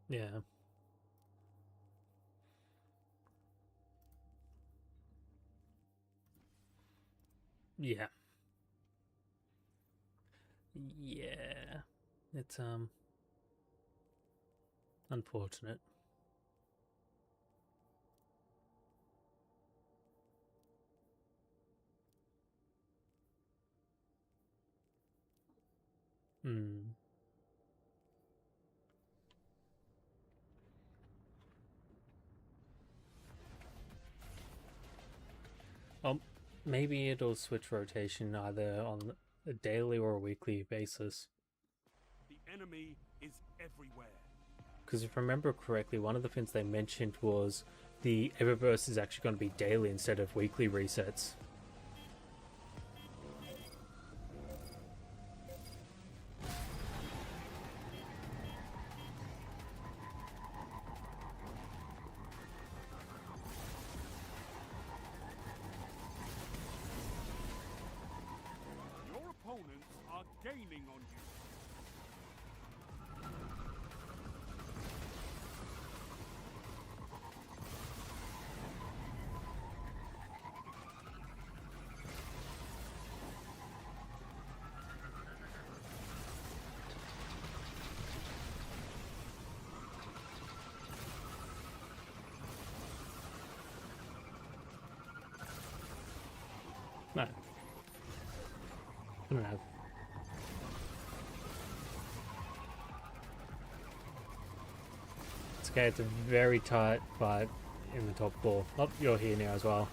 Yeah. Yeah. Yeah. It's unfortunate. Hmm. Maybe it'll switch rotation either on a daily or a weekly basis. The enemy is everywhere. Because if I remember correctly, one of the things they mentioned was the Eververse is actually going to be daily instead of weekly resets. Your opponents are gaining on you. No. I don't know. It's okay, it's a very tight fight in the top four. Oh, you're here now as well.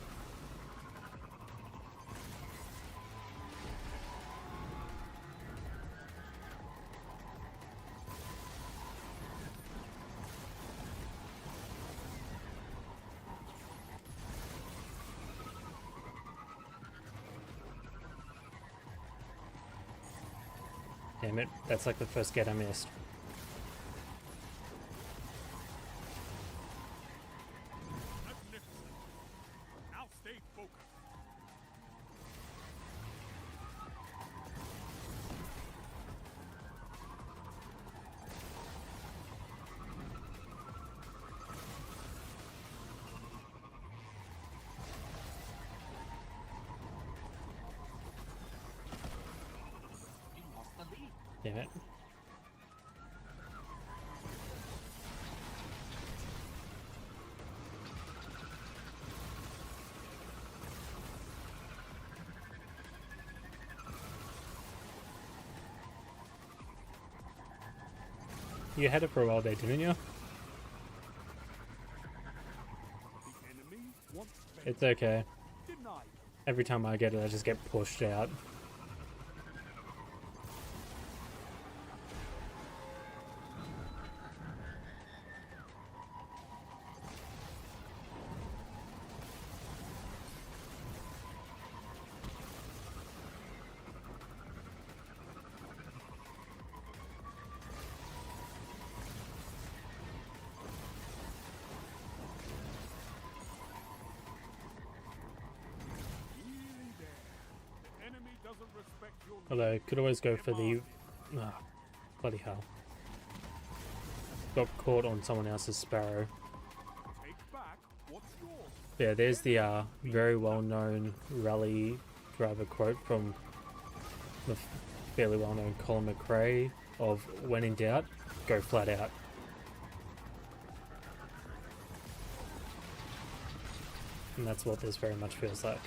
Damn it, that's like the first get I missed. Magnificent. Now stay focused. You lost the lead. Damn it. You had it for a while there, didn't you? The enemy wants vengeance. It's okay. Denied. Every time I get it, I just get pushed out. Nearly there. The enemy doesn't respect your Although, could always go for the... Ah, bloody hell. Got caught on someone else's Sparrow. Take back what's yours. Yeah, there's the very well-known rally driver quote from the fairly well-known Colin McRae of when in doubt, go flat out. And that's what this very much feels like.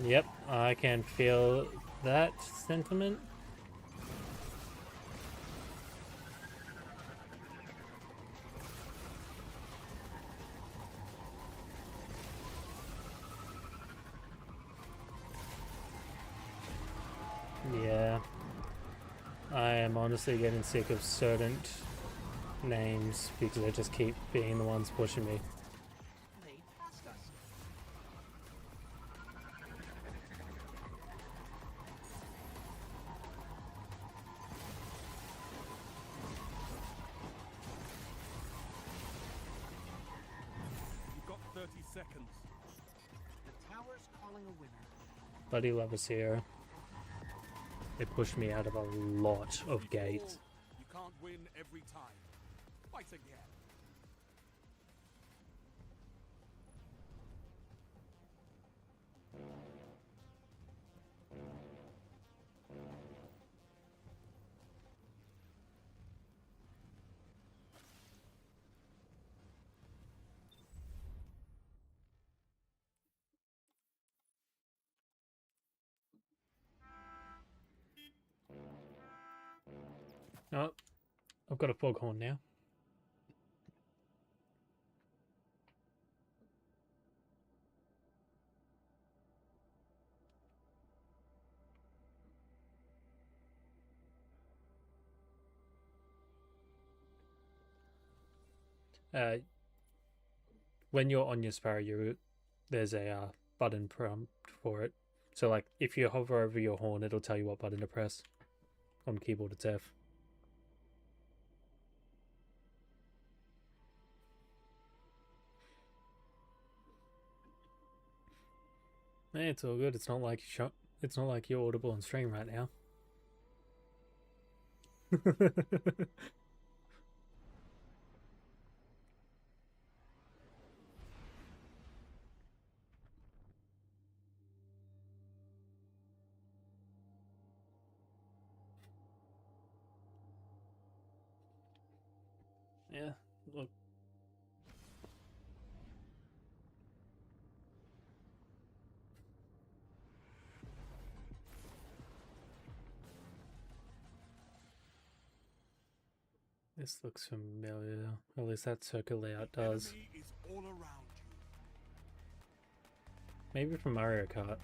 Yep, I can feel that sentiment. honestly getting sick of certain names because they just keep being the ones pushing me. They passed us. You've got 30 seconds. The tower's calling a winner. Bloody Lavasia. They pushed me out of a lot of gates. You can't win every time. Fight again. Oh, I've got a foghorn now. When you're on your sparrow, there's a button prompt for it. So like, if you hover over your horn, it'll tell you what button to press. On keyboard, it's F. Hey, it's all good. It's not like it's not like you're audible on stream right now. Yeah, look. This looks familiar. At least that circle layout does. Enemy is all around you. Maybe from Mario Kart.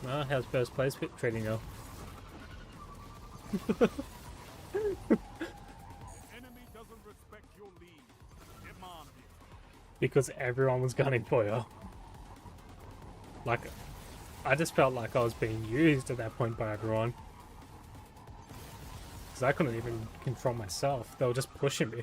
Well, how's first place treating you? Enemy doesn't respect your lead. Demand it. Because everyone was gunning for you. Like, I just felt like I was being used at that point by everyone. Because I couldn't even control myself. They were just pushing me.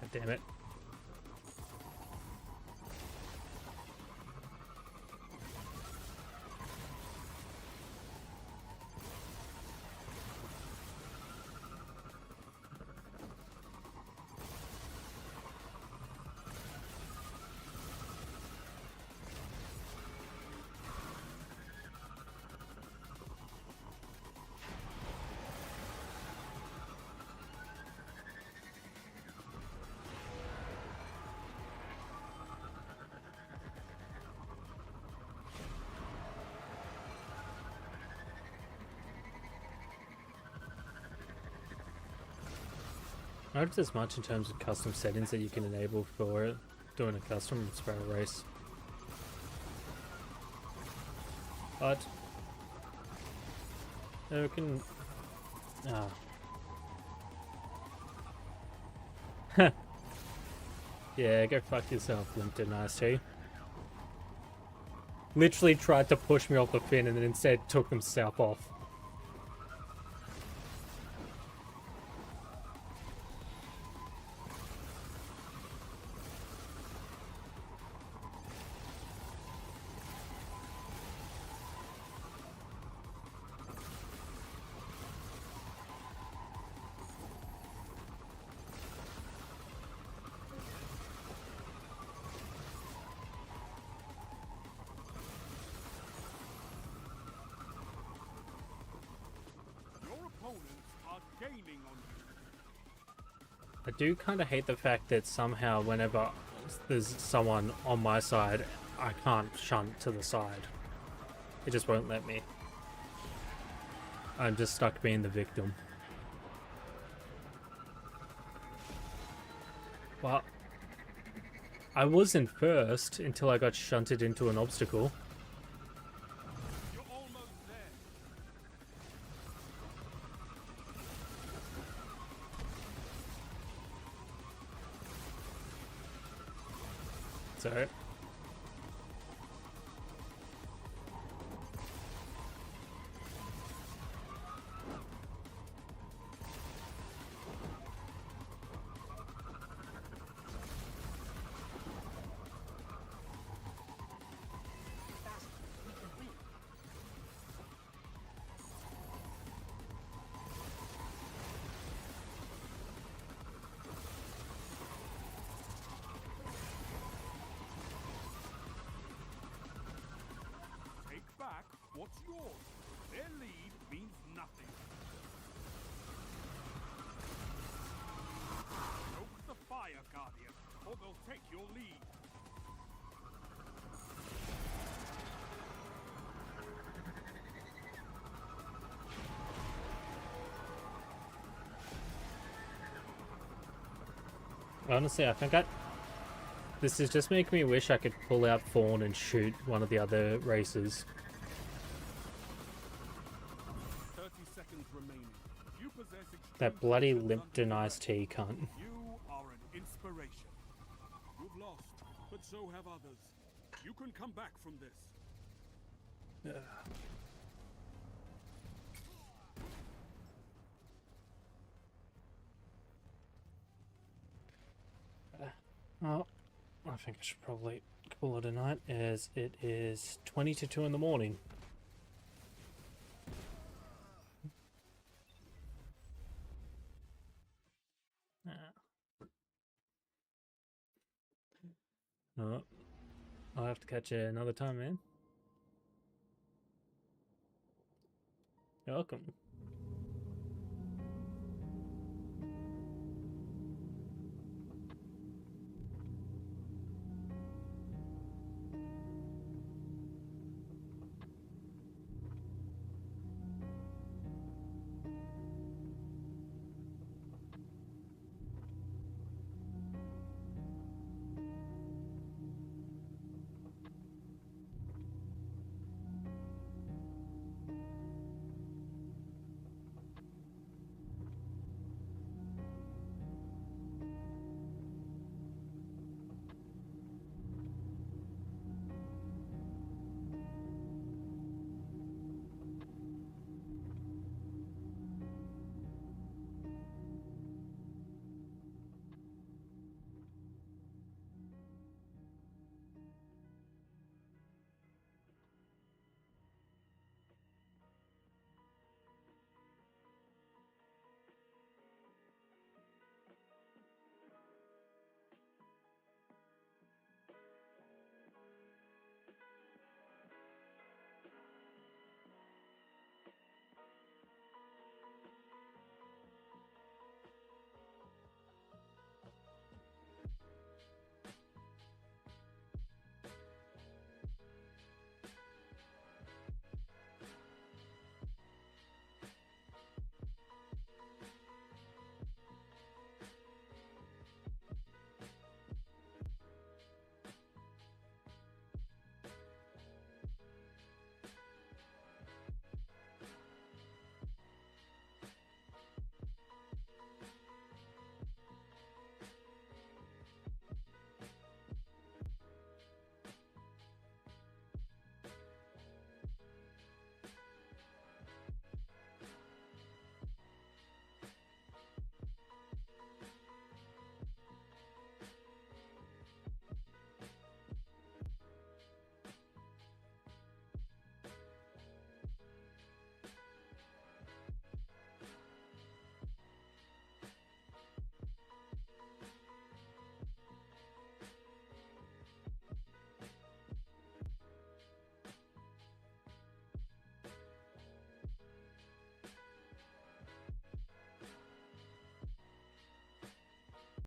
God damn it. I noticed as much in terms of custom settings that you can enable for doing a custom sparrow race. But we can yeah, go fuck yourself, LinkedIn IST. Literally tried to push me off the fin and then instead took himself off. Your opponents are gaining on you. I do kind of hate the fact that somehow whenever there's someone on my side, I can't shunt to the side. It just won't let me. I'm just stuck being the victim. Well, I wasn't first until I got shunted into an obstacle. You're almost there. So Take back what's yours. Their lead means nothing. Stoke the fire, Guardian, or they'll take your lead. honestly, I think this is just making me wish I could pull out Fawn and shoot one of the other racers. 30 seconds remaining. You possess That bloody Limpton iced tea cunt. You are an inspiration. You've lost, but so have others. You can come back from this. Well, I think I should probably call it a night, as it is 20 to 2 in the morning. Oh, I'll have to catch you another time, man. You're welcome.